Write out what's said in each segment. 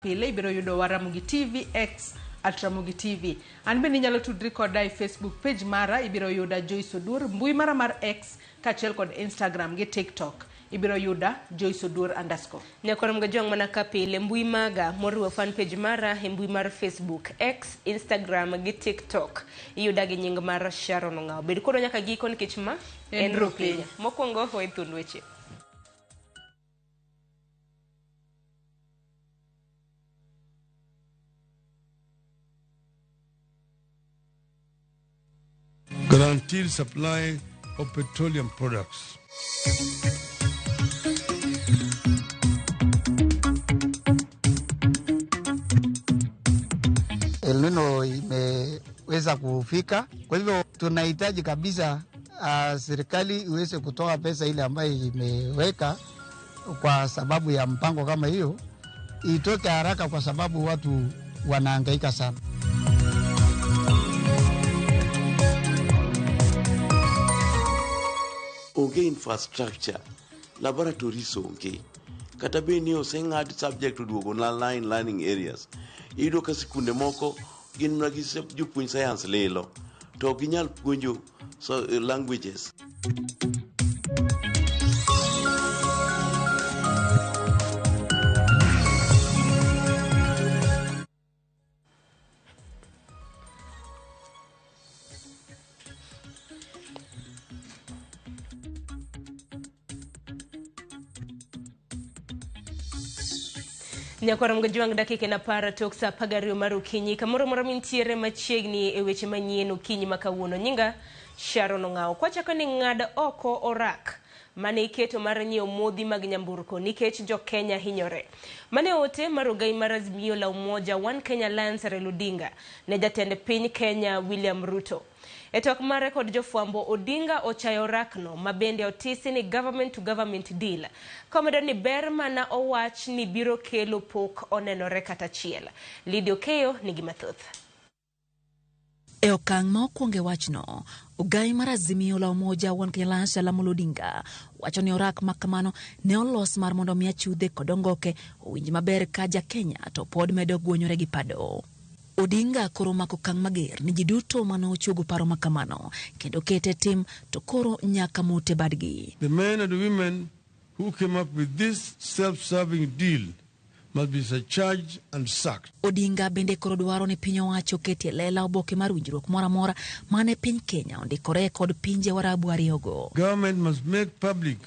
Pile ibiro yudo wa Ramogi TV X at Ramogi TV. An bende inyalo tudri koda e Facebook page mara ibiro yuda Joyce Odur, mbui mara mar X kachiel kod Instagram gi TikTok ibiro yuda Joyce Odur _ Nyakoram ga jong mana kapile mbui maga moriwo fan page mara e mbui mar Facebook, X, Instagram gi TikTok iyuda gi nying mar Sharon Ngao. Bed kodo nyaka giko nikech ma en Ropinya. Mokwongo hoy thund weche. Guaranteed supply of petroleum products. El Nino imeweza kufika, kwa hivyo tunahitaji kabisa serikali iweze kutoa pesa ile ambayo imeweka kwa sababu ya mpango kama hiyo, itoke haraka kwa sababu watu wanahangaika sana. Onge infrastructure, laboratories onge. Kata beni oseng'ad subject to duogo na learning areas. Ido ka sikunde moko gin mana gi jopuonj science lilo to ginyal puonjo languages. Nyakoram ga juang dakika na para toksa pagario marukinyi kamoro moro mintiere machiegni e weche manyien okinyi makawuono. Nyinga Sharon Ngao. Kwachako ni ng'ad oko orak mane iketo mar nyiewo modhi mag nyamburko nikech jo Kenya hinyore. Mane ote mar ogai mar Azimio la Umoja One Kenya Alliance Raila Odinga ne jatend piny Kenya William Ruto. E tok mare kod jofwambo, Odinga ochayo rakno mabende otisi ni government to government deal. Komedo ni ber mana owach ni biro kelo pok onenore kata chiel. Lidio Keyo nigi mathoth. E okang' ma okwonge wachno, ogai mar Azimio la Umoja One Kenya Alliance Raila Odinga wacho ni orak makamano ne olos mar mondo mi achudhe kod ongoke owinj maber ka ja Kenya to pod medo guonyore gi pado. Odinga koro mako kang' mager ni ji duto mano ochuogo paro makamano kendo kete tim to koro nyaka mote badgi. The men and the women who came up with this self-serving deal must be charged and sacked. Odinga bende koro dwaro ni piny owacho ketie lela oboke mar winjruok mora mora mane piny Kenya ondikore kod pinje warabu ariyogo. Government must make public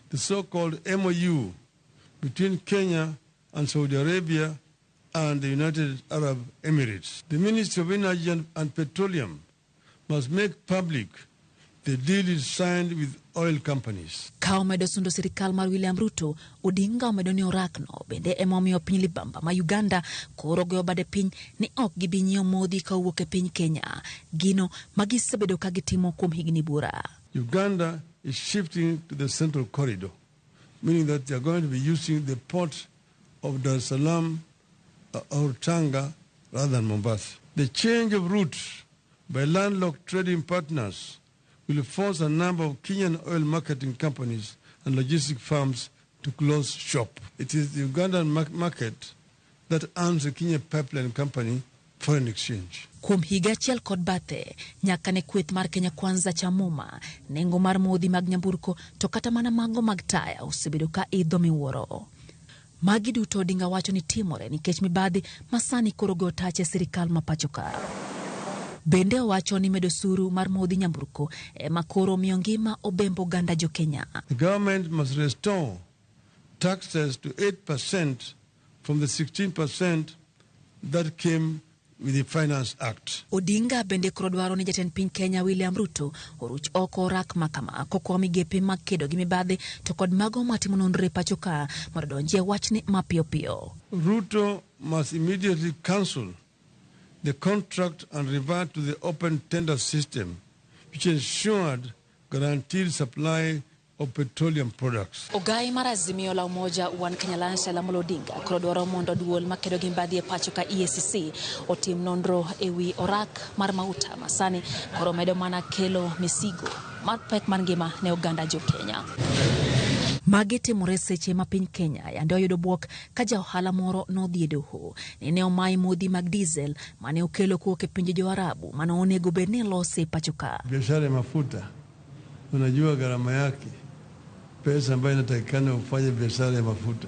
the so-called MOU between Kenya and Saudi Arabia and the United Arab Emirates. The Ministry of Energy and Petroleum must make public the deal is signed with oil companies. Ka omedo sundo sirikal mar William Ruto, Odinga omedo ni orakno bende emomiyo piny libamba ma Uganda koro goyo bade piny ni ok gibi nyiewo modhi kawuok e piny Kenya, gino magisebedo ka gitimo kuom higni bura. Uganda is shifting to the central corridor, meaning that they are going to be using the port of Dar es Salaam or Tanga rather than Mombasa. The change of route by landlocked trading partners will force a number of Kenyan oil marketing companies and logistic firms to close shop. It is the Ugandan market that earns the Kenya Pipeline Company foreign exchange. Kuom higa achiel kod bathe, nyaka ne kweth mar Kenya Kwanza cha Muma, nengo mar modhi mag nyamburko to kata mana mago mag taya osebedo ka idho miwuoro. Magi duto Odinga wacho ni timore nikech mibadhi masani koro go tache sirikal mapachoka. Bende owacho ni medo suru mar modhi nyamburko makoro miyo ngima obembo ganda jo Kenya. The government must restore taxes to 8% from the 16% that came with the Finance Act. Odinga bende koro dwaro ni jatend piny Kenya William Ruto oruch oko orak makama kokoa migepe makedo gi mibadhi to kod mago matimo nonro pachoka mondo donjie wachni mapiyo piyo. Ruto must immediately cancel the contract and revert to the open tender system, which ensured guaranteed supply of petroleum products. Ogai mar Azimio la Umoja One Kenya Alliance Raila Odinga koro dwaro mondo duol makedo gi mibadhi e pachoka EACC otim nonro ewi orak mar mauta masani koro medo mana kelo misigo mar pek mar ngima ne oganda jo Kenya. Magi timore seche ma piny Kenya yande oyudo buok ka ja ohala moro nodhi e doho ni ne omayi modhi mag diesel mane okelo kuok e pinje jo Arabu mane onego bed ni losi pacho ka. Biashara ya mafuta, unajua gharama yake, pesa ambayo inatakikana ufanye biashara ya mafuta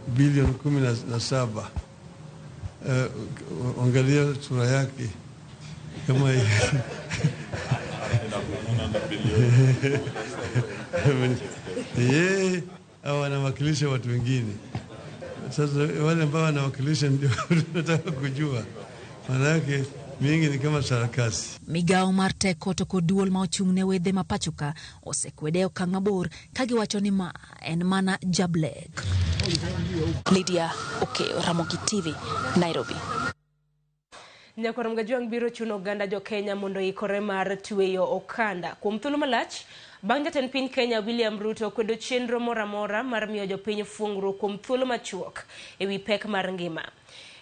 bilioni 17. Angalia sura yake kama yeye au anawakilisha watu wengine. Sasa wale ambao wanawakilisha ndio tunataka kujua, maana yake mingi ni kama sarakasi. Migao mar teko to kod duol ma ochung' ne wedhe ma pacho ka osekwede okang' mabor ka giwacho ni ma en mana jablek. Lydia Okeo, Ramogi TV, Nairobi. Nyakoro Mgajwang' biro chuno oganda jo Kenya mondo ikore mar tweyo okanda kuom thuolo malach bang' jatend piny Kenya William Ruto kwedo chenro moramora mar miyo jopiny fungruok kuom thuolo machuok ewi pek mar ngima.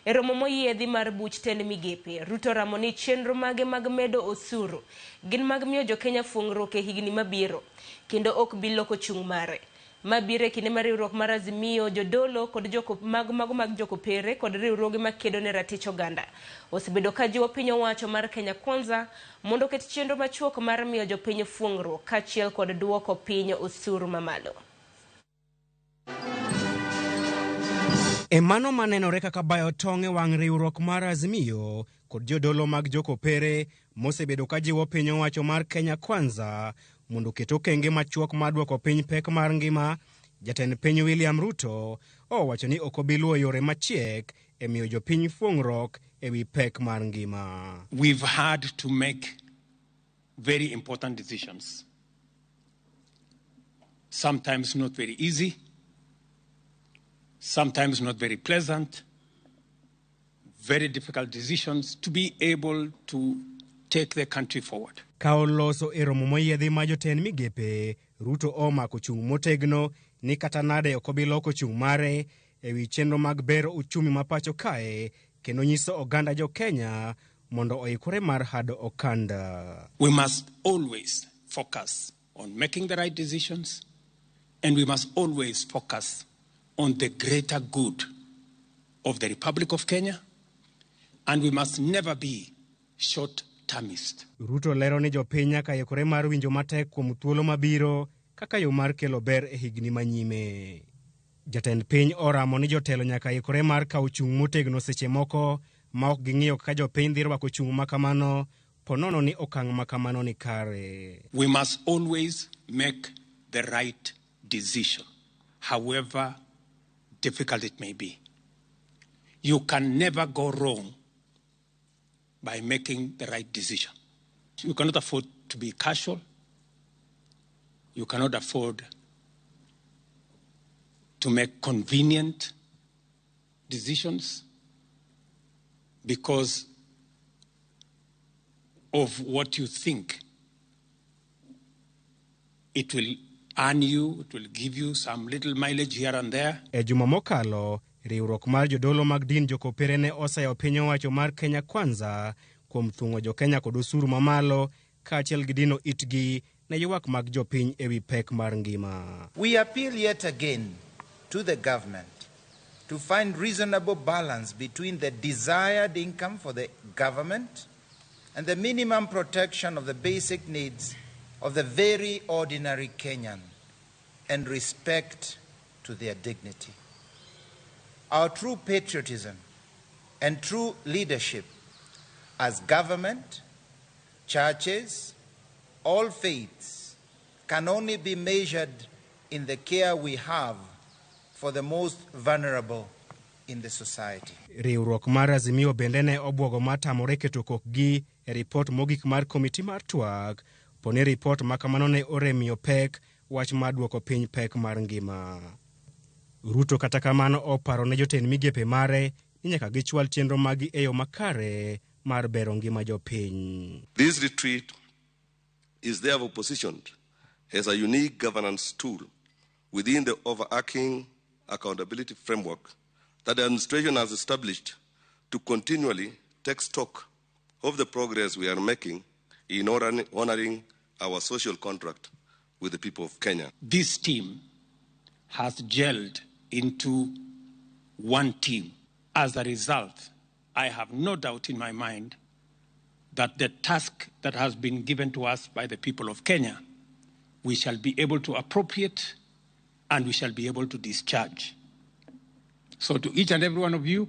E romo moyiedhi mar buch tend migepe, Ruto ramo ni chenro mage mag medo osuru gin mag miyo jo Kenya fungruok e higni mabiro kendo ok bi loko chung' mare. Mabire kinde mar riwruok mar Azimio, jodolo kod mag jokopere kod riwruoge makedo ne ratich oganda osebedo ka jiwo piny owacho mar Kenya Kwanza mondo ket chenro machuok mar miyo jopiny fungruok kaachiel kod duoko piny osuru mamalo. Emano manenore kaka bayo tong' e wang' riwruok mar Azimio kod jodolo mag jokopere mosebedo ka jiwo piny owacho mar Kenya Kwanza mondo keto kenge machuok maduoko piny pek mar ngima. Jatend piny William Ruto owacho ni ok obi luwo yore machiek e miyo jopiny fungruok ewi pek mar ngima. We've had to make very important decisions. Sometimes not very easy, sometimes not very pleasant, very difficult decisions to be able to take the country forward. Ka oloso e romo moyiedhi ma jotend migepe, Ruto omako chung' motegno ni kata nade ok obi loko chung' mare ewi chenro mag bero uchumi ma pacho kae, kendo nyiso oganda jo Kenya mondo oikore mar hado okanda. We must always focus on making the right decisions, and we must always focus on the greater good of the Republic of Kenya, and we must never be short-termist. Ruto lero ni jopiny nyaka ikore mar winjo matek kuom thuolo mabiro kaka yo mar kelo ber e higni manyime. Jatend piny oramo ni jotelo nyaka ikore mar kawo chung' motegno seche moko ma ok ging'iyo kaka jopiny dhi rwako chung' makamano, ponono ni okang' makamano ni kare. We must always make the right decision, however difficult it may be. You can never go wrong by making the right decision. You cannot afford to be casual. You cannot afford to make convenient decisions because of what you think it will earn you, it will give you some little mileage here and there. E juma mokalo, riwruok mar jodolo mag din jokopere ne osayo piny owacho mar Kenya Kwanza kuom thung'o jo Kenya kod osuru mamalo kaachiel gi dino itgi ne ywak mag jopiny ewi pek mar ngima. We appeal yet again to the government to find reasonable balance between the desired income for the government and the minimum protection of the basic needs of the very ordinary Kenyan and respect to their dignity. Our true patriotism and true leadership as government, churches, all faiths can only be measured in the care we have for the most vulnerable in the society. Riwruok mar Azimio bende ne obwogo matamore keto kokgi e ripot mogik mar komiti mar twak, poni ripot makamano ne oremiyo pek wach mar duoko piny pek mar ngima. Ruto kata kamano oparo ne jotend migepe mare ni nyaka gichwal chenro magi e yo makare mar bero ngima jopiny. This retreat is therefore positioned as a unique governance tool within the overarching accountability framework that the administration has established to continually take stock of the progress we are making in honoring our social contract with the people of Kenya. This team has gelled into one team. As a result, I have no doubt in my mind that the task that has been given to us by the people of Kenya, we shall be able to appropriate and we shall be able to discharge. So to each and every one of you,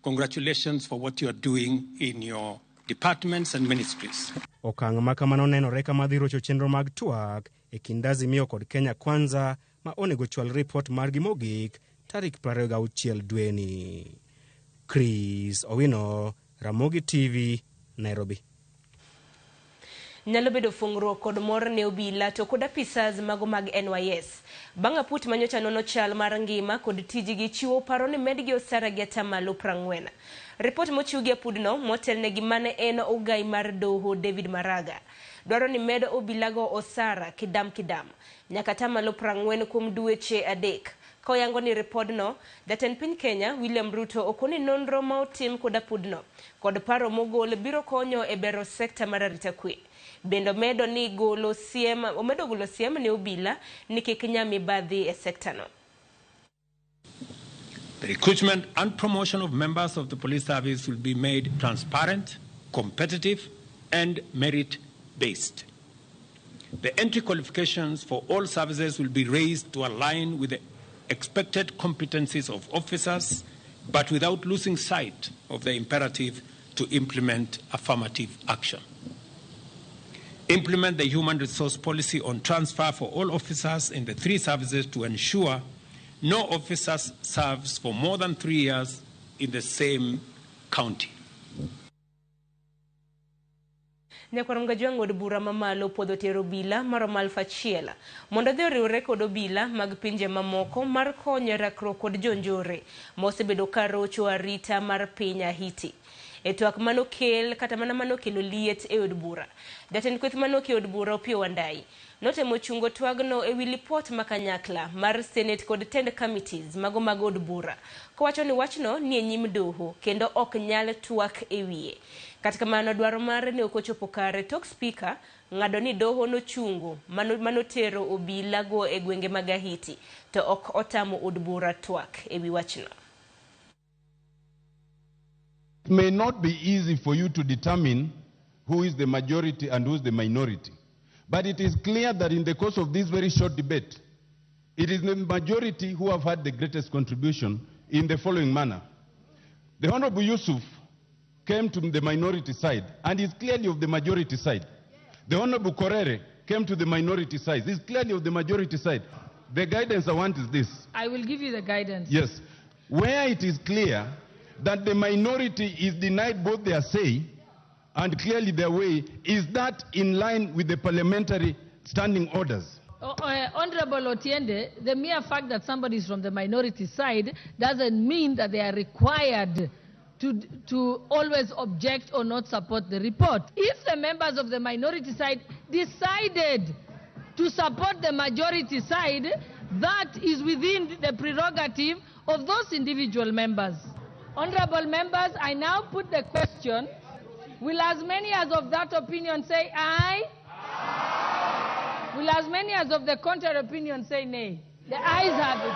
congratulations for what you are doing in your departments and ministries. Okang' ma kamano nenore kama dhi rocho chenro mag twak e kind Azimio kod Kenya Kwanza ma onego chwal ripot margi mogik tarik 26 dweni. Chris Owino, Ramogi TV, Nairobi. Nyalo bedo fungruok kod mor ne obila to kod apisas mago mag NYS. Bang' aput manyocha nono chal mar ngima kod tijigi chiwo paro ni medgi osara gi atamalo 40. Ripot mochiw gi apudno motelne gi mane en ogai mar doho David Maraga dwaro ni medo obilago osara kidam nyaka atamalo 40 kuom dweche adek. Koyango ni ripodno, jatend piny Kenya William Ruto okoni nonro ma otim kod apudno kod paro mogol biro konyo e bero sekta mar arita kwe. Bendo medo ni golo siem ne obila ni kik nyami badhi e sekta no. The recruitment and promotion of members of the police service will be made transparent, competitive, and merit-based. The entry qualifications for all services will be raised to align with the expected competencies of officers, but without losing sight of the imperative to implement affirmative action. Implement the human resource policy on transfer for all officers in the 3 services to ensure no officer serves for more than 3 years in the same county. Nyakwaram gajwang od bura mamalo podho tero obila maromo 1,000 mondo dhi oriwre kod obila mag pinje mamoko mar konyo rakruok kod jonjore mosebedo ka rocho arita mar piny Haiti. E twak manokel kata mana manokelo liet e od bura. Jatend kweth manoke od bura Opiyo Wandayi notemo chungo twagno e wi lipot makanyakla mar Senate kod tend committees mago mag od bura. Kowacho ni wachno ni e nyim doho kendo ok nyal twak e wiye. Katika mano dwaro mare ne okochopo kare tok speaker ng'ado ni doho no chungo manotero obila go e gwenge mag Haiti to ok otamo od bura twak e wi wachno. It may not be easy for you to determine who is the majority and who is the minority. But it is clear that in the course of this very short debate, it is the majority who have had the greatest contribution in the following manner. The Honorable Yusuf came to the minority side and is clearly of the majority side. The Honorable Korere came to the minority side. He's clearly of the majority side. The guidance I want is this. I will give you the guidance. Yes. Where it is clear that the minority is denied both their say and clearly their way, is that in line with the parliamentary standing orders? Honorable Otiende, the mere fact that somebody is from the minority side doesn't mean that they are required to always object or not support the report. If the members of the minority side decided to support the majority side, that is within the prerogative of those individual members. Honorable members, I now put the question, will as many as of that opinion say aye? Aye. Will as many as of the contrary opinion say nay? The ayes have it.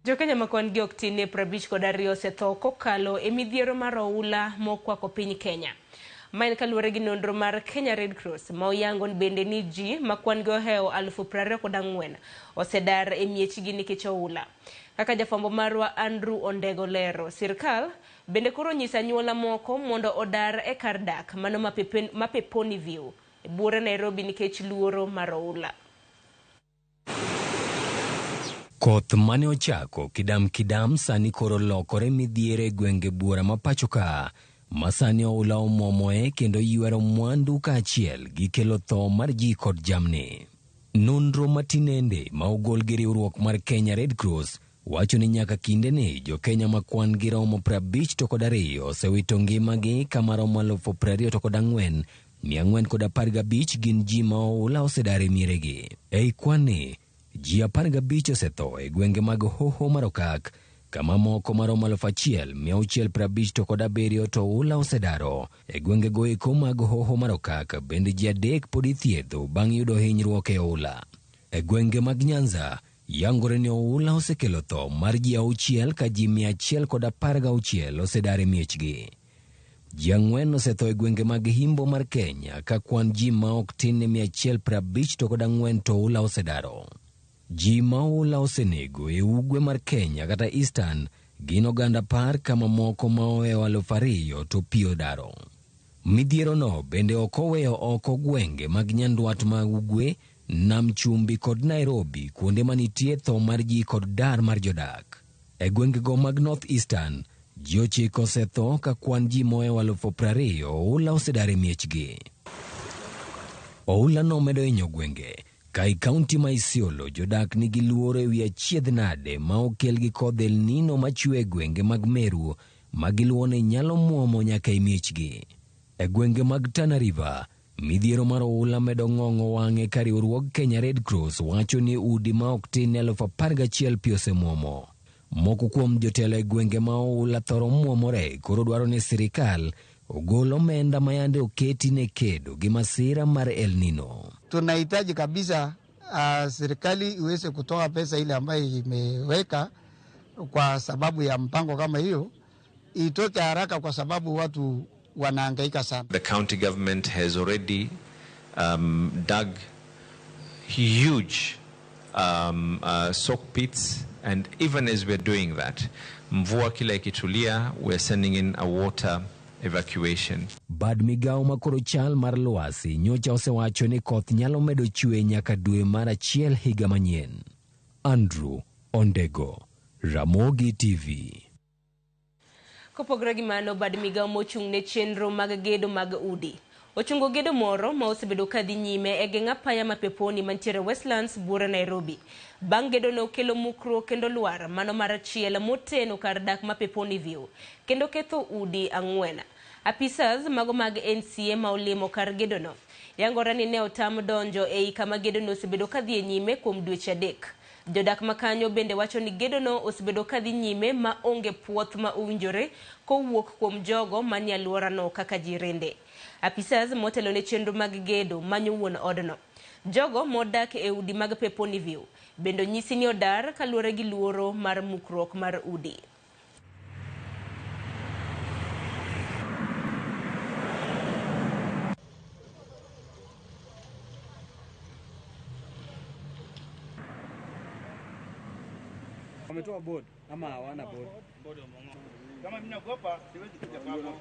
Jokenya makwan gi oktine 52 osetho kokalo e midhiero mar oula mokwako piny Kenya. Maen kaluwore gi nonro mar Kenya Red Cross ma oyango bende ni ji makwan gi oheo 24,000 osedar e miechgi nikech oula. Kaka jafwambo marwa Andrew Ondego lero, sirkal bende koro nyisa anyuola moko mondo odar e kar dak mano mapeponi view e bure Nairobi nikech luoro mar oula. Koth mane ochako kidam sani koro lokore midhiere gwenge bura mapachoka. Masani oula omomoe kendo ywero mwandu kaachiel gi kelo tho mar ji kod jamni. Nonro matinende ma ogol gi riwruok mar Kenya Red Cross wacho ni nyaka kinde ni jo Kenya makwan gi romo 52 osewito ngimagi kama romo 24,000 415 gin ji ma oula osedare miregi. Ei kwani ji 15 osetho e gwenge mag Hoho Marokak, kama moko maromo 1,657 to oula osedaro. E gwenge goeko mag hoho mar okak bende ji 3 pod ithiedho bang' yudo hinyruok e oula. E gwenge mag Nyanza, yangore ni oula osekelo tho mar ji 6 ka ji 116 osedare miechgi. Ji 4 osetho e gwenge mag himbo mar Kenya ka kwan ji ma ok tin ne 154 to oula osedaro. Ji ma oula osenego e ugwe mar Kenya kata Eastern gin oganda 10 kama moko ma oweyo 2,000 to pi odaro. Midhiero no bende ok oweyo oko gwenge mag nyandwat mag ugwe, Nam Chumbi kod Nairobi kuonde manitie tho mar ji kod dar mar jodak. E gwengego mag North Eastern, ji 9 osetho ka kwan ji moweyo 20,000 oula osedare miechgi. Oula no medo hinyo gwenge. Kai kaunti ma Isiolo jodak nigi luoro e wi achiedh nade ma okel gi kodh El Nino machwe gwenge mag Meru ma giluone nyalo muomo nyaka miechgi. E gwenge mag Tana River, midhiero mar oula medo ng'ong'o wang'e ka riwruog Kenya Red Cross wacho ni udi ma ok tin 11,000 pi osemuomo. Moko kuom jotelo e gwenge ma oula thoro muomore koro dwaro ni sirikal ogol omenda mayande oketi ne kedo gi masira mar El Nino. Tunahitaji kabisa serikali iweze kutoa pesa ile ambayo imeweka kwa sababu ya mpango kama hiyo, itoke haraka kwa sababu watu wanahangaika sana. The county government has already dug huge soak pits, and even as we're doing that, mvua kila ikitulia, we're sending in a water evacuation. Bad migao makoro chal mar lwasi nyocha osewacho ni koth nyalo medo chwe nyaka dwe mar 1 higa manyien. Andrew Ondego, Ramogi TV. Kopogore gi mano, bad migao mochung' ne chenro mag gedo mag udi ochungo gedo moro ma osebedo kadhi nyime e geng'a paya ma Peponi mantiere Westlands, Buore, Nairobi. Bang' gedo no kelo mukruok kendo lwar mano mar achiel moteno kar dak ma Peponi View kendo ketho udi 4. Apisas mago mag NCA ma olimo kar gedo no yangore ni ne otam donjo e kama gedo no osebedo kadhi nyime kuom dweche 3. Jodak makanyo bende wacho ni gedo no osebedo kadhi nyime ma onge puoth ma owinjore kowuok kuom jogo manie alwora no kaka jirende. Apisas motelo ne chenro mag gedo manyo wuon odno. Jogo modak e udi mag Peponi View bendo nyisi ni odar kaluwore gi luoro mar mukruok mar udi. Wametoa board ama hawana board? Kama mimi naogopa siwezi kuja kwako.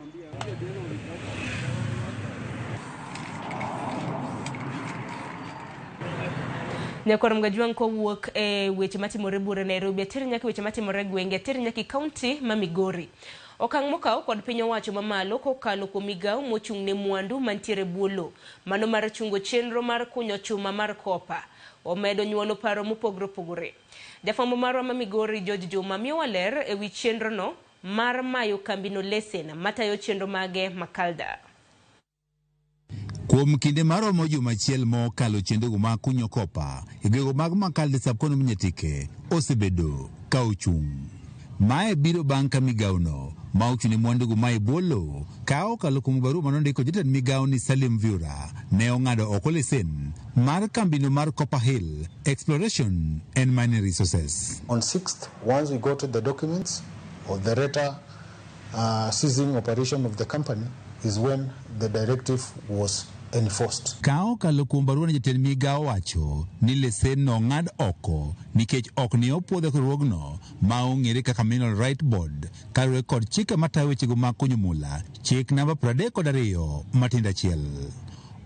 Nyakoro mgajuang ko wuok e weche matimore Buore, Nairobi atiri nyaka weche matimore gwenge atiri nyaka kaunti ma Migori. Okang' mokaw kod piny owacho mamalo kokalo kuom migao mochung' ne mwandu mantiere buolo mano mar chungo chenro mar kunyo chuma mar kopa omedo nyuolo paro mopogore opogore. Jafwambo marwa ma Migori George Juma miyowa ler e wi chenro no mar mayo kambino lesen matayo chenro mage Makalda. Kuom kinde maromo juma achiel mokalo chenrogo mag kunyo kopa e gwenge mag Makalda sab-kono Mnyatike osebedo ka ochung'. Mae biro bang' ka migaono ma ochung' ne mwandugo ma ibolo ka okalo kuom barua manondiko jatend migao ni Salim Viura ne ong'ado oko lesen mar kambino mar Copper Hill Exploration and Mining Resources. On 6th, once we got the documents of the RETA seizing operation of the company is when the directive was enforced. Ka okalo kuom barua ni jatend migao wacho ni lesen no ng'ad oko nikech ok ni opuodho riwruogno ma ong'ere kaka Mineral Right Board kaluwore kod chike matayo wechego mag kunyo mula chik namba 32 matindo 1.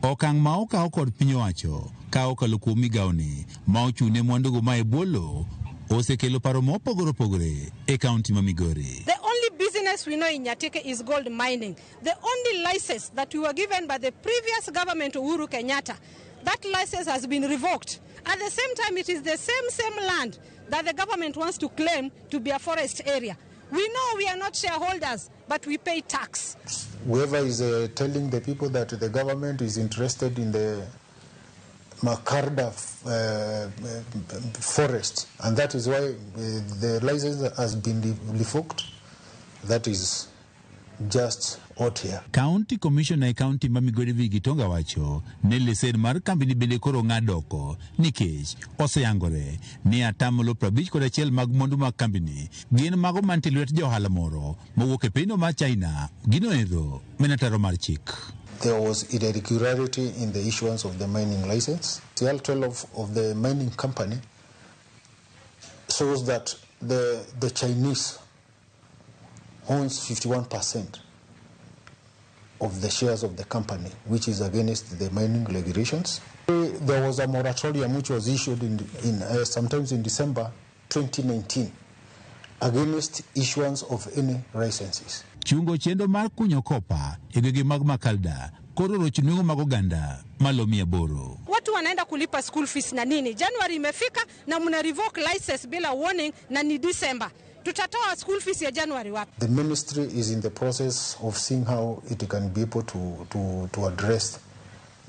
Okang' ma okaw kod piny owacho ka okalo kuom migaoni ma ochung' ne mwandugo ma ibolo osekelo paro mopogore opogore e kaunti ma Migori. The only business we know in Nyatike is gold mining. The only license that we were given by the previous government, Uhuru Kenyatta, that license has been revoked. At the same time, it is the same land that the government wants to claim to be a forest area. We know we are not shareholders, but we pay tax. Whoever is telling the people that the government is interested in the Makarda forest, and that is why the license has been revoked. That is just out here. County Commissioner e County ma Migori Gitonga wacho ne lesen mar kambi ni bende koro ng'adoko nikech oseyangore ni atamalo 51 mag mwandu mag kambi ni gin mago mantie lwet johala moro mowuok e pinyno mar China. Gino ero menataro mar chik. There was irregularity in the issuance of the mining license. The L12 of the mining company shows that the Chinese owns 51% of the shares of the company, which is against the mining regulations. There was a moratorium which was issued sometimes in December 2019 against issuance of any licenses. Chungo chendo mar kunyo kopa e gwenge mag Makalda koro roch nweng'o mag oganda malomia boro. Watu wanaenda kulipa school fees na nini? January imefika na mna revoke license bila warning na ni December. Tutatoa school fees ya January wapi? The ministry is in the process of seeing how it can be able to address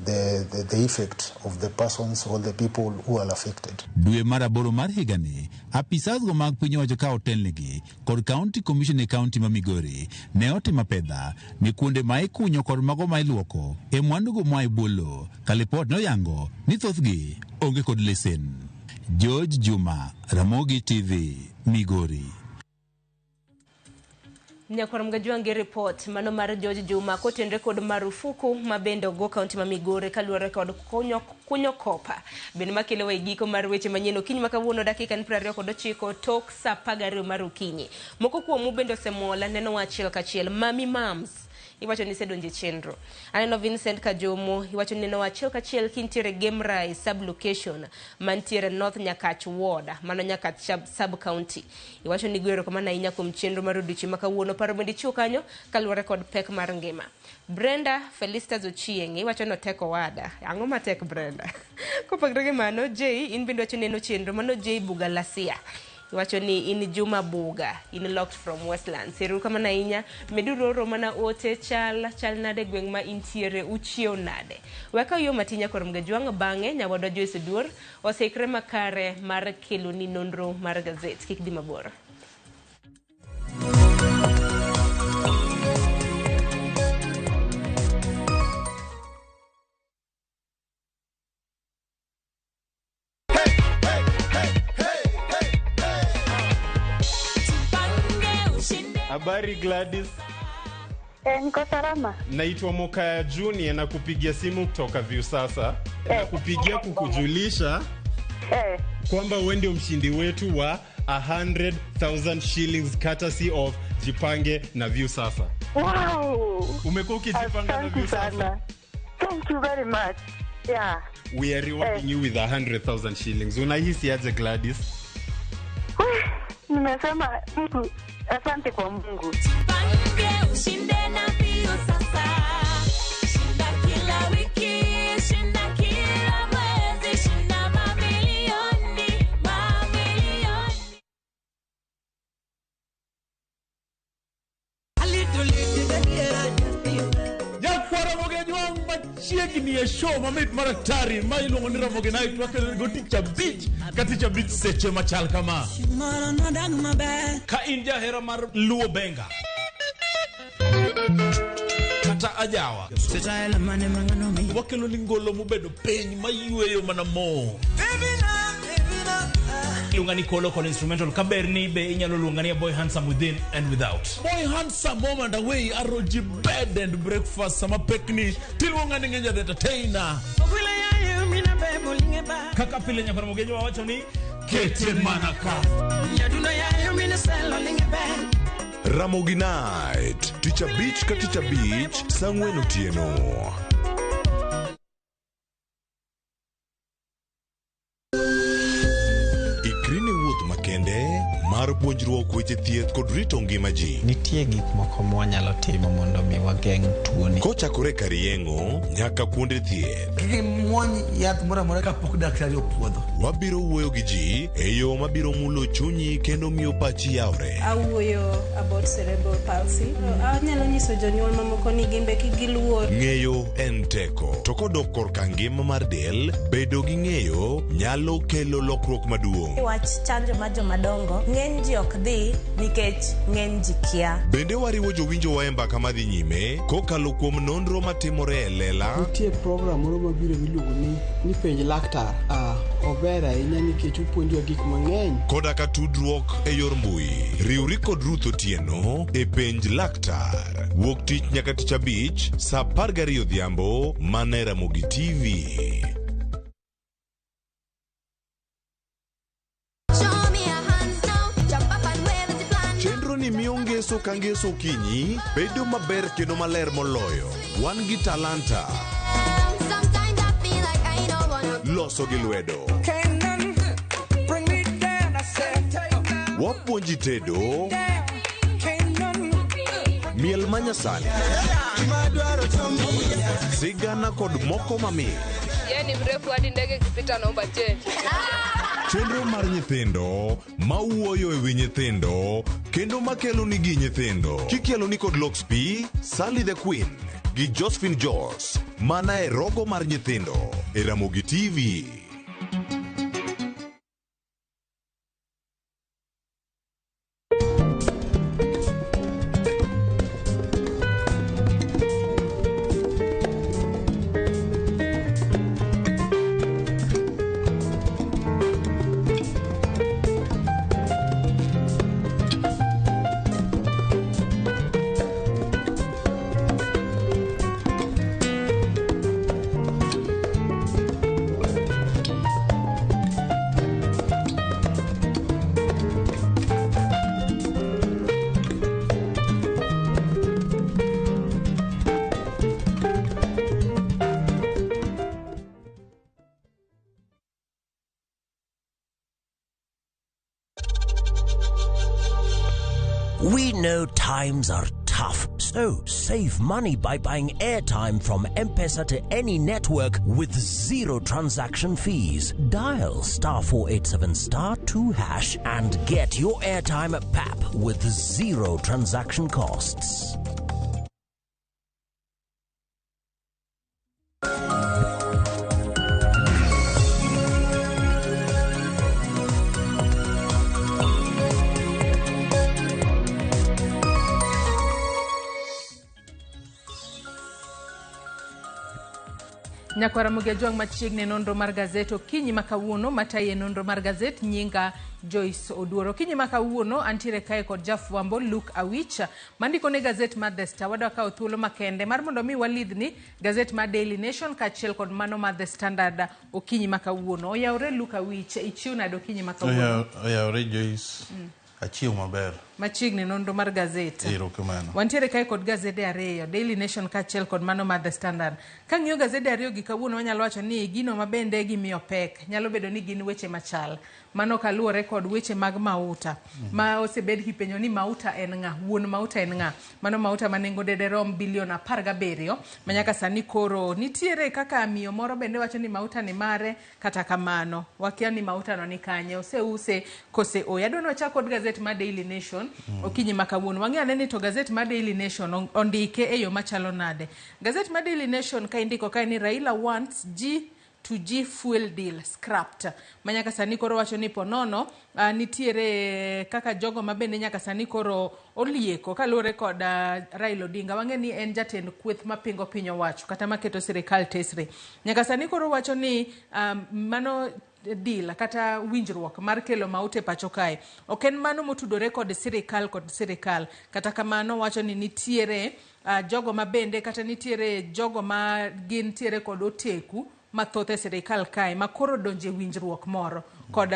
the effect of the persons or the people who are affected. Dwe mara boro mar higani, apisas go mag piny owacho ka otelnegi kod County Commission e County ma Migori ne otimo pedha ni kuonde ma ikunyo kod mago ma iluoko e mwandugo ma ibolo ka lipot noyango ni thothgi onge kod lesen. George Juma, Ramogi TV, Migori. Nyakora mgajwange report mano mar George Juma kotendre kod marufuku mabendo go kaunti ma Migori kaluore kod kunyo kopa. Ben makele wa igiko mar weche manyeno kinyi makawuono dakika ni 29 tok sa pagari marukinyi. Moko kuomu bendo semola neno wachiel kachiel Mami Mams. Iwacho ni sedonje chenro. Aneno Vincent Kajomo, iwacho neno wachiel kachiel kintiere Gemrai sub-location, mantiere North Nyakach Ward, mano Nyakach sub-county. Iwacho ni gwero kama na inya kum chenro maruduchi makawuono paro bendi chuo kanyo, kaluore kod pek mar ngima. Brenda Felista Zochieng, iwacho no teko wada. Ang'o ma tek Brenda? Kopagre mano, Jay, in bendo wacho neno chenro, mano Jay Bugalasia. Iwacho ni in Juma Buga, in locked from Westlands. Seru kama na inya, meduro romana ote chal nade gweng ma intiere uchio nade. Weka yo matinya kor mgajwang bange, nyawadwa Joyce Dur, osekre makare mar kelo ni nonro mar gazet. Kik di mabora. Habari Gladys. Niko salama. Naitwa Mokaya Junior na kupigia simu kutoka View sasa. Na kupigia kukujulisha kwamba wewe ndio mshindi wetu wa 100,000 shillings courtesy of Jipange na View sasa. Wow. Umekuwa ukijipanga na View sasa. Thank you very much. Yeah. We are rewarding you with 100,000 shillings. Unahisi aje Gladys? Nimesema mtu asante kwa Mungu. Jipange ushinde na View sasa. Shinda kila wiki, shinda kila mwezi, shinda mamilioni, mamilioni. Nyakwara Ramogi machiegni e show mamit maraktari ma iluongo ni Ramogi Night wakelo go Teacher Beach ka Teacher Beach seche machal kama. Ka in jahera mar luo benga kata ajawa wakelo ni ngolo mubedo piny mayueyo mana mo. Lungani kolo kolo instrumental kaberni be inyalo lungani Boy Handsome Within and Without. Boy Handsome moment away aroji bed and breakfast sama pekni tilungani ngenja the entertainer. Kaka pile nyakora Ramogi wacho ni kete manaka. Ramogi Night, Teacher Beach ka Teacher Beach, sangwen otieno. Ikrini wuoth makende mar mar puonjruok weche thieth kod rito ngima ji. Nitie gik moko mwanyalo timo mondo mi wageng' tuoni. Kochakore kar yeng'o nyaka kuonde thieth. Muony yath moro amora kapok daktari opuodho. Wabiro wuoyo gi ji e yo mabiro mulo chunyi kendo miyo pachi yawre. Awuoyo about cerebral palsy. Anyalo nyiso jonyuol mamoko ni gimbe kik giluor. Ng'eyo en teko. To kodok korka ngima mar del, bedo gi ng'eyo nyalo kelo lokruok maduong'. Wach chanjo mar jomadongo, ng'eny ji ok dhi nikech ng'eny ji kia. Bende wariwo jowinjo wa e mbaka madhi nyime kokalo kuom nonro matimore e lela. Nitie program moro mabiro miluongo ni penj laktar. Ober ahinya nikech opuonjowa gik mang'eny. Koda ka tudruok e yor mbui. Riwri kod Ruth Otieno e penj laktar. Wuok tich nyaka tich abich saa 12 odhiambo mana e Ramogi TV. Chenro ni miyo ngeso ka ngeso kinyi bedo maber kendo maler moloyo. Wan gi talanta. Loso gi lwedo. Wapuonji tedo. Miel manyasani. Sigana kod moko mamit. Yeye ni mrefu hadi ndege kipita naomba change. Chenro mar nyithindo mawuoyo e wi nyithindo kendo makelo ni gi nyithindo. Kikelo ni kod Loxp, Sally the Queen gi Josephine Jones mana e rogo mar nyithindo e Ramogi TV. We know times are tough, so save money by buying airtime from M-Pesa to any network with zero transaction fees. Dial *487*2# and get your airtime PAP with zero transaction costs. Nyakwara Mugiajwang machiegni nonro mar gazet okinyi makawuono mataye nonro mar gazet nyinga Joyce Oduoro. Okinyi makawuono antiere kae kod jafwambo Luke Awicha mandiko ne gazet mar The Star. Wadwa kawo thuolo makende mar mondo mi walidhni gazet mar Daily Nation kaachiel kod mano mar The Standard okinyi makawuono. Oyawre Luke Awicha, ichiw nade okinyi makawuono? Oyawre Joyce. Achiw maber. Machiegni nonro mar gazet. Erokamano. Wantiere kae kod gazede ariyo, Daily Nation kaachiel kod mano mar The Standard. Ka ng'iyo gazede ariyo gi kawuono wanyalo wacho ni gino mabende gimiyo pek nyalo bedo ni gin weche machal. Mano kaluwore kod weche mag mauta. Ma osebed kipenjo ni mauta en ng'a, wuon mauta en ng'a. Mano mauta manengo dede rom bilion 17 manyaka sani koro nitiere kaka miyo moro bende wacho ni mauta ni mare kata kamano. Wakia ni mauta no ni kanye, use kose oya. Adwa wachak kod gazet mar Daily Nation okinyi makawuono. Wang'eyo ni to gazet mar Daily Nation ondike e yo machalo nade. Gazet mar Daily Nation ka indiko kae ni Raila wants G2G fuel deal scrapped. Manyaka sani koro wacho ni ponono nitiere kaka jogo mabende nyaka sani koro olieko kaluwore kod Raila Odinga. Wang'e ni en jatend kweth mapingo piny owacho kata maketo sirikal tesre. Nyaka sani koro wacho ni mano deal kata winjruok mar kelo maute pacho kae ok en mano motudore kod sirikal kata kamano wacho ni nitiere jogo mabende kata nitiere jogo ma gin tiere kod oteku mathoth e sirikal kae makoro donje winjruok moro kod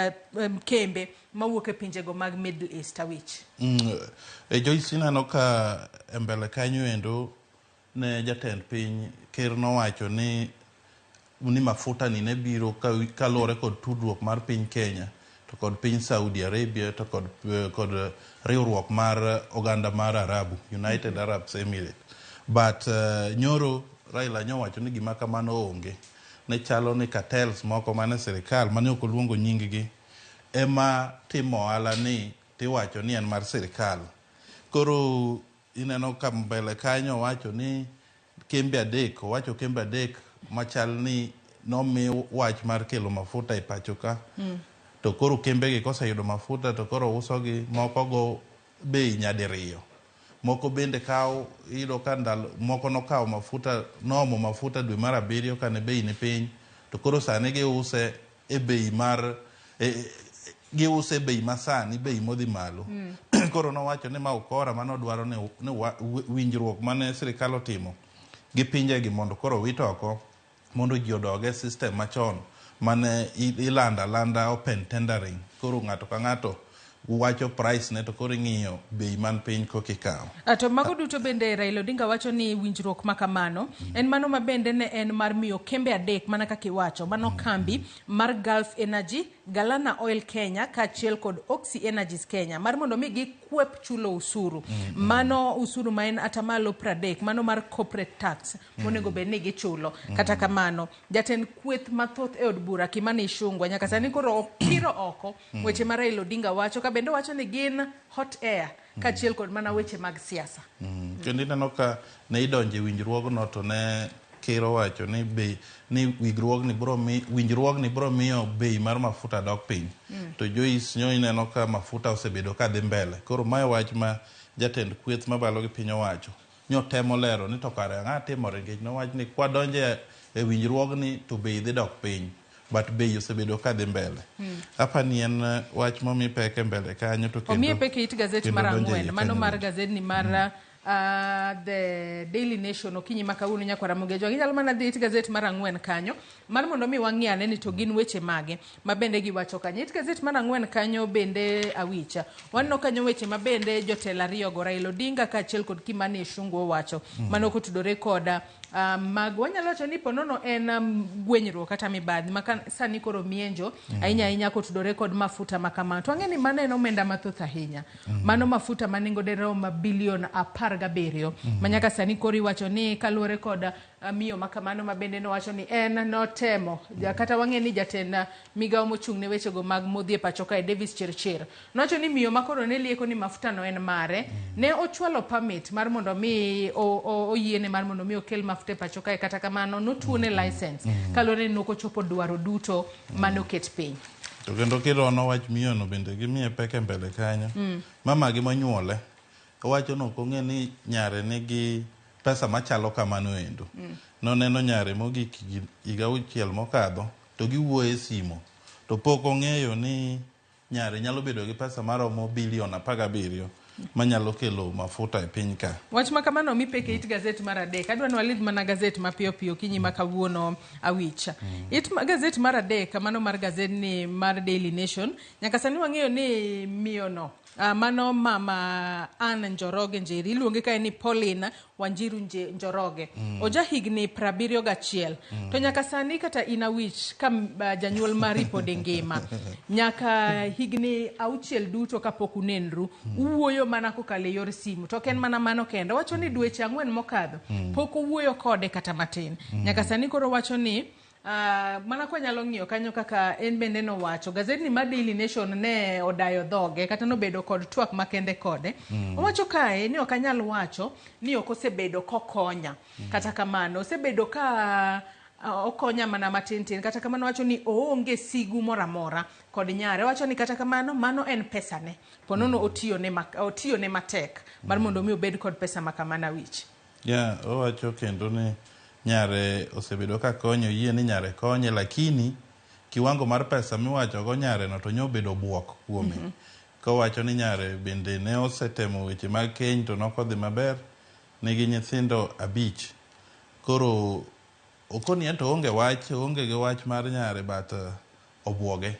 kembe mawuok e pinjego mag Middle East. Awich Joyce ineno ka mbele kanyo endo ne jatend piny ker nowacho ni mafuta ni ne biro kaluwore kod tudruok mar piny Kenya to kod piny Saudi Arabia to kod riwruok mar oganda mar Arabu, United Arab Emirates. But nyoro Raila nyowacho ni gima kamano onge. Ne chalo ni cartels moko mane sirikal mane ok oluongo nying-gi ema timo ohala ni tiwacho ni en mar sirikal. Koro ineno ka mbele kanyo wacho ni kembe adek machal ni nomi wach mar kelo mafuta e pacho ka. To koro kembe gi koseyudo mafuta to koro usogi, moko go bei nyadiriyo. Moko bende kawo iyudo ka ndalo moko nokawo mafuta nomo mafuta dwe mar 7 kane bei ni piny, to koro sani giuse e bei mar giuse bei masani, bei modhi malo. Koro nowacho ni ma ukora manodwaro ni winjruok mane sirikal otimo gi pinjegi mondo koro wit oko mondo ji odoge system machon mane ilanda open tendering. Koro ng'ato ka ng'ato wacho price ne to koro ng'iyo bei man piny kokikawo. To mago duto bende Raila Odinga wacho ni winjruok makamano en mano mabende ne en mar miyo kembe adek mana kaka iwacho, mano kambi mar Gulf Energy, Galana Oil Kenya kaachiel kod Oxy Energies Kenya mar mondo mi gikwep chulo usuru. Mano usuru ma en atamalo 30, mano mar corporate tax monego bed ni gichulo. Kata kamano jatend kweth mathoth e od bura Kimani Ichung'wah nyaka sani koro okiro oko weche mar Raila Odinga wacho ka bende wacho ni gin hot air kaachiel kod mana weche mag siasa. Kendo ineno ka ne idonje winjruogno to ne kiro wacho ni bei ni winjruogni bro miyo bei mar mafuta dok piny. To Joyce nyo ineno ka mafuta osebedo ka dhi mbele. Koro mae wach ma jatend kweth mabalo gi piny owacho nyo temo lero ni to kare ang'a timore, nikech nowach ni kwadonje e winjruogni to bei dhi dok piny, but bei osebedo ka dhi mbele. Hapa ni en wach momi peke mbele kanyo to kendo omiye peke it gazeti mar 4, mano mar gazeti ni mar the Daily Nation okinyi makauno nyakwara mogejo ginyalo mana dhi it gazeti mar 4 kanyo mar mondo mi wang'iane ni to gin weche mage mabende giwacho kanyo. It gazeti mar 4 kanyo bende awicha wanno kanyo weche mabende jotelo ariyo go Raila Odinga kaachiel kod Kimani Ichung'wah wacho mano kotudore koda mag wanyalo wacho ni ponono en gwenyruok kata mibadhi maka sani koro mienjo ahinya kotudore kod mafuta makamano. To ang'eni mano en omenda mathoth ahinya. Mano mafuta manengo deroma bilion 17 manyaka sani koro iwacho ni kaluwore kod miyo makamano mabende no wacho ni en notemo kata wang'eni jatend migawo mochung' ne weche go mag modhi e pacho kae Davis Chirchir nowacho ni miyo makoro ne lieko ni mafuta no en mare, ne ochwalo permit mar mondo mi oyiene mar mondo mi okel mafuta e pacho kae, kata kamano notuone license kaluwore ni nokochopo dwaro duto manoket piny. To kendo kirono wach miyo no bende gimiye peke mbele kanyo. Mama gi monyuole owacho no kong'e ni nyare nigi pesa machalo kamano endo. Noneno nyare mogik higa 6 mokadho to giwuoye simo to pok ong'eyo ni nyare nyalo bedo gi pesa maromo bilion 17 manyalo kelo mafuta e piny ka. Wach makamano mi peke it gazeti mar 3. Adwa nwalid mana gazeti mapiyo piyo kinyi makawuono awicha. It gazeti mar 3 kamano mar gazeti ni mar Daily Nation nyaka sani wang'eyo ni miyo no mano mama Anne Njoroge Njeri iluonge kae ni Pauline Wanjiru Njoroge oja higni 71 to nyaka sani kata inawich ka janyuol mari pod ngima nyaka higni 6 duto kapok unenru uwuoyo mana kokale yor simu to ken mana mano kendo wacho ni dweche 4 mokadho pok uwuoyo kode kata matin. Nyaka sani koro wacho ni mana kwa nyalo ng'iyo kanyo kaka en bende no wacho gazeti ni mar Daily Nation ne odayo dhoge kata nobedo kod twak makende kode. Owacho kae ni ok anyal wacho ni ok osebedo kokonya kata kamano osebedo ka okonya mana matin kata kamano wacho ni oonge sigu moramora kod nyare. Wacho ni kata kamano mano en pesa ne ponono otiyo ne matek mar mondo mi obed kod pesa makamana wich. Owacho kendo ni nyare osebedo ka konyo yie ni nyare konye, lakini kiwango mar pesa miwacho go nyare no to nyobedo buok kuome. Kowacho ni nyare bende ne osetemo weche mag keny to nokodhi maber, nigi nyithindo 5. Koro okoni to onge gi wach mar nyare but obwoge.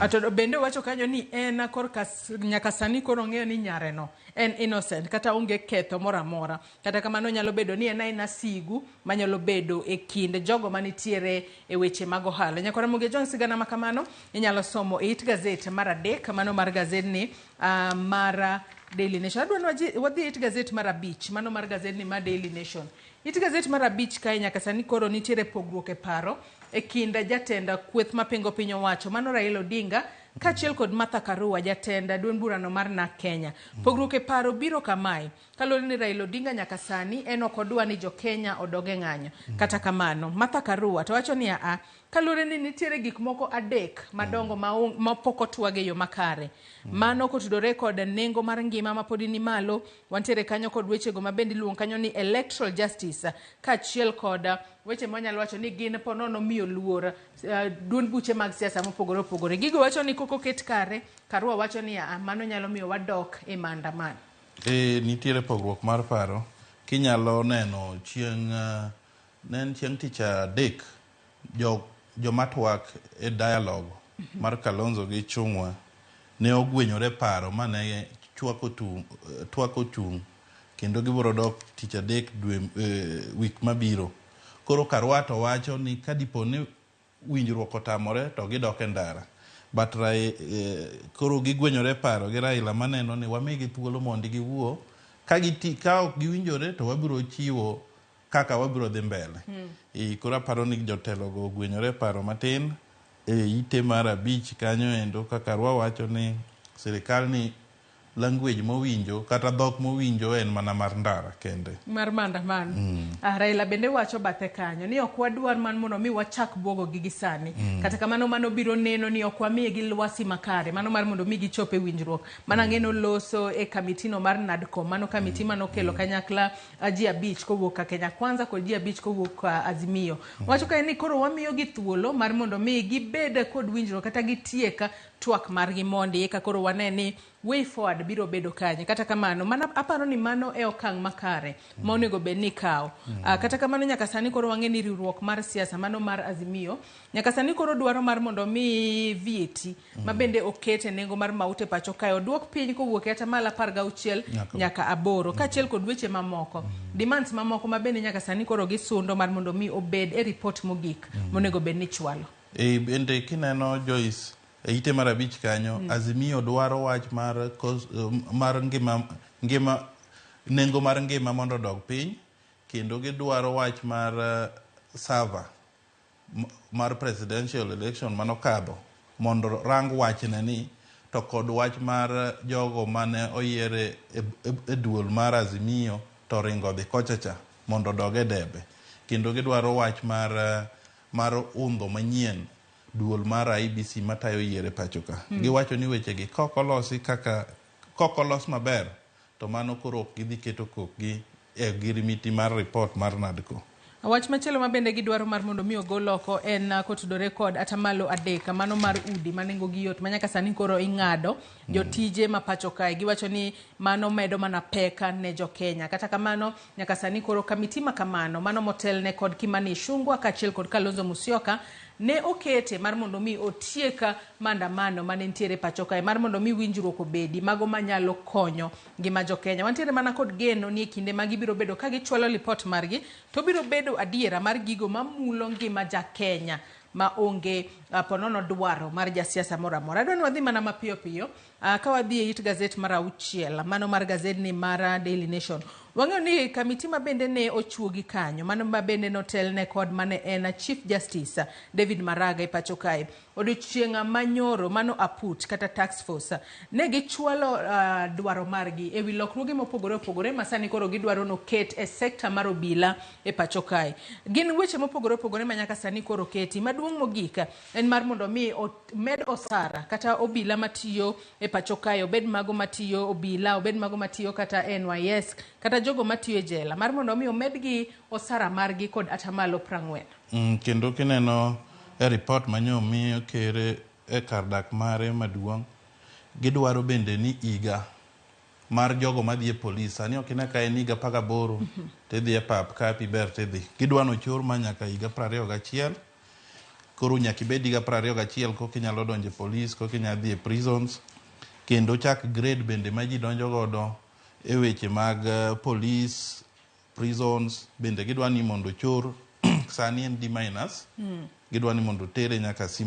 Ato bende wacho kanyo ni en korka nyaka sani koro ng'eyo ni nyareno en innocent kata onge ketho moramora. Kata kamano nyalo bedo ni en aina sigu manyalo bedo e kind jogo manitiere e weche mag ohala. Nyakora Ramogi John sigana makamano inyalo somo e it gazette mar 3 kamano mar gazedni mar Daily Nation. Adwa wadhi it gazette mar 5 mano mar gazedni mar Daily Nation. It gazette mar 5 kae nyaka sani koro nitiere pogruok e paro e kinda jatenda kweth mapingo piny owacho mano Raila Odinga kachiel kod Martha Karua jatenda duond burano mar NARC Kenya. Pogruok e paro biro kamae kaluwore ni Raila Odinga nyaka sani en ok odwa ni jo Kenya odoge ng'anyo. Kata kamano Martha Karua to wacho ni kaluwore ni nitiere gik moko 3 madongo ma pok otwage yo makare. Mano kotudore kod nengo mar ngima ma pod ni malo, wantiere kanyo kod wechego mabende iluongo kanyo ni electoral justice kachiel kod weche manyalo wacho ni gin ponono miyo luor duond buche mag siasa mopogore opogore. Gigo wacho ni koko ket kare, Karua wacho ni mano nyalo miyo wadok e maandamano. Nitiere pogruok mar paro kinyalo neno chieng' tich adek jomatwak e dialogue mar Kalonzo gi Chungwa ne ogwenyore paro mane twako tung kendo gibiro dok tich adek wik mabiro. Koro Karua to wacho ni kadipo ni winjruok otamore to gidok e ndara. But koro gigwenyore paro gi Raila maneno ni wamigi thuolo mondo giwuo ka ok giwinjore to wabiro chiwo kaka wabiro dhi mbele. Koro aparo ni jotelogo ogwenyore paro matin ite mar 5 kanyo endo ka Karua wacho ni sirikal ni language mowinjo kata dhok mowinjo en mana mar ndara kende. Mar maandamano. Raila bende wacho bathe kanyo ni ok wadwar man mondo mi wachak bwogo gi gisani. Kata kamano mano biro neno ni ok wamiye gi lwasi makare. Mano mar mondo mi gichope winjruok. Mana ng'eno loso e kamitino mar NADCO. Mano kamiti mano kelo kanyakla ji 5 kowuok ka Kenya Kwanza kod ji 5 kowuok ka Azimio. Wacho ka ni koro wamiyo gi thuolo mar mondo mi gibed kod winjruok kata gitieka twak margi mondi eka koro waneni way forward biro bedo kanye. Kata kamano mana aparo ni mano e okang' makare ma onego bed ni kawo. Kata kamano nyaka sani koro wang'eni riwruok mar siasa mano mar Azimio nyaka sani koro dwaro mar mondo mi VAT mabende okete nengo mar maute pacho kae odwok piny kowuok e atamalo 16 nyaka 8 kachiel kod weche mamoko demands mamoko mabende nyaka sani koro gisundo mar mondo mi obed e report mogik monego bed ni chwalo. Bende kineno Joyce ite mar 5 kanyo Azimio dwaro wach mar ngima nengo mar ngima mondo dog piny kendo gidwaro wach mar server mar presidential election mano kadho mondo rang wachne ni to kod wach mar jogo mane oyiere e duol mar Azimio to ringo dhi kochacha mondo doge debe kendo gidwaro wach mar undho manyien duol mar IBC matayo yiere pachoka. Giwacho ni wechegi kokolos maber to mano koro gidhi keto kokgi e girimiti mar report mar NADCO. Wach machielo mabende gidwaro mar mondo mi ogol oko en kotudore kod atamalo 3 mano mar udi manengo gi yot manyaka sani koro ing'ado jotije ma pacho kae. Giwacho ni mano medo mana peka ne jo Kenya. Kata kamano nyaka sani koro kamiti makamano mano motelne kod Kimani Ichung'wah kachiel kod Kalonzo Musyoka ne okete mar mondo mi otieka maandamano mane ntiere pacho kae mar mondo mi winjruok obedi mago manyalo konyo ngima jo Kenya. Wantiere mana kod geno ni kinde ma gibiro bedo ka gichwalo report margi to biro bedo adiera mar gigo mamulo ngima ja Kenya ma onge ponono dwaro mar jasiasa moramora. Adwa ni wadhi mana mapiyo piyo ka wadhi e it gazette mar 6 mano mar gazedni mar Daily Nation. Wang'eyo ni kamiti mabende ne ochuogi kanyo mano mabende notelne kod mane en Chief Justice David Maraga e pacho kae odiochieng' manyoro mano aput kata tax force ne gichwalo dwaro margi e wi lokruoge mopogore opogore masani koro gidwaro no ket e sekta mar obila e pacho kae. Gin weche mopogore opogore manyaka sani koro keti maduong' mogik en mar mondo mi med osara kata obila matiyo e pacho kae obed mago matiyo obila obed mago matiyo kata NYS kata jogo matiyo e jela mar mondo mi omedgi osara margi kod atamalo 40. Kendo kineno e report manyo miyo kere e kar dak mare maduong' gidwaro bende ni iga mar jogo madhi e polis sani ok ine ka en iga 18 tidhi e pap ka pi ber tidhi gidwano chor ma nyaka iga 21 koro nyaka ibedi ga 21 koka inyalo donjo e police, koka inyalo dhi e prisons, kendo chak grade bende ma ji donjo godo e weche mag police, prisons, bende gidwa ni mondo chor sani en D-, gidwa ni mondo tere nyaka C-.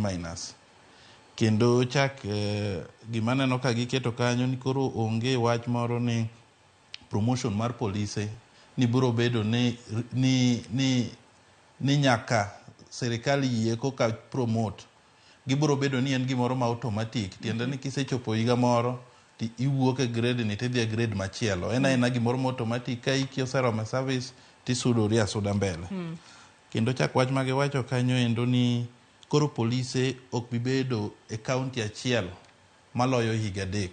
Kendo chak gima neno ka giketo kanyo ni koro onge wach moro ni promotion mar polise ni biro bedo ni nyaka serikali yie koka promote, gibiro bedo ni en gimoro ma automatic, tiende ni kisechopo higa moro ti iwuok e grade ni tidhi e grade machielo, en gimoro ma automatic, ka iki oseromo service tisudori asuda mbele. Kendo chak wach ma giwacho kanyo endo ni koro polise ok bibedo e kaunti achiel maloyo higa 3.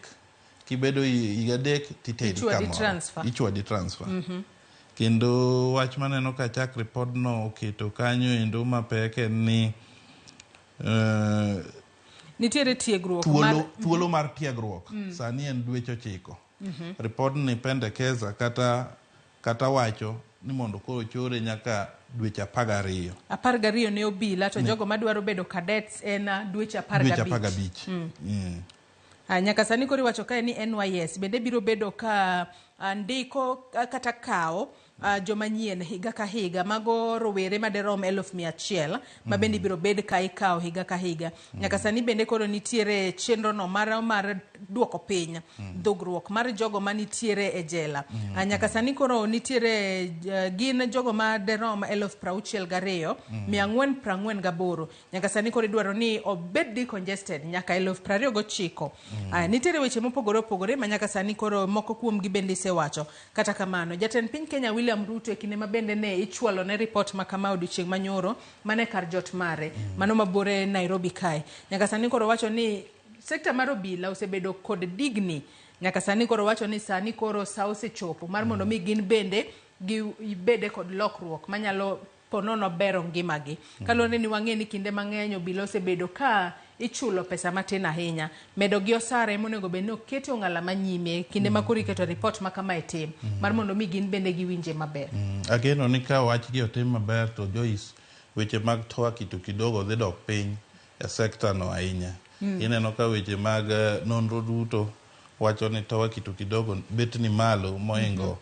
Kibedo higa 3 titeri kamoro, ichwadi transfer. Kendo wach maneno ka chak report no oketo kanyo endo mapek en ni nitiere tiegruok thuolo mar tiegruok sani en dweche 9. Report ni pendekeza kata wacho ni mondo koro chore nyaka dweche 12. 12 ne obila to jogo madwaro bedo cadets en dweche 15. Nyaka sani koro iwacho kae ni NYS bende biro bedo ka ndiko kata kao jomanyien higa ka higa mago rowere maderom 100,000 ma bende biro bed ka ikao higa ka higa. Nyaka sani bende koro nitiere chenro no mar duoko piny dhugruok mar jogo manitiere e jela. Nyaka sani koro nitiere gin jogo maderom 62,448. Nyaka sani koro idwaro ni obed decongested nyaka 29,000. Nitiere weche mopogore opogore ma nyaka sani koro moko kuom gi bende sewacho. Kata kamano jatend piny Kenya William Ruto e kinde ma bende ne ichwalo ne report ma kama odiochieng' manyoro mane kar jot mare mano mabore Nairobi kae. Nyaka sani koro wacho ni sekta mar obila osebedo kod digni. Nyaka sani koro wacho ni sani koro sa osechopo mar mondo mi gin bende gibede kod lokruok manyalo ponono bero ngimagi. Kaluwore ni wang'e ni kinde mang'eny obila osebedo ka ichulo pesa matin ahinya, medo gi osara monego bed ni okete ong'ala manyime kinde ma koro iketo report ma kama itim mar mondo mi gin bende giwinje maber. Ageno ni ka wachgi otim maber to Joyce weche mag toa kitu kidogo dhi dok piny e sekta no ahinya. Ineno ka weche mag nonro duto wacho ni toa kitu kidogo bet ni malo moingo.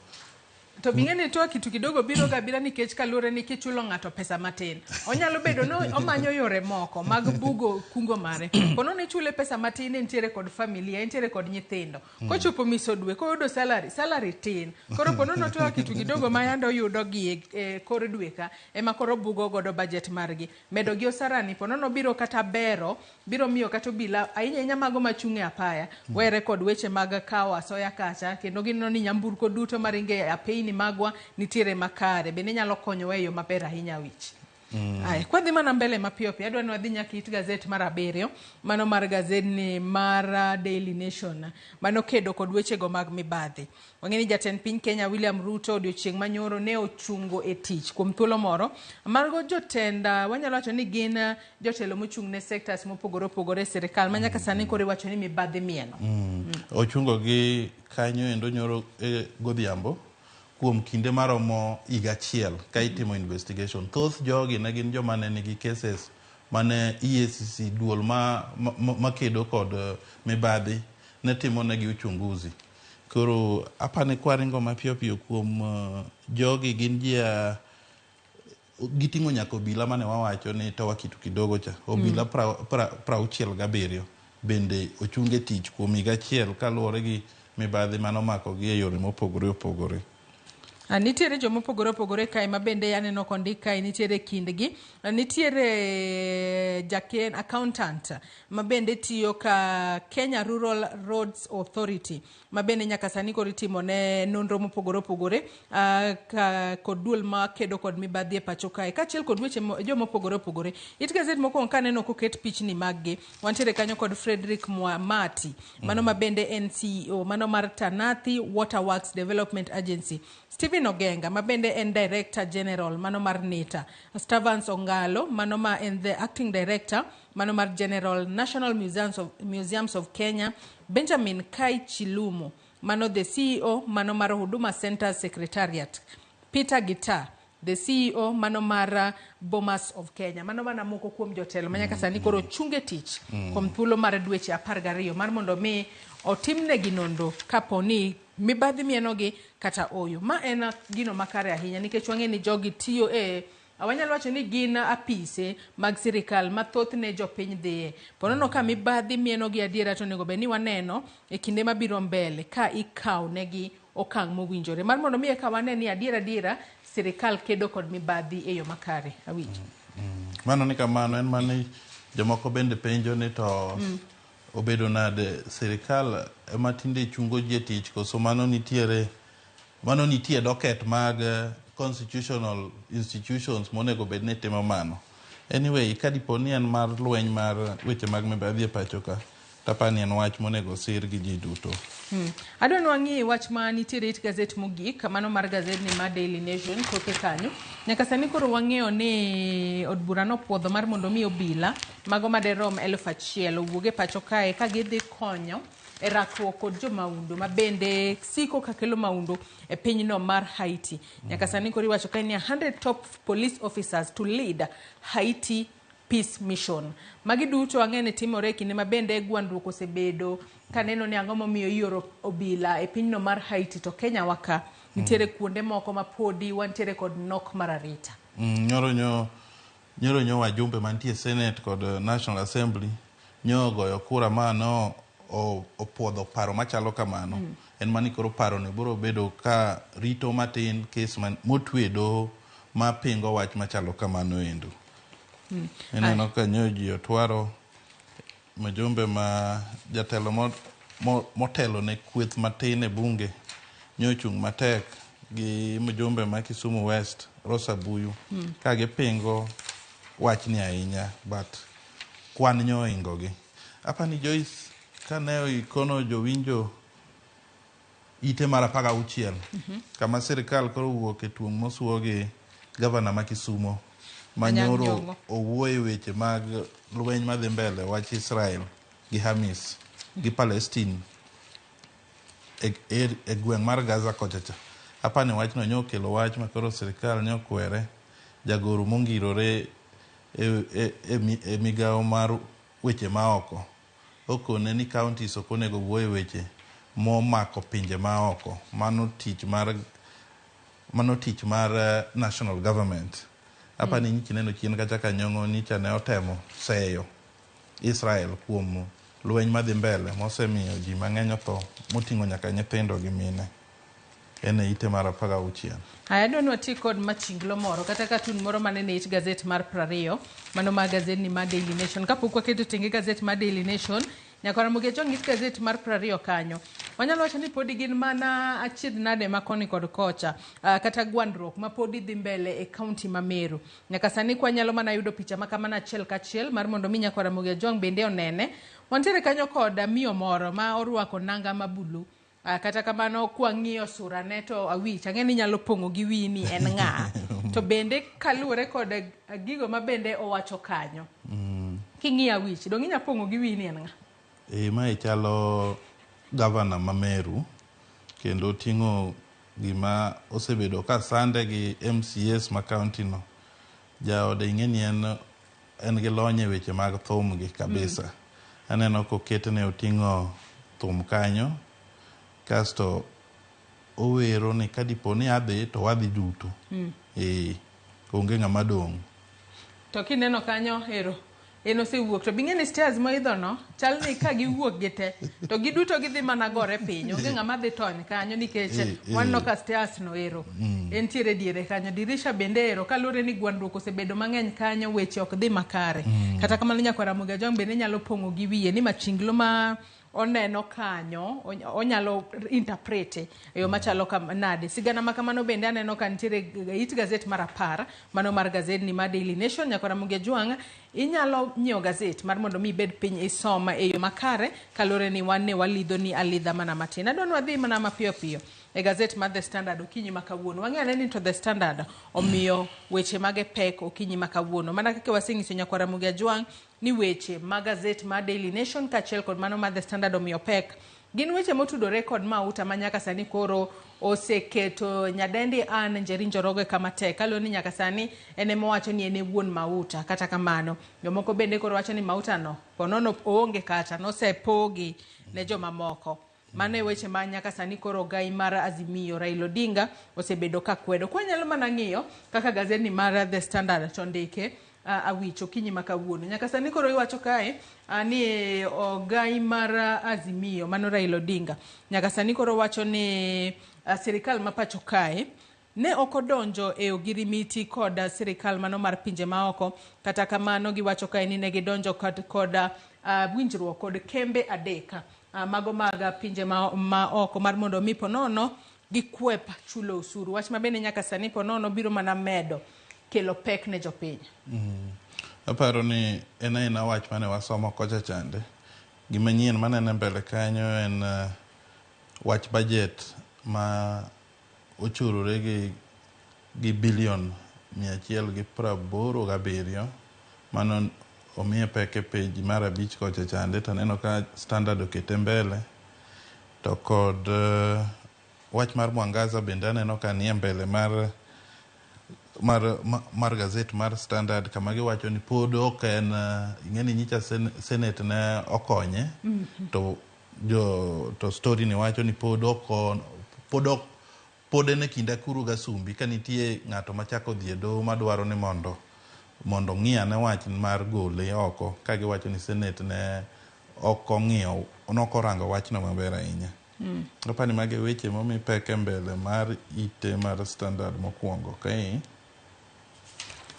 To bing'eni toa kitu kidogo biro gabira nikech kalure ni kichulo ng'ato pesa matin. Onyalo bedo no omanyo yore moko mag bugo kungo mare. Kono ne chule pesa matin entiere kod familia, entiere kod nyithindo. Kochopo miso dwe ko yudo salary tin. Koro kono no toa kitu kidogo ma yando yudo gi kor dwe ka ema koro bugo godo budget margi. Medo gi osara ni pono no biro kata bero, biro miyo kata bila ahinya mago machung'e apaya. Were kod weche mag kawa soya kacha kendo ginno ni nyamburko duto maringe apei ni magwa nitiere makare bende nyalo konyo weyo maber ahinya wich. Kwa dhi mana mbele mapiyo piyo adwa ni wadhi nyaka it gazet mar 7 mano mar gazedni mar Daily Nation mano kedo kod wechego mag mibadhi. Wang'eni jatend piny Kenya William Ruto odiochieng' manyoro ne ochungo e tich kuom thuolo moro margo jotenda wanyalo wacho ni gin jotelo mochung' ne sectors mopogore opogore sirikal ma nyaka sani koro wacho ni mibadhi mieno. Ochungo gi kanyo endo nyoro godhiambo kuom kinde maromo higa achiel ka itimo investigation. Thoth jogi ne gin joma ne nigi cases mane EACC duol ma kedo kod mibadhi ne timo negi uchunguzi. Koro apane kwaringo mapiyo piyo kuom jogi gin jia gitingo nyaka obila mane wawacho ni toa kitu kidogo cha. Obila 67 bende ochunge tich kuom higa achiel kaluwore gi mibadhi manomako gi e yore mopogore opogore. Nitiere jomo pogore opogore kae ma bende aneno kondik kae nitiere kindgi. Nitiere jaken accountant ma bende tiyo ka Kenya Rural Roads Authority ma bende nyaka sani koro itimo ne nonro mopogore opogore kod duol ma kedo kod mibadhi e pacho kae kaachiel kod weche jomo pogore opogore. It gazet moko kaneno koket pichni maggi wantiere kanyo kod Frederick Mwamati mano ma bende en CEO mano mar Tanathi Waterworks Development Agency. Stephen Ogenga ma bende en Director General mano mar NITA. Stavans Ongalo mano ma en the Acting Director mano mar General National Museums of Kenya. Benjamin Kai Chilumo mano the CEO mano mar Huduma Center Secretariat. Peter Gita the CEO mano mar Bomas of Kenya. Mano mana moko kuom jotelo manyaka sani koro chunge tich kuom thuolo mar dweche 12 mar mondo mi otimnegi nonro kaponi mibadhi mienogi kata oyo. Ma en gino makare ahinya nikech wang'e ni jogi tiyo awanyalo wacho ni gin apise mag sirikal mathoth ne jopiny dhiye. Ponono ka mibadhi mienogi adiera to nego bed ni waneno e kinde mabiro mbele ka ikaw negi okang' mowinjore. Mar mondo mi eka wane ni adiera sirikal kedo kod mibadhi e yo makare. Awinjo. Mano ni kamano en mani jomoko bende penjo ni to obedo nade sirikal ema tinde chungo ji tich koso mano nitie docket mag constitutional institutions monego bed ni timo mano. Anyway, kadipo ni en mar lweny mar weche mag mibadhi e pacho ka tapani en wach monego sir gi ji duto. Adwa nwang'i wach ma nitiere it gazet mogik mano mar gazet ni mar Daily Nation koke kanyo. Nyaka sani koro wang'eyo ni od bura nopuodho mar mondo mi obila mago maderom 1,000 owuoge pacho kae ka gidhi konyo e rakruok kod jo maundu ma bende siko kakelo maundu e pinyno mar Haiti. Nyaka sani koro iwacho kae ni 100 top police officers to lead Haiti peace mission. Magi duto ang'ene timore kinde ma bende gwandruok osebedo kaneno ni ang'o momiyo ioro obila e pinyno mar Haiti to Kenya waka nitiere kuonde moko ma podi wantiere kod nok mar arita. Nyoro nyo wajumbe mantie Senate kod National Assembly nyo goyo kura mano opuodho paro machalo kamano. En mani koro paro ne biro bedo ka rito matin kes motwe doho ma pingo wach machalo kamano endo. Eneno ka nyo ji otwaro majumbe ma jatelo motelo ne kweth matin e bunge nyo chung matek gi majumbe ma Kisumu West Rosa Buyu ka gipingo wach ni ahinya but kwan nyo ingogi. Apani Joyce kaneo ikono jowinjo ite mara paga uchiel kama sirikal koro wuok e tuong' mosuogi gavana ma Kisumu manyoro owuoyo weche mag lweny madhi mbele wach Israel gi Hamas gi Palestine e gweng' mar Gaza kochacha. Apani wachno nyo kelo wach makoro sirikal nyo kwere jagoro mongirore e migawo mar weche maoko okone ni counties okonego wuoyo weche momako pinje maoko. Mano tich mar national government. Apani ni kineno chien kacha kanyongo ni chane otemo seyo Israel kuom lweny madhi mbele mosemiyo ji mang'eny otho moting'o nyaka nyithindo gi mine. Ene ite mar 16. Adwa nwati kod machinglo moro kata katun moro manene it gazet mar 20 mano ma gazet ni mar Daily Nation. Kapok waketo tenge gazet mar Daily Nation nyaka Ramogi chong it gazet mar 20 kanyo. Wanyalo wacho ni podi gin mana achiedh nade makoni kod kocha kata gwandruok ma podi dhi mbele e county ma Meru. Nyaka sani kwa nyalo mana yudo picha makamana achiel kachiel mar mondo mi nyaka Ramogi jong bende onene. Wantiere kanyo kod miyo moro ma orwako nanga mabulu. Kata kamano kwang'iyo sura ne to awich ang'eni nyalo pongo gi wi ni en ng'a to bende kaluore kod gigo ma bende owacho kanyo. King'iyo awich dong inya pongo gi wi ni en ng'a? Mae chalo governor ma Meru kendo tingo gima osebedo ka sande gi MCS ma county no. Jaode ing'eni en gi lony e weche mag thum gi kabisa. Aneno koketne oting'o thum kanyo kasto owero ni kadipo ni adhi to wadhi duto. Onge ng'ama dong'. To kineno kanyo eno sewuok to bing'eni stairs moidho no chal ni ka giwuok gite to giduto gidhi mana gore piny. Onge ng'ama dhi tony kanyo nikech wanno ka stairs no entiere diere kanyo. Dirisha bende kaluwore ni gwandruok osebedo mang'eny kanyo weche ok dhi makare. Kata kamano nyaka Ramogi jong bende nyalo pongo gi wiye ni machinglo ma oneno kanyo onyalo interprete yo machalo nade. Sigana makamano bende aneno ka nitiere it gazet mar 10 mano mar gazet ni mar Daily Nation. Nyaka Ramogi jwang inyalo nyiewo gazet mar mondo mi bed piny isoma e yo makare kalore ni wan ne walidho ni alidha mana matin. Adwa wadhi mana mapiyo piyo e gazet mar The Standard okinyi makawuono. Wang'eyo ni to The Standard omiyo weche mage pek okinyi makawuono. Mana kaka waseng'iso nyaka Ramogi jwang ni weche mag gazet mar Daily Nation kachiel kod mano mar The Standard omiyo pek Gin weche motudore kod mauta manyaka sani koro oseketo nyadendi Anne Njeri Njoroge kama tek. Kaloni ni nyaka sani ene mowacho ni ene wuon mauta. Kata kamano jomoko bende koro wacho ni mauta no ponono oonge kata nosepogi ne joma moko. Mano e weche ma nyaka sani koro gai mar Azimio Raila Odinga osebedo ka kwedo. Kwa nyalo mana ng'iyo kaka gazeti mar The Standard to ndike Awich okinyi makawuono. Nyaka sani koro iwacho kae ni ogai mar Azimio mano Raila Odinga. Nyaka sani koro wacho ni sirikal ma pacho kae ne okodonjo e ogirimiti kod sirikal mano mar pinje maoko. Kata kamano giwacho kae ni ne gidonjo kod winjruok kod kembe adeka. Mago maga pinje maoko mar mondo mi ponono gikwepa chulo usuru. Wach mabende nyaka sani ponono biro mana medo kelo pek ne jopiny. Aparo ni ena wach mane wasomo kocha chande. Gimanyien manene mbele kanyo en wach budget ma ochurore gi bilion 187 mano omiye peke page mar 5 kocha chande to neno ka Standard okete mbele to kod wach mar Mwangaza bende neno ka nie mbele mar gazet mar Standard kama giwacho ni pod ok en ing'eni nyicha Senate ne okonye to story ni wacho ni pod en kinda kuru gasumbi ka nitie ng'ato machako dhi e doho madwaro ni mondo ng'iya ne wach mar gole oko ka giwacho ni Senate ne okong'iyo nokorango wachno maber ahinya. Apani mage weche momi peke mbele mar ite mar Standard mokwongo kae.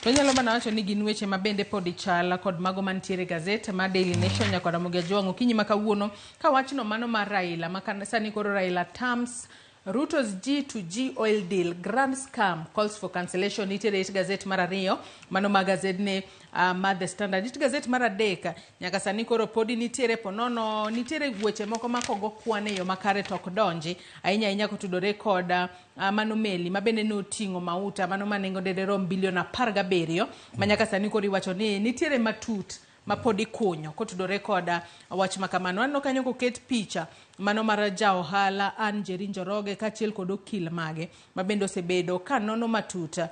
To nyalo mana wacho ni gin weche mabende pod ichala kod mago mantiere gazet ma Daily Nation nyaka Ramogi Tv okinyi makawuono ka wachno mano mar Raila maka sani koro Raila terms Ruto's G2G oil deal grand scam calls for cancellation. Nitiere it gazet mar ariyo mano magazet ne ma The Standard. It gazet mar adek nyaka sani koro podi nitiere ponono nitiere weche moko makogo kwane yo makare tok donji ahinya kotudore kod mano meli mabende noting'o mauta mano manengo rom bilion 17 manyaka sani koro iwacho ni nitiere matut mapodi kunyo kotudore kod wach makamano. Anno kanyo koket picha mano mar jaohala Anne Njeri Njoroge kachiel kod okil mage mabende osebedo ka nono matuta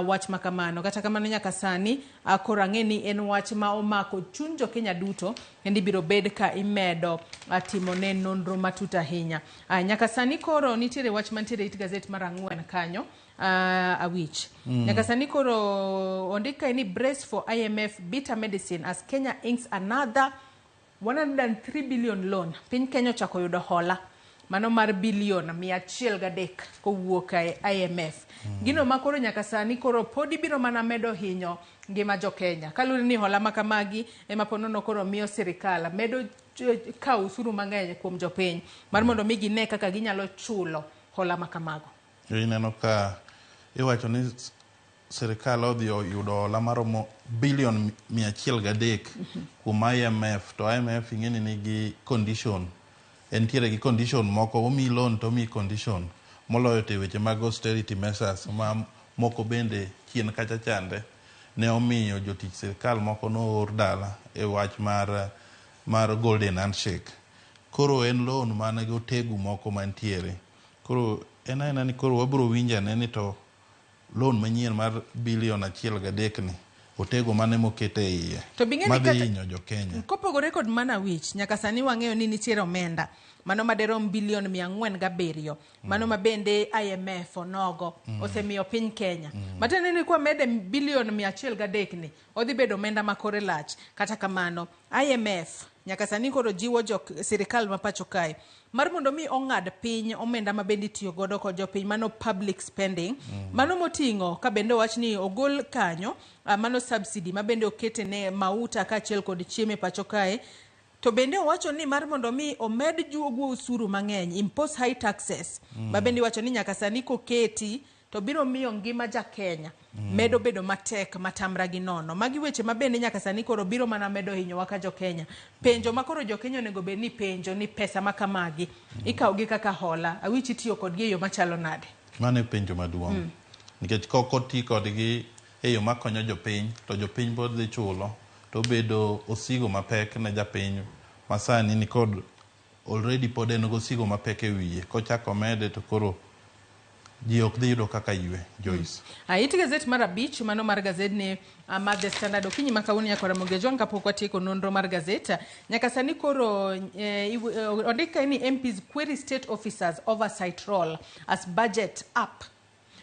wach makamano. Kata kamano nyaka sani korang'e ni en wach ma omako chuny jo Kenya duto endi biro bed ka imedo timo ne nonro matuta ahinya. Nyaka sani koro nitiere wach mantiere it gazet mar 4 kanyo Awich. Nyaka sani koro ondika ni brace for IMF bitter medicine as Kenya inks another 103 billion loan. Piny Kenya chako yudo hola mano mar bilion 103 kowuok e IMF. Gino makoro nyaka sani koro podi biro mana medo hinyo ngima jo Kenya. Kaluri ni hola makamagi ema ponono koro miyo sirikal medo ka usuru mang'eny kuom jopiny mar mondo mi gine kaka ginyalo chulo hola makamago. Ineno ka iwacho ni sirikal odhi yudo hola maromo bilion 103 kuom IMF to IMF ing'eni nigi condition entiere gi condition moko omi loan to omi condition moloyo te weche mag austerity measures ma moko bende chien kacha chande ne omiyo jotich sirikal moko noor dala e wach mar golden handshake. Koro en loan mane go tegu moko mantiere. Koro ena ni koro wabro winjane ni to loan manyien mar bilion 1.3 ni otego mane mokete iye to bing'eni madhi hinyo jo Kenya. Kopogore kod mana Wich nyaka sani wang'eyo ni nitiere omenda mano maderom bilion 407 mano mabende IMF onogo osemiyo piny Kenya. Matene ni kwa mede bilion 103 ni odhi bedo omenda makore lach. Kata kamano IMF nyaka sani koro jiwo sirikal mapacho kae mar mondo mi ong'ad piny omenda mabende tiyo godo kod jopiny mano public spending mano moting'o ka bende wach ni ogol kanyo mano subsidy mabende okete ne mauta kachiel kod chiemo pacho kae. To bende wacho ni mar mondo mi omed juogo usuru mang'eny impose high taxes mabende wacho ni nyaka sani koketi to biro miyo ngima ja Kenya medo bedo matek matamra gi nono. Magi weche mabende nyaka sani koro biro mana medo hinyo waka jo Kenya. Penjo makoro jo Kenya onego bed ni penjo ni pesa makamagi ikawgi kaka hola Awich itiyo kodgi e yo machalo nade. Mane penjo maduong'. Nikech koko ti kodgi e yo makonyo jopiny to jopiny bod dhi chulo to bedo osigo mapek ne japiny masani ni kod already pod en gosigo mapek e wiye kochako mede to koro ji ok dhi yudo kaka ywe Joyce. Iti gazet mar abich mano mar gazet ni mar The Standard okinyi makawuni ya Ramogi Tv kapok watieko nonro mar gazet nyaka sani koro ondika ni MPs query state officers oversight role as budget up.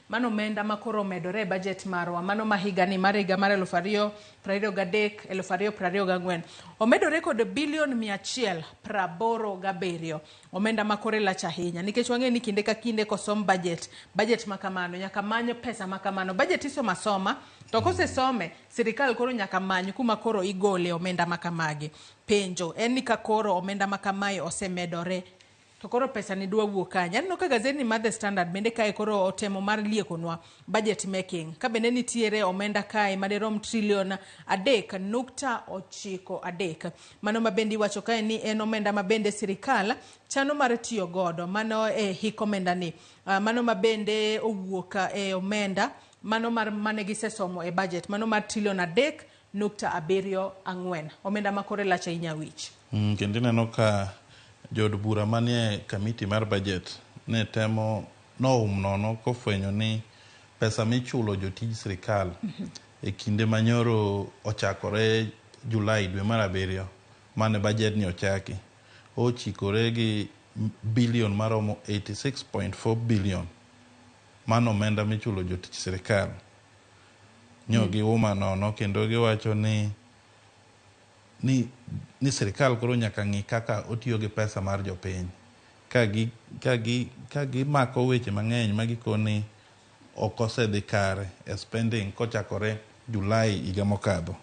Mano omenda makoro medore budget marwa mano mahiga ni mar 2023 2024 omedore kod bilion 187 omenda makore lach ahinya nikech wang'e ni kinde ka kinde kosom budget makamano nyaka manyo pesa makamano budget isoma soma to kosesome sirikal koro nyaka many kuma koro igole omenda makamagi penjo en ni ka koro omenda makamae osemedore to koro pesa ni dwa wuok kanya. Aneno ka gazeti mar The Standard bende kae koro otemo mar liekonwa budget making. Ka bende nitiere omenda kae maderom trilion 3.93. Mano mabende iwacho kae ni en omenda mabende sirikal chano mar tiyo godo. Mano hik omenda ni. Mano mabende owuok omenda. Mano mane gisesomo budget. Mano mar trilion 3.74. Omenda makore lacha inyawich. Kendo neno ka jod bura manie kamiti mar budget ne temo nono kofwenyo ni pesa michulo jotij sirikal e kinde manyoro ochakore Julai dwe mar 7 mane budget ni ochaki ochikore gi bilion maromo 86.4 billion mano omenda michulo jotij sirikal nyogi uma nono kendo giwacho ni sirikal koro nyaka ng'i kaka otiyo gi pesa mar jopiny ka gi mako weche mang'eny magikoni ok osedhi kare spending kochakore Julai higa mokadho.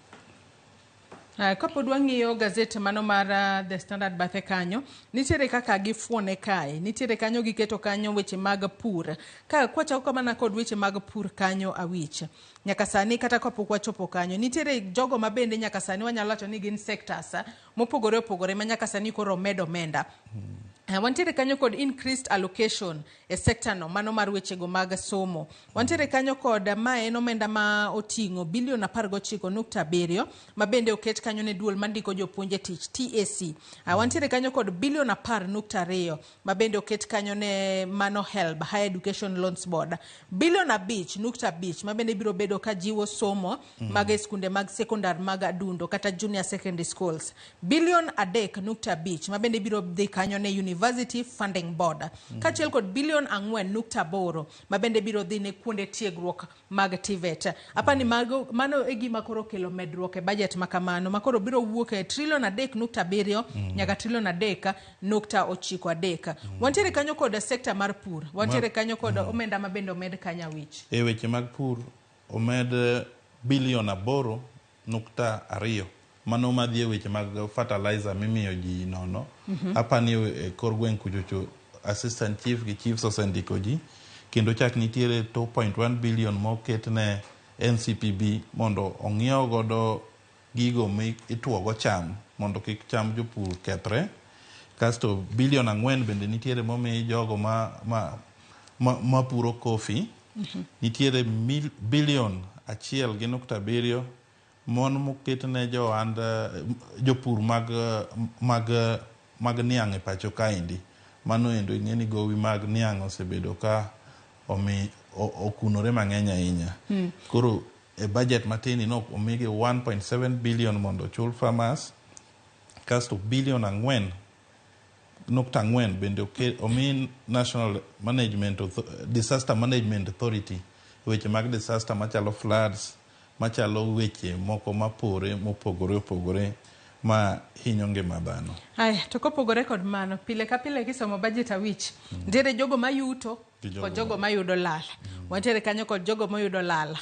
Kapod wang'iyo gazet mano mar The Standard bathe kanyo nitiere kaka gifuone kae nitiere kanyo giketo kanyo weche mag pur ka kwachako kamana kod weche mag pur kanyo awich nyaka sani kata kapok wachopo kanyo nitiere jogo mabende nyaka sani wanyalo wacho ni gin sectors mopogore opogore ma nyaka sani koro medo omenda. Wantiere kanyo kod increased allocation e sector no mano mar weche go mag somo. Wantiere kanyo kod ma en omenda ma otingo bilion 19.7 mabende oket kanyo ne duol mandiko jopuonje tich TAC. Wantiere kanyo kod bilion 10.2 mabende oket kanyo ne mano HELB Higher Education Loans Board. Bilion 5.5 mabende biro bedo ka jiwo somo mag skunde mag sekondar mag adundo kata junior secondary schools. Bilion 3.5 mabende biro dhi kanyo ne University Funding Board. Kachiel kod bilion 4.8 mabende biro dhi ne kuonde tiegruok mag TVET. Apani mano e gima koro kelo medruok e budget makamano makoro biro wuok e trilion 3.7 nyaka trilion 3.93. Wantiere kanyo kod sekta mar pur. Wantiere kanyo kod omenda mabende omed kanya wich. E weche mag pur omed bilion 8.2 mano madhi e weche mag fertilizer mimiyo ji nono. Apani e kor gweng' kuchocho assistant chief gi chiefs osendiko ji kendo chak nitiere 2.1 billion moket ne NCPB mondo ong'iew godo gigo ituogo cham mondo kik cham jopur kethre. Kasto bilion 4 bende nitiere momi jogo ma puro kofi. Nitiere bilion 1.7 mon moket ne jopur mag niang' e pacho kaendi. Mano endo ing'eni gowi mag niang' osebedo ka okunore mang'eny ahinya. Koro e budget matini no omigi 1.7 billion mondo chul farmers. Kasto bilion 4.4 bende omi National Disaster Management Authority weche mag disaster machalo floods machalo weche moko mapore mopogore opogore ma hinyo ngima dhano. To kopogore kod mano pile ka pile kisomo budget awich nitiere jogo mayuto kod jogo mayudo lal. Wantiere kanyo kod jogo mayudo lal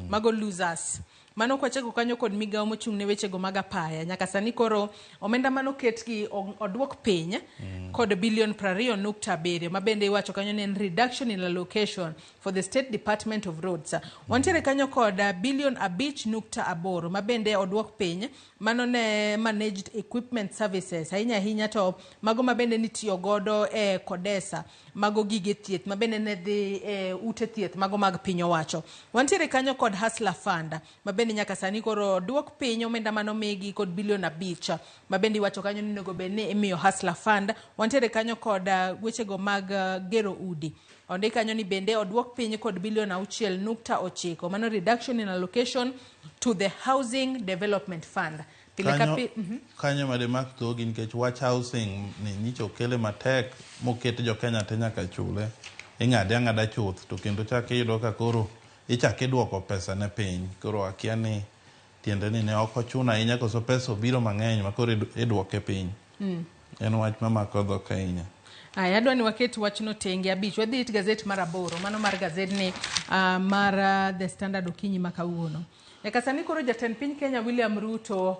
mago losers. Mano kwachako kanyo kod migawo mochung' ne weche go mag apaya nyaka sani koro omenda mano ketgi odwok piny kod bilion 20.7 mabende iwacho kanyo ne reduction in allocation for the State Department of Roads. Wantiere kanyo kod bilion 5.8 mabende odwok piny mano ne managed equipment services ahinya to mago mabende nitiyo godo e Kodesa mago gige thieth mabende ne dhi ute thieth mago mag piny owacho. Wantiere kanyo kod Hustler Fund mabende ni nyaka sani koro duok piny omenda mano migi kod bilion 5 mabende iwacho kanyo ni nego bed ni imiyo Hustler Fund. Wantiere kanyo kod wechego mag gero udi. Ondik kanyo ni bende oduok piny kod bilion 6.9 mano reduction in allocation to the Housing Development Fund. Kanyo made mak thogi nikech wach housing ni nyicho okele matek moket jo Kenya te nyaka chule. Ing'ade ang'ada chuth to kendo chak iyudo ka koro ichak duoko pesa ne piny. Koro akia ni tiende ni ne ok ochuna ahinya koso pesa obiro mang'eny ma koro iduoke piny. En wach mamako dhok ahinya. Aya adwa ni waket wachno tenge abich. Wadhi it gazet mar 8 mano mar gazet ni mar The Standard okinyi makawuono. Nyaka sani koro jatend piny Kenya William Ruto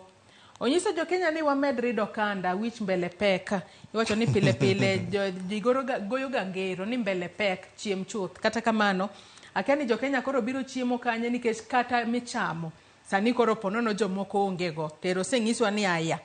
onyiso jo Kenya ni wamed rido kanda wich mbele pek. Iwacho ni pile pile ji goyo gangero ni mbele pek chiem chuth. Kata kamano akia ni jo Kenya koro biro chiemo kanye nikech kata michamo sani koro ponono jomoko ongego. Tero sengiswa ni aya.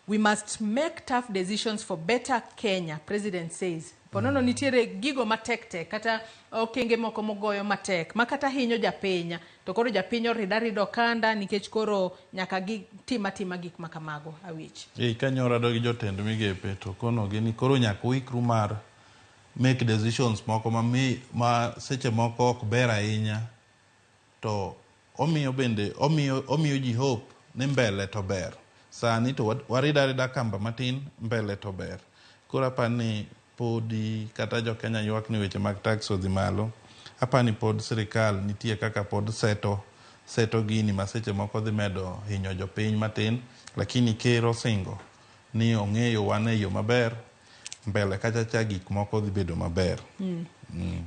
We must make tough decisions for better Kenya, President says. Ponono nitiere gigo matek kata okenge moko mogoyo matek makata hinyo japenya to koro japinyo rido kanda nikech koro nyaka gi tima gik makamago awich. Kanyora do gi jotend migepe to kono gini koro nyaka wikru mar make decisions moko ma seche moko ok ber ahinya to omiyo ji hope ni mbele to ber. Sani to warida kamba matin mbele to ber. Koro apani podi kata jo Kenya ywak ni weche mag tax odhi malo. Apani pod sirikal nitie kaka pod seto gini maseche moko dhi medo hinyo jo piny matin. Lakini kero singo ni ong'eyo wan e yo maber mbele kachacha gik moko dhi bedo maber.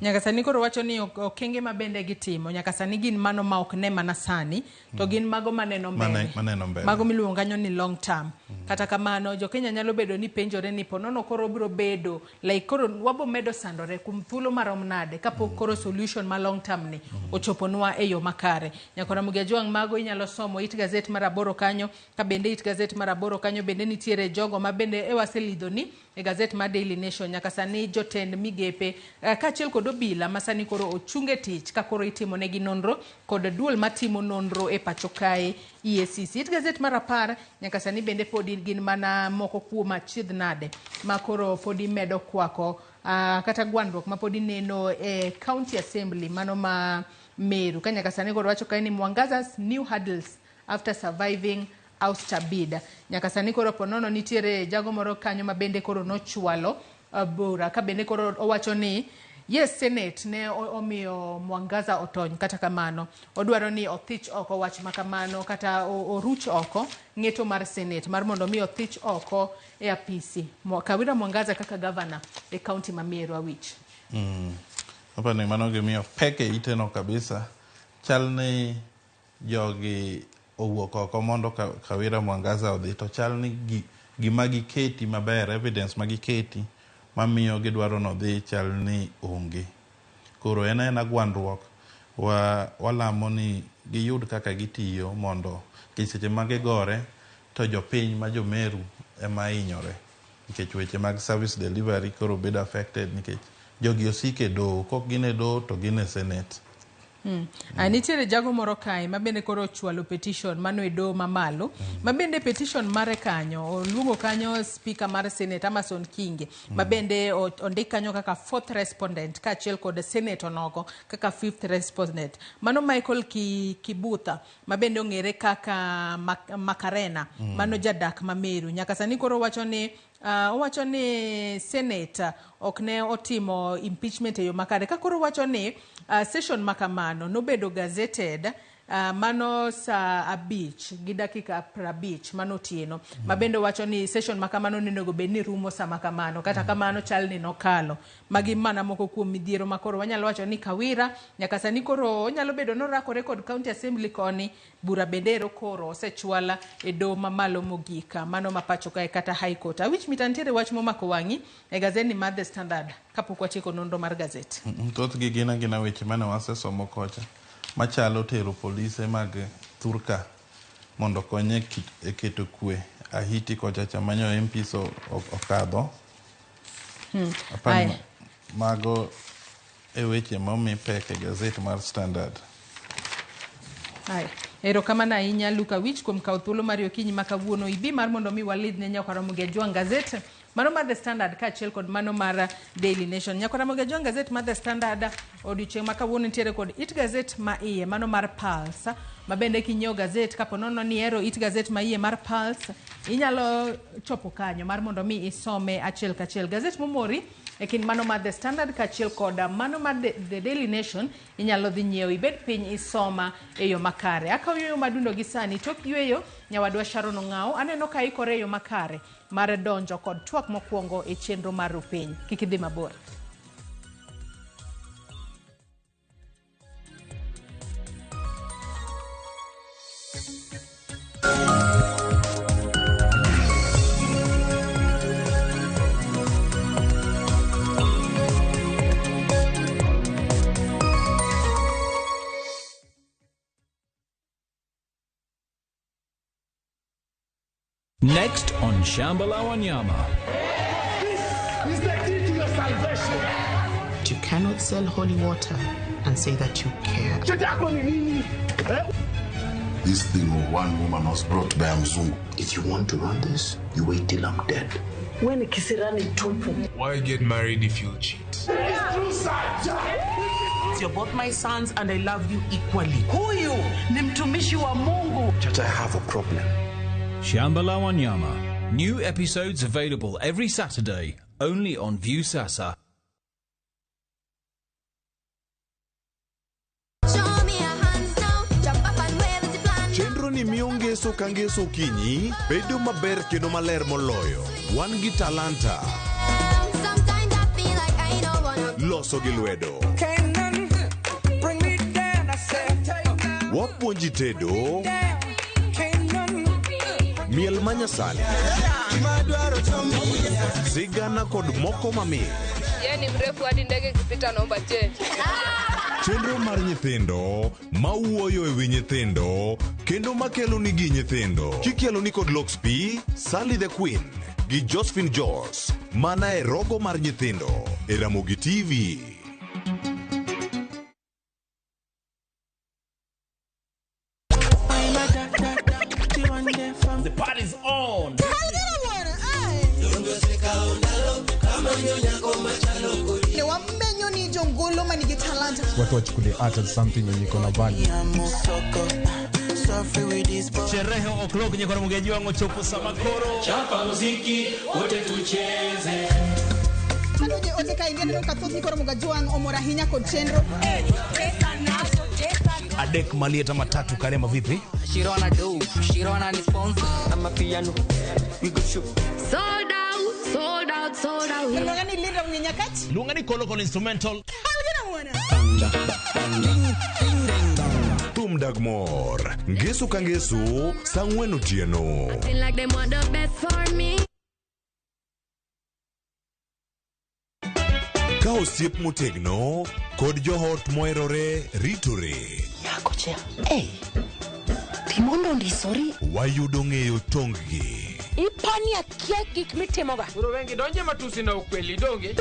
Nyaka sani koro wacho ni okenge mabende gitimo nyaka sani gin mano ma ok ne mana sani to gin mago maneno mbele. Mago miluongo kanyo ni long term. Kata kamano jo Kenya nyalo bedo ni penjore ni ponono koro biro bedo like koro wabo medo sandore kum thuolo marom nade kapok koro solution ma long term ni ochoponwa e yo makare. Nyaka Ramogi Tv mago inyalo somo it gazet mar 8 kanyo ka bende it gazet mar 8 kanyo bende nitiere jogo ma bende waselidho ni e gazet mar Daily Nation. Nyaka sani jotend migepe kachiel kod obila masani koro ochunge tich ka koro itimo negi nonro kod duol matimo nonro e pacho kae EACC. It gazet mar 10 nyaka sani bende podi gin mana moko kuom achiedh nade ma koro podi medo kwako kata gwandruok ma podi neno e County Assembly mano ma Meru. Ka nyaka sani koro wacho kae ni Mwangaza's new hurdles after surviving ouster bid. Nyaka sani koro ponono nitiere jago moro kanyo ma bende koro nochwalo bura ka bende koro owacho ni yes, Senate ne omiyo Mwangaza otony kata kamano odwaro ni othich oko wach makamano kata oruch oko ng'eto mar Senate mar mondo mi othich oko e apisi Kawira Mwangaza kaka governor e county ma Meru awich. Hapa ni mano gimiyo peke iteno kabisa chalni jogi owuok oko mondo Kawira Mwangaza odhi to chalni gima giketi maber evidence magiketi mamiyo gidwaro nodhi chalni onge. Koro ena gwandruok walamo ni giyud kaka gitiyo mondo kiseche magigore to jopiny ma jo Meru ema hinyore nikech weche mag service delivery koro bedo affected nikech jogi osike do kok gine do to gine Senate. Nitiere jago moro kae mabende koro chwalo petition mano e do mamalo mabende petition mare kanyo oluongo kanyo speaker mar Senate Amason Kinge mabende ondik kanyo kaka 4th respondent ka achiel kod Senate onogo kaka 5th respondent mano Michael Kibutha mabende ong'ere kaka Makarena mano jadak ma Meru. Nyaka sani koro wacho ni Senate ok ne otimo impeachment e yo makare ka koro wacho ni session makamano nobedo gazetted mano saa 5 gi dakika 50 mano tieno mabende wacho ni session makamano nenego bed ni rumo saa makamano kata kamano chal ni nokalo magi mana moko kuom midhiero makoro wanyalo wacho ni Kawira nyaka sani koro onyalo bedo norakore kod County Assembly koni bura bendero koro osechwala e do mamalo mogika mano mapacho kae kata High Court awich mitantiere wach momako wangi e gazeti mar The Standard kapok wachiko nonro mar gazet. Thoth gi gina weche mane wasesomo kocha machalo tero polise mag Thurka mondo konye e keto kwe ahiti kocha chamanyo MPs okadho. Mago e weche momi pek e gazet mar Standard. Erokamano ahinya Luka Wich kuom kawo thuolo mar okinyi makawuono ibi mar mondo mi walidh ne nyaka Ramogi Tv Gazette. Mano mar The Standard kaachiel kod mano mar Daily Nation. Nyaka Ramogi Tv Gazette mar The Standard odiochieng' makawuono nitiere kod It Gazette ma iye mano mar Pulse. Mabende kinyiewo gazette kapo nono ni ero It Gazette ma iye mar Pulse, inyalo chopo kanyo mar mondo mi isome achiel kachiel. Gazette momori ekin mano mar The Standard kaachiel kod mano mar The Daily Nation inyalo dhi nyiewo ibed piny isoma e yo makare. Akaw yo madundo gi sani tok yweyo nyawadwa Sharon Ong'aw aneno ka ikore yo makare mar donjo kod twak mokwongo e chenro mar piny. Kik idhi mabor. Next on Shambhala Wanyama. This is the key to your salvation. You cannot sell holy water and say that you care. This thing of one woman was brought by Mzungu. If you want to run this, you wait till I'm dead. When kisirani tupu. Why get married if you cheat? You're both my sons and I love you equally. Huyu ni mtumishi wa Mungu. Church, I have a problem. Shambhala Wanyama. New episodes available every Saturday, only on Viusasa. Chenro ni miyo ngeso ka ngeso kinyi bedo maber kendo maler moloyo. Wan gi talanta. Loso gi lwedo. Wapuonji tedo. Miel manyasani. Sigana kod moko mamit. Ni mrefu hadi ndege kipita naomba change. Chenro mar nyithindo mawuoyo ewi nyithindo kendo makelo ni gi nyithindo. Kikelo ni kod Loxp, Sally the Queen gi Josephine George. Mana e rogo mar nyithindo e Ramogi TV. The party's on. Watu wachukulie art as something yenye iko na value. Sherehe o'clock nyeko Ramogi Tv chopo samakoro. Chapa muziki wote tucheze. Kanoje ote kaingene kathoth nikoro Ramogi Tv omora hinya kod chenro. Adek malieta matatu karema vipi? Shirona do, Shirona ni sponsor. I'm a piano. We go shoot. Sold out, sold out, sold out. Lungani linda mnyakati. Lungani kolokol instrumental. Tum Dagmor. Ngesu ka ngesu, sang'wen otieno. Feel like they want the best for me. Ka osiep motegno kod johot moherore ritore. Yakocha. Hey. Timondo ndisori. Wayudo ng'eyo tonggi. Ipani akia gik mitimoga. Uro wengi donje matusi na ukweli donge.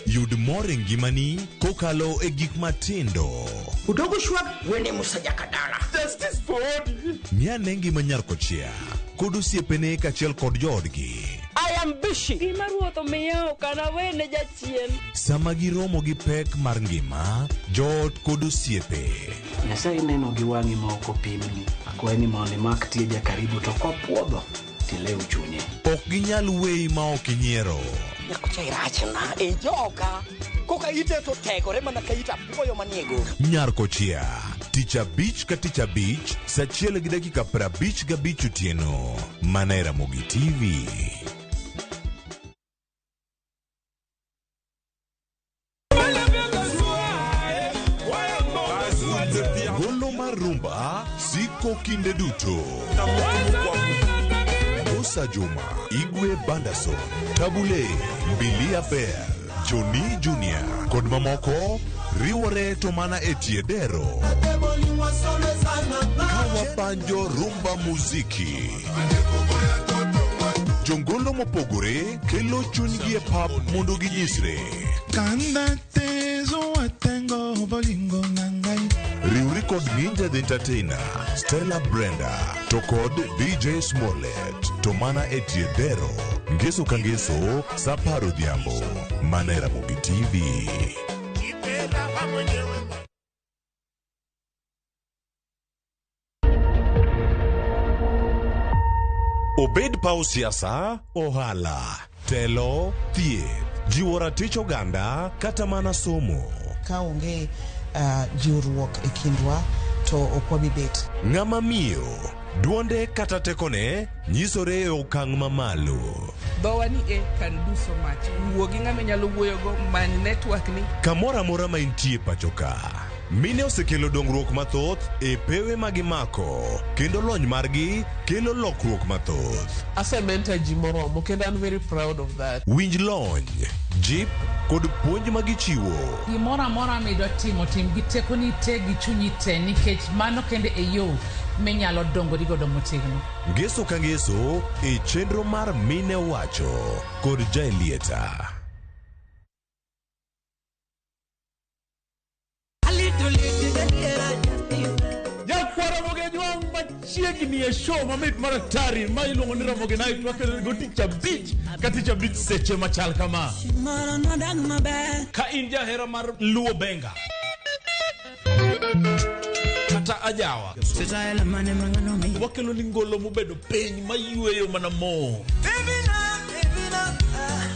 Yud mor e ngimani kokalo e gik matindo. Udogo shwab wene musajakadala. Justice for all. Miane ngima nyar kochia kod osiepene kaachiel kod joodgi. I am busy. Gima ruoth omiyo kana wene jachien. Sama giromo gi pek mar ngima, joot kod osiepe. Nyasaye neno gi wang'i ma ok opimni. Akwaye ni mondo imak tieja karibu to kopuodho tilew chunye. Ok ginyal weyi ma ok inyiero. Nyakocha irachna e joka. Koka ite to tegore mana ka ita puoyo maniego. Nyar kochia. Tich abich ka tich abich, saa 1:55 otieno. Mana e Ramogi TV. Golo mar rumba siko kinde duto. Musa Juma, Igwe Banderson, Tabule, Mbilia Bell, Johnny Junior, kod mamoko riwore to mana e tiedero. Kawa banjo rumba muziki. Jongolo mopogore kelo chunygi e pap mondo ginyisre. Kanda tezo watengo bolingo nangai. Riwri kod Ninja the Entertainer, Stella Brenda, to kod DJ Smollett, to mana etiedero, ngeso kangeso, saparo diambo, mana Ramogi TV. Obed pau siasa, ohala, telo, thieth, jiwo ratich oganda, kata mana somo. Kaonge jiwruok e kindwa to okwabi bet. Ng'ama miyo, duonde kata tekone, nyisore e okang' mamalo. Dhowa ni can do so much. Wuogi ng'ama nyalo wuoyogo many network ni. Kamora mora ma intie pachoka. Mine osekelo dongruok mathoth e pewe magimako, kendo lony margi kelo lokruok mathoth. Asementa ji moromo kendo I'm very proud of that. Winj lony, jip kod puonj magichiwo. Gimoro amora midwa timo tim gi tekoni te gi chunyi te nikech mano kende e yo minyalo dongo godo motegno. Ngeso ka ngeso e chenro mar Mine Wacho kod Jaelieta. Ramogi Juang machiegni e show mamit maratari ma iluongo ni Ramogi Night wakelo go ticha beach katicha beach seche machal kama. Ka in jahera mar luo benga kata ajawa wakelo ni ngolo mobedo piny mayueyo mana mo.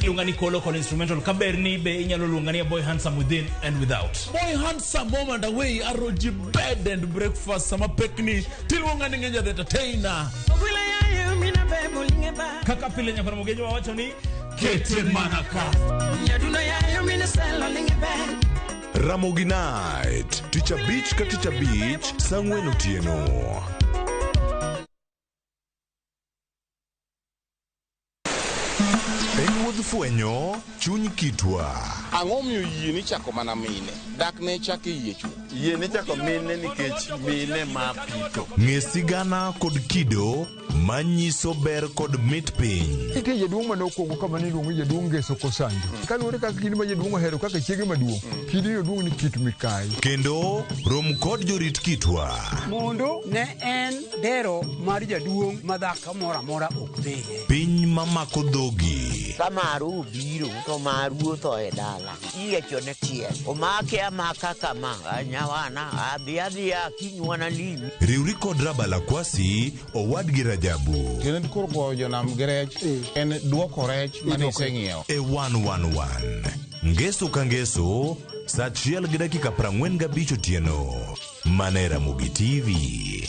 Lungani kolo kol instrumental kaberni be inyalo lungani Boy Handsome Within and Without. Boy Handsome moment away aroji bed and breakfast sama pekni tilungani ngenja the entertainer. Kaka pile nya Ramogi Juang wacho ni kete manaka. Ramogi Night, ticha beach ka ticha beach, sangwe notieno. Fuenyo chuny kitwa. Ang'o miyo yie ni chako mana mine? Dak ne chake yie chu. Yie ni chako mine nikech mine ma pito. Ng'e sigana kod kido manyiso ber kod mit piny. Ike jaduong' manokwongo kama niluongo jaduong' Ngeso Kosanjo. Kaluwore kaka kinde ma jaduong' ohero kaka chiege maduong'. Kidi jaduong' ni Kit Mikai. Kendo rom kod jorit kitwa. Mondo ne en dero mar jaduong' madhaka mora mora ok dheye. Piny mamako dhogi. Kamaru biro to maru to e dala. Iyecho ne tiel. Omake amaka kama anyawana abia kinywana limi. Riuri kod Rabala Kwasi owadgi Rajabu. Kendo koro go jonam grech en duoko rech manise ng'iewo. E 111. Ngeso ka ngeso saa 1:45 otieno. Mana Ramogi TV.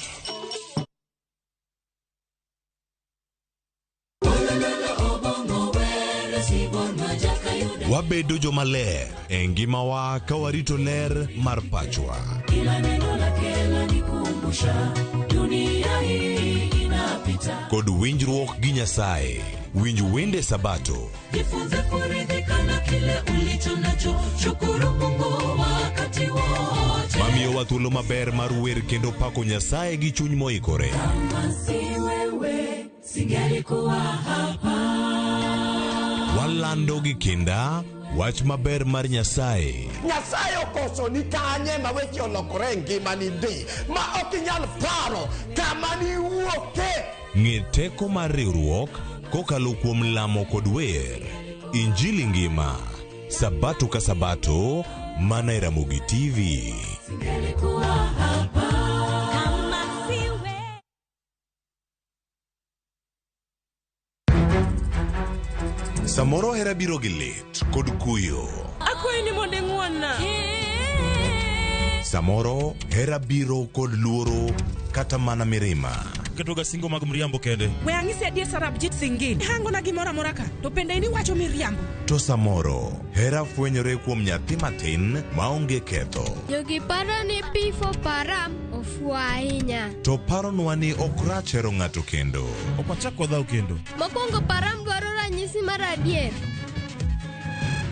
Wabedo jomaler e ngimawa ka warito ler mar pachwa. Kila neno lake lanikumbusha dunia hii inapita. Kod winjruok gi Nyasaye, winj wende Sabato. Jifunze kuridhika na kile ulicho nacho, shukuru Mungu wakati wote. Mamiyo wa thuolo maber mar wer kendo pako Nyasaye gi chuny moikore. Kama si wewe singelikuwa hapa. Walando gi kinda wach maber mar Nyasaye. Nyasaye okoso ni kanye ma weche olokore ngimani di ma ok inyal paro kama ni wuoke. Ng'e teko mar riwruok kokalo kuom lamo kod wer. Injili ngima Sabato ka Sabato, mana Ramogi TV. Singelikuwa hapa kama siwe. Samoro hera biro gi lit kod kuyo. Akwai ni monde ng'wana. Samoro hera biro kod luoro kata mana mirima. Ketoga singo mag mriambo kende. We ang'isi adier Sarab Jit Singin. Hango na gimora moraka. To pende ini wacho miriambo. To samoro hera fwenyore kuom nyathi matin maonge ketho. Jogi paro ni pifo param ofua ahinya. To paronwa ni okrach hero ng'ato kendo. Opachako dhao kendo. Mokwongo param dwaro ranyisi mar adier.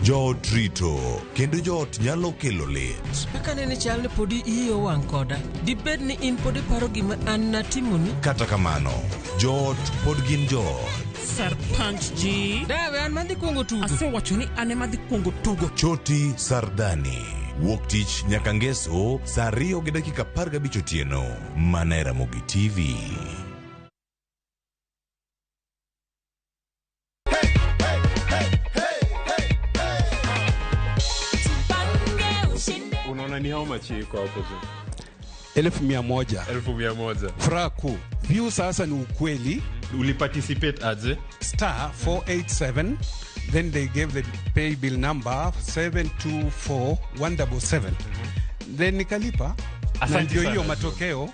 Joot rito kendo joot nyalo kelo lit. Kaka nene chal ni podi iyo wang' koda. Dibed ni in podi paro gima an natimoni. Kata kamano, joot pod gin joot. Sarpanch ji. Dawe an madhi kuongo tugo. Ase wacho ni ane madhi kuongo tugo. Choti Sardani. Wuok tich nyaka ngeso saa 2:15 otieno. Mana e Ramogi TV. Unaona ni how much iko hapo tu? 1,100. 1,100. Furaha kuu. View sasa ni ukweli. Uliparticipate aje? *487. Then they gave the pay bill number 724,177. Then nikalipa. Na ndio hiyo matokeo.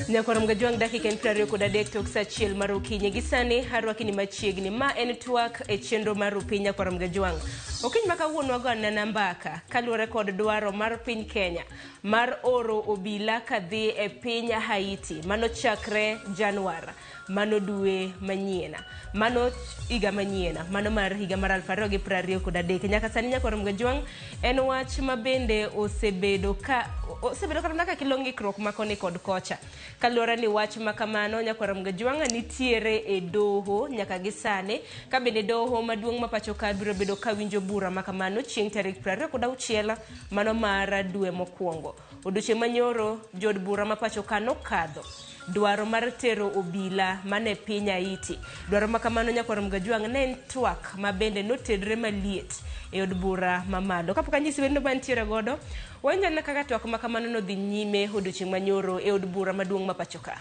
Nyakora mgajuang dakika en 23 tok sa chiel mar okinyi gisani harwaki ni machiegni ma en twak e chenro mar piny nyakora mgajuang. Okiny makawuono wagona nambaka kaluwore kod dwaro mar piny Kenya mar oro obila kadhi e piny Haiti mano chakre Januar mano dwe manyiena mano higa manyiena mano mar higa mar 2023 nyaka sani nyakora mgajuang en wach mabende osebedo kata kilongikruok makoni kod kocha kaluwore ni wach makamano nyakora mgajuang nitiere e doho nyaka gisane ka bende doho maduong' mapacho ka biro bedo kawinjo bura makamano chieng' tarik 26 mano mar dwe mokwongo. Odiochieng' manyoro jod bura mapacho ka nokadho dwaro mar tero obila mane piny Haiti. Dwaro makamano nyakora mgajuang ne en twak mabende notedre maliet e od bura mamalo. Kapok anyisi wendo bantiere godo wanjana kaka twak makamano no dhi nyime odiochieng' manyoro e od bura maduong' mapacho ka.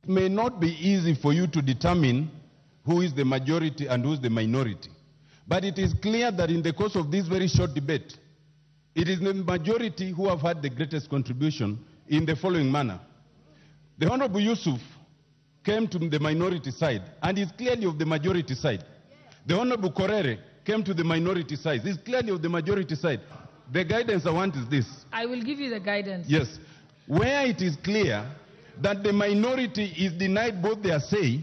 It may not be easy for you to determine who is the majority and who is the minority. But it is clear that in the course of this very short debate, it is the majority who have had the greatest contribution in the following manner. The Honorable Yusuf came to the minority side and is clearly of the majority side. The Honorable Korere came to the minority side. Is clearly of the majority side. The guidance I want is this. I will give you the guidance. Yes. Where it is clear that the minority is denied both their say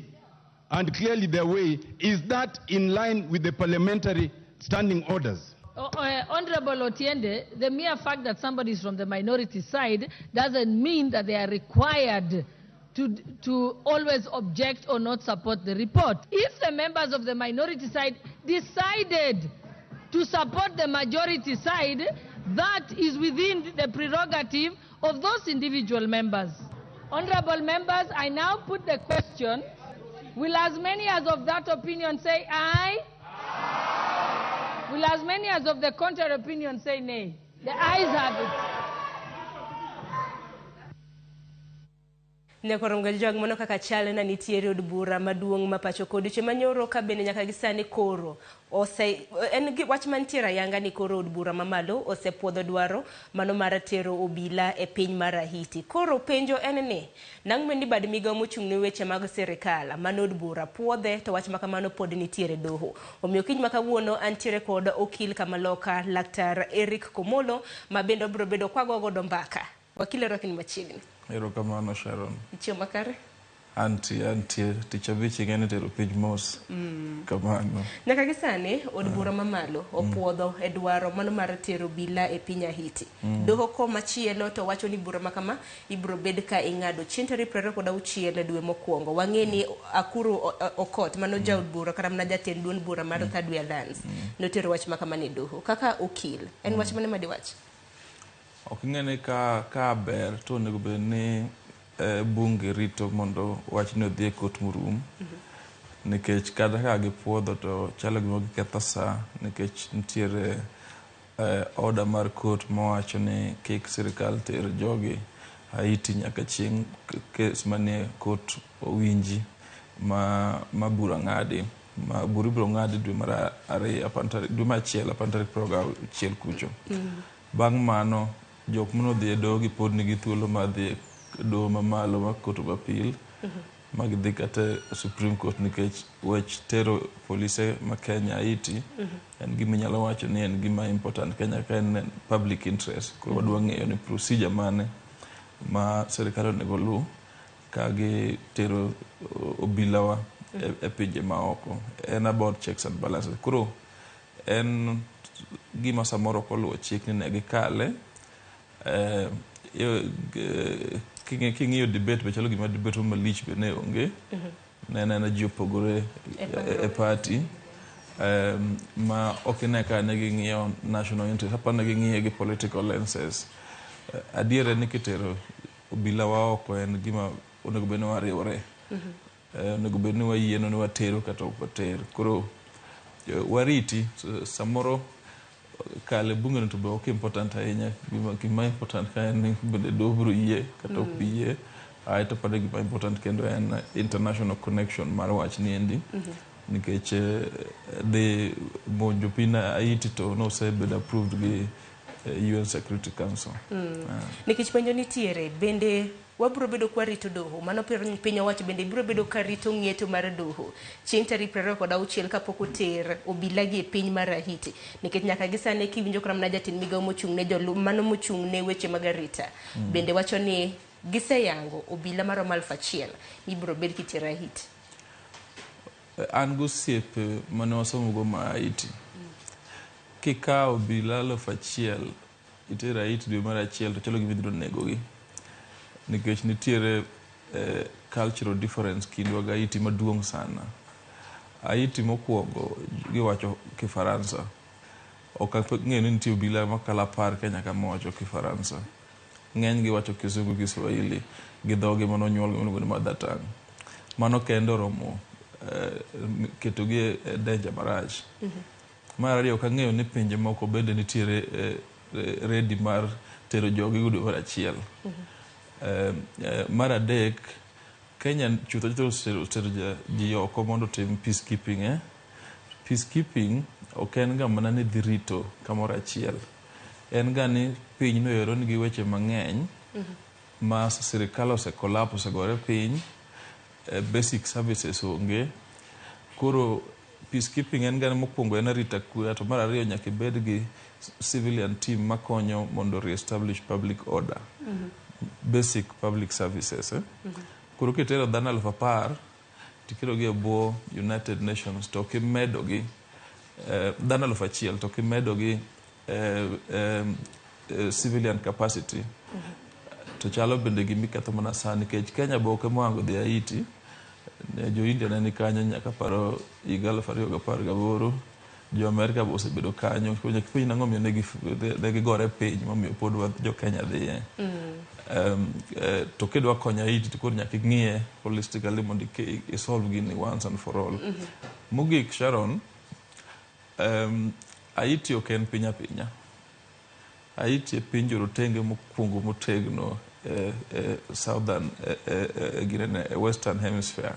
and clearly their way, is that in line with the parliamentary standing orders? Honorable Otiende, the mere fact that somebody is from the minority side doesn't mean that they are required to always object or not support the report. If the members of the minority side decided to support the majority side, that is within the prerogative of those individual members. Honorable members, I now put the question, will as many as of that opinion say aye? Will as many as of the contrary opinion say nay? The ayes have it. Nyakora mgajuang mono kaka chale na nitiere od bura maduong' mapacho kod che manyoro ka bende nyaka gisani koro en wach mantiere yanga ni koro od bura mamalo osepuodho dwaro mano mar tero obila e piny mar Haiti. Koro penjo en ni nang' mendi bad migawo mochung' ne weche mag sirikal mano od bura puodhe to wach makamano pod nitiere doho. Omiyo kiny makawuono antiere kod okil kamaloka Laktar Eric Komolo ma bende obiro bedo kwagogodo mbaka. Wakile rokini machiegni. Erokamano Sharon. Ichio makare? Anti ticha bichi ngene tero page mos. Kamano. Nyaka gisani od bura mamalo opuodho e dwaro mano mar tero obila e piny Haiti. Doho ko machielo to wacho ni bura makama ibro bed ka ing'ado chieng' tarik 26 dwe mokwongo. Wang'eni Akuru Okot mano jaod bura kata mana jatend duond bura mar Third Alliance notero wach makama ni doho. Kaka okil en wach mane madiwach? Oking'ene ka ber to onego bed ni bunge rito mondo wach no dhi e kot murum. Nikech kada ka gipuodho to chalo gima giketho saa nikech nitiere order mar kot mowacho ni kik sirikal ter jogi Haiti nyaka chieng' kes manie kot owinji ma bura ng'adi. Ma bura ibiro ng'adi dwe mar 2 dwe mar 1 26 kucho. Bang' mano jok mono dhi e dogi pod nigi thuolo mar dhi doho mamalo ma Court of Appeal magidhi kata Supreme Court nikech wech tero polise ma Kenya Haiti en gima inyalo wacho ni en gima important Kenya ka en public interest. Koro wadwa ng'eyo ni procedure mane ma sirikal onego luw ka gi tero obilawa e pinje maoko. En about checks and balances. Koro en gima samoro koluwo chik ni ne gikale. King'iyo debate be chalo gima debate malich be ne onge. Ne ji opogore e party. Ma ok ine ka ne ging'iyo national interest, apa ne ging'iyo gi political lenses. Adiera ni kitero obila wa oko en gima onego bed ni wariwore. Onego bed ni wayieno ni watero kata ok water. Koro wariti samoro kale bunge to be ok important ahinya. Gima important ka en ni bende doho biro yie kata ok bi yie. Aeto pade gima important kendo en international connection mar wach ni endi. Nikech the monjo piny Haiti to nosebedo approved gi UN Security Council. Nikech penjo nitiere bende wabiro bedo kwa rito doho, mano piny owacho bende biro bedo ka rito ng'eto mar doho chieng' tarik 26 kapok oter obila gi e piny mar Haiti. Nikech nyaka gisane kiwinjo kram na jatend migawo mochung' ne mano mochung' ne weche mag arita bende wacho ni giseyango obila mar 1,000 ibiro bed kitero Haiti. An gosiepe mane wasomo go ma Haiti. Kikawo obila 1,000 itero Haiti dwe mar 1 to chalo gima ibiro negogi. Nikech nitiere cultural difference kindwa gi Haiti maduong' sana. Haiti mokwongo giwacho Kifaransa. Ok ang'eyo ni nitie obila makalo 10 Kenya ka wacho Kifaransa. Ng'eny giwacho Kizungu gi Swahili gi dhoge manonyuol miluongo ni mother tongue. Mano kendo romo ketogi e danger marach. Mar ariyo ok ang'eyo ni pinje moko bende nitiere ready mar tero jogi dwe mar 1. Mar adek Kenya chutho tero ji oko mondo tim peacekeeping. Peacekeeping ok en ga mana ni dhi rito kamoro achiel. En ga ni piny no ero nigi weche mang'eny ma sirikal collapse osegore piny. Basic services onge. Koro peacekeeping en gane mokwongo en arita kwe, to mar ariyo nyaka ibed gi civilian team makonyo mondo re-establish public order. Basic public services. Koro kitero dhano 10,000 tikerogi e bwo United Nations to kimedogi dhano 1,000 to kimedogi civilian capacity to chalo bende gimiketho mana sani. Nikech Kenya be ok mohango dhi Haiti. Jo India ne ni kanyo nyaka paro higa 2018. Jo Amerika be osebedo kanyo. Nyaka piny nang'o miyo ne gigore piny momiyo pod jo Kenya dhiye. To kidwa konyo Haiti to koro nyaka ing'iye holistically mondo isolve gini once and for all. Mogik Sharon, Haiti ok en piny apinya. Haiti e piny jorotenge mokwongo motegno southern western hemisphere.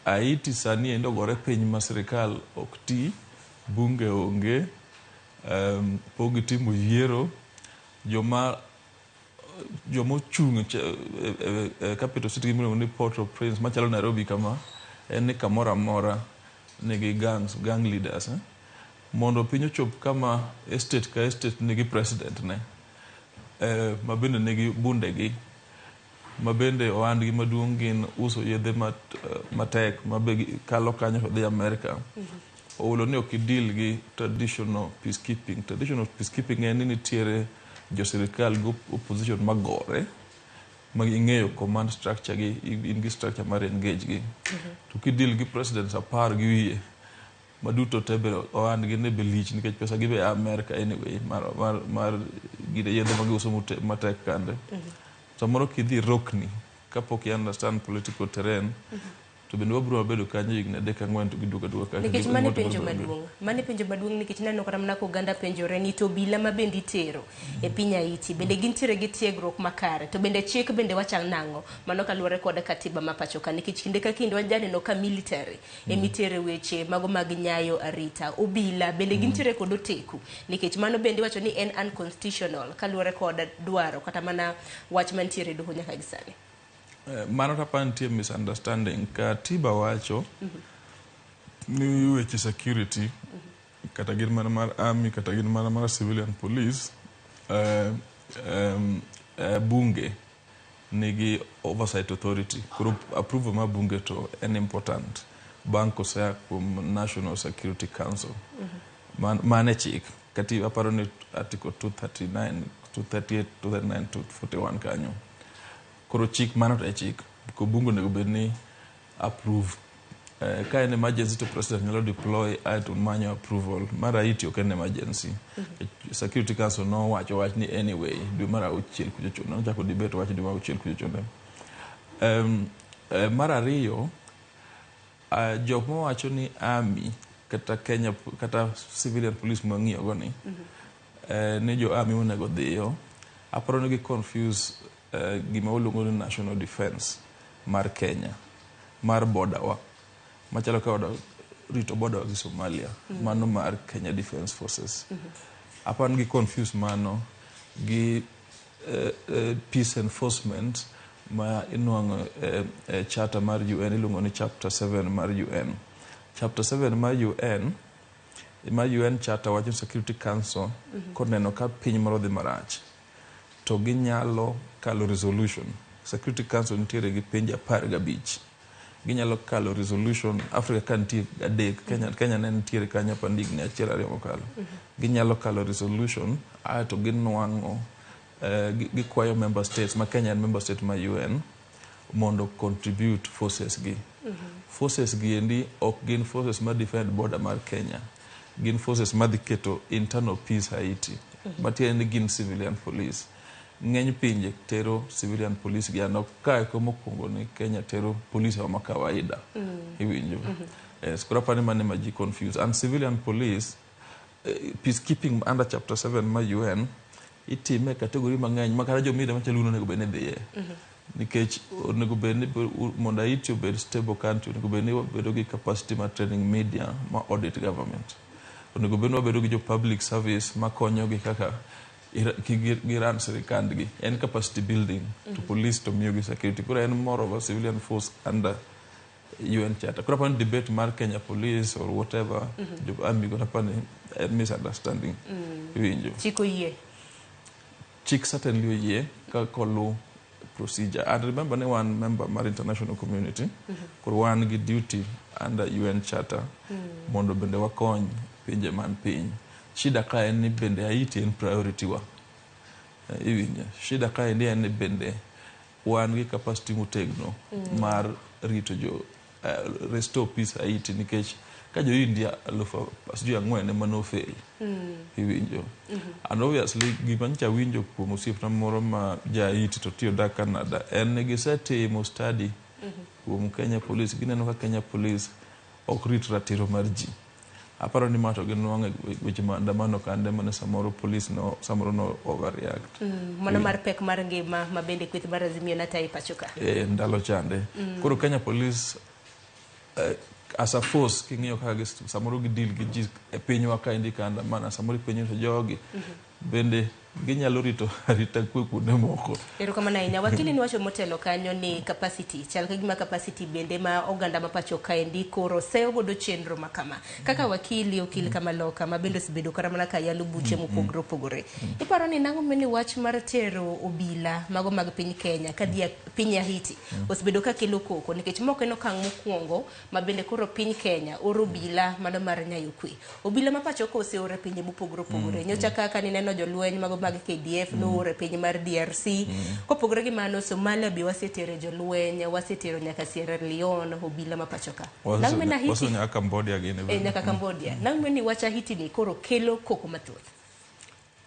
Haiti sani endo gore piny ma sirikal ok ti, bunge onge, pogi timo yiero, jomochung' capital city miluongo ni Port-au-Prince machalo Nairobi kama en ni kamoro amora nigi gang leaders. Mondo piny ochop kama estate ka estate nigi president ne. Ma bende nigi bundegi. Ma bende ohandgi maduong' gin uso yedhe matek ma be kalo kanyo dhi Amerika. Owulo ni ok idil gi traditional peacekeeping. Traditional peacekeeping en ni nitiere jo sirikal go opposition magore ma ing'eyo command structure gi, in gi structure mar engage gi. To kidil gi presidents 10 gi wiye maduto tebe ohandgi ne be lich nikech pesa gi be Amerika anyway mar gide yedhe magiuso matek kande. Samoro kidhi rokni kapok you understand political terrain to bende wabiro bedo kanyo higni 3-4 to giduoga kanyo. Nikech mane penjo maduong' nikech naneno kata mana koganda penjore ni to obila ma bende itero e piny Haiti bende gintiere gi tiegruok makare to bende chik bende wacha nang'o mano kaluwore kod katiba ma pacho ka nikech kinde ka kinde wajaneno ka military emitere weche mago mag nyayo arita obila bende gintiere kod oteku nikech mano bende wacho ni en unconstitutional kaluwore kod dwaro kata mana wach mantiere doho nyaka gisani. Mano tapa nitie misunderstanding. Katiba wacho ni weche security kata gin mana mar army kata gin mana mar civilian police bunge nigi oversight authority. Kuro approval ma bunge to en important bang' kosea kuom National Security Council. Mane chik. Katiba aparo ni article 239, 238, 239 to 41 kanyo. Koro chik mano to chik ko bungu nego bedni approve ka en emergency to president nyalo deploy to manyo approval mara iti ok en emergency. Security Council no wacho wach ni anyway dwe mara 6 kujo chono chako debate wach dwe mara 6 kujo chono. Mara riyo jok mo wacho ni army kata Kenya kata civilian police mang'iyo go ni ne jo army onego dhiyo aparo ni gi confuse gima uluongo ni national defense mar Kenya mar border wa machalo ka rito border gi Somalia mano mar Kenya Defence Forces apan gi confuse mano gi peace enforcement ma inuango charter mar UN iluongo ni chapter 7 mar UN. Chapter 7 mar UN charter wacho Security Council koneno ka piny moro dhi marach to ginyalo kalo resolution. Security Council nitiere gi pinje 15 ginyalo kalo resolution. Africa ka nitie 3 Kenya ne nitiere kanyo pandigni 1 2 mokalo ginyalo kalo resolution to ginuang'o gikwayo member states ma Kenya en member state ma UN mondo contribute forces gi. Forces gi endi ok gin forces ma defend border mar Kenya, gin forces ma dhi keto internal peace Haiti matiende gin civilian police. Ng'eny pinje tero civilian police gi ano kae como kongo ni Kenya tero police wa kawaida iwinjo. Skoro pani mane ma ji confuse and civilian police peacekeeping under chapter 7 ma UN itime kategori mang'eny makara jo mida machaluno nego bene dhiye nikech nego bene mondo Haiti obed stable country nego bene bedo gi capacity ma training media ma audit government nego bene bedo gi jo public service ma konyo gi kaka giran sirikandgi en capacity building to police to miyo gi security kura en more of a civilian force under UN charter. Kura pan debate mar Kenya police or whatever jo army gonna pan misunderstanding iwinjo chiko yie chik certainly yie ka kolu procedure and remember ne one member mar international community kur one gi duty under UN charter mondo bende wakony pinje man piny. Shida ka en ni bende Haiti en priority wa iwinjo shida ka en ni bende wan gi capacity motegno mar rito jo restore peace Haiti nikech ka jo India 4,000 mano fail iwinjo and obviously gima ncha winjo kuom osiepna moro ma ja Haiti to tiyo da Canada en gisetimo study kuom Kenya police gineno ka Kenya police ok rit ratiro mar ji. Aparo ni mato ginuang'e weche maandamano kande mane samoro police no samoro no overreact mana mar pek mar ngima ma bende kweth mar Azimio na taifa choka ndalo chande koro Kenya police as a force king'iyo ka samoro gi deal gi ji e pinywa ka indi kanda mana samoro pinyo to jogi bende ginyalo rito arita kwe kuonde moko. Erokamano ahinya. Wakili ni wacho motelo kanyo ni capacity chal ka gima capacity bende ma oganda ma pacho kaendi koro seyo godo chenro makama kaka wakili kama loka ma bende sibedo kara mana ka yalo buche mopogore opogore. Iparo ni nango meni wach mar tero obila mago mag piny Kenya kadhi piny Haiti osebedo ka kelo koko nikech moko eno kang mokuongo ma bende koro piny Kenya oro obila mano mar nyayo kwe. Obila ma pacho ko ose ore pinje mopogore opogore. Nyocha kaka ni neno jolweny mago mag KDF no ore piny mar DRC kopogore gi mano Somalia bi wasetere jolweny wasetero nyaka Sierra Leone obila ma pacho ka nang'o na Haiti waso nyaka Cambodia gine nyaka Cambodia nang'o ni wacha Haiti ni koro kelo koko mathoth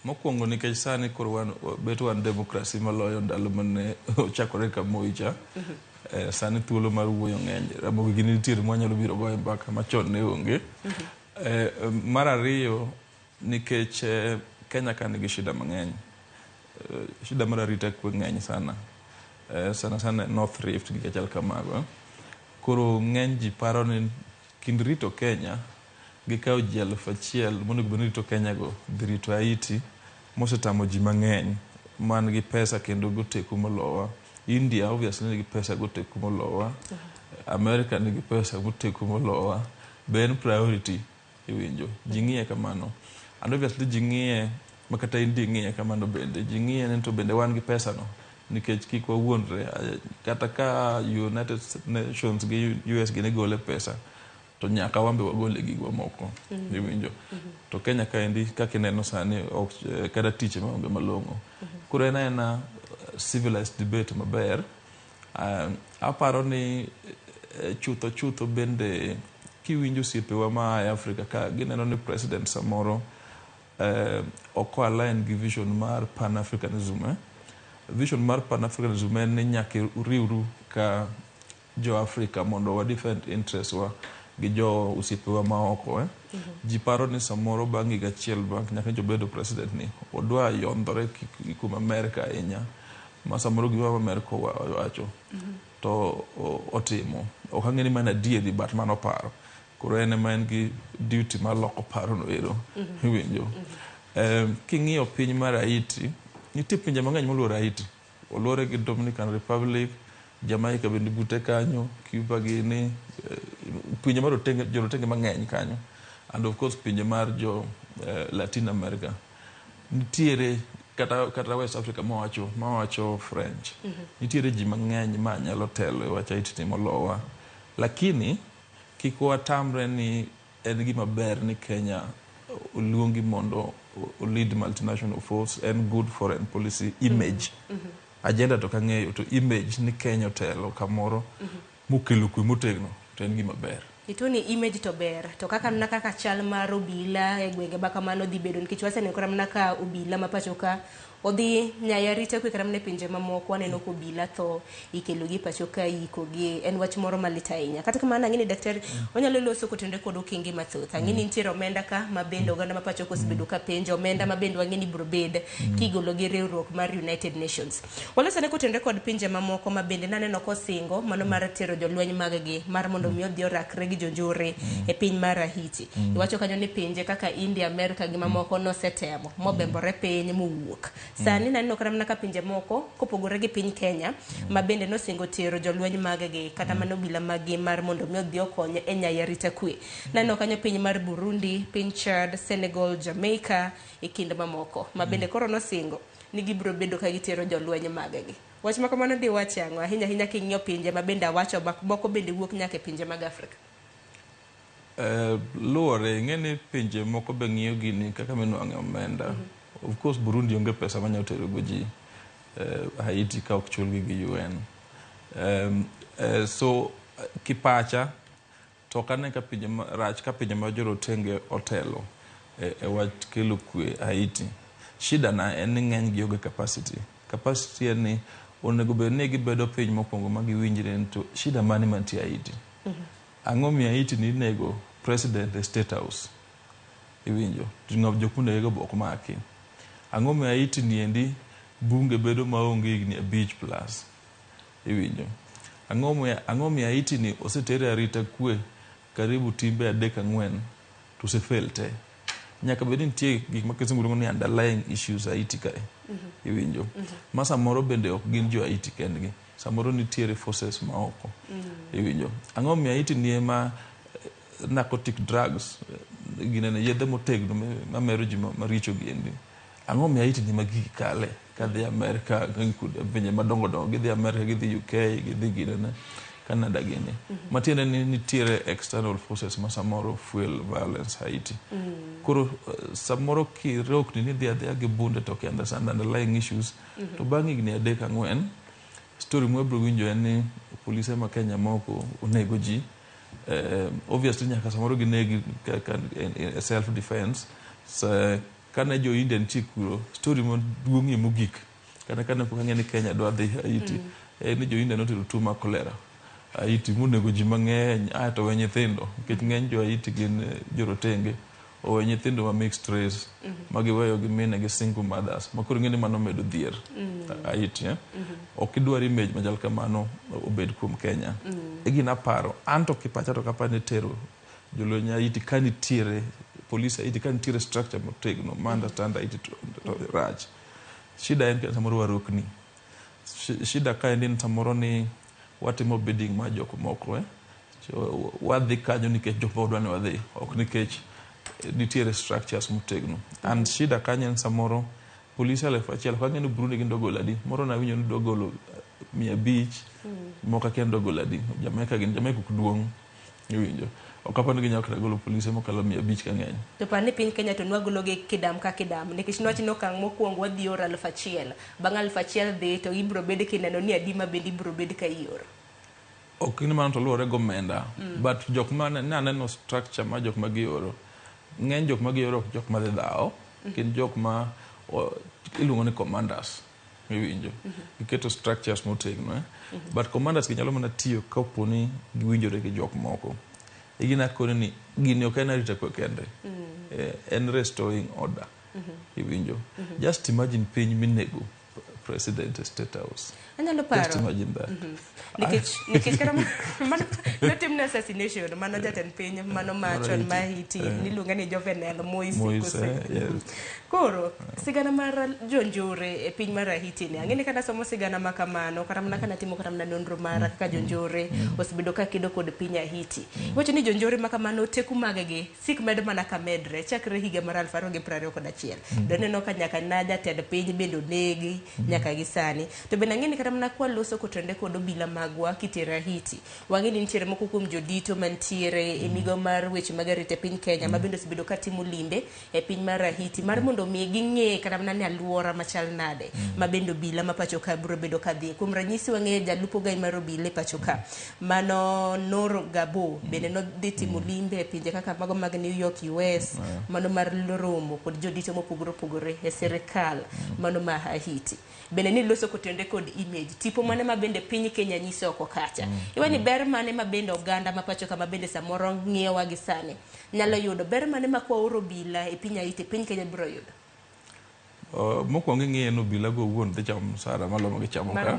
mokwongo nikech sani koro wan beto wan democracy maloyo ndalo mane ochakore ka Moicha sani thuolo mar wuoyo ng'eny. Ramogi gini nitiere mwanyalo biro goyo mbaka machon ne onge. Mar ariyo, nikech Kenya ka nigi shida mang'eny. Shida mar arita kwe ng'eny sana. Sana North Rift gi kachal kamago. Koro ng'eny ji paro ni kind rito Kenya gi kawo ji 1,000 mondo gibiro rito Kenya go dhi rito Haiti mosetamo ji mang'eny man gi pesa kendo goteku molowa. India obviously nigi pesa goteku molowa. America nigi pesa goteku molowa. Ben priority iwinjo. Ji ng'iye kamano. And obviously ji ng'iye makata India ng'iye kamano bende. Ji ng'iye ni to bende wan gi pesa no. Nikech kik wawuondre kata ka United Nations gi US gi ne gole pesa to nyaka wambe wagole gigwa moko iwinjo. To Kenya ka endi kaka ineno sani kada tiche maonge malong'o. Koro ena civilized debate maber. Aparo ni chutho bende kiwinjo osiepewa ma Afrika ka gineno ni president samoro oko align gi vision mar Pan-Africanism. Vision mar Pan-Africanism en ni nyaka uriwru ka jo Afrika mondo wa defend interest wa gi jo osiepewa ma oko. Ji paro ni samoro bang' higa achiel bang' nyaka jo bedo president ni odwa yondore kuom Amerika ahinya ma samoro gima Amerika wacho to otimo. Ok ang'e ni mana adieri but mano paro. Koro en ema en gi duty mar loko paro no ero iwinjo. King'iyo piny mar Haiti, nitie pinje mang'eny moluoro Haiti. Oluore gi Dominican Republic, Jamaica bende bute kanyo, Cuba gini, pinje mar jorotenge mang'eny kanyo. And of course pinje mar jo Latin America. Nitiere kata West Africa mawacho French. Nitiere ji mang'eny ma nyalo telo e wach Haiti timo lowa. Lakini kik watamre ni en gima ber ni Kenya oluongi mondo lead multinational force and good foreign policy image. Agenda to kang'eyo to image ni Kenya telo kamoro mukelo kwe motegno to en gima ber. Ito ni image to ber to kaka mna kaka chal mar obila e gwenge ba kamano dhi bedo nikech wasene kora mna ka obila ma pacho ka odhi nyayarita kwe kara mne pinje mamoko aneno ko obila to ikelo gi pacho ka iko gi en wach moro malita ahinya. Kata kamano ang'ini daktari onyalo loso kotende kod okinge mathoth. Ang'ini nitiere omenda ka mabende oganda ma pacho kosebedo ka penjo omenda mabende wang'eni biro bed kigolo gi riwruok mar United Nations. Walosane kotende kod pinje mamoko mabende naneno kosingo mano mar tero jolweny maggi mar mondo mi odhi orakre gi jonjore e piny mar Haiti. Iwacho kanyo ni pinje kaka India, America gi mamoko nosetemo mobembore piny mowuok. Sani naneno kata mana ka pinje moko kopogore gi piny Kenya mabende nosingo tero jolweny maggi kata mano obila maggi mar mondo mi odhi okonyo e nyayarita kwe. Naneno kanyo piny mar Burundi, piny Chad, Senegal, Jamaica e kind mamoko mabende koro nosingo ni gibiro bedo ka gitero jolweny maggi. Wach ma kamano di wachang'o ahinya king'iyo pinje mabende awacho moko bende wuok nyaka e pinje mag Afrika. Luore ng'eni pinje moko be ng'iyo gini kaka minuang'e omenda. Of course Burundi onge pesa manyalo tero go ji Haiti ka ok chulgi gi UN. So kipacha to kane ka pinje rach ka pinje ma jorotenge otelo e wach kelo kwe Haiti. Shida na en ni ng'eny gi onge capacity. Capacity en ni onego bed ni gibedo piny mokwongo ma giwinjre to shida mane mantie Haiti. Ang'o mi Haiti ni nego president e state house iwinjo ting'o jokunde go bok maki. Ang'o mi Haiti ni endi bunge bedo maonge higni 5+ iwinjo. Ang'o mi Haiti ni osetere arita kwe karibu timbe 3-4 to se fail te. Nyaka bed nitie gik ma kisungu luongo ni underlying issues Haiti kae iwinjo. Ma samoro bende ok gin jo Haiti kendgi. Samoro nitiere forces ma oko iwinjo. Ang'o mi Haiti ni ema narcotic drugs ginene yedhe motegno mamero ji maricho giendi. Ang'o mi Haiti ni magigi kale kadhi Amerika pinje madongo gidhi Amerika gidhi UK gidhi ginene Canada gini. Matiende ni nitiere external forces ma samoro fuel violence Haiti. Koro samoro kirokni ni dhia gi bunde to understand underlying issues to bang' higni 3-4 story mwebro winjo en ni polise ma Kenya moko onego ji. Obviously nyaka samoro ginegi self defense. Kane jo Indian chikuro story maduong'ie mogik kane pok ang'e ni Kenya dwa dhi Haiti ni joinde notero tuo mar kolera. Haiti monego ji mang'eny to we nyithindo nikech ng'eny jo Haiti gin jorotenge owe nyithindo ma mixed race magiweyo gi mine gi single mothers makoro ng'eni mano medo dhier Haiti ok idwar image machal kamano obed kuom Kenya gina paro anto kipacha to kapani tero jolony Haiti kanitiere police Haiti kanitiere structure motegno ma understand Haiti to rach shida en kesa samoro warukni shida ka en samoro ni watimo bidding ma jok moko wadhi kanyo nikech jok ma wadwani wadhi ok nikech nitiere structures motegno and shida kanyo en samoro polisi 1,000 ka ng'eni Burundi gin dogolo adi moro na winjo ni dogolo 500 moko kien dogolo adi Jamaica duong' winjo ok apani ginyalo kata golo polisi mokalo 500 ka ng'eny to pani piny Kenya to nwagolo gi kidam ka kidam nikech nwachno okang' mokwongo wadhi oro 1,000 bang' 1,000 dhi to ibro bed kineno ni adima bende ibro bed ka ioro ok ni mano to luwore gomenda but jok ma naneno structure ma jok ma gioro ng'eny jok ma gioro jok ma dhi dhaw kin jok ma iluongo ni commanders winjo iketo structures motegno but commanders ginyalo mana tiyo kapo ni giwinjore gi jok moko igina kone ni gini ok en arita kwe kende en restoring order iwinjo just imagine piny minego president state house anyalo paro just imagine that nikech kata notimne assassination mano jatend piny mano machon ma Haiti niluonga ni Jovenel Moise koro sigana mar jonjore e piny mar Haiti ne ang'eni kada somo sigana makamano kata mana kana timo kata mana nonro mara kaka jonjore osebedo ka kedo kod piny Haiti wacho ni jonjore makamano teku magegi sik med mana kamedre chakre higa mar 2021 doneno ka nyaka na jatend piny bendo negi nyaka gi sani to bende ang'eni kata mana kwa loso kotende kod obila magwa kitera Haiti wang'eni nitiere moko kuom jodito mantiere e migo mar weche mag arita piny Kenya ma bende osebedo ka timo limbe e piny mar Haiti mar mondo mi ging'e kata mana ni alwora machal nade ma bende obila ma pacho ka biro bedo ka dhi kuom ranyisi wang'e jalupo gai mar obila e pacho ka mano Noro Gabo bende no dhi timo limbe e pinje kaka mago mag New York US mano mar romo kod jodito mopogore opogore e serikal mano ma Haiti bende ni loso kotende kod image tipo mane ma bende piny Kenya nyiso oko kacha iwani ber mane ma bende oganda ma pacho kama bende samoro ng'iewa gi sani nyalo yudo ber mane ma kwa oro bila e piny Haiti piny Kenya biro yudo mokwongo ng'eyo no bila go wuon dhi chamo msara malomo gi chamo ka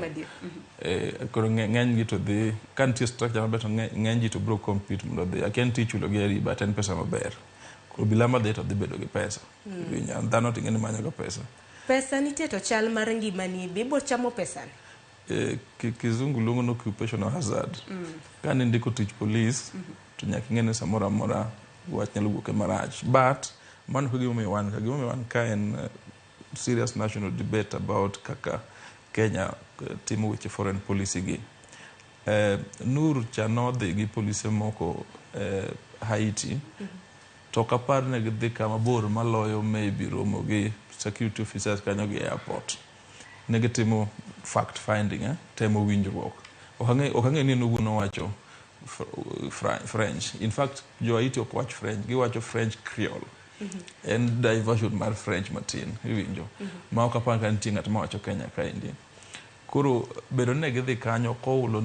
koro ng'eny gi to dhi kantie structure maber to ng'eny ji to bro compete mondo dhi akia nitie chulo gi eri but en pesa maber koro bila ma dhi to dhi bedo gi pesa dhano ting'eni manyo ga pesa nitie to chal mar ngimani bibo chamo pesa kizungu luongo no occupational hazard ka ne ndiko tich police to nyaka ing'ene samoro amora wach nyalo wuok marach but mano ko gimomiyo wan ka en serious national debate about kaka Kenya timo weche foreign policy gi Nur cha nodhi gi polise moko Haiti to kapar ne gidhi kama bor maloyo maybe romo gi security officers kanyo gi airport ne gitimo fact finding temo winjruok okang'e ni nugu nowacho French in fact jo Haiti ok wach French giwacho French Creole en diversion mar French matin iwinjo ma ok apar ka nitie ng'at ma wacho Kenya kaendi koro bedo ne gidhi kanyo koulo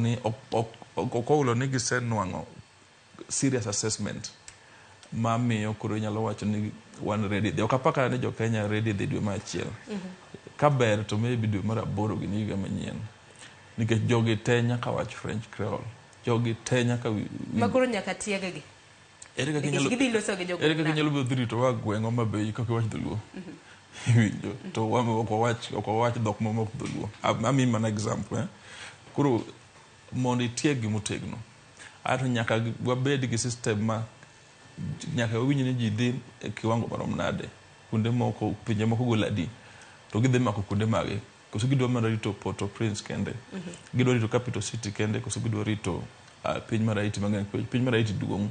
ni gisenwang'o serious assessment ma miyo koro inyalo wacho ni wan ready ok apar ka ni jo Kenya ready dhi dwe mar 1 ka ber to maybe dwe mar 8 gi higa manyien nikech jogi te nyaka wach French Creole jogi te nyaka makoro nyaka tiegegi ere kaka inyalo bedo rito wa gweng'o mabe kaka wach dholuo winjo to ok wach dhok mamoko dholuo ami mana example koro mondo itieg motegno ato nyaka wabed gi system ma nyaka winj ni ji dhi e kiwango marom nade kuonde moko pinje moko goladi to gidhi mako kuonde mage koso gidwa mana rito Port-au-Prince kende gidwa rito capital city kende koso gidwa rito piny mar Haiti mang'eny piny mar Haiti duong'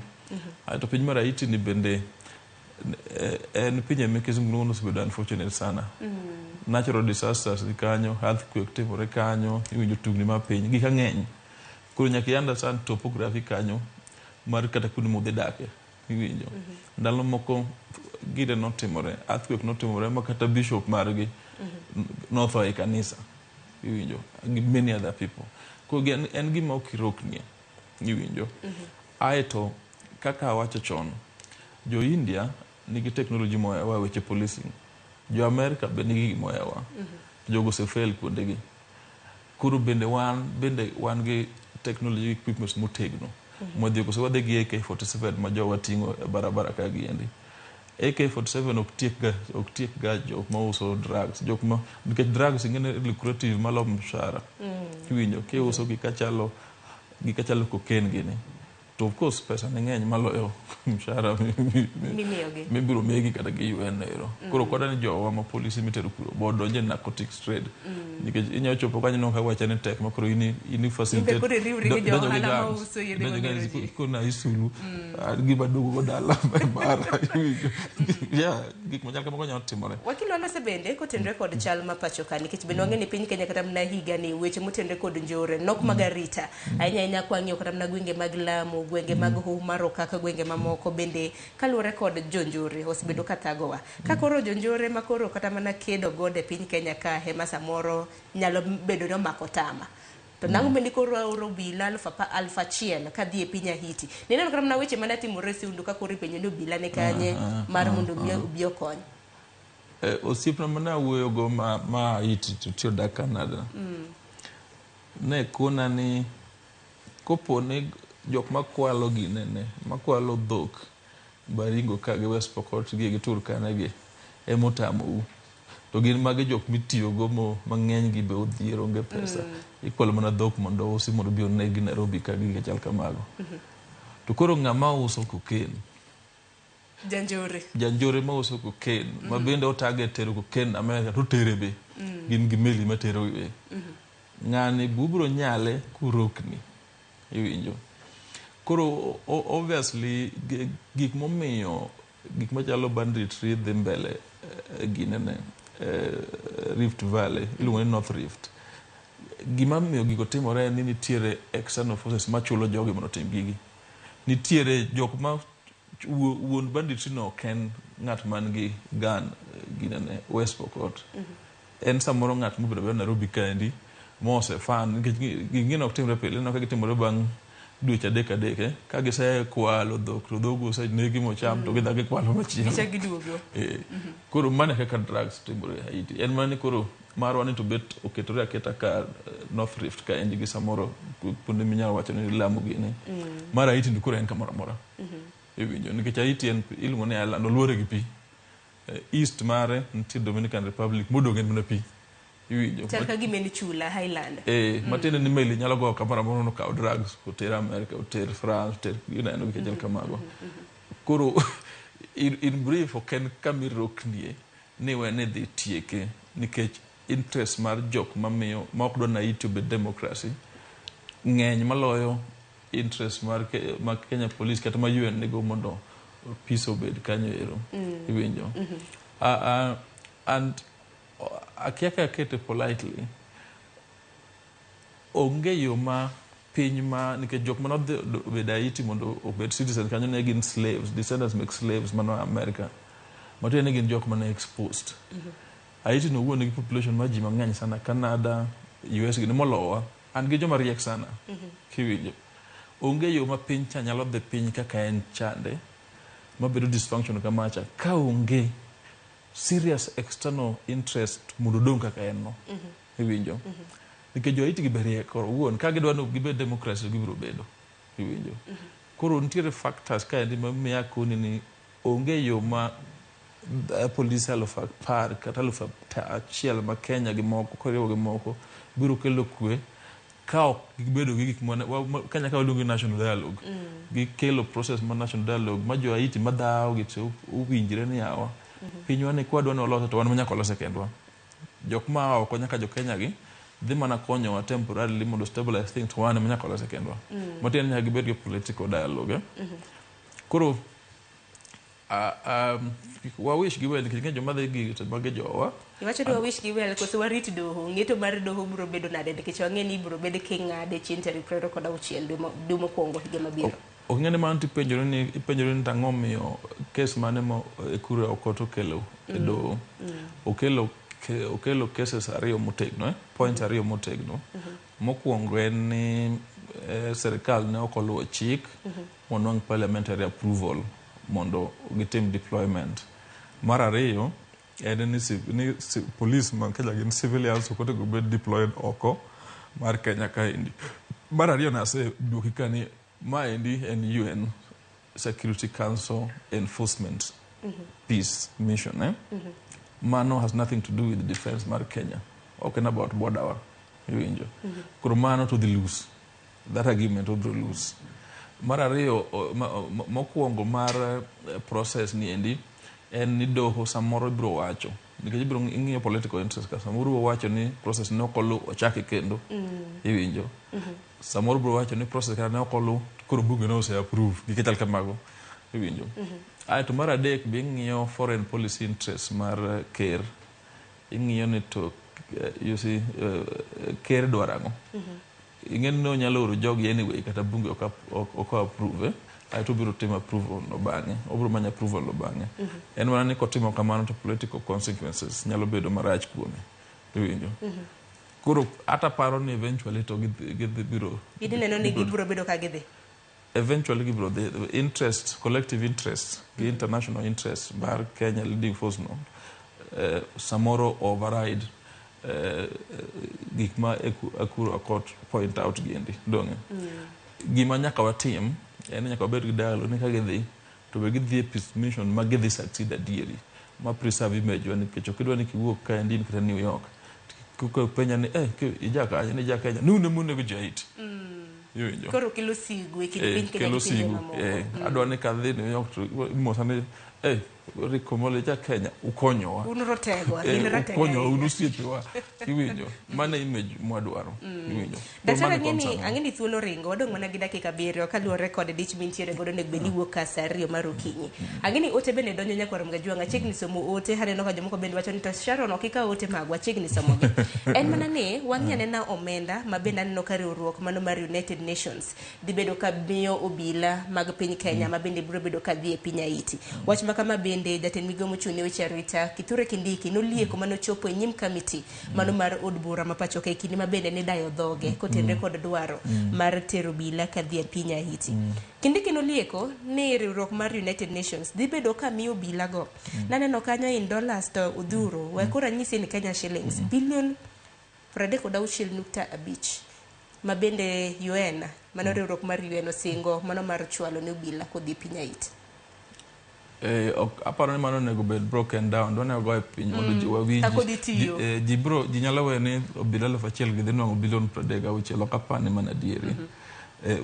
to piny mar Haiti ni bende en pinye mekizungu osebedo unfortunate sana natural disasters ni kanyo earthquake timore kanyo iwinjo tugni ma piny gika ng'eny koro nyaka understand topography kanyo mar kata kuonde modhi dake iwinjo ndalo moko gide notimore earthquake notimore ma kata bishop margi notho e kanisa iwinjo, gi many other people. Ko en gima okiroknie, iwinjo. Aeto, kaka awacho chon, jo India nigi technology moyawa weche policing. Jo America be nigi moyawa. Jogo se fail kuondegi. Kuro bende wan gi technology equipments motegno. Modhi ko wadhi gi AK47 ma jowa tingo e barabara ka giendi. AK47 ok tiek ga jok ma uso drugs, jok ma nikech drugs ingene lucrative malo mshahara. Kiwinjo ke uso gi kachalo cocaine gini. To of course pesa ngeny malo mshahara mibiro megi kata gi UN ero. Koro koda ni jowa ma police mitero kuro bodo je narcotics trade. Nikech inyo chopo kanyo no ka wacha ne tek makoro ini facilitate. Koro riwri gi jo hala ma uso yedhe maberoji. Kuna isulu gima dugo dala mara. Ya gik machal kama konyo timore. Wakili walose bende kotenre kod chal ma pacho ka nikech bende wang'e ni piny Kenya kata mna higa ni weche motenre kod njore nok magarita. Ainya kwang'io kata mna gwenge mag Lamu, gwenge mag Humaro kaka gwenge mamoko bende kaluwore kod jonjore osebedo kathagowa. Ka koro jonjore makoro kata mana kedo gode piny Kenya ka hema samoro nyalo bedo no makotama. To nango bende koro oro bila 1,000 kadhi e piny Haiti. Neno kata mna weche mana timore Siundu ka koro penyo no bila ne kanye mar mondo biyo kony. Osiepna mana wuoyo go ma Haiti to tiyo da Canada. Ne kuna ni kopone jok makwalo ginene, makwalo dhok Baringo ka gi West Pokot gi Turkana gi emotamo to gin magi jok mitiyo go mang'eny gi be odhiero onge pesa. Ikwalo mana dhok mondo usi mondo bi onegi Nairobi ka gi chal kamago. To koro ng'ama uso cocaine Janjore ma uso cocaine ma bende otage tero cocaine America to tere be gin gi meli matero be. Ng'ani bubro nyale kurokni iwinjo. Koro obviously gik momiyo gik machalo banditry dhi mbele ginene Rift Valley iluongo ni North Rift. Gima miyo gigo timore ni nitiere external forces machulo jogi mondo tim gigi. Nitiere jok ma wuon banditry no ken ng'at man gi gun ginene West Pokot. En samoro ng'at mobiro Nairobi kaendi mose fan gingino ok timre pile no ka gitimore bang' dweche adek ka gise kwalo dhok to dhogo se negi mocham to gidagi kwalo machielo koro mane kaka drugs timore Haiti en mane koro marwa ni to bet oketore aketa ka North Rift ka enji gi samoro kuonde minyalo wacho ni Lamu gini mara Haiti ndi koro en kamoro amora iwinjo nikech Haiti en iluongo ni island oluore gi pi east mare nitie Dominican Republic modong en mana pi iwinjo Chalka gimeni chula Highland. Matende ni meli nyalo go kamara mono no kaw drugs koter America koter France ter ino gi chal kamago. Koro in brief oken kamiroknie ni wene dhi tieke nikech interest mar jok mamiyo ma ok dona Haiti be democracy ng'eny maloyo interest mar Kenya police kata ma UN nigo mondo peace obed kanyo ero iwinjo. And akiaka kete politely onge yo ma piny ma nikech jok mano obed Haiti mondo obed citizens kanyo ne gin slaves, descendants make slaves mano America matiende ne gin jok mane exposed. Haiti no wuon gi population ma ji mang'eny sana Canada, US gini molowa an gi joma riek sana kiwinjo. Onge yo ma piny cha nyalo dhi piny kaka en chande mabedo dysfunction kamacha ka onge serious external interest mondo dong kaka en no iwinjo nikech jo Haiti giberie koro wuon ka gidwa no gibe democracy gibiro bedo iwinjo koro nitiere factors ka endi mamiya koni ni onge yo ma police alpha par kata alpha achiel ma Kenya gi moko koriwo gi moko biro kelo kwe ka ok gibedo gi gik Kenya ka waluongo national dialogue gi kelo process ma national dialogue ma jo Haiti madhaw gi to uwinjre ni yawa pinywa ni kwa dwano loso to wan manyaka lose kendwa jok ma oko nyaka jo Kenya gi dhi mana konyowa temporarily mondo stabilize things to wan manyaka lose kendwa matiende nyaka gibed gi political dialogue koro wawish gi wel nikech joma dhi gi to mage jowa iwacho ni wawish gi wel koso warit doho ng'eto mar doho biro bedo nade nikech wang'e ni biro bedo king'ade chieng' tarik 26 dwe mokwongo higa mabiro. Ok ng'ene man tipenjore ni tang'o miyo kes mane mo kure okoto kelo e doho okelo okelo cases ariyo motegno, points ariyo motegno. Mokwongo en ni serikal ne ok oluwo chik mondo wang' parliamentary approval mondo gitim deployment. Mar ariyo en ni police man Kenya gin civilians ok onego bed deployed oko mar Kenya kaendi. Mar ariyo naseduoki ka ni maendi en UN Security Council enforcement peace mission. Mano has nothing to do with the defense mar Kenya. Okay, about border wa. Kuro mano to the lose. That argument will lose. Mar ariyo mokwongo mar process ni endi en ni doho samoro biro wacho nikech biro ng'iyo political interest ka samoro wacho ni process ne okolu ochaki kendo iwinjo samoro biro wacho ni process ka ne okolu koro bunge no se approve gikechal kamago iwinjo to mar adek bi ng'iyo foreign policy interest mar ker ing'iyo ni to you see ker dwarango ing'en no nyalo oro jogi anyway kata bunge ok approve to biro timo approval no bang'e obiro manyo approval no bang'e en mana ni kotimo kamano to political consequences nyalo bedo marach kuome iwinjo koro ata paro ni eventually to gidhi biro neno ni gibiro bedo ka gidhi eventually gibiro the interest collective interest the international interest mar Kenya leading force no samoro override gik ma akuru court point out giendi donge gima nyaka watim en nyaka wabed gi dialogue ni ka gidhi to be gidhi peace mission ma gidhi succeed adieri ma preserve image wani nikech okidwa ni kiwuok ka ndin kata New York kuko penya ni ijaka ni jaka nune mune go jait koro kilo sigu e kidpin Kenya adwa ni kadhi New York to mosane rikomole ja Kenya ukonyowa unrotegwa inratega ukonyo unusiepewa iwinjo mana image mwadwaro iwinjo daktari angeni thuolo ringo wadong mana gi dakika 7 kaluwore kod dich mintiere godo nek beni wuok ka saa 2 mar okinyi angeni ote bende donjo nyaka rom gajwanga chiegni somo ote haneno ka jomoko bende wacho ni to Sharon okika ote magwa chiegni somo gi en mana ni wang'ia nena omenda ma bende aneno ka riwruok mano mar United Nations dhi bedo ka miyo obila mag piny Kenya ma bende biro bedo ka dhi e piny Haiti wach makama bende jatend migomo chuni weche arita Kithure Kindiki nolieko mano chopo e nyim committee mano mar od bura ma pacho ka kinde ma bende ne dayo dhoge kotenre kod dwaro mar tero obila ka dhi e piny Haiti Kindiki nolieko ni riwruok mar United Nations dhi bedo ka miyo obila go naneno kanyo in dollars to udhuro we kora nyisi ni Kenya shillings billion 36.5 ma bende UN mano riwruok mar UN osingo mano mar chwalo ne obila kodhi piny Haiti aparo ni mano nego bed broken down don't go piny mondo ji wawinji ji nyalo we ni obila 1,000 gidhi nwang'o bilion 36 ok apani mana diere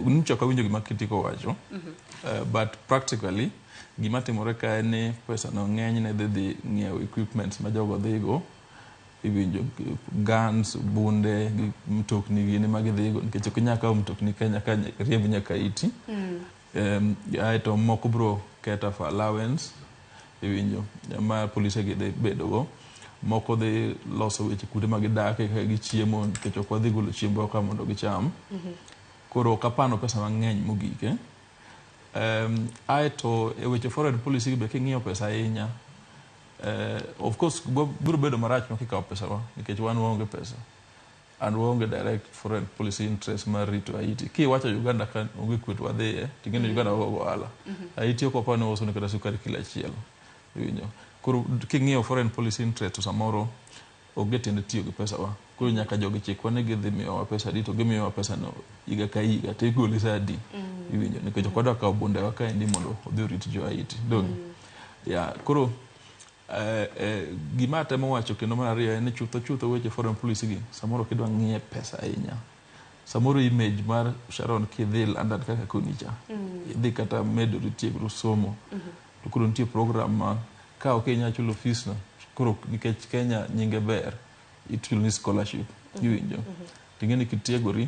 uncho ka winjo gima kitiko wacho but practically gima timore ka ni pesa no ng'eny ne dhi ng'iewo equipments ma jogo dhigo iwinjo guns bunde mtokni gini ma gidhigo nikech ok nyaka mtokni Kenya ka riemb nyaka Haiti to moko bro keta for allowance iwinjo ma polise gide bedogo moko dhi loso weche kude ma gidake ka gichiemo nikech ok wadhi golo chiembo ka mondo gicham koro kapano pesa mang'eny mogike to e weche foreign policy be king'iyo pesa ahinya of course biro bedo marach ma kikawo pesa wa nikech wan waonge pesa and waonge direct foreign policy interest mar rito Haiti kiwacho Uganda ka onge kwetu wadhiye tingene Uganda wago ohala Haiti ok opano uso ni kata sukari kila achiel iwinjo koro king'iyo foreign policy interest to samoro ogetiende tiyo gi pesa wa koro nyaka jogi chikwa ni gidhi miyowa pesa di to gimiyowa pesa no higa ka higa to igole sa di iwinjo nikech ok wadwa kawo bunde wa kaendi mondo odhi orit jo Haiti koro gima temo wacho kendo mar ariyo en chutho weche foreign policy gi samoro kidwa ng'iye pesa ahinya samoro image mar Sharon kidhi London kaka konicha idhi kata medo tiegro somo to koro nitie program ma ka ok inya chulo fees no koro nikech Kenya nyinge ber ichulo scholarship iwinjo tingeni kitiegori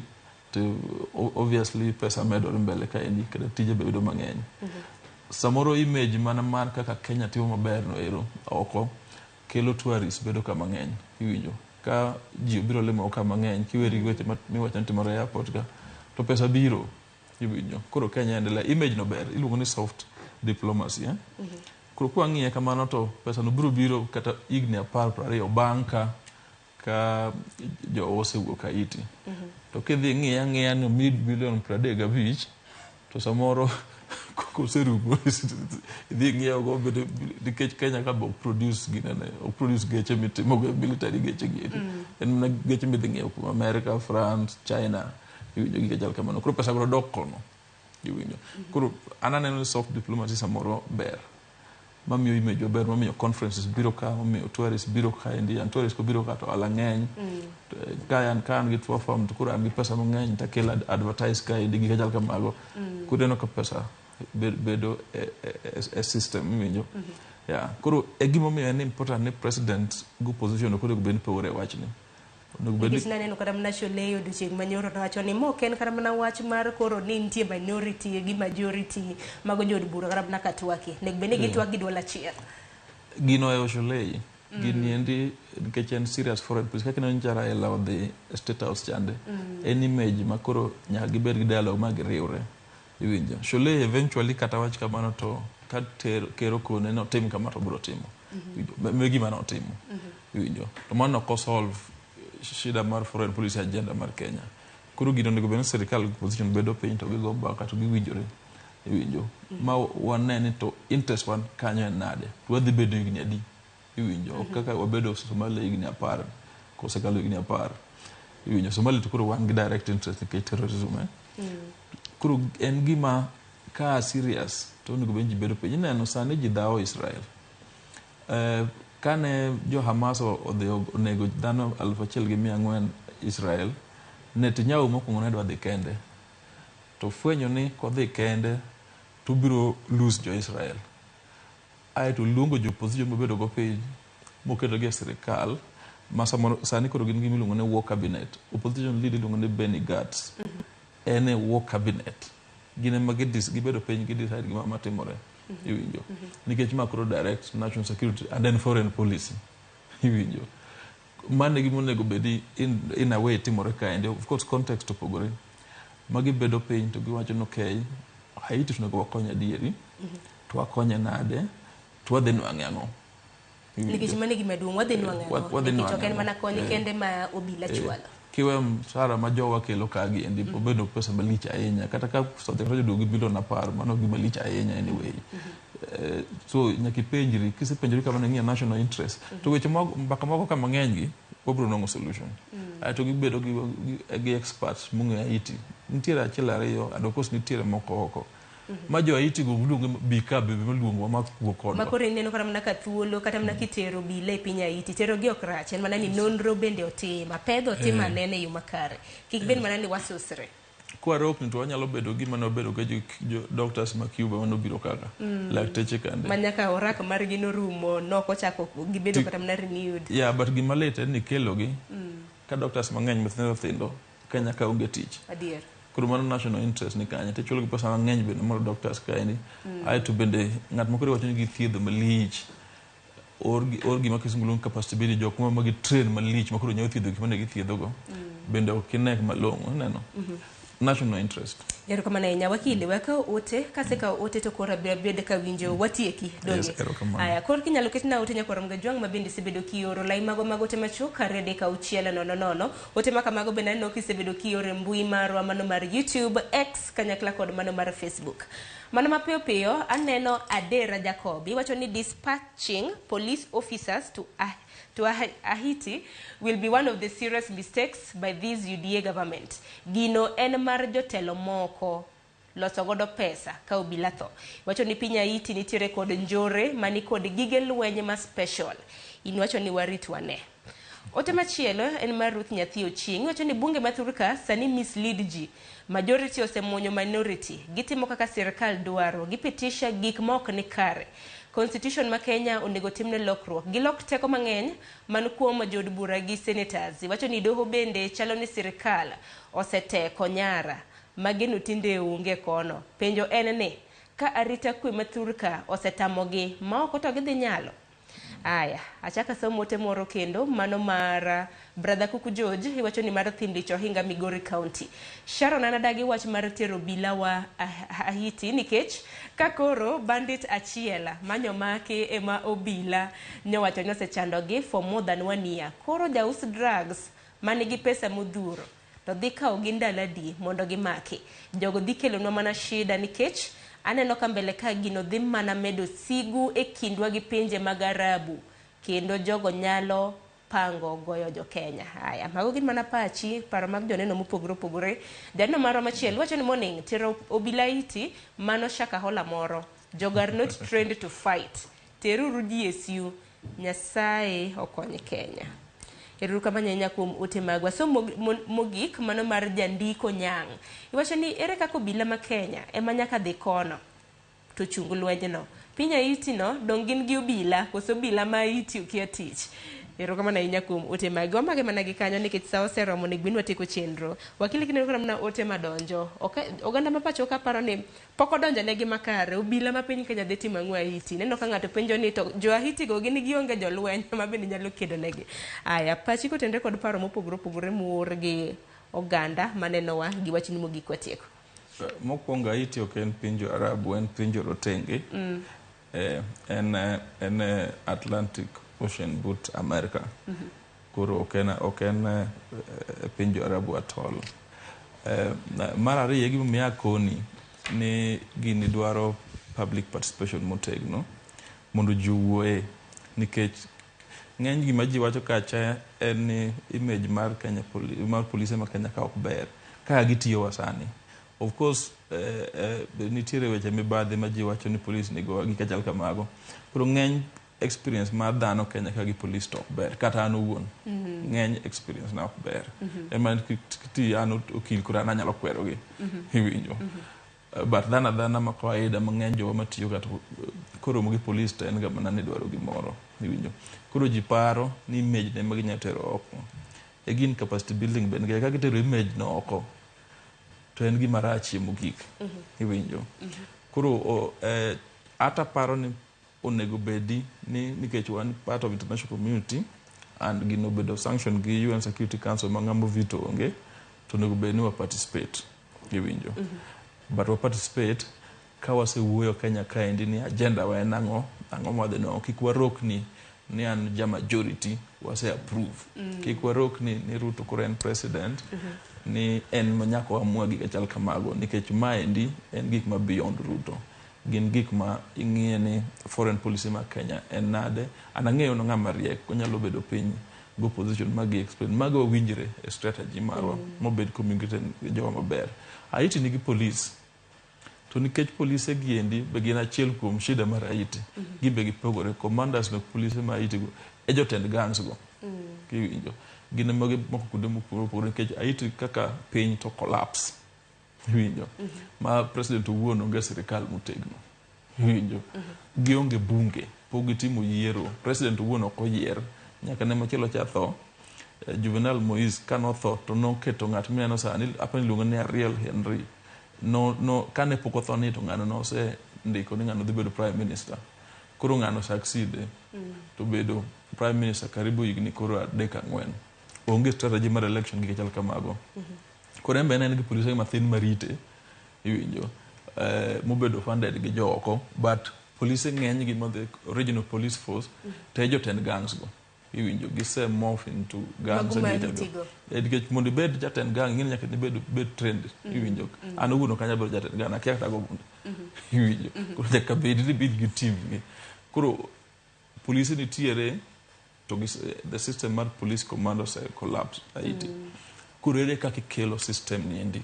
to obviously pesa medore mbele kaendi kada tije bedo mang'eny samoro image mana mar kaka Kenya timo maber no ero oko kelo tourists bedo kama ng'eny iwinjo ka ji biro lemo kama ng'eny kiweri weche miwacho ni timore airport ka to pesa biro iwinjo koro Kenya endelea image no ber iluongo ni soft diplomacy Koro kwa ng'iye kamano to pesa no biro kata igni 10-20 banka ka jo osewuok Haiti. To kidhi ng'iya no $1.35 billion to samoro koserumo idhi ng'iya go bedo nikech Kenya ka bo produce ginene o produce geche mitimo go military geche gidi. En na geche midhi ng'iya kuma America, France, China iwinjo gi jal kamano. Koro pesa bro dok kono iwinjo. Koro ananeno soft diplomacy samoro ber. Mamiyo image ber, mamiyo conferences biro ka, mamiyo tourists biro ka, and tourists ko biro ka to ala ng'eny. Kan gi tour farm to kuro an gi pesa mang'eny ta kela advertise ka gi kajal kamago. Kuro no ka pesa bedo a system iwinjo. Yeah, kuro gima miyo en important ne president go position ko ben pore wachni. Nikech naneno kata mana Sholeyo odiochieng' manyoro nowacho ni moken kata mana wach mar koro ni nitie minority gi majority mago jod bura kata mana katwaki nek bende gitwak gi duol achiel. Gino e Sholeyo gini endi nikech en serious foreign policy kaka nonjara e law the state house chande en image makoro nyaka gibed gi dialogue mag riwre iwinjo. Sholeyo eventually kata wach kamano to ka kero kone no tim kama to bro timo iwinjo gima no timo iwinjo to mano ko solve shida mar foreign policy agenda mar Kenya. Kuro gino nego ben serikal position bedo piny to gigo baka to giwinjore iwinjo ma wanene to interest wan kanyo nade to wadhi bedo igni adi iwinjo kaka wabedo Somalia igni 10 ko sekalo igni 10 iwinjo Somalia to kuro wan gi direct interest in terrorism kuro en gima ka serious to nego ben bedo piny neno sane ji dawo Israel kane jo Hamas odhi onego dhano 1,400 Israel Netanyahu mokwongo ne dwa dhi kende to fwenyo ni kodhi kende to biro lose jo Israel to luongo jo opposition mobedo go piny moketo gi sirikal ma sani koro gin gimiluongo ne war cabinet. Opposition leader iluongo ne Benny Gantz en e war cabinet gine ma gibedo piny gi decide gima matimore iwinjo nikech makro direct national security and then foreign policy iwinjo mane gi monego bedi in a way timore kind of course context opogore magi bedo piny to giwacho no okay Haiti tunego wakonya dieri to wakonye nade to wadhi nwang'e ang'o nikech mane gima duong' wadhi nwang'e nikech ok en mana konye kende ma obila chwalo kiwe msara ma jowa kelo kagi endi obedo pesa malich ahinya kata ka sodhekro joduogi bilion 10 mano gima lich ahinya anyway so nyaki penjri kisepenjri kama ng'iya national interest to weche mbaka moko kama ng'eny gi obro nongo solution to gibedo gi experts mung'e Haiti nitiere achiel ariyo and of course nitiere moko oko ma jo Haiti go luongo bika bebe maluongo ma kuok kodwa makore neno kata mana ka thuolo kata mana kitero bile e piny Haiti tero gi ok rach en mana ni nonro bende otima pedho otima nene yo makare kik ben mana ni wasusre kwa rop ni to wanyalo bedo gima no bedo ga jo doctors ma Cuba mano biro kaka lakteche kande manyaka orak mar gi no rumo noko chako gibedo kata mana renewed but gima late ni kelo gi ka doctors mang'eny mathindo Kenya ka onge tich adier kuro mano national interest ni kanya te chulo gi pesa mang'eny bende mar doctors kaini to bende ng'at mokore wacho ni gi thiedho malich or gima kisungulun capacity bidi jok ma gi train malich makoro nyawo thiedho gima ne gi thiedho go bende okinek malong'o neno national interest. Yaro kama na enya wakili waka ote kaseka ote to kora bede ka winjo watieki donge. Aya kor kinyalo ketina ote nyakora mgajwang mabindi sebedo kioro lai mago te machoka rede ka uchiela no ote maka mago bena no kisebedo kiore mbui marwa mano mar YouTube X kanyakla kod mano mar Facebook. Mano mapeo aneno Adera Jacobi wacho ni dispatching police officers to Haiti will be one of the serious mistakes by this UDA government. Gino en mar jotelo moko loso godo pesa ka obila tho. Wacho ni piny Haiti nitiere kod njore mani kod gige lwenye ma special. Inwacho ni waritwa ne. Ote machielo en mar Ruth Nyathi Ochieng wacho ni bunge mathurka sani mislead ji. Majority osemonyo minority. Gitimo kaka serikal dwaro. Gipitisha gik mok ni kare. Constitution ma Kenya onego timne lokruok. Gilok teko mang'eny man kuom jod bura gi senators. Wacho ni doho bende chalo ni serikal oseteko nyara. Mageno tinde unge kono. Penjo en ni ka arita kwe mathurka osetamogi ma ok to gidhi nyalo. Aya, achaka somo mote moro kendo, mano mar brother Kuku George, iwacho ni mar Thimlich Ohinga Migori County. Sharon anadagi wach mar tero obila wa Haiti nikech kakoro bandit achiela manyo make ema obila nyowacho nyose chandogi for more than 1 year. Koro jaus drugs manigi pesa modhuro to dhi kawo gi ndaladi mondo gimake. Jogo dhi kelonwa mana shida nikech aneno ka mbele ka gino dhi mana medo sigu e kindwa gi pinje mag Arabu kendo jogo nyalo pango goyo jo Kenya. Haya, mago gin mana pachi, paro mag joneno mopogore. Janeno maro machiel wacho ni morning tero obila Haiti mano shaka hola moro. Jogo are not trained to fight. Teruru DSU, Nyasaye okonye Kenya. Eru kama nyanya kuom ote magwa. So mogik mano mar jandiko Nyang. Iwacho ni ere kako obila ma Kenya ema nyaka dhi kono to chungu lwenjno. Piny Haiti no dong gin gi obila koso obila ma Haiti okia tich. Ero kama nyanya kuom ote magwa mage mana gi kanyo nikech sao seromo ne gwinwa teko chenro. Wakili kineno kana mna ote madonjo. Oganda mapacho ka paro ni poko donjo ne gi makare obila ma piny Kenya dhi timo ang'o Haiti. Neno ka ng'ato penjo ni to jo Haiti go gin gionge jolweny ma bende nyalo kedo negi. Aya, pachi kotendre kod paro mopogore muor gi oganda manenowa gi wachni mogik watieko. Mokwongo Haiti ok en pinjo Arabu, en pinjo rotenge. En Atlantic Ocean but America. Koro ok en pinjo Arabu at all. Mar ariyo gimomiyo akoni ni gini dwaro public participation motegno mondo ji wuoye nikech ng'eny gima ji wacho kacha en ni image mar Kenya mar polise ma Kenya ka ok ber ka gitiyo wasani. Of course nitiere weche mibadhi ma ji wacho ni police nigo gi kachal kamago. Koro ng'eny experience ma dhano Kenya ka gi police to ok ber kata an owuon. Ng'eny experience na ok ber. Ema kiti an okil kura na nyalo kwero gi. Hiwinjo. But dhana ma kawaida mang'eny jowa matiyo kata koro mo gi police to en ga mana ni dwaro gimoro. Hiwinjo. Koro ji paro ni image ne ma ginya tero oko. Gin capacity building ben ga gitero image no oko. To en gima rachie mogik. Hiwinjo. Koro ata paro ni onego bedi ni nikech wan part of international community and gino bedo sanction gi UN Security Council mang'ambo vito onge to onego bedi ni wa participate. Hiwinjo. But wa participate ka wasewuoyo Kenya kaendi ni agenda wa en ang'o madhi no kik warok ni an ja majority wase approve. Kik warok ni Ruto koro en president ni en manyako amua gik achal kamago nikech maendi en gik ma beyond Ruto. Gin gik ma ing'iye ni foreign policy ma Kenya en nade. An ang'eyo no ng'ama riek onyalo bedo piny go position magi explain mago winjre e strategy marwa mobed community jowa maber. Haiti nigi police to nikech police giendi be gin achiel kuom shida mar Haiti. Gibe gipogore commanders no police ma Haiti go e jotend gangs go. Kiwinjo. Gine magi moko kude mopogore nikech Haiti kaka piny to collapse. Hiwinjo. Ma president owuon onge sirikal motegno. Hiwinjo. Gionge bunge. Pogi timo yiero. President owuon ok oyier. Nyaka ne machielo cha tho. Juvenal Moise kano tho to noketo ng'at mineno sani apani luongo ni Ariel Henry. No kane pok otho ni to ng'ano no se ndiko ni ng'ano dhi bedo prime minister. Koro ng'ano succeed to bedo prime minister karibu higni koro 3-4. Onge strategy mar election gi chal kamago. Koro embe en gi polisi mathin marite. Iwinjo. Mobedo funded gi joko but polisi ng'eny gi modhe original police force te jotend gangs go. Iwinjo gise morph into gangs again. Edikech mondo bed jatend gang ng'eny nyaka ni bed trend. Iwinjo. An owuon kanya bed jatend gang akia kata go bunde. Iwinjo. Koro nyaka bed ni bid gi team gi. Koro polisi nitiere to the system mar police commandos collapse Haiti. Koro ere kaka ikelo system ni endi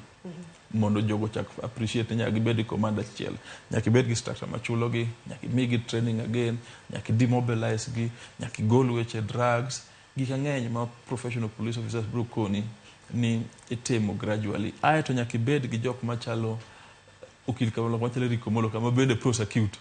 mondo jogo chak appreciate nyaka gibed commander achiel, nyaka ibed gi structure machulo gi, nyaka imigi training again, nyaka demobilize gi, nyaka igol weche drugs, gik ang'eny ma professional police officers bro koni ni itimo gradually. Aye to nyaka ibed gi jok machalo okil ka wacho le rikomolo kama bende prosecute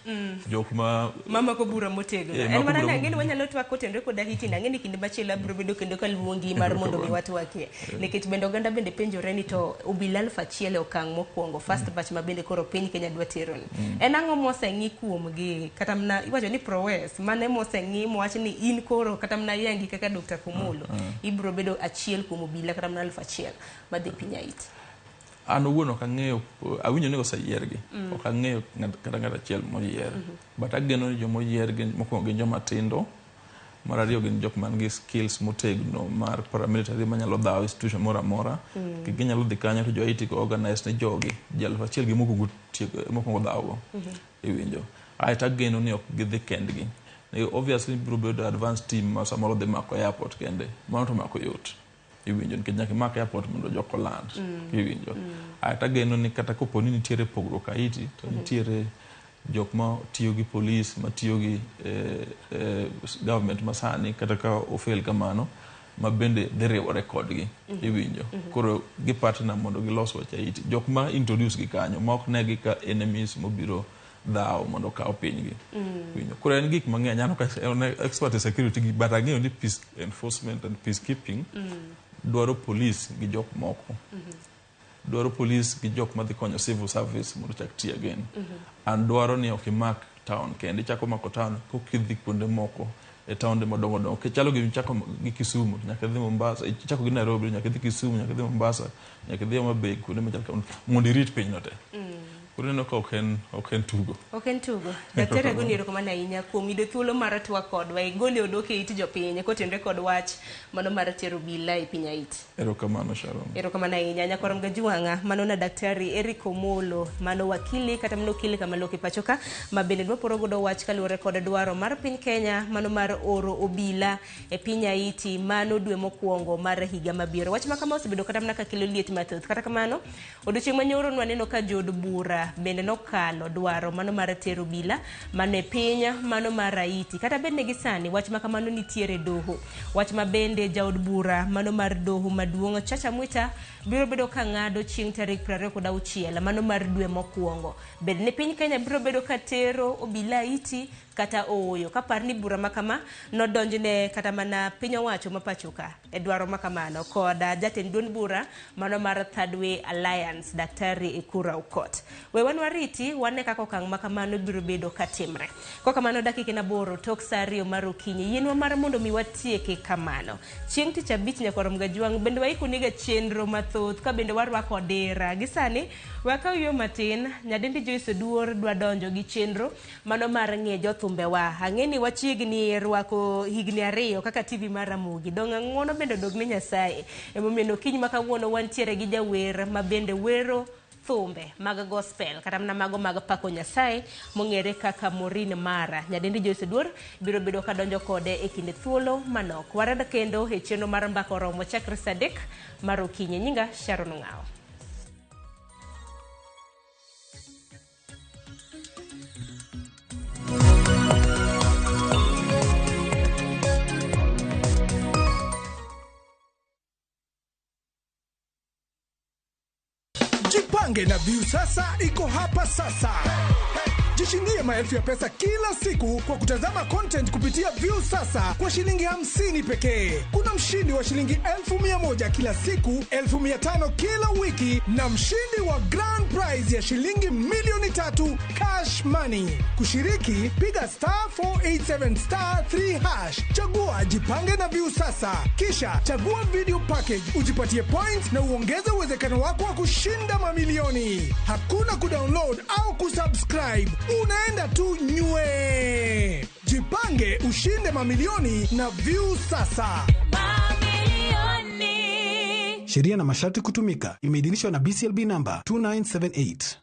jok ma mama ko bura motego en mana ngeni wanyalo twak kotendre koda hiti ngeni kinde machielo bro bedo kendo kaluongi mar mondo mi watwakie nikech bende oganda bende penjore ni to obilal fachiele okang mokwongo first batch ma bende koro piny Kenya dwa tero en ang'o mosengi kuomgi kata mna iwacho ni prowess mane mosengi mwach ni in koro kata mna yangi kaka Dr. Kumulo ibro bedo achiel kuom obila kata mna 1,000 madhi piny Haiti. An owuon ok ang'eyo awinjo ni oseyiergi ok ang'eyo kata ng'ato achiel moyier but ageno ni jomoyiergi mokwongo gin joma tindo mar ariyo gin jok man gi skills motegno mar paramilitary manyalo dhawo institution moro amora ginyalo dhi kanyo to jo-Haiti ko organize ne jogi ji 1,000 gi mokwongo dhawo iwinjo aeto ageno ni ok gidhi kendgi obviously biro bedo advanced team ma samoro dhi mako airport kende mano to mako yot iwinjo nikech nyaka imak airport mondo joko land iwinjo aeto ageno ni kata kopo ni nitiere pogruok Haiti to nitiere jok ma tiyo gi police ma tiyo gi government masani kata ka ofel kamano ma bende dhi riwore kodgi iwinjo koro gi partner mondo gilos wach Haiti jok ma introduce gi kanyo ma ok negi ka enemies mobiro dhawo mondo kaw pinygi winjo koro en gik mang'eny ano ka expert security gi but ang'eyo ni peace enforcement and peacekeeping dwaro police gi jok moko dwaro police gi jok madhi konyo civil service mondo chak tiyo again an dwaro ni ok imak town kendo ichako mako town kokidhi kuonde moko e taonde madongo dongo chalo gi chako gi Kisumu nyaka dhi Mombasa ichako gi Nairobi nyaka dhi Kisumu nyaka dhi Mombasa nyaka dhi Homa Bay kuonde machal mondo irit piny no te kureno ka ok en tugo daktari agoni erokamano ahinya kuom yudo thuolo mar twak kodwa igole odok e it jopiny kotenore kod wach mano mar tero obila e piny Haiti. Erokamano Sharon. Erokamano ahinya nyakorom gajuanga mano na daktari Eric Omolo mano wakili kata mano okili kama loki pachoka ma bende dwaporo godo wach kaluwore kod dwaro mar piny Kenya mano mar oro obila e piny Haiti mano dwe mokwongo mar higa mabiro wach makama osebedo kata mna ka kelo liet mathoth kata kamano odiochieng' manyoro nwaneno ka jod bura bende nokalo dwaro mano mar tero obila mano e piny mano mar Haiti kata bende gisani wach makamano nitiere doho wach ma bende jaod bura mano mar doho maduong' Chacha Mwita biro bedo ka ng'ado chieng' tarik 26 mano mar dwe mokwongo bende ni piny Kenya biro bedo ka tero obila Haiti kata oyo kapar ni bura makama nodonjne kata mana piny owacho mapachoka e dwaro makamano koda jatend duond bura mano mar Third Way Alliance daktari Ekura Aukot we wan wariti wane kaka okang' makamano biro bedo katimre kokamano dakika na boro tok saa 2 mar okinyi yienwa mar mondo mi watieke kamano chieng' tich abich nyakorom gajuang bende waikoniga chenro mathoth ka bende warwako dera gisani wakaw yo matin nyadendi Joyce Duor dwa donjo gi chenro mano mar ng'e thumbewa ang'eni wachiegni rwako higni 2 kaka TV mar Ramogi dong ng'wono bende dog ni Nyasaye emomiyo kiny makawuono wantiere gi jawer ma bende wero thumbe mag gospel kata mna mago mag pako Nyasaye mong'ere kaka Morin Mara nyadendi Joyce Duor biro bedo ka donjo kode e kinde thuolo manok warada kendo e chenro mar mbako romo chakre saa 3 mar okinyi nyinga Sharon Ng'ao. Jipange na View sasa iko hapa sasa. Jishindie maelfu ya pesa kila siku kwa kutazama content kupitia View sasa kwa shilingi 50 pekee. Kuna mshindi wa shilingi 1,100 kila siku, 1,500 kila wiki na mshindi wa grand prize ya shilingi milioni 3 cash money. Kushiriki piga *487*3#. Chagua Jipange na View sasa. Kisha chagua video package ujipatie points na uongeze uwezekano wako wa kushinda mamilioni. Hakuna kudownload au kusubscribe. Unaenda tu nywe. Jipange ushinde mamilioni na View sasa. Mamilioni. Sheria na masharti kutumika. Imeidhinishwa na BCLB number 2978.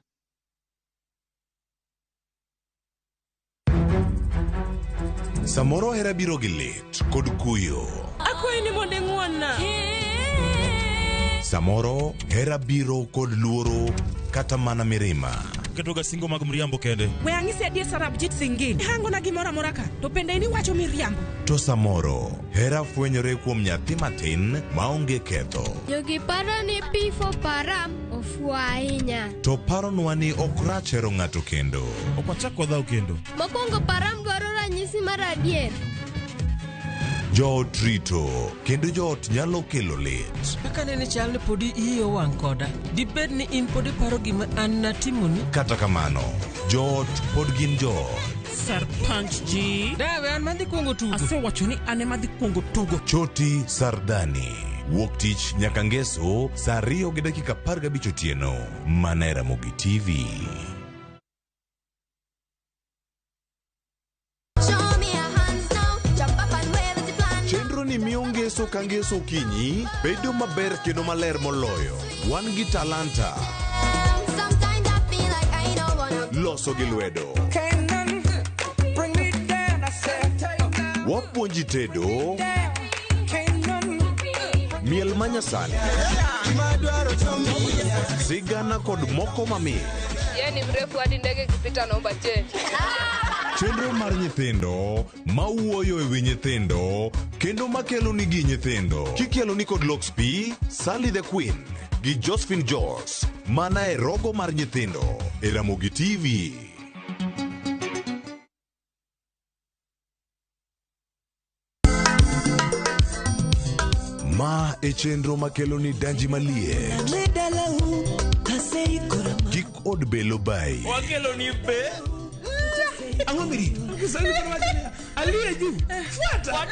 Samoro hera biro gi lit kod kuyo. Akwai ni monde ng'wonna. Samoro hera biro kod luoro kata mana mirima. Ketoga singo mag mriambo kende. We ang'isi adier Sarabjit Singini. Hango na gimora moraka. To pende ni wacho miriambo. To samoro hera fwenyore kuom nyathi matin maonge ketho. Jogi paro ni P for param of ofwa ahinya. To paronwa ni ok rach hero ng'ato kendo. Ok wachak wadhaw kendo. Mokwongo param dwaro ranyisi mar adier. Joot rito kendo joot nyalo kelo lit. Kaka nene chal ni podi iyo wang' koda. Dibed ni in podi paro gima an natimoni. Kata kamano, joot pod gin joot. Sarpanch ji. Dawe an madhi kuongo tugo. Asewacho ni an ema dhi kuongo tugo. Choti Sardani. Wuok tich nyaka ngeso saa 2:15 otieno. Mana Ramogi TV. Chenro ni miyo ngeso ka ngeso kinyi bedo maber kendo maler moloyo. Wan gi talanta. Loso gi lwedo. Wapuonji tedo. Miel manyasani. Sigana kod moko mamit. Ni mrefu hadi ndege kipita naomba change. Chenro mar nyithindo mawuoyo ewi nyithindo kendo makelo ni gi nyithindo. Kikelo ni kod Loxp, Sally the Queen gi Josephine George. Mana e rogo mar nyithindo e Ramogi TV. Ma e chenro makelo ni danji malie. Kik od belo bai. Wakelo ni be. Ang'o mirito? Aliye juu. Fuata.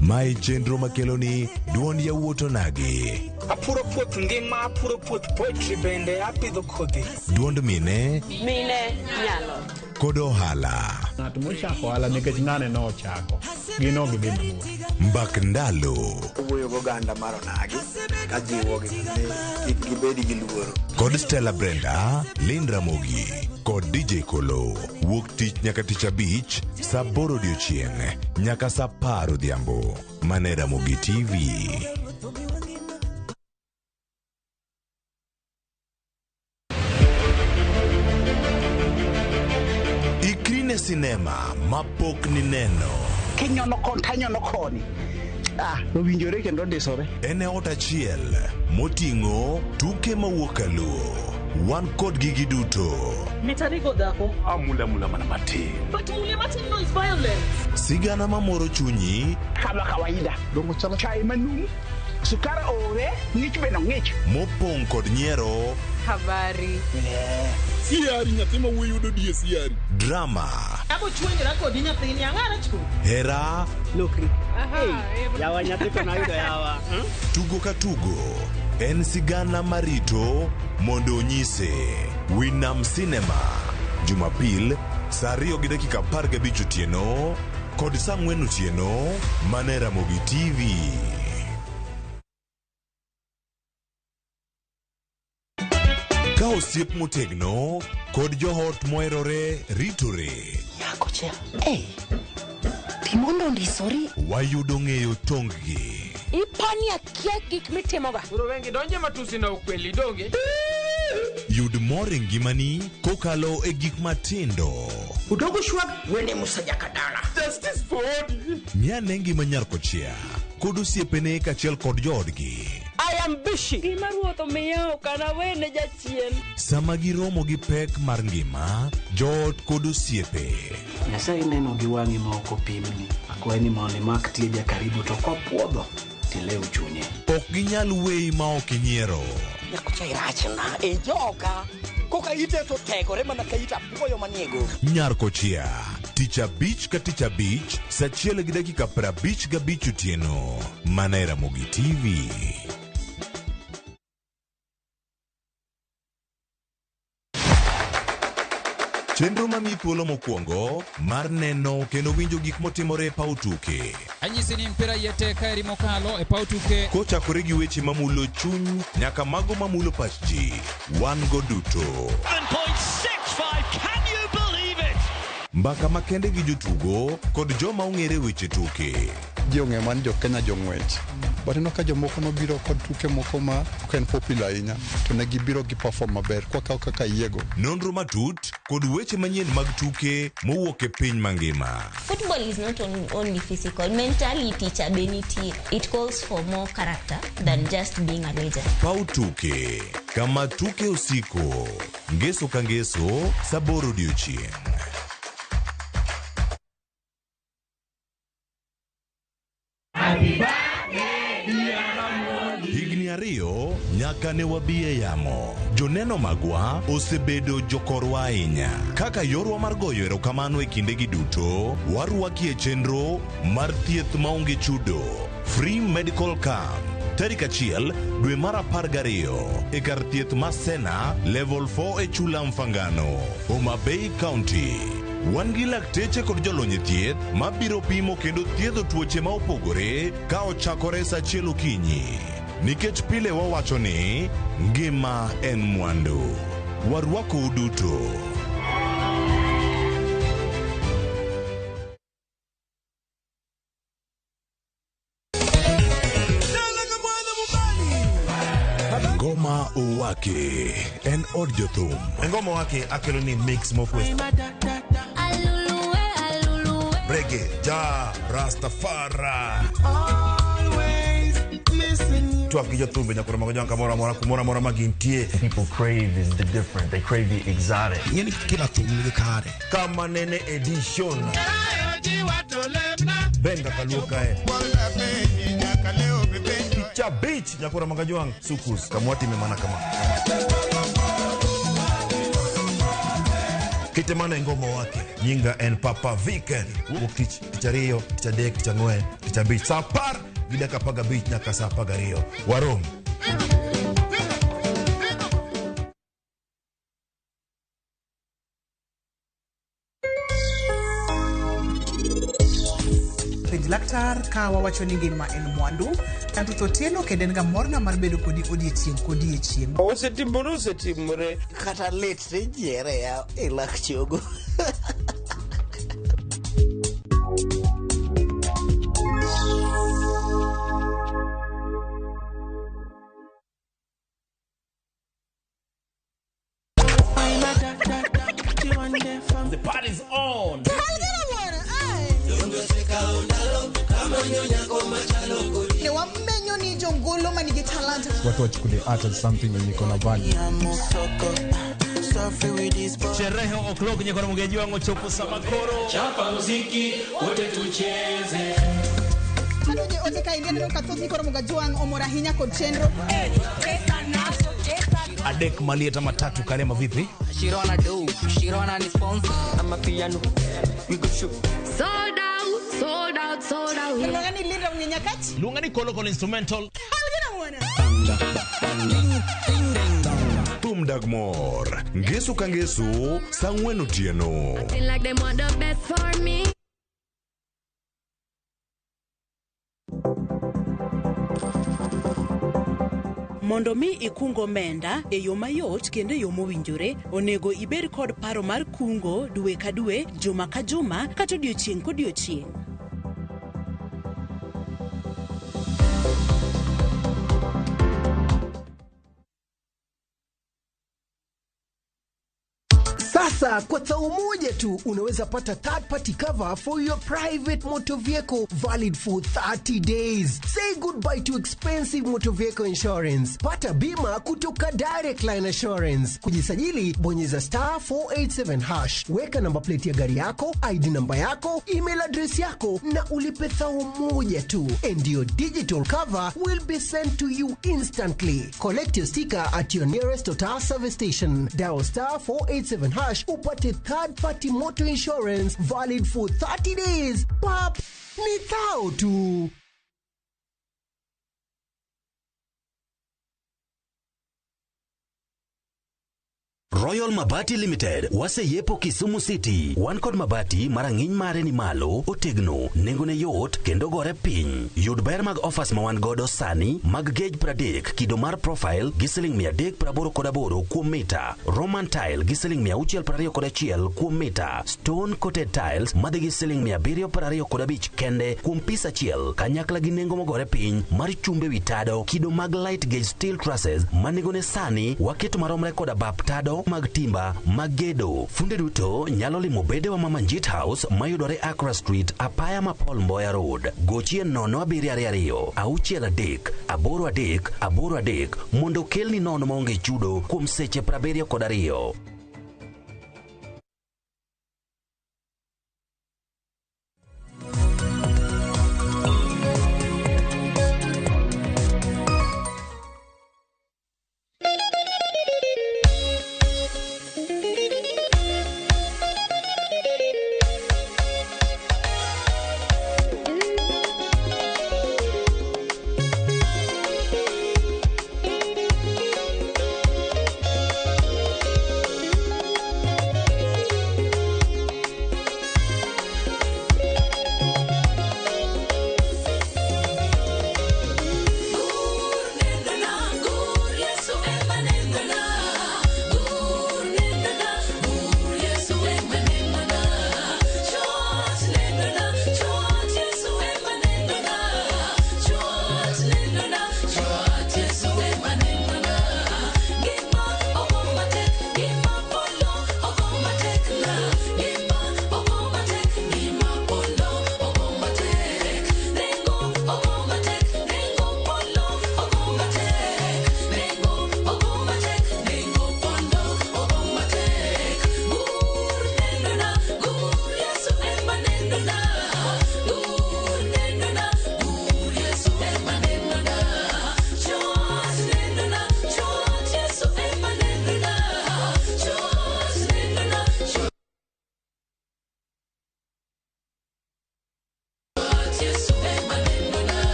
Ma e chenro makelo ni duond yawuoto nagi. Apuro puoth ngima, apuro puoth poetry bende, apidho kodhi. Duond mine. Mine nyalo. Kod ohala. Ng'ato mochako ohala nikech ng'ane no ochako. Gino gibende. Mbak ndalo. Wuoyo goganda mar onagi. Kajiwo gi bedi gi luoro. Kod Stella Brenda, Lynn Ramogi. Kod DJ Kolo. Wuok tich nyaka tich abich, saa 8 odiochieng' nyaka saa 10 odhiambo. Mana Ramogi TV. Ikrine sinema mapok ni neno. Kinyono kon tanyono koni. Owinjore kendo disore. En ot achiel moting'o tuke mawuok Luo. Wan kod gigi duto. Mitarigo dhako. Amula mana matin. But mule matin no is violent. Sigana mamoro chunyi. Kama kawaida. Dongo chalo chai manum. Sukara ore, ng'ich beno ng'ich. Mopong' kod nyiero. Habari. Siari nyathi ma wuoyi yudo die siari. Drama. Abo chwenjra kodi nyathini ang'ara chko. Hera. Lokri. Yawa nyathi to nayudo yawa. Tugo ka tugo. En sigana marito mondo onyise. Winam Cinema. Jumapil saa 2:15 otieno kod saa 4 otieno. Mana Ramogi TV. Ka osiep motegno kod joot moherore ritore. Yako chia. Timondo ndisori. Wayudo ng'eyo tonggi. Ipani akia gik mitimoga. Uro wengi donje matusi na ukweli donge. Yud mor e ngimani kokalo e gik matindo. Udogo shwag wene musajaka dala. Justice for all. Miane ngima nyar kochia kod osiepene kachiel kod joodgi. I am busy. Gima ruoth omiyo kana wene jachien. Sama giromo gi pek mar ngima, joot kod osiepe. Nyasaye neno gi wang'i ma ok opimni. Akwaye ni mondo imak tieja karibu to kopuodho tilew chunye. Ok ginyal weyi ma ok inyiero. Nyakucha irachna e joka. Koka ite to tegore mana ka ita puoyo maniego. Nyar kochia. Tich abich ka tich abich, saa 1:55 otieno. Mana Ramogi TV. Chenro mami thuolo mokwongo mar neno kendo winjo gik motimore e paw tuke. Anyisi ni mpira yeteka eri mokalo e paw tuke. Kochakore gi weche mamulo chuny nyaka mago mamulo pach ji. Wan go duto. 7.65, can you believe it? Mbaka makende gi jotugo kod joma ong'ere weche tuke. Ji ong'e man jo Kenya jong'wech. But ino ka jomoko nobiro kod tuke moko ma ok en popular ahinya to ne gibiro gi perform maber kwa kaka yiego. Nonro matut kod weche manyien mag tuke mowuok e piny mangima. Football is not only physical, mentally teacher beniti. It calls for more character than just being a legend. Pau tuke, kama tuke usiko, ngeso ka ngeso, saboro odiochieng'. Higni ariyo nyaka ne wabiye yamo. Joneno magwa osebedo jokorwa ahinya. Kaka yorwa mar goyo erokamano e kindegi duto, warwaki e chenro mar thieth maonge chudo. Free Medical Camp. Tarik 1 dwe mar 12 e kar thieth ma Sena Level 4 e Chula Mfangano, Homa Bay County. Wan gi lakteche kod jolony e thieth mabiro pimo kendo thiedho tuoche ma opogore ka ochakore sa 1 okinyi. Nikech pile wawacho ni ngima en mwandu. Warwako uduto. Ngoma Uwake en od jothum. Ngoma Uwake akelo ni mix mokwe. Reggae, ja, Rastafari. Always listen. Tuwaki jothumbe nyakura mago janka mora magintie. People crave is the different. They crave the exotic. Yeni kila tumili kare. Kama nene edition. Benga kaluka Ticha Beach nyakura magajuang sukus kamwati memana kama Kitemana ngoma wake nyinga en Papa Weekend Wukich tichario tichadek tichangwen ticha beach sapar gidaka paga beach nyaka sapaga rio warom Laktar ka wawacho ni ngima en mwandu tanto totelo kedenga morna mar bedo kodi odiechieng' osetimore kata letre jere ya elak chogo The party's on. Watu wachukulie art as something yenye iko na value. Sherehe o'clock nye kwa Ramogi wangu chopo samakoro. Chapa muziki wote tucheze. Anoje oteka indiana no katoti kwa Ramogi wangu omora hinya kod chenro. Adek malieta matatu kalema vipi? Shirona do, Shirona ni sponsor. I'm a piano. We go shoot. Sold out. Lungani linda mnyenyakati? Lungani kolokolo instrumental. Tumdagmor, ngesu ka ngesu, sang'wen otieno. Feel like they want the best for me. Mondo mi ikungo omenda e yo mayot kendo e yo mowinjore, onego ibed kod paro mar kungo dwe ka dwe, juma ka juma, kata odiochieng' kodiochieng'. Sasa kwa thao moja tu unaweza pata third party cover for your private motor vehicle valid for 30 days. Say goodbye to expensive motor vehicle insurance. Pata bima kutoka Direct Line Assurance. Kujisajili bonyeza *487#. Weka namba plate ya gari yako, ID namba yako, email address yako na ulipe thao moja tu. And your digital cover will be sent to you instantly. Collect your sticker at your nearest Total service station. Dial *487# upate third party motor insurance valid for 30 days. Pap, ni thao tu. Royal Mabati Limited wase yepo Kisumu City. Wan kod mabati marang'iny mare ni malo, otegno, nengone yot kendo gore piny. Yud ber mag offers ma wan godo sani mag gauge 30 kido mar profile gi siling 388 kuom mita. Roman tile gi siling 621 kuom mita. Stone coated tiles madhi gi siling 725 kende kuom pis achiel. Kanyakla gi nengo mogore piny mar chumbe wi tado kido mag light gauge steel trusses manegone sani waketo maromre koda bap tado mag timba mag gedo. Funde duto nyalo limo bede wa Mama Njit House mayudore Accra Street, apaya ma Paul Mboya Road. Gochie 072 638 mondo kelni nono maonge chudo kuom seche 72.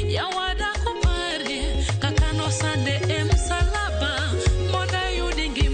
Yawada kupari kakano sande em salaba moda yudingi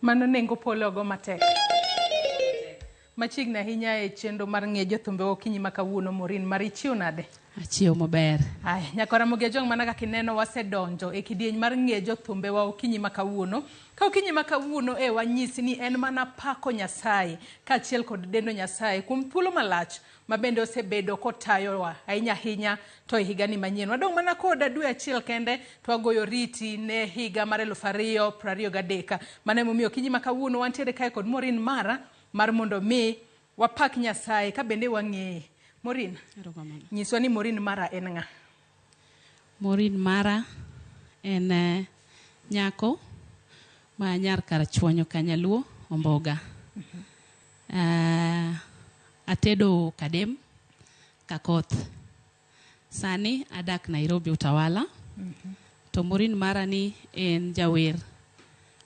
Mano nengo polo go matek. Machiegni ahinya e chenro mar ng'e jothumbe okinyi ma kawuono Morin mari chiwo nade? Achiew maber. Ai, nyakora Ramogi jong mana kaka ineno wasedonjo e kidieny mar ng'e jothumbe wa okinyi ma kawuono. Ka okinyi ma kawuono wanyisi ni en mana pako Nyasaye kaachiel kod dendo Nyasaye kuom thuolo malach mabende osebedo kotayowa ahinya ahinya to higani manyien. Wadong' mana koda dwe achiel kende to wagoyo riti ne higa mar 2023. Mane momiyo okinyi ma kawuono wantiere kae kod Morin Mara mar mondo mi wapak Nyasaye ka bende wang'eye. Morin, nyiswa ni Morin Mara en ng'a? Morin Mara en nyako ma nyar kar chwonyo Kanyaluo Omboga. Atedo Kadem Kakoth. Sani adak Nairobi Utawala. To Morin Mara ni en jawer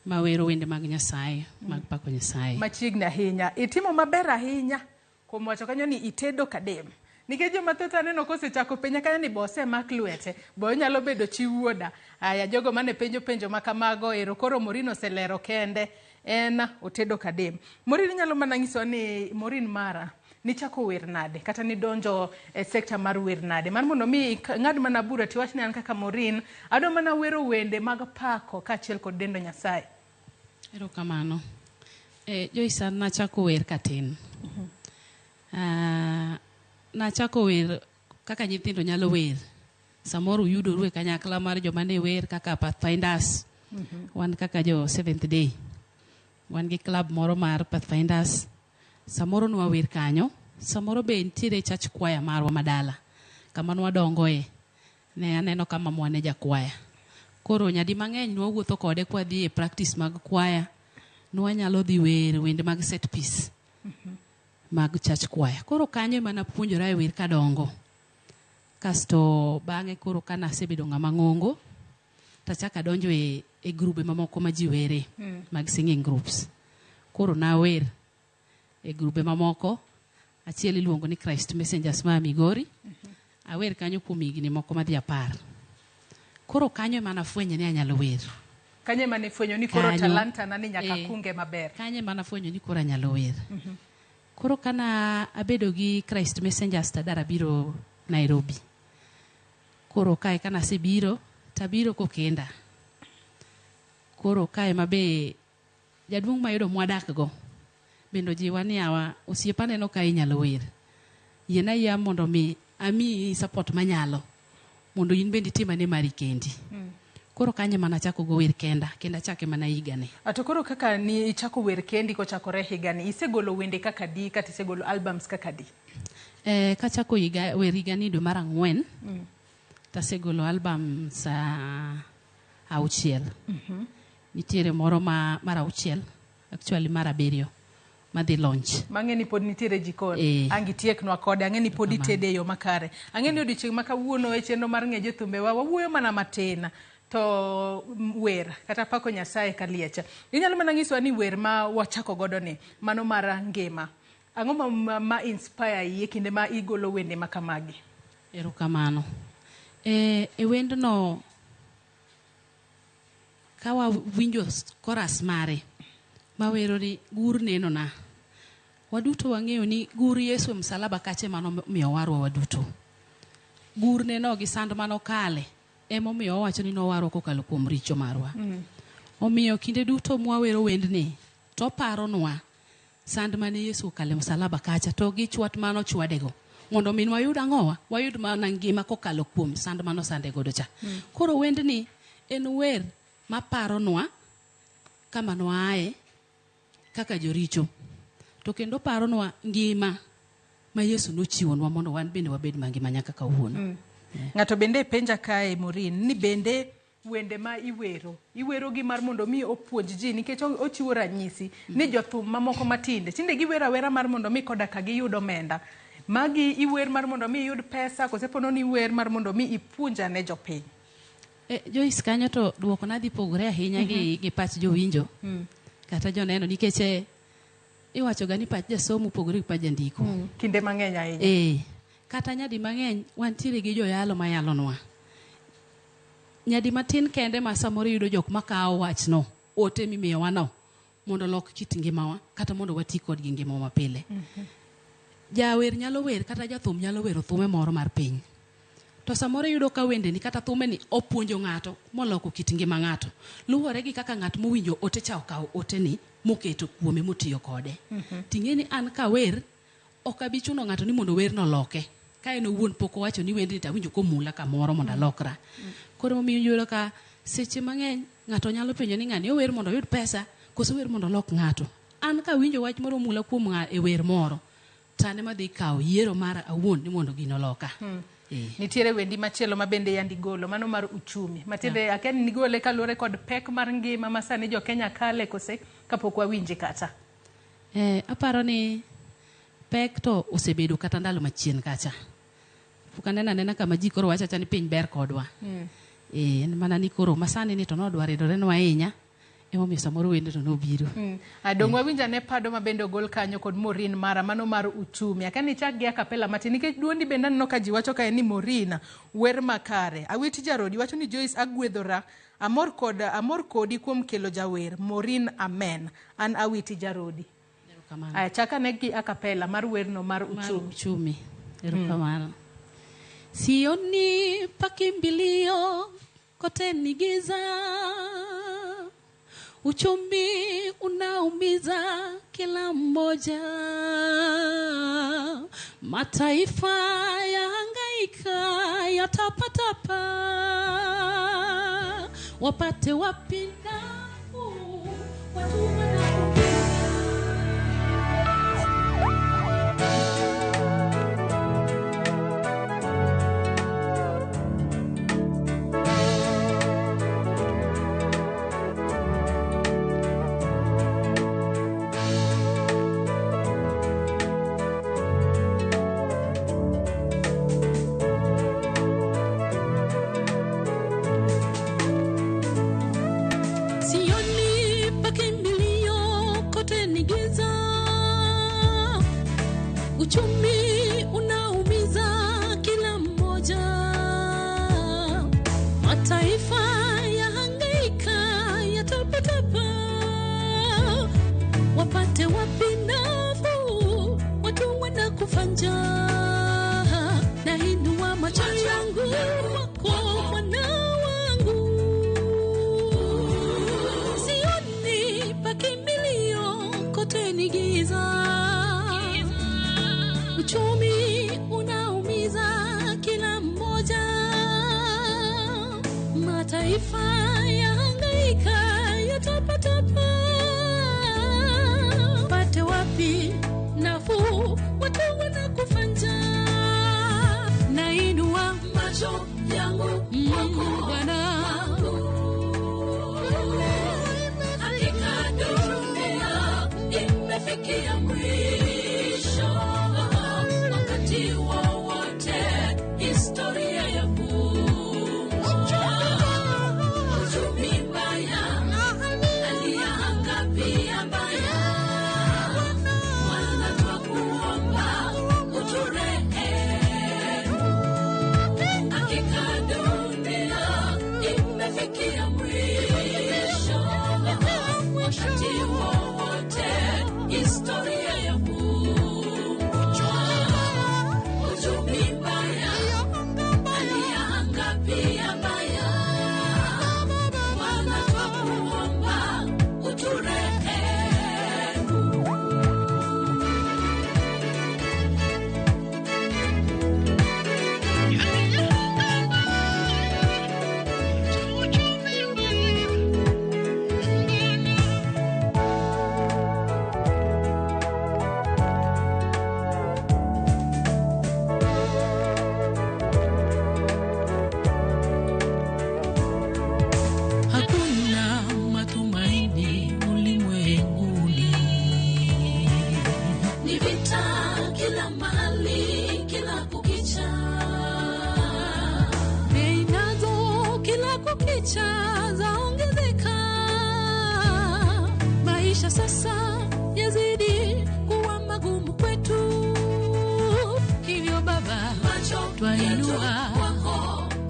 mawero wende mag Nyasaye, mag pako Nyasaye. Machiegni ahinya. Itimo maber ahinya kuom wacho kanyo ni itedo Kadem. Nikech joma thoth aneno kosechako penja kanyo ni bose mak lwete, bo nyalo bedo chi wuoda. Aya jogo mane penjo ma kamago ero koro Morin oselero kende en otedo Kadem. Morin nyalo mana nyiso ni Morin Mara ni chako wer nade kata ni donjo e sekta mar wer nade. Man mondo mi ng'ad mana bura tiwach ni an kaka Morin ado mana wero wende mag pako kaachiel kod dendo Nyasaye. Erokamano. Joyce nachako wer katin. Nachako wer kaka nyithindo nyalo wer. Samoro yudoru e kanyakla mar joma ne wer kaka Pathfinders. Wan kaka jo Seventh Day. Wan gi club moro mar Pathfinders. Samoro nwa wer kanyo. Samoro be ntiere church choir marwa madala. Kama nwa dongoe. Ne aneno kama mwane ja choir. Koro nyadi mang'eny nwa wuotho kode kwa dhi e practice mag choir. Nwa nyalo dhi wer wende mag set piece. Mag church choir. Koro kanyo mana puonjora e wer kadongo. Kasto bang'e koro kana asebedo ng'ama ng'ongo. Tachaka donjo e grube mamoko ma ji were. Mag singing groups. Koro na wer e grube mamoko. Achiel iluongo ni Christ Messengers ma Migori. Awer kanyo kuom higni moko madhi 10. Koro kanyo mana fwenyo ni anyalo wer. Kanyo mana fwenyo ni koro talanta na ni nyaka kunge maber. Kanyo mana fwenyo ni koro anyalo wer. Koro kana abedo gi Christ Messengers tadara biro Nairobi. Koro kae kana asebiro tabiro kokenda. Koro kae mabe jaduong' mayudo mwadak go. Bendo jiwa ni awa osiepane no ka inyalo wer. Yena ya mondo mi ami support manyalo. Mondo in bendi timane mari kendi. Koro kanye mana chako go wer kenda chake mana higani. Ato koro kaka ni chako wer kendi ko chakore higani isegolo wende kaka di kata isegolo albums kaka di? Ka chako wer higani dwe mar 4. Tasegolo album sa 6. Nitiere moro mar 6 actually mar 7 madhi launch. Mang'eni pod nitiere jikon. Angi tieknwa kode. Ang'eni pod itede yo makare. Ang'eni odiochieng' ma kawuono e chenro mar ng'e jothumbe wa wawuoyo mana matin. to wer kata pako Nyasaye kaliecha. Inyalo mana ngiswa ni wer ma wachako godo ni mano mara ngima. Ang'o ma inspire yie kinde ma igolo wende makamagi? Erokamano. E wendno kawa winjo chorus mare mawero ni gur nenona. Waduto wang'eyo ni gur Yesu msalaba kache mano miyo warwa waduto. Gur neno gi sand mano kale emo miyo wacho ni no warwa kokalo kuom richo marwa. Omiyo kinde duto mwawero wendni to paronwa sand mane Yesu kale msalaba kacha to gi chwat mano chwadego mondo min wayud ang'owa wayud mana ngima kokalo kuom sand mano sande godo cha. Koro wendni en wer maparonwa kama noae kaka joricho to kendo paronwa ngima ma Yesu nochiwonwa mondo wan bende wabed mangima nyaka kawuono. Ng'ato bende penja kae Morin ni bende wende ma iwero gi mar mondo mi opuonj ji nikech ochiwo ranyisi ni jothum mamoko matinde tinde giwera wera mar mondo mi koda ka giyud omenda. Magi iwer mar mondo mi yud pesa kose pono ni wer mar mondo mi ipuonja ne jopiny. Joyce kanyo to duoko na dhi pogore ahinya gi pach jowinjo kata joneno nikech iwacho ga ni pach jasomo pogore gi pach jandiko. Kinde mang'eny ahinya. Kata nyadi mang'eny wantiere gi joyalo mayalonwa. Nyadi matin kende ma samoro yudo jok makawo wachno ote mimiyowa no mondo lok kit ngimawa kata mondo wati kod gi ngimawa mapile. Jawer nyalo wer kata jathum nyalo wero thume moro mar piny. To samoro yudo ka wende ni kata thume ni opuonjo ng'ato moloko kit ngima ng'ato. Luwore gi kaka ng'at mowinjo ote cha okawo ote ni moketo kuome motiyo kode. Ting'eni an ka wer ok abi chuno ng'ato ni mondo wer no loke. Ka en owuon pok owacho ni wende ta winjo komula kamoro mondo alokra. Koro omiyo yudo ka seche mang'eny ng'ato nyalo penjo ni ng'ani ower mondo oyud pesa koso wer mondo olok ng'ato. An ka winjo wach moro mula kuom e wer moro tane madhi kawo yiero mara awuon ni mondo gino loka. Nitiere wendi machielo ma bende yandi golo mano mar uchumi matinde aken ni gole kalure kod pek mar ngima ma sani jo Kenya kale kose kapok wawinje kata. Aparo ni pek to osebedo kata ndalo machien kacha. Fukanena nena kama ji koro wacha cha ni piny ber kodwa. Mana ni koro masani ni to nodware dorenwa ahinya. Emo miyo samoro wende to nobiro. Adongwa winja ne pado ma bende ogol kanyo kod Morin mara mano mar uchumi. Akani chak gi akapela matin nikech duondi bende no ka ji wacho kae ni Morin wer makare. Awiti Jarodi wacho ni Joyce agwedhora amor kodi kuom kelo jawer Morin amen. An Awiti Jarodi. Chaka ne gi akapela mar werno mar uchumi. Erokamano. Sioni pakimbilio kote ni giza. Uchumi unaumiza kila mmoja. Mataifa yahangaika yatapatapa. Wapate wapi nafuu watu wanaumia. Uchumi unaumiza kila mmoja. Mataifa yahangaika yatapatapa. Wapate wapi nafuu watu wanakufa njaa. Nainua macho yangu kwako mwana wangu. Sioni pakimbilio kote ni giza. Uchumi unaumiza kila mmoja. Mataifa yahangaika yatapatapa. Pate wapi nafuu watu wanakufa njaa. Nainua macho yangu kwako Bwana. Hakika dunia imefikia mwisho. Wakati wowote historia ya Mungu kukicha zaongezeka, maisha sasa yazidi kuwa magumu kwetu. Hivyo Baba, twainua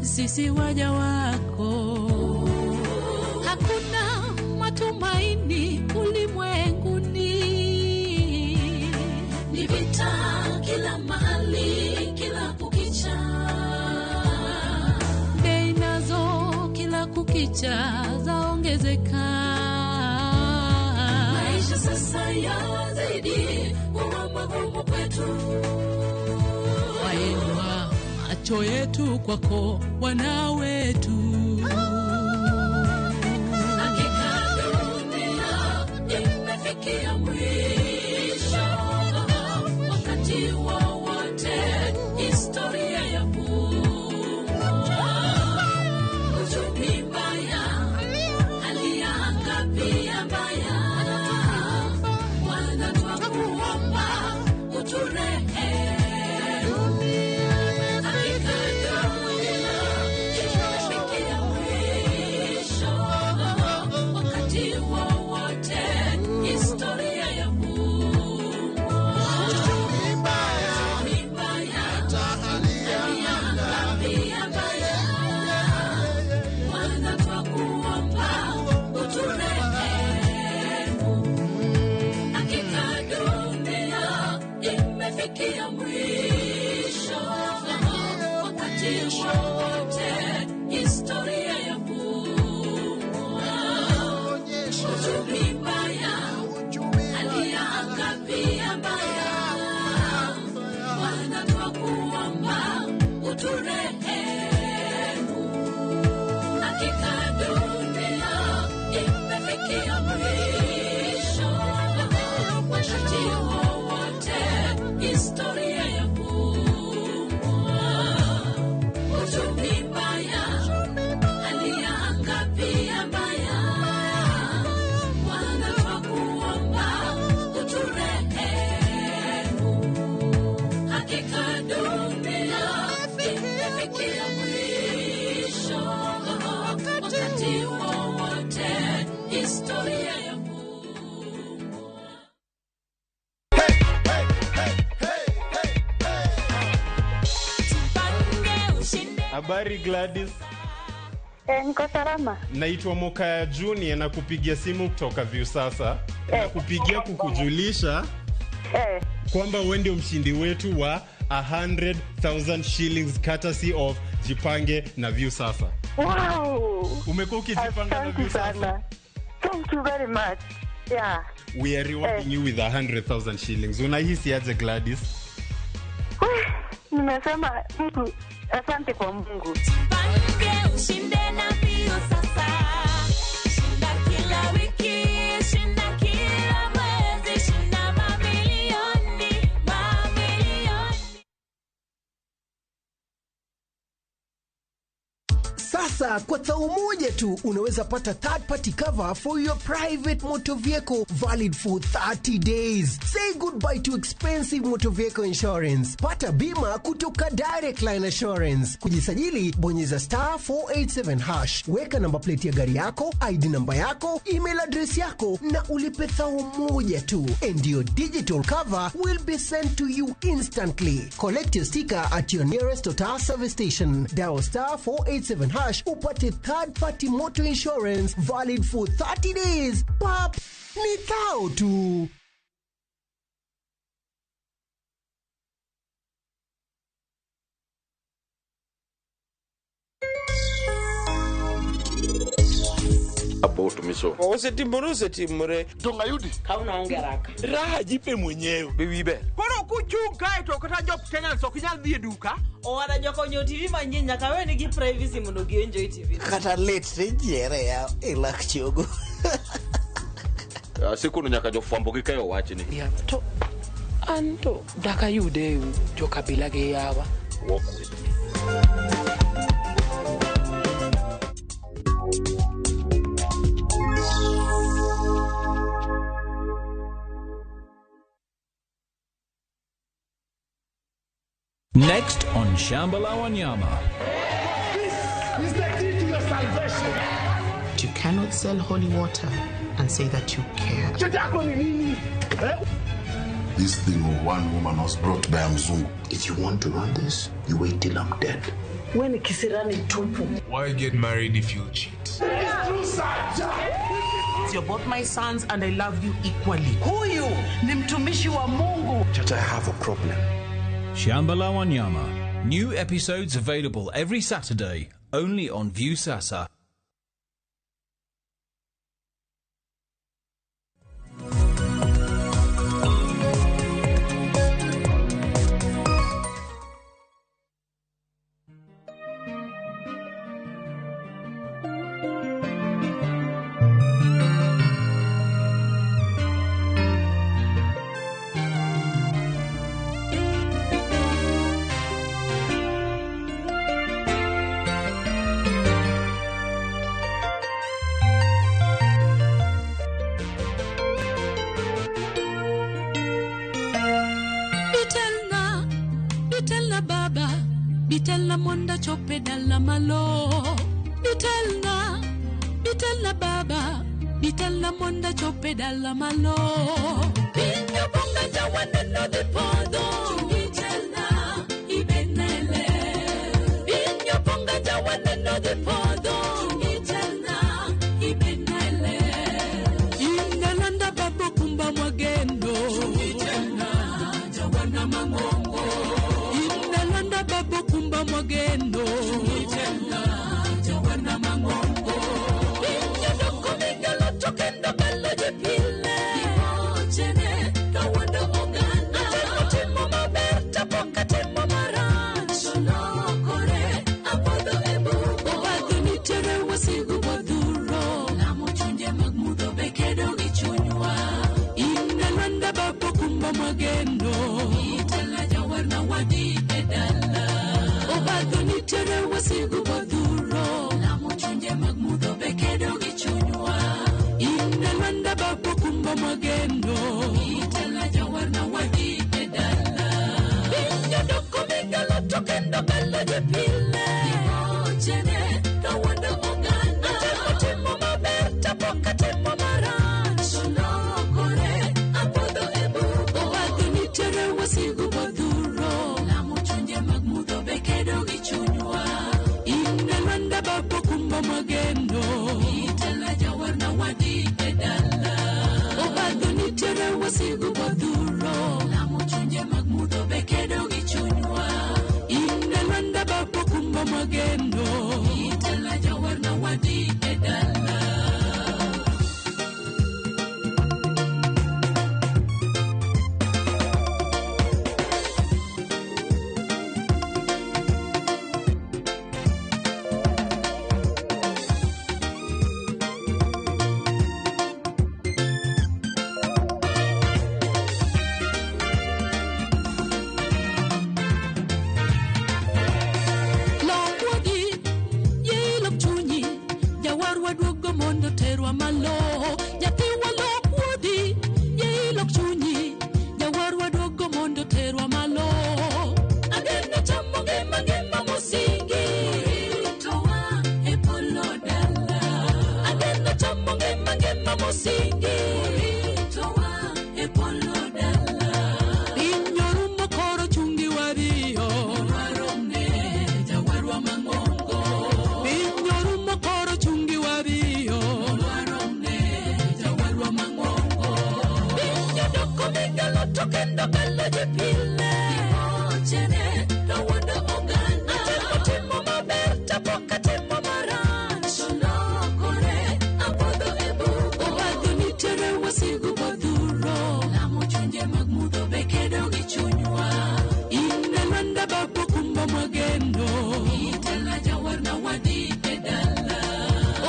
sisi waja wako. Hakuna matumaini ulimwenguni, ni vita kila mahali, kila kukicha, bei nazo kila kukicha zaongezeka, maisha sasa yazidi kuwa magumu kwetu. Wainua macho yetu kwako, wana wetu. Hakika dunia imefikia mwisho, wakati wowote historia ya uchumi mbaya, hali ya anga pia mbaya. Bwana twakuomba uturehemu. Imefikia mwisho, wakati wowote historia ya uchumi mbaya, hali ya anga pia mbaya. Bwana twakuomba uturehemu. Hakika dunia imefikia mwisho, wakati wowote historia ya uchumi mbaya, hali ya anga pia mbaya. Bwana twakuomba uturehemu. Hakika dunia imefikia mwisho, wakati wowote historia ya Habari Gladys. Niko salama. Naitwa Mokaya Junior na kupigia simu kutoka View sasa. Na kupigia kukujulisha kwamba wewe ndio mshindi wetu wa 100,000 shillings courtesy of Jipange na View sasa. Wow. Umekuwa ukijipanga na View sasa. Thank you very much. Yeah. We are rewarding you with 100,000 shillings. Unahisi aje Gladys? Nimesema mtu asante kwa Mungu. Jipange ushinde na View sasa. Shinda kila wiki, shinda kila mwezi, shinda mamilioni, mamilioni. Sasa kwa thao moja tu unaweza pata third party cover for your private motor vehicle valid for 30 days. Say goodbye to expensive motor vehicle insurance. Pata bima kutoka Direct Line Assurance. Kujisajili bonyeza *487#. Weka namba plate ya gari yako, ID namba yako, email address yako na ulipe thao moja tu. And your digital cover will be sent to you instantly. Collect your sticker at your nearest Total service station. Dial *487# upate third party motor insurance valid for 30 days. Pap, ni thao tu. Utumisho. Osetimore. Tonga yudi. Kauna ongeraka. Raha jipe mwenyewe. Bibibe. Kono kuchunga ito kata job Kenya so kinyal dhi duka. Owada joko nyo TV manyenya kawe ni gi privacy mondo gi enjoy TV. Kata late jere ya elak chogo. Siku nyaka jofwambo gi kayo wachi ni. Ya to anto daka yude jo kabila ge yawa. Walk. Next on Shambhala Wanyama. This is the key to your salvation. You cannot sell holy water and say that you care. This thing of one woman was brought by Mzungu. If you want to run this, you wait till I'm dead. When kisirani tupu. Why get married if you cheat? You're both my sons and I love you equally. Huyu ni mtumishi wa Mungu. But I have a problem. Shambhala Wanyama. New episodes available every Saturday, only on Viusasa. Bitelna monda chope dalla malo. Bitelna baba. Bitelna monda chope dalla malo. Inyo bonga jawane no de podo. Bitelna ibenele. Inyo bonga jawane no de podo. Bitelna ibenele. Indalanda babo kumba mwagendo. Bitelna jawana mangongo. Babo kumba mwagendo Itela jawana mangongo Inyo doko mingalo tokenda bala jepile Imochene kawando ogana Atemo timo maberta poka timo maran Solo kore apodo ebu Obado nitere wasigu boduro Namo chunje magmudo bekedo gichunywa Inalanda babo kumba mwagendo Itela jawana wadi edala Obado nitere wasigu boduro Namo chunje magmudo bekedo gichunywa Inalanda babo kumba magendo Itela jawarna wadi edala Inyo doko mingalo tokendo bella jepile Imochene kawando ogana Atemo timo maberta poka timo maran Solo kore apodo ebu Obado nitere wasigu boduro Namo chunje magmudo bekedo gichunywa Inalanda babo kumba magendo Itela jawarna wadi edala Obado nitere wasigu boduro Namo chunje magmudo bekedo gichunywa Inalanda babo kumba magendo Itela jawarna wadi edala mondo terwa malo Nyathiwa lokwodi Ye ilok chunyi Jawarwa dogo mondo terwa malo Agenda chamo ngema musingi Ritowa e polo dala Agenda chamo ngema musingi Ritowa e polo dala Inyoru mokoro chungi wario Waromne jawarwa mangongo Inyoru mokoro chungi wario Tokenda bella jepile Imochene kawando ogana Atemo timo maberta poka timo maran Solo kore apodo ebu Obado nitere wasigu boduro Namo chunje magmudo bekedo gichunywa Inalanda babo kumba magendo Itela jawarna wadi edala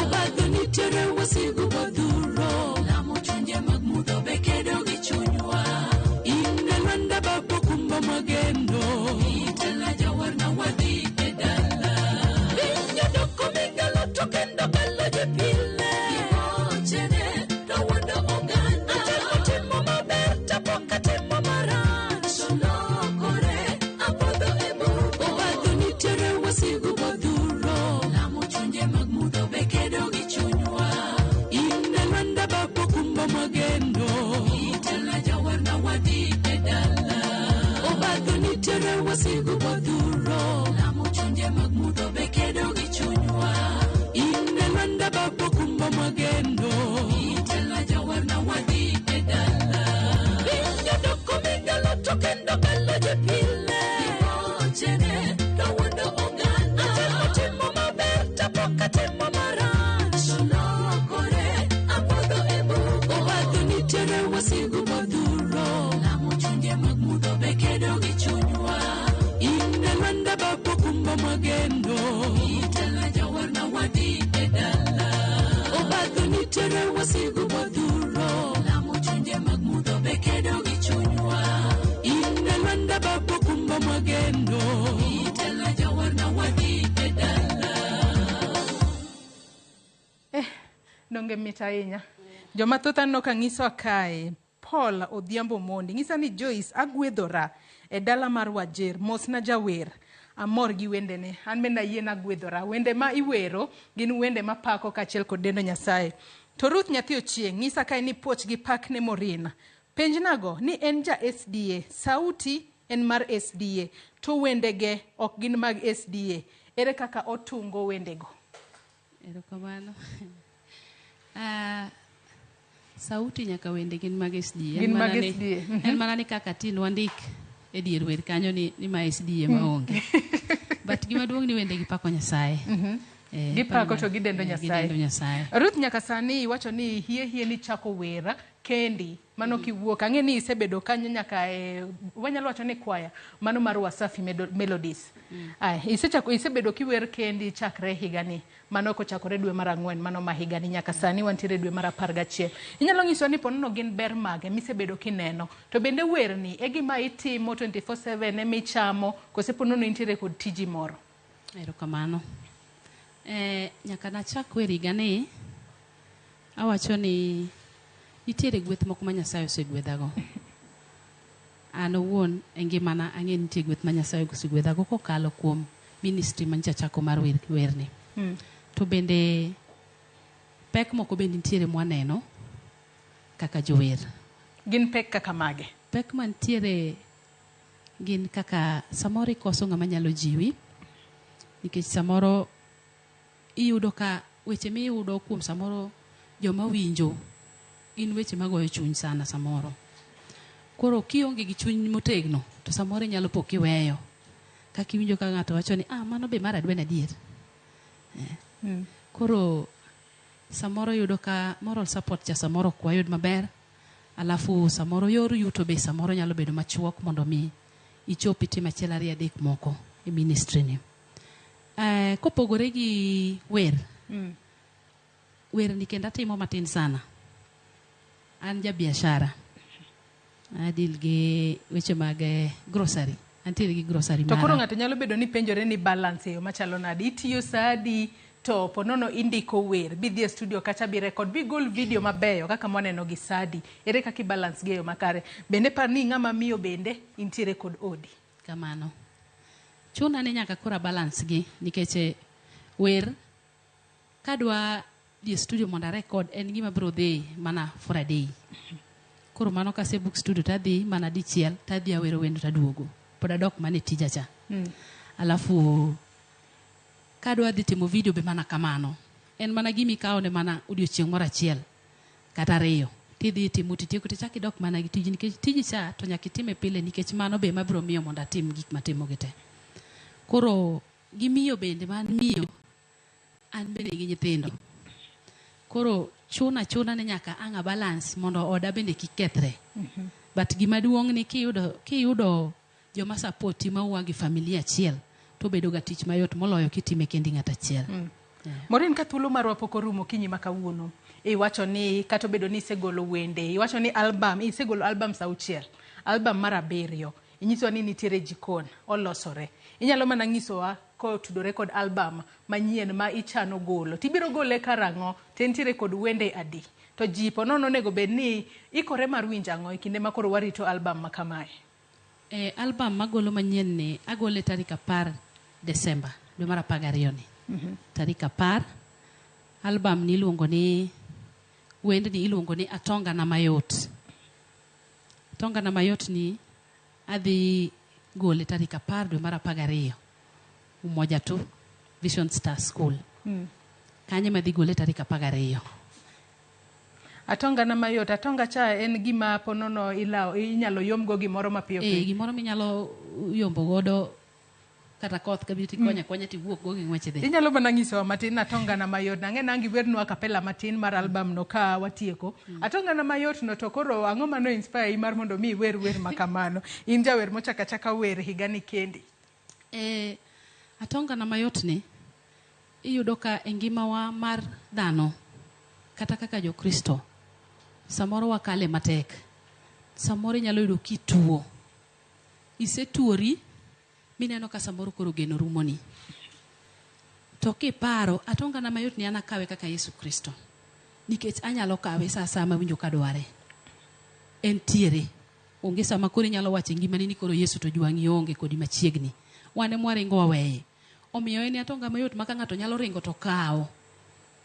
Obado nitere wasigu boduro Namo chunje magmudo bekedo gichunywa Inalanda babo kumba magendo Itela jawarna wadi edala Inyo doko mingalo tokenda bella jepile Imochene kawando ogana Atemo timo maberta poka timo maran Solo kore apodo ebu Obado nitere wasigu boduro Namo chunje magmudo bekedo itere wasigu modhuro lamo chunje mag mudho bekedo gi chunywa inne lwanda babu kumba magendo itela jawarna wadhi e dala. Donge mit ahinya. Joma thoth aneno ka nyiso kae Paul Odhiambo Mondi ng'isa ni Joyce agwedhora e dala mar Wajir mosna jawer amor gi wendene an bende ayien agwedhora. Wende ma iwero gin wende ma pako kaachiel kod dendo Nyasaye. To Ruth nyathi Ochieng ng'isa kae ni puoch gi pak ne Morina penjnago ni en ja SDA sauti en mar SDA to wendege ok gin mag SDA ere kaka otungo wendego. Erokamano. Sauti nyaka wende gin mag SDA. Gin mag SDA. En mana ni kaka tin wandik e dier wer kanyo ni ma SDA maonge. But gima duong' ni wende gi pako Nyasaye. Gipako to gidendo Nyasaye. Gidendo Nyasaye. Ruth nyaka sani iwacho ni hie ni chako wera kendi mano kiwuok ang'e ni isebedo kanyo nyaka wanyalo wacho ni kwaya mano mar Wasafi Melodies. Isebedo kiwer kendi chakre higani mano kochakore dwe mar 4 mano ma higani nyaka sani wantiere dwe mar 11. Inyalo nyiso ni ponono gin ber mage misebedo kineno to bende werni e gima itimo 24/7 emichamo kose ponono intiere kod tiji moro. Erokamano. Nyaka nachak wer higani awacho ni nitiere gweth moko ma Nyasaye osegwedhago. An owuon e ngimana ang'e nitie gweth ma Nyasaye osegwedhago kokalo kuom ministry mancha chako mar werni. To bende pek moko bende nitiere mwaneno kaka jower. Gin pek kaka mage? Pek mantiere gin kaka samoro ikoso ng'ama nyalo jiwi nikech samoro iyudo ka weche miyudo kuom samoro joma winjo in weche magoyo chuny sana samoro. Koro kionge gi chuny motegno to samoro nyalo pok iweyo. Kaka iwinjo ka ng'ato wacho ni mano be mar adwen adier. Koro samoro yudo ka moral support cha samoro kwa yud maber. Alafu samoro yor yuto be samoro nyalo bedo machuok mondo mi ichopi time achiel ariyo adek moko e ministry ni. Kopogore gi wer. Wer ni kenda timo matin sana. An ja biashara. Adil gi weche mag grocery. Antiere gi grocery mara. To koro ng'ato nyalo bedo ni penjore ni balance yo machalo nadi. Itiyo sadi to ponono indiko wer. Bidhi e studio kacha bi record. Bi gol video mabeyo kaka mwaneno gi sadi. Ere kaki balance geyo makare. Bende par ni ng'ama miyo bende intiere kod odi. Kamano. Chuna ni nyaka kora balance gi nikech wer kadwa di studio monda record en gima bro dhi mana for a day. Koro mano ka se book studio tadhi mana dichiel tadhi awero wendo taduogo. Poda dok mane tija cha. Alafu kadwa dhi timo video be mana kamano. En mana gimi kao ne mana odiochieng' moro achiel kata ariyo. Tidhi timo titieko tichaki dok mana gi tiji nikech tiji cha to nyaka itime pile nikech mano be mabro miyo monda tim gik matimo gite. Koro gimiyo bende man miyo an bende gi nyithindo. Koro chuna ni nyaka anga balance mondo oda bende kikethre. But gima duong' ni kiyudo joma support ma uwagi familia achiel to bedo ga tich mayot moloyo kitime kendi ng'ata achiel. Morin ka thuolo marwa pok orumo kinyi makawuono. Iwacho ni kato bedo ni isegolo wende. Iwacho ni isegolo album sauchiel. Album mar 7. Inyiso ni nitiere jikon olosore. Inyalo mana nyisowa ko tudore kod album manyien ma ichano golo. Tibiro gole karang'o tentiere kod wende adi. To jipo nono nego bed ni ikore mar winjango kinde makoro warito album makamae. Album magolo manyien ni agole tarik 10 Desemba dwe mar 12 ni. Tarik 10. Album ni iluongo ni wende ni iluongo ni Atonga na Mayot. Atonga na Mayot ni adhi gole tarik 10 dwe mar 12. Umoja tu Vision Star School. Kanye madhi gole tarik 12. Atonga na Mayot. Atonga cha en gima ponono inyalo yomgo gimoro mapiyo piyo. Gimoro minyalo yombo godo kata koth kabiti konya tiwuok go gi ng'weche de. Inyalo bana nyiso matin Atonga na Mayot. Nange nangi werno akapela matin mar album no ka watieko. Atonga na Mayot no to koro ang'o mano inspire mar mondo mi wer makamano. In jawer mochaka wer higani kendi. Atonga na Mayot ni iyudo ka engimawa mar dhano kata kaka jo Kristo samoro wakale matek, samoro inyalo yudo kituo, isetuori mineno ka samoro koro geno rumoni, to kiparo atonga na mayot ni ana kawe kaka Yesu Kristo, nikech anyalo kawe saa sama winjo kadware, entiere onge sama koro inyalo wache ngimani ni koro Yesu to jwangi onge kodi machiegni, wane mwaringo waweye, omiyo en atonga mayot maka ng'ato nyalo ringo to kao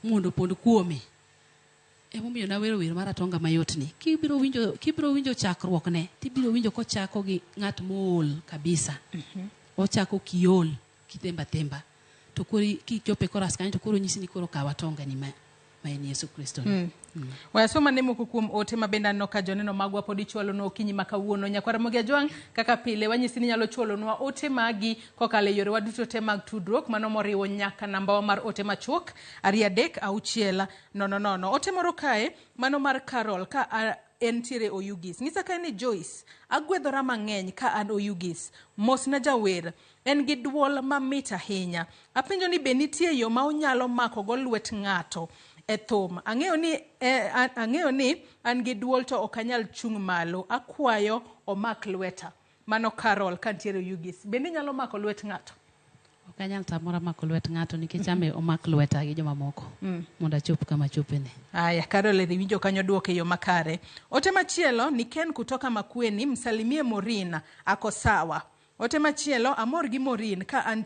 mondo pond kuome. Emomiyo na wero mar atonga mayot ni, kibiro winjo chakruok ne, tibiro winjo kochako gi ng'at mool kabisa, ochako kiol kitemba temba, to koro kichope koras kanyo to koro nyisi ni koro kawa atonga ni ma en Yesu Kristo. Wasoma ne moko kuom ote mabenda no ka joneno magwa podi chwalo no okinyi makawuono. Nyakwara Ramogi Ajwang' kaka pile wanyisi ni nyalo chwalo nwa ote magi kokale yore waduto te mag tudruok mano moriwo nyaka namba mar ote machuok 336 ote moro kae mano mar Carol ka entiere Oyugis. Ngisa ka ni Joyce agwedhora mang'eny ka an Oyugis, mos na jawer en gi duol mamit ahinya, apenjo ni be nitie yo ma onyalo mako go lwet ng'ato e thum. Ang'eyo ni an gi duol to ok anyal chung' malo, akwayo omak lweta. Mano Carol kantiere Oyugis. Bende nyalo mako lwet ng'ato? Ok anyal tamora mako lwet ng'ato nikech ame omak lweta gi joma moko mondo achop kama chopene. Aya, Carol winjo kanyo duoke yo makare. Ote machielo ni Ken kutoka Makueni, msalimie Morina ako sawa. Ote machielo amor gi Morin ka an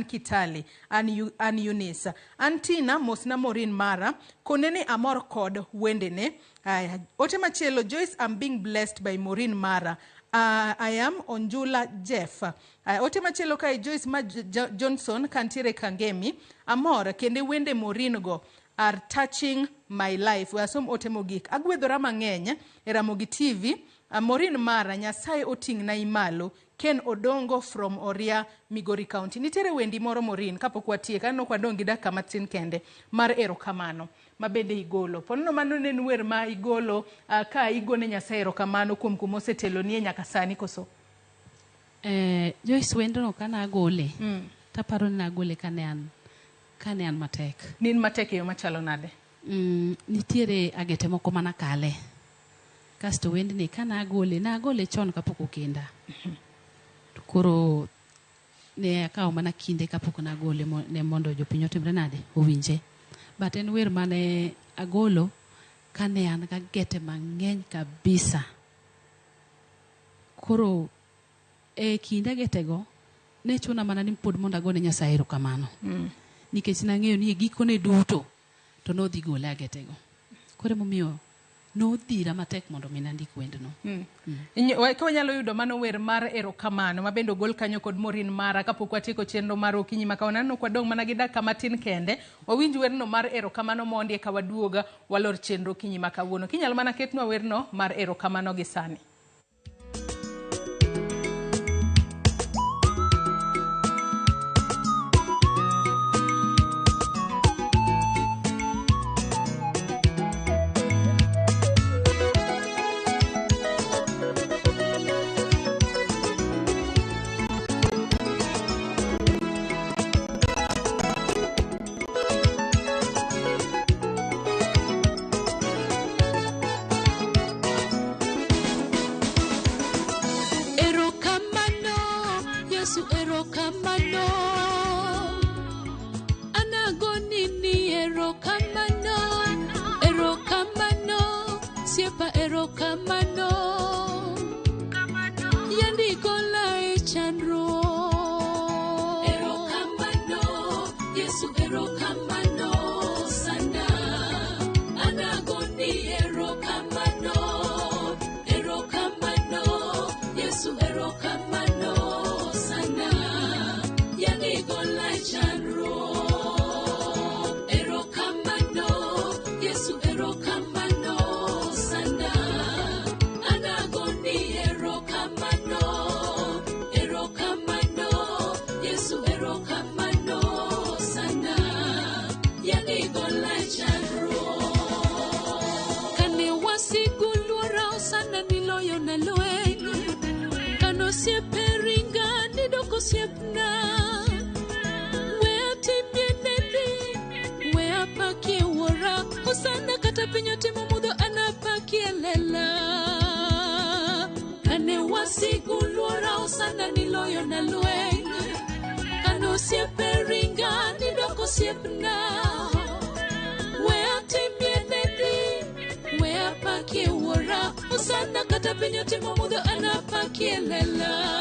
Kitale, an Eunice. Antina mosna Morin mara koneni amor kod wendene. Aya, ote machielo Joyce, I'm being blessed by Morin mara. I am Onjula Jeff. Ote machielo kai Joyce ma Johnson kantiere Kangemi, amor kende wende Morin go are touching my life. Wasom ote mogik agwedhora mang'eny e Ramogi TV. Morin mara Nyasaye oting' na imalo. Ken Odongo from Oria, Migori County. Nitere wendi moro Morin kapok watie kanno kwadongi daka matin kende mar erokamano mabende igolo. Ponono mano nen wer ma igolo ka igone Nyasaye erokamano kuom kumosetelo ni nyaka sani koso. Joyce wendo no kana agole. Taparo ni agole kane an matek. Nin matek yo machalo nade? Nitiere agete moko mana kale. Kasto wendi ni kana agole chon kapok okenda. Koro ne akaw mana kinde kapok na agole ne mondo jopiny otimre nade owinje. But en wer mane agolo kane an ga gete mang'eny kabisa. Koro kinde getego ne chuna mana ni pod mondo agone Nyasaye erokamano. Nikech nang'eyo ni gikone duto to nodhi gole agetego. Koro momiyo no dhira matek mondo mina ndik wendno. Ka wanyalo yudo mano wer mar erokamano mabendo gol kanyo kod Morin mara kapok watieko chenro mar okinyi makaonano kwadong' mana gi dakika matin kende wawinj werno mar erokamano mondi eka waduoga walor chenro okinyi makawuono. Kinyalo mana ketnwa werno mar erokamano gi sani. osiepe ringa ni doko siepna. Wea timie nedi, wea pakie wora. Usana kata penyo timo mudo anapakie lela.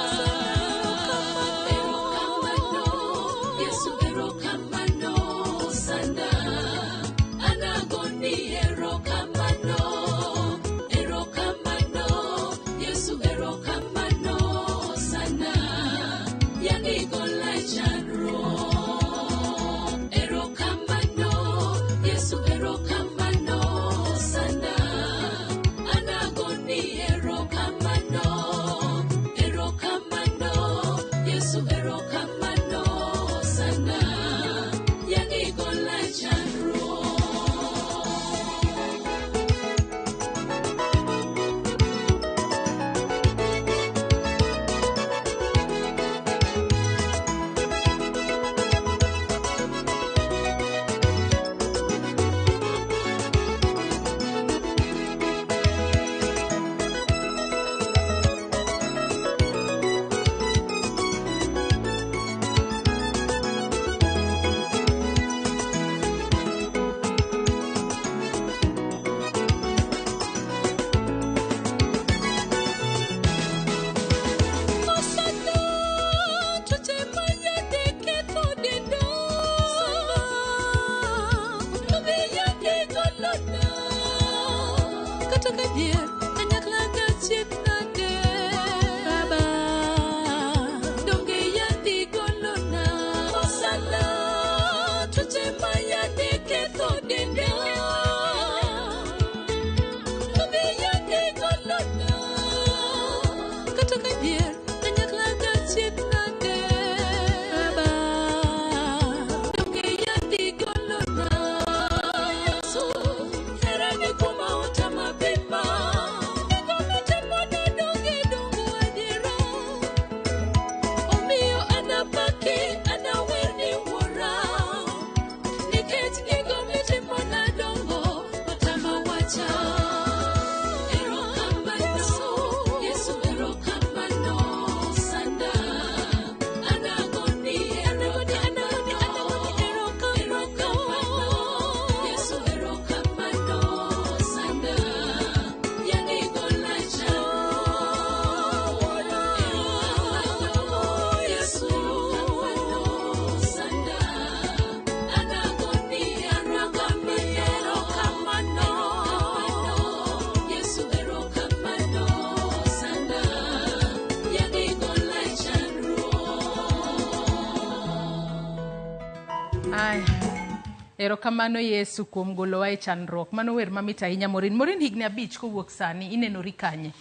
Erokamano Yesu kuom golowa e chandruok. Mano wer mamit ahinya Morin. Morin higni 5 kowuok sani inenori kanye?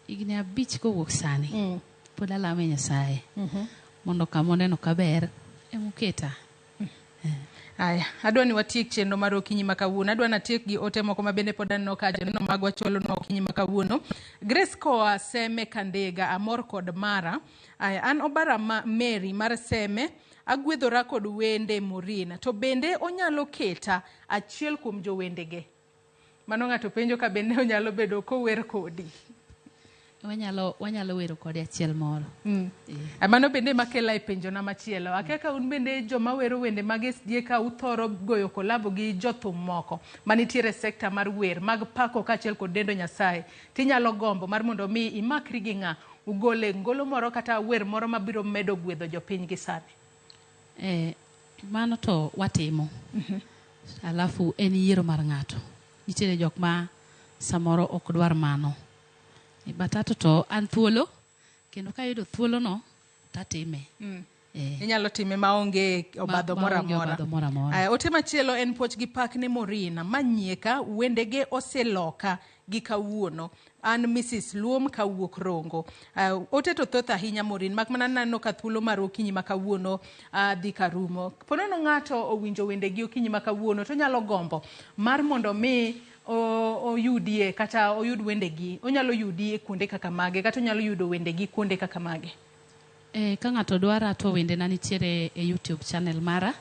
Higni 5 kowuok sani. Pod alame Nyasaye. Mondo kamoneno kaber emuketa. Aya, adwa ni watiek chenro mar okinyi makawuono. Adwa natiek gi ote moko mabende pod aneno ka janeno magwa cholo no okinyi makawuono. Grace Koa Seme Kandega Amor kod Mara. Aya, an Obara Mary mar Seme agwedhora kod wende Morin. To bende onyalo keta achiel kuom jowendege. Mano ng'ato penjo ka bende onyalo bedo kower kodi. Wanyalo wero kode achiel moro. Mano bende makela e penjo na machielo. Akeka un bende joma wero wende mag SDA ka uthoro goyo kolabo gi jothum moko manitiere sekta mar wer mag pako kaachiel kod dendo Nyasaye. Tinyalo gombo mar mondo mi imakri gi ng'a ugole ngolo moro kata wer moro mabiro medo gwedho jopiny gi sani. Mano to watimo. Alafu en yiero mar ng'ato. Nitiere jok ma samoro ok dwar mano. Batato to an thuolo kendo ka yudo thuolo no tatime. Inyalo time maonge obadho mora mora. Ote machielo en puoch gi pak ne Morin manyieka wendege oseloka gi kawuono. An Mrs. Luom kawuok Rongo. Ote to thoth ahinya Morin mak mana nano ka thuolo mar okinyi makawuono dhi karumo. Ponono ng'ato owinjo wendegi okinyi makawuono to nyalo gombo mar mondo mi oyudie kata oyud wendegi. Onyalo yudie kuonde kaka mage kata onyalo yudo wendegi kuonde kaka mage. Ka ng'ato dwara to wende na nitiere e YouTube channel mara.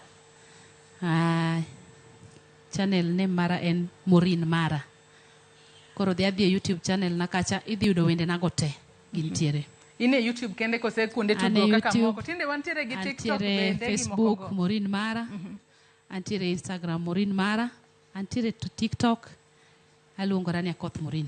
Channel name mara en Morin Mara. Koro dhi adhi e YouTube channel na kacha idhi yudo wende na gote gintiere. Ine YouTube kende kose kuonde tudruok kaka moko. Tinde wantiere gi TikTok bende gi Facebook Morin Mara. Antiere Instagram Morin Mara. Antiere to TikTok. Aluongora ni Akoth Morin.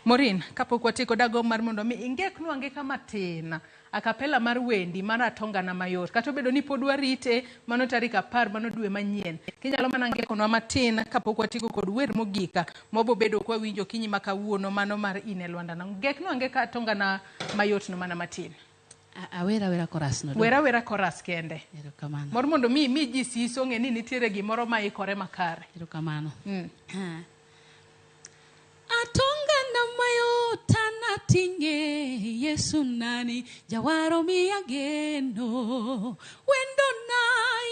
Morin, kapok watieko dago mar mondo mi ingek nuange kama tin akapela mar wendi mar atongana mayot kata obedo ni pod warite mano tarik 10 mano dwe manyien kinyalo mana ngeko nwa matin kapok watieko kod wer mogika mobo bedo kwa winjo kinyi makawuono mano mar ine Lwanda na ngek nuange ka atongana mayot no mana matin. Awera koras no. Wera koras kende. Erokamano. Mor mondo mi ji siso ng'e ni nitiere gimoro ma ikore makare. Erokamano. Atonga na mayo tana tinge Yesu nani jawaro mi ageno wendo na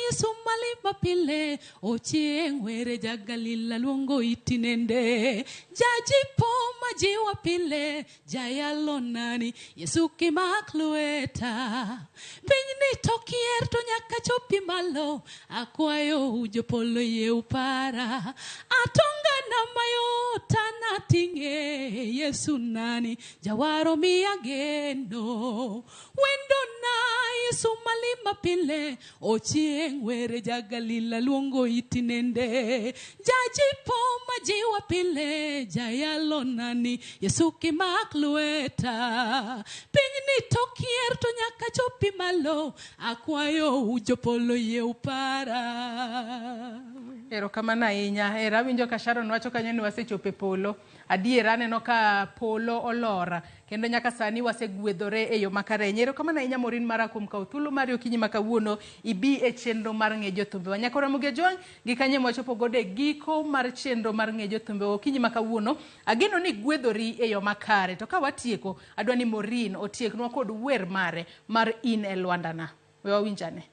Yesu malima pile ochieng were jagalila luongo itinende jajipo majiwa pile jayalo nani Yesu kimaklueta pinyni tokier to nyaka chopi malo akwayo ujopolo ye upara atonga na mayo tana tinge Yesu nani jawaro mi ageno wendo na Yesu malima pile ochieng were jagalila luongo itinende jajipo majiwa pile jayalo nani Yesu kimaklueta pinyni tokier to nyaka chopi malo akwayo ujopolo ye upara. Erokamano ahinya. Awinjo ka Sharon wacho kanyo ni wasechope polo. Adiera aneno ka polo olora kendo nyaka sani wasegwedhore e yo makare. Erokamano ahinya Morin Mara kuom kawo thuolo mari okinyi makawuono ibi e chenro mar ng'e jothumbe. Nyaka Ramogi Tv gi kanye mwachopo gode giko mar chenro mar ng'e jothumbe okinyi makawuono. Ageno ni gwedhori e yo makare. To ka watieko adwa ni Morin otieknwa kod wer mare mar ine Lwanda na. We wawinjane.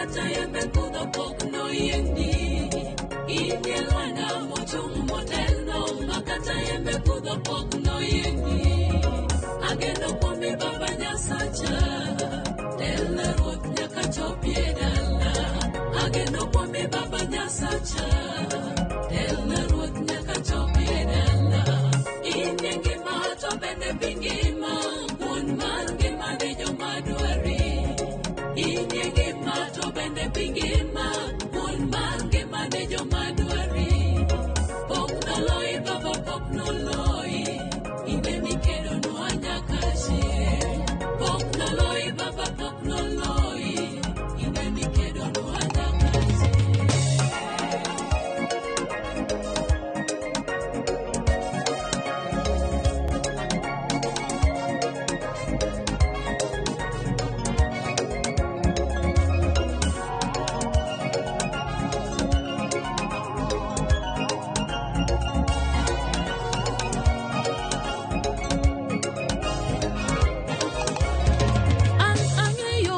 makata yembe kudho pok no yendi. Inye lwana mochung motelno makata yembe kudho pok no yendi. Ageno kuomi baba nyasacha, telna ruoth nyaka chopie dala. Ageno kuomi baba nyasacha, telna ruoth nyaka chopie dala. Inye ngima to bende bingima, wuon mar ngima ne joma dwari. Inye ngima to bende bingima, wuon mar ngima ne joma dwari. Pok noloi baba pok noloi, ine mikedo nwa nyaka chieng'. Pok noloi baba pok noloi, ine mikedo nwa nyaka chieng'. Ang'eyo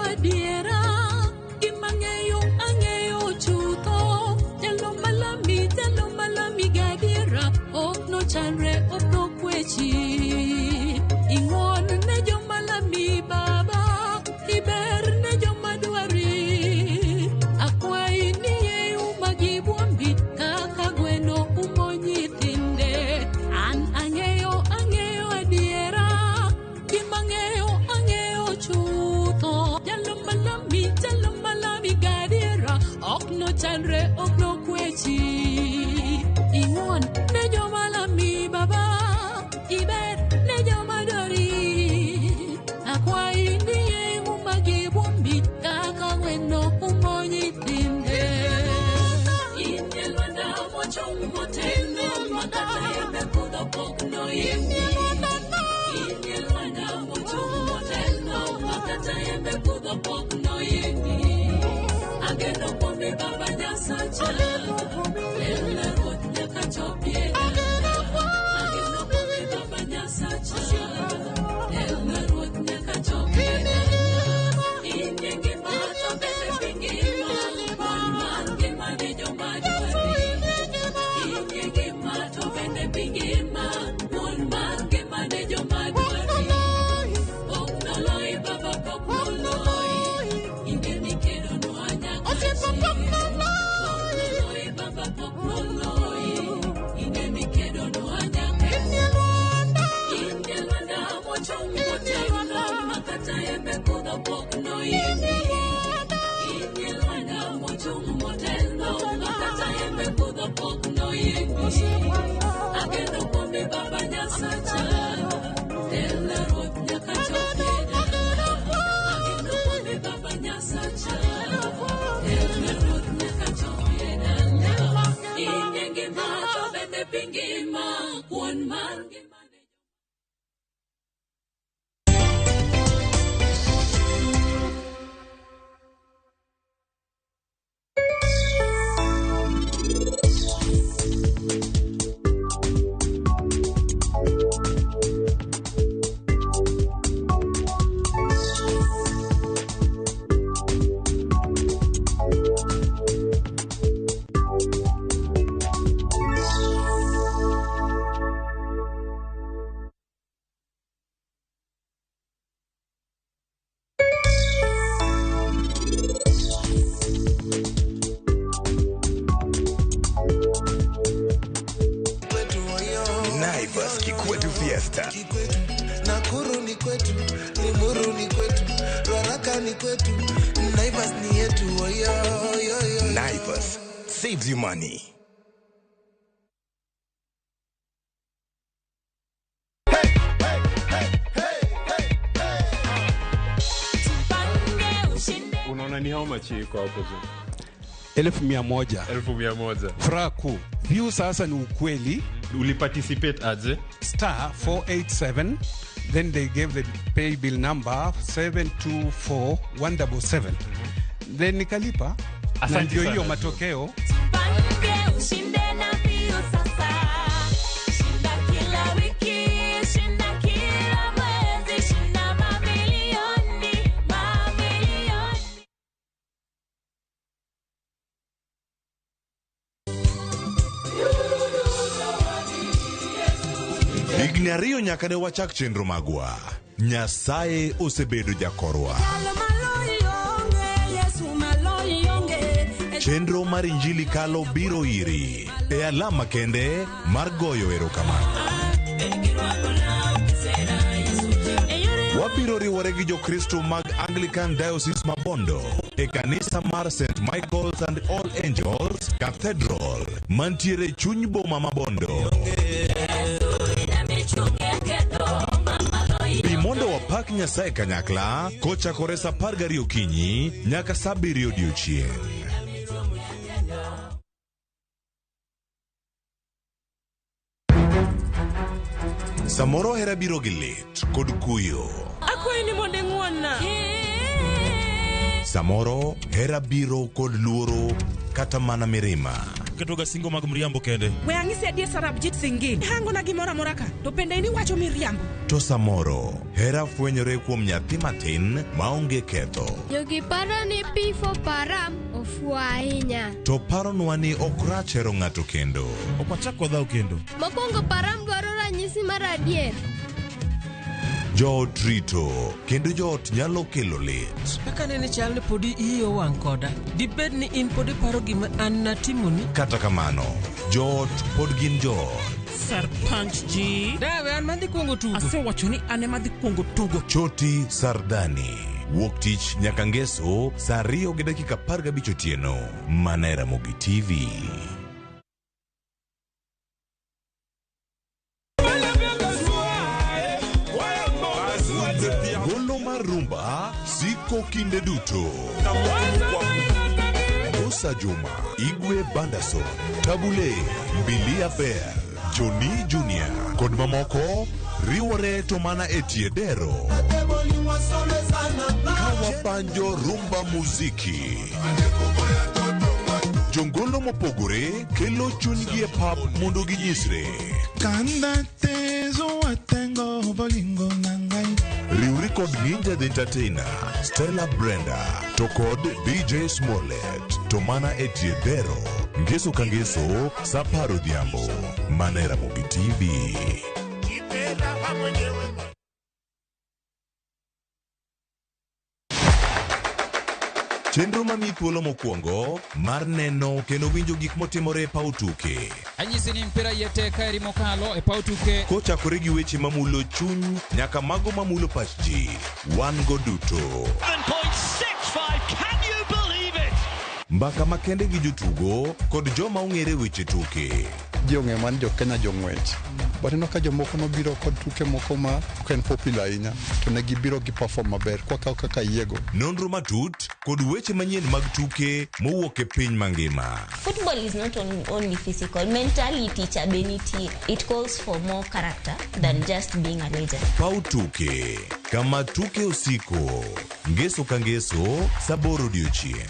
adiera, gima ang'eyo chutho. Jalo malami gadiera, ok no chalre, ok no kwechi. Ing'won ne joma lami baba, iber ne joma dwari. Akwai ni uma gi buombi, kaka gweno umo nyithinde. An ang'eyo adiera, gima ang'eyo chutho. Jalo malami gadiera, ok no chalre, ok no kwechi. Ing'won ne joma lami baba, iber ne joma dwari. Akwai ni uma gi buombi, kaka gweno umo nyithinde. Inye lwanda mochung' motegno, makata yembe kudho pok no yendi. Inye lwanda mochung' motegno, makata yembe kudho pok no yendi. Ageno kuomi baba nyasacha, telna ruoth nyaka chopie dala. Ageno kuomi baba nyasacha, telna ruoth nyaka chopie dala. Inye ngima to bende bingima, wuon mar ngima ne joma dwari. Inye ngima to bende bingima, wuon mar ngima ne joma dwari. Pok noloi baba pok noloi, ine mikedo nwa nyaka chieng'. Pok noloi baba pok noloi, ine mikedo nwa nyaka chieng'. Inye lwanda mochung' motegno, makata yembe kudho pok no yendi. Inye lwanda mochung' motegno, makata yembe kudho pok no yendi. Ageno kuomi baba nyasacha, telna ruoth nyaka chopie dala. Ageno kuomi baba nyasacha, telna ruoth nyaka chopie dala. Inye ngima to bende bingima, wuon mar ngima ne Naivas Kikwetu Fiesta. Nakuru ni kwetu, Limuru ni kwetu, Ruaraka ni kwetu, Naivas ni yetu, yo. Naivas saves you money. Unaona ni how much iko hapo juu? 1,100. 1,100. Furaha kuu. View sasa ni ukweli. Uliparticipate aje? *487. Then they gave the pay bill number 724177. Then nikalipa. Na ndio hiyo matokeo. Higni 2 nyaka ne wachak chenro magwa. Nyasaye osebedo jakorwa. Chenro mar Injili kalo biro iri e alama kende mar goyo erokamano. Wabiro riwore gi jokristo mag Anglican Diocese ma Bondo e kanisa mar St. Michael's and All Angels Cathedral mantiere chuny boma ma Bondo. Mondo wapak Nyasaye kanyakla kochakore sa 12 okinyi nyaka sa 7 odiechieng'. Samoro hera biro gi lit kod kuyo. Akwayi ni mondo ng'wonna. Samoro hera biro kod luoro kata mana mirima. Ketoga singo mag mriambo kende. We ang'isi adier Sarabjit Singin. Hango na gimora mora ka. To pende ni wacho miriambo. To samoro hera fwenyore kuom nyathi matin maonge ketho. Jogi paro ni pifo param ofuo ahinya. To paronwa ni ok rach hero ng'ato kendo. Ok wachak wadhaw kendo. Mokwongo param dwaro ranyisi mar adier. Joot rito kendo joot nyalo kelo lit. Kaka nene chal ni podi iyo wang' koda. Dibed ni in podi paro gima an natimoni. Kata kamano, joot pod gin joot. Sarpanch ji. Dawe an madhi kuongo tugo. Asewacho ni an ema dhi kuongo tugo. Choti Sardani. Wuok tich nyaka ngeso saa 2:15 otieno. Mana e Ramogi TV. Golo mar rumba siko kinde duto. Musa Juma, Igwe Bandason, Tabule, Bilia Fair, Johnny Junior, kod mamoko riwore to mana e tiedero. Kawa banjo rumba muziki. Jongolo mopogore kelo chunygi e pap mondo ginyisre. Kanda tezo atengo bolingo nangai. Riwri kod Ninja the Entertainer, Stella Brenda, to kod DJ Smollett, to mana e tiedero. Ngeso ka ngeso, sa 10 odhiambo. Mana e Ramogi TV. Chenro mami thuolo mokwongo mar neno kendo winjo gik motimore e paw tuke. Anyisi ni mpira yeteka eri mokalo e paw tuke. Kochakore gi weche mamulo chuny nyaka mago mamulo pach ji. Wan go duto. 7.65, can you believe it? Mbaka makende gi jotugo kod joma ong'ere weche tuke. Jong'e man jo Kenya jong'wech. Waneno ka jomoko nobiro kod tuke moko ma ok en popular ahinya to ne gibiro gi perform maber kwakaw kaka Yego. Nonro matut kod weche manyien mag tuke mowuok e piny mangima. Football is not only physical, mentally teacher beniti. It calls for more character than just being a legend. Pau tuke, kama tuke usiko, ngeso ka ngeso, saboro odiechieng'.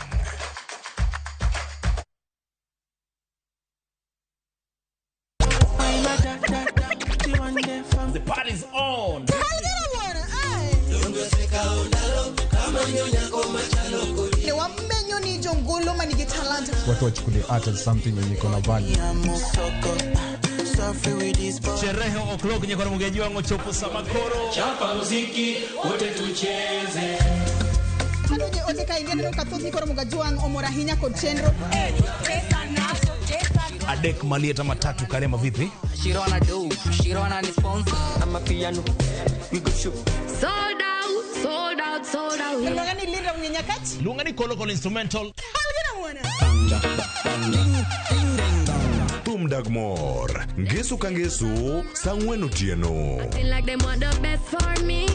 The party's on. Watu wachukulie art as something yenye iko na value. Sherehe o'clock nye kwa Ramogi wangu chopo samakoro. Chapa muziki wote tucheze. Adoje oteka ingene kathoth ni koro Mugajuang omora hinya kod chenro. Adek Malieta matatu Karema vipi? Shirona do, Shirona ni sponsor. I'm a piano. We go shoot. Sold out, sold out, sold out. Lungani linda unyenyakati? Lungani kolokolo instrumental. Tum Dagmor, ngeso ka ngeso, sa 4 otieno. I feel like they want the best for me.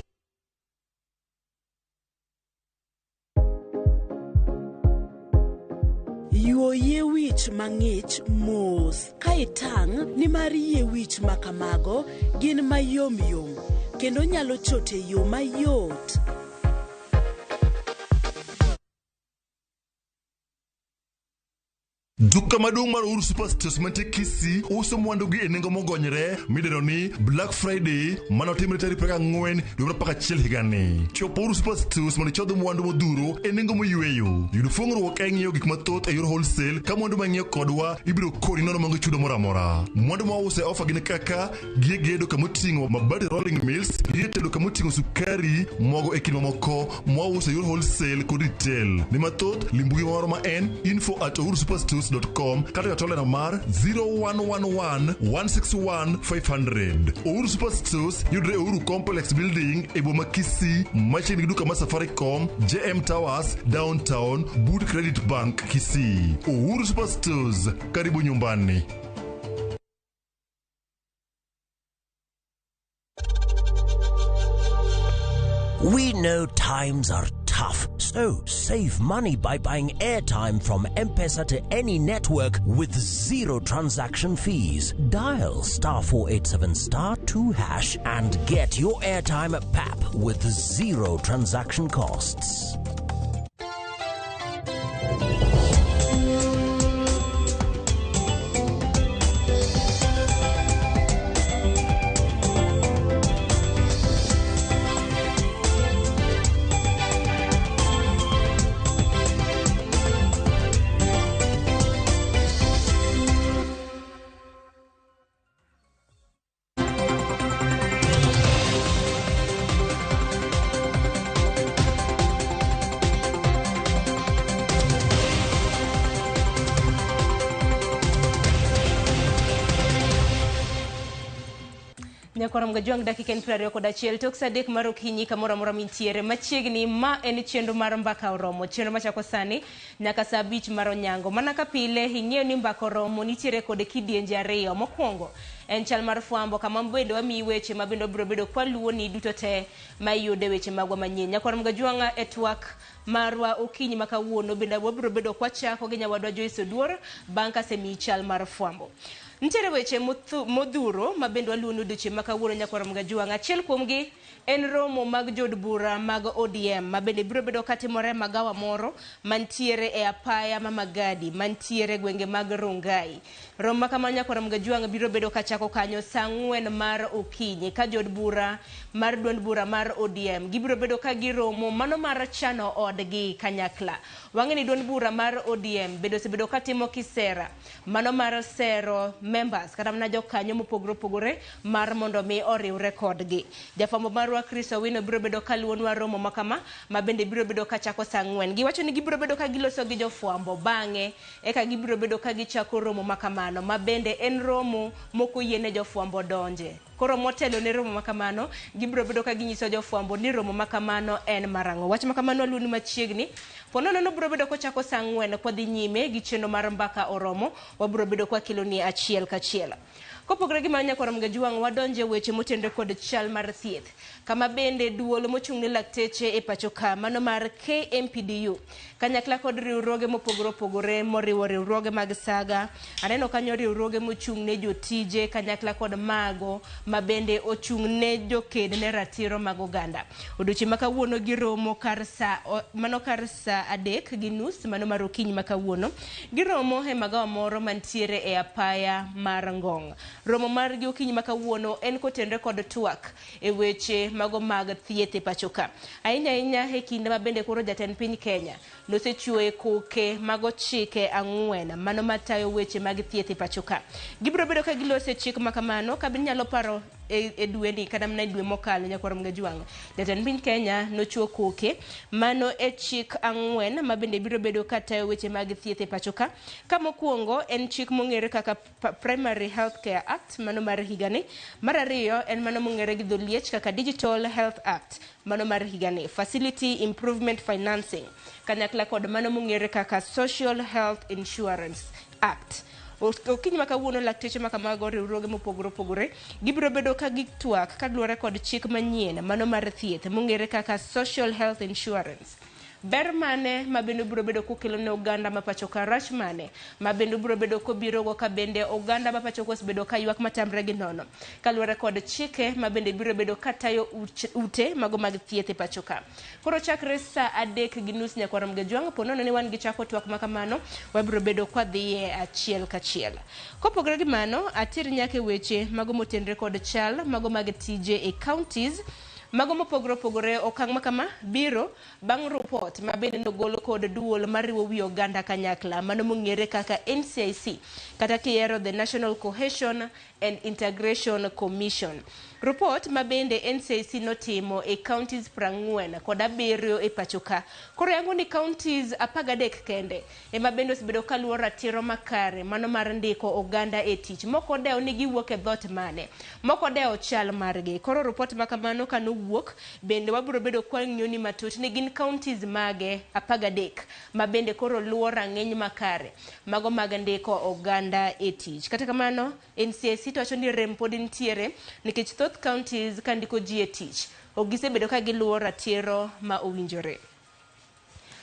Yuo yie wich mang'ich mos ka itang' ni mar yie wich makamago gin mayom yom kendo nyalo chote yo mayot. Duka maduong' mar Uhuru Superstores mantie Kisii uso mwandugi e nengo mogonyre midendo ni Black Friday manotimre tarik 24 dwe mar 11 higani. Chopo Uhuru Superstores mondo ichodh mwandu modhuro e nengo moyweyo. Yud fuong'ruok e ng'iewo gik mathoth e yor wholesale ka mwandu mang'iew kodwa ibiro kodi nono mango chudo moro amora. Mwandu ma wause offer gin kaka gie gedo kamoting'o mabati rolling mills, gie tedo kamoting'o sukari, mogo e kind mamoko mwause e yor wholesale kod retail. Ni mathoth limbugi moro ma en info@uhurusuperstores.com kata tolena mar 0111 161 500. Uhuru Superstores yudre Uhuru Complex Building e boma Kisii machiegni gi duka mar Safaricom, JM Towers, Downtown, Boot Credit Bank, Kisii. Uhuru Superstores, karibu nyumbani. We know times are tough, so save money by buying airtime from M-Pesa to any network with zero transaction fees. Dial *487*2# and get your airtime PAP with zero transaction costs. Nyakoram gajwang dakika 21 tok sadek mar okinyi kamoro amora mintiere machiegni ma en chenro mar mbaka oromo chenro machako sani nyaka saa 5 mar onyango mana ka pile ing'eyo ni mbaka oromo nitiere kod kidienje ariyo. Mokwongo en chal mar fwambo kama bende wamiyi weche mabende biro bedo kwaluo ni duto te mayude weche magwa manyien. Nyakoram gajwanga e twak marwa okinyi makawuono bende wabiro bedo kwachako gi nyawadwa Joyce Oduor banka semi chal mar fwambo. Nitiere weche modhuro mabende waluonu duche makawuono Nyakoram gajwanga. Achiel kuomgi en romo mag jod bura mag ODM mabende biro bedo katimore magawa moro mantiere e apaya Magadi mantiere gwenge mag Rongai. Romo makama Nyakoram gajwanga biro bedo kachako kanyo saa 4 mar okinyi ka jod bura mar duond bura mar ODM gibiro bedo ka giromo mano mar chano odgi kanyakla. Wang'eni duond bura mar ODM sebedo katimo kisera mano mar sero members kata mana jokanyo mopogore opogore mar mondo mi oriwre kodgi. Jafwambo marwa Chris Owino biro bedo kaluonwa romo makama mabende biro bedo kachako saa 4. Giwacho ni gibiro bedo ka giloso gi jofwambo bang'e eka gibiro bedo ka gichako romo makamano mabende en romo moko yiene jofwambo donje. Koro motelo ne romo makamano gibiro bedo ka ginyiso jofwambo ni romo makamano en marango. Wach makamano aluoni machiegni ponono no biro bedo kochako saa 4 kwa dhi nyime gi chenro mar mbaka oromo wabiro bedo kwa kiloni achiel kachiel. Kopogore gi manya Nyakoram gajwang wadonje weche motenore kod chal mar thieth kama bende duolo mochung'ne lakteche e pacho ka mano mar KMPDU kanyakla kod riwruoge mopogore opogore moriwo riwruoge mag saga aneno kanyo riwruoge mochung'ne jotije kanyakla kod mago mabende ochung'ne joked ne ratiro mag oganda. Odiochieng' makawuono giromo kar saa 3:30 mano mar okinyi makawuono giromo e magawa moro mantiere e apaya mar Ngong. Romo mar gi okinyi makawuono en kotenre kod twak e weche mago mag thieth e pachoka. Ahinya e kinde mabende koro jatend piny Kenya nosechuoe koke mago chike 4 mano matayo weche mag thieth e pachoka. Gibiro bedo ka gilose chik makamano ka binyalo paro e dweni kada mna dwe mokalo Nyakoram gajwang. Jatend piny Kenya nochuo koke mano e chik 4 mabende biro bedo katayo weche mag thieth e pachoka. Kama mokwongo en chik mong'ere kaka Primary Healthcare Act mano mar higani. Mar ariyo en mano mong'ere gi dholiech kaka Digital Health Act mano mar higani. Facility Improvement Financing kanyakla kod mano mong'ere kaka Social Health Insurance Act. Okinyi makawuono lakteche makamago riwruoge mopogore opogore gibiro bedo ka gitwak kaluwore kod chik manyien mano mar thieth mong'ere kaka Social Health Insurance. ber mane mabende biro bedo kokelo ne oganda mapacho ka rach mane mabende biro bedo kobiro go ka bende oganda mapacho kosbedo ka ywak matamre gi nono kaluwore kod chike mabende biro bedo katayo ute mago mag thieth e pacho ka. Koro chakre sa 3:30 nyaka rom gajwang' ponono ni wan gi chako twak makamano wabiro bedo kwa dhiye achiel kachiel. Kopogore gi mano atir nyaka weche mago motenre kod chal mago mag tije e counties mago mopogore opogore okang' makama biro bang' report mabende nogolo kod duol mariwo wi oganda kanyakla mano mong'ere kaka NCIC kata kiero the National Cohesion and Integration Commission. Report mabende NCIC notimo e counties 40 kod 7 e pacho ka. Koro yango ni counties 13 kende e mabende osbedo kaluwo ratiro makare mano mar ndiko oganda e tich. Moko deo ni giwuok e dhot mane, moko deo chal margi. Koro report makamano kanowuok bende wabiro bedo kwa ng'iyo matut ni gin counties mage 13 mabende koro luwo rang'eny makare mago mag ndiko oganda e tich. Kata kamano NCIC to wacho ni rem pod nitiere nikech thoth counties kandiko ji e tich ogisebedo ka giluwo ratiro ma owinjore.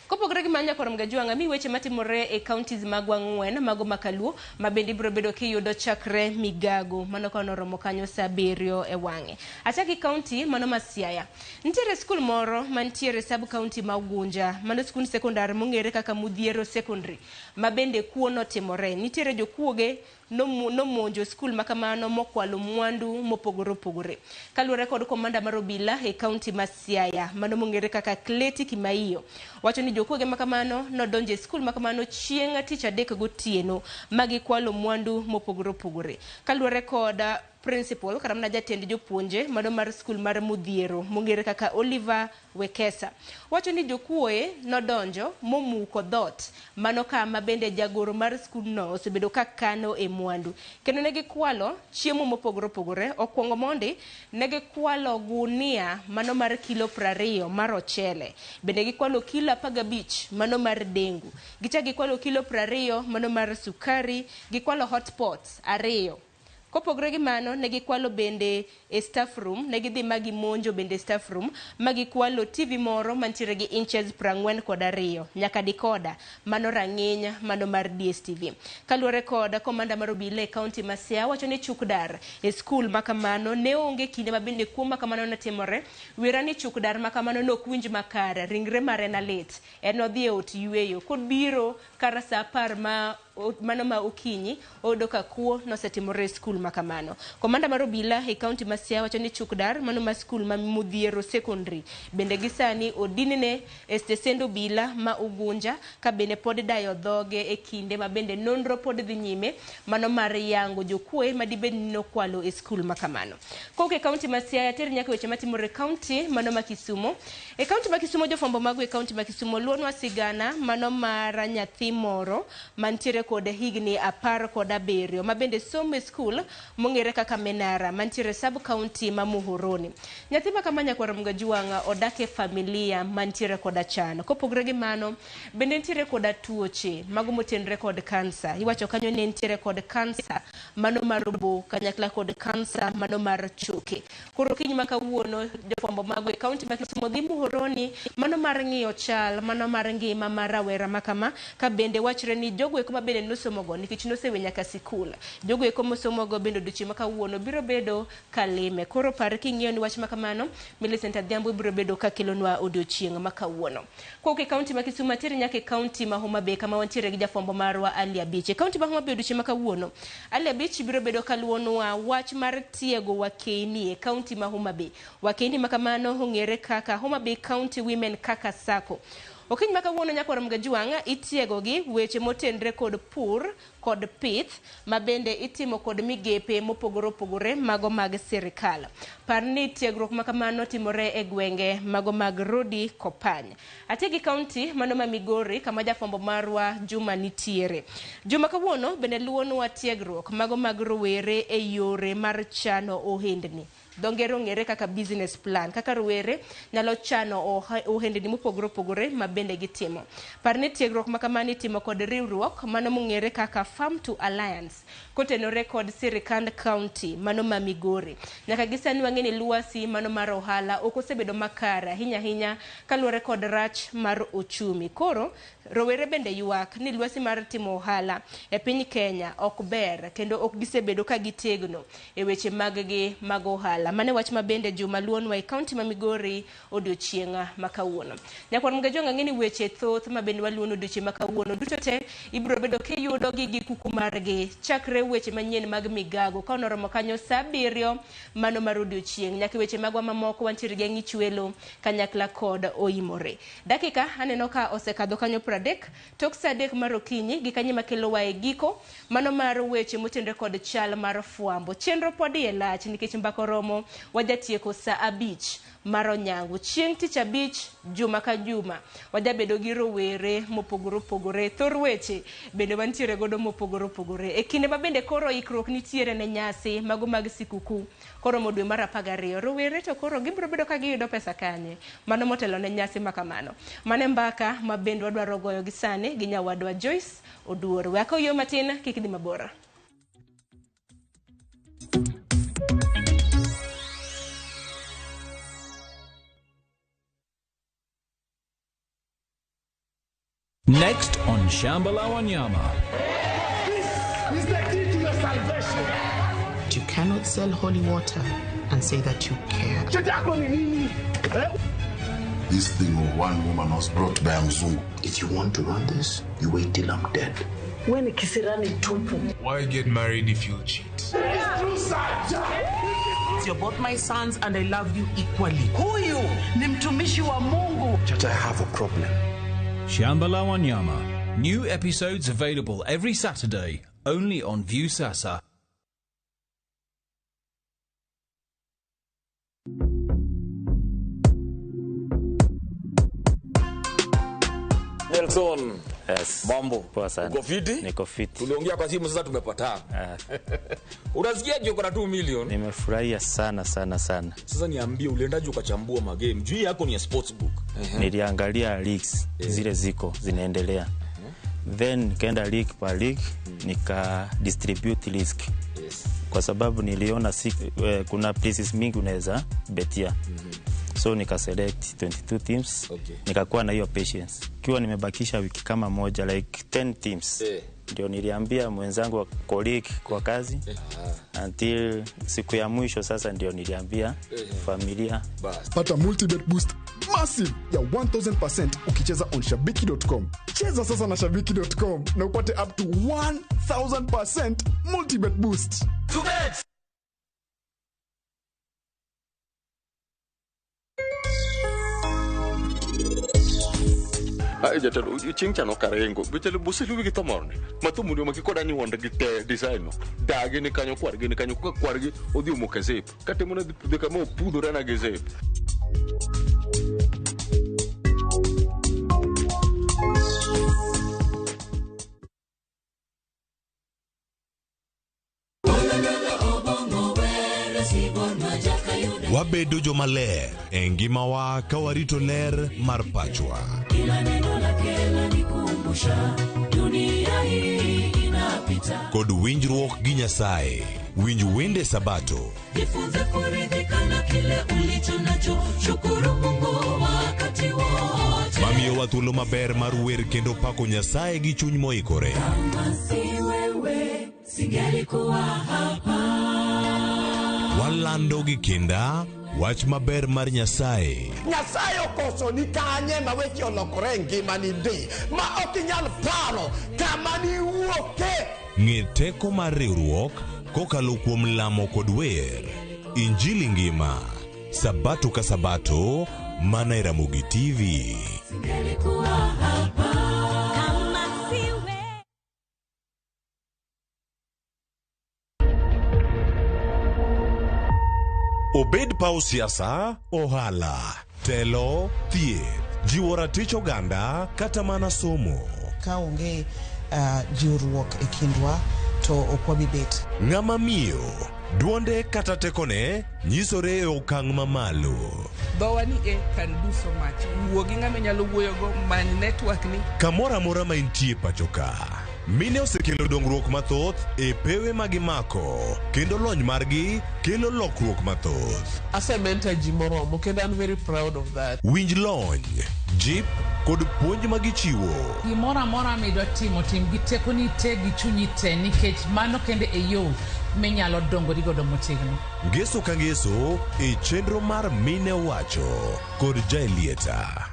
Kopogore gi manya korom gajwang' mi weche matimore e counties magwa 4 mago makaluo mabende biro bedo kiyudo chakre migago mano ka noromo kanyo sa 7 e wang'e. Achaki county mano ma Siaya. Nitiere skul moro mantiere sub county ma Ugunja mano skul sekondar mong'ere kaka Mudhiero Secondary mabende kuono timore. Nitiere jokuoge nomonjo skul makamano mokwalo mwandu mopogore opogore. Kaluwore kod komanda mar obila e county ma Siaya mano mong'ere kaka Kleti Kimaiyo wacho ni jokuoge makamano nodonje skul makamano chieng' tich adek gotieno magi kwalo mwandu mopogore opogore. Kaluwore kod principal karamna jatend jopuonje mano mar skul mar Mudhiero mong'ere kaka Oliver Wekesa wacho ni jokuoe nodonjo momuko dhot mano kama bende jagoro mar skul no osebedo ka kano e mwandu kendo negi kwalo chiemo mopogore opogore. Okwongo mondi negi kwalo gunia mano mar kilo 20 mar ochele, bende gikwalo kilo 15 mano mar dengu, gicha gikwalo kilo 20 mano mar sukari, gikwalo hotpots 2. Kopogore gi mano negi kwalo bende e staff room, negi dhi magi monjo bende staff room, magi kwalo TV moro mantiere gi inches 42 nyaka dikoda mano rang'iny mano mar DSTV. Kaluwore kod komanda mar obila e county ma Siaya wacho ni chukdar e skul makamano ne onge kinde mabende kuo makamano natimore. Wira ni chukdar makamano nokwinj makare ringre mare na lit en odhi e ot yweyo kod biro kara sa 10 mano ma okinyi oyudo ka kuo nosetimore e skul makamano. Komanda mar obila e county ma Siaya wacho ni chukdar mano ma skul ma Mudhiero Secondary bende gisani odinne e stesend obila ma Ugunja ka bende pod dayo dhoge e kinde ma bende nonro pod dhi nyime mano mar yango jokuoe madibed ni nokwalo e skul makamano. Koke county ma Siaya ter nyaka weche matimore county mano ma Kisumo. E county ma Kisumo jofwambo mago e county ma Kisumo luonwa sigana mano mar nyathi moro mantiere kod higni 17 mabende somo e skul mong'ere kaka Menara mantiere sub county ma Muhoroni. Nyathi makamanya kwarom gajwang' odake familia mantiere kod achano. Kopogore gi mano bende nitiere kod tuoche mago motenre kod kansa. Iwacho kanyo ne nitiere kod kansa mano mar obo kanyakla kod kansa mano mar choke. Koro kiny makawuono jofwambo mago e county ma Kisumo dhi Muhoroni mano mar ng'iyo chal mano mar ngima mar rawera makama ka bende wachre ni jogo eko mabende nosomogo nikech nosewe nyaka sikul. Jogo eko mosomogo bende odiochieng' makawuono biro bedo kalime. Koro par king'iyo ni wach makamano Millicent Adhiambo biro bedo ka kelonwa odiochieng' makawuono. Koke county ma Kisumo atere nyaka county ma Homa Bay kama wantiere gi jafwambo marwa Ali Abich. County ma Homa Bay odiochieng' makawuono Ali Abich biro bedo kaluonwa wach mar tiego wakeni e county ma Homa Bay. Wakeni makamano ong'ere kaka Homa Bay County Women Kaka Sacco. Okiny makawuono nyakwarom gajwang' itiego gi weche motenre kod pur kod pith mabende itimo kod migepe mopogore opogore mago mag sirikal. Par ni tiegruok makamano timore e gwenge mago mag Rodi Kopany. Ategi county mano ma Migori kama jafwambo marwa Juma nitiere. Juma kawuono bende luonwa tiegruok mago mag rowere e yore mar chano ohendni. dongero ngere kaka business plan kaka rowere nyalo chano ohendni mopogore opogore mabende gitimo. Parni tiegruok makamani timo kod riwruok mano mong'ere kaka Farm to Alliance kotenore kod sirikand county mano ma Migori. Nyaka gisani wang'eni luasi mano mar ohala ok osebedo makara hinya kaluwore kod rach mar ochumi. Koro rowere bende ywak ni luasi mar timo ohala e piny Kenya ok ber kendo ok gisebedo ka gitegno e weche maggi mag ohala. Mane wach mabende Juma Luonwa e kaunti ma Migori odiochienga makawuono. Nyakwar mga jonga ng'eni weche thoth mabende waluono odiochienga makawuono duto te ibiro bedo kiyudo gi kuku margi chakre weche manyien mag migago ka onoromo kanyo saa 7 mano mar odiochieng nyaka weche magwa mamoko wantiere gi ng'i chwelo kanyakla kod oimore. Dakika aneno ka osekadho kanyo 30 tok saa 3 mar okinyi gi kanye makelo wae giko mano mar weche motenore kod chal mar fuambo. Chenro podi e lach nikech mbako romo wajatieko saa 5 mar onyango. Chieng' tich abich juma ka juma wajabedo gi rowere mopogore opogore. Thor weche bende wantiere godo mopogore opogore. E kinde mabende koro ikruok nitiere ne nyasi mago mag sikuku koro modwe mar 12. Rowere to koro gibiro bedo ka giyudo pesa kanye mano motelo ne nyasi makamano. Mane mbaka mabende wadwaro goyo gi sane gi nyawadwa Joyce Oduor. Wako yo matin kik dhi mabora. Next on Shambala Wanyama. This is the key to your salvation. You cannot sell holy water and say that you care. This thing of one woman was brought by Mzungu. If you want to run this, you wait till I'm dead. When kisirani tupu. Why get married if you cheat? You're both my sons and I love you equally. Huyu ni mtumishi wa Mungu. But I have a problem. Shambala Wanyama. New episodes available every Saturday, only on Viusasa. Nelson. Yes. Mambo. Poa sana. Uko fiti? Niko fiti. Tuliongea kwa simu sasa tumepatana. Unasikiaje uko na 2 million? Nimefurahia sana. Sasa niambie uliendaje ukachambua magame? Juu yako ni ya sportsbook. Niliangalia leagues zile ziko zinaendelea. Then nikaenda league per league nika distribute risk. Kwa sababu niliona kuna places mingi unaweza betia. So nika select 22 teams. Nikakuwa na hiyo patience. Kiwa nimebakisha wiki kama moja like 10 teams. Ndio niliambia mwenzangu wa colleague kwa kazi. Until siku ya mwisho sasa ndio niliambia familia. Pata multi-bet boost massive ya 1000% ukicheza on shabiki.com. Cheza sasa na shabiki.com na upate up to 1000% multi-bet boost. To bet! Ai jatelo chingchano karengo bitele buselu wigi tomorne matumu ndio makikoda ni wonda gite design no dage ni kanyo kwargi odio mokazep kate mona de kamo pudo rana gezep Wabedo joma ler e ngimawa ka warito ler mar pachwa. Kila neno lake lanikumbusha dunia hii inapita. Kod winjruok gi Nyasaye, winj wende Sabato. Jifunze kuridhika na kile ulicho nacho, shukuru Mungu wakati wote. Mamiyo wa thuolo maber mar wer kendo pako Nyasaye gi chuny moikore. Kama si wewe singelikuwa hapa. Walando gi kinda wach maber mar Nyasaye. Nyasaye okoso ni kanye ma weche olokore ngima ni di ma okinyal paro kama ni wuoke. Ng'e teko mar riwruok kokalo kuom lamo kod wer. Injili ngima Sabato ka Sabato mana e Ramogi TV. Singelikuwa hapa. Obed pau siasa, ohala, telo, thieth, jiwo ratich oganda, kata mana somo. Ka onge jiwruok e kindwa to okwabi bet. Ng'ama miyo duonde kata tekone nyisore e okang' mamalo. Dhowa ni can do so much. Wuogi ng'ama nyalo wuoyogo many network ni. Kamoro amora ma intie pacho ka. Mine osekelo dongruok mathoth e pewe magimako kendo lony margi kelo lokruok mathoth. Asementa ji moromo kendo I'm very proud of that. Winj lony, jip kod puonj magichiwo. Gimoro amora midwa timo tim gi tekoni te gi chunyi te nikech mano kende e yo minyalo dongori godo motegno. Ngeso ka ngeso e chenro mar Mine Wacho kod Jaelieta.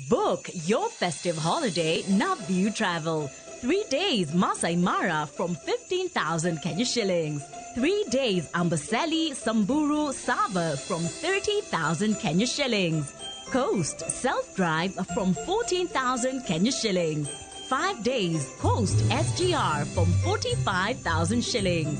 Book your festive holiday Navview Travel. 3 days Masai Mara from 15,000 Kenya shillings. 3 days Amboseli, Samburu, Sava from 30,000 Kenya shillings. Coast Self-Drive from 14,000 Kenya shillings. 5 days Coast SGR from 45,000 shillings.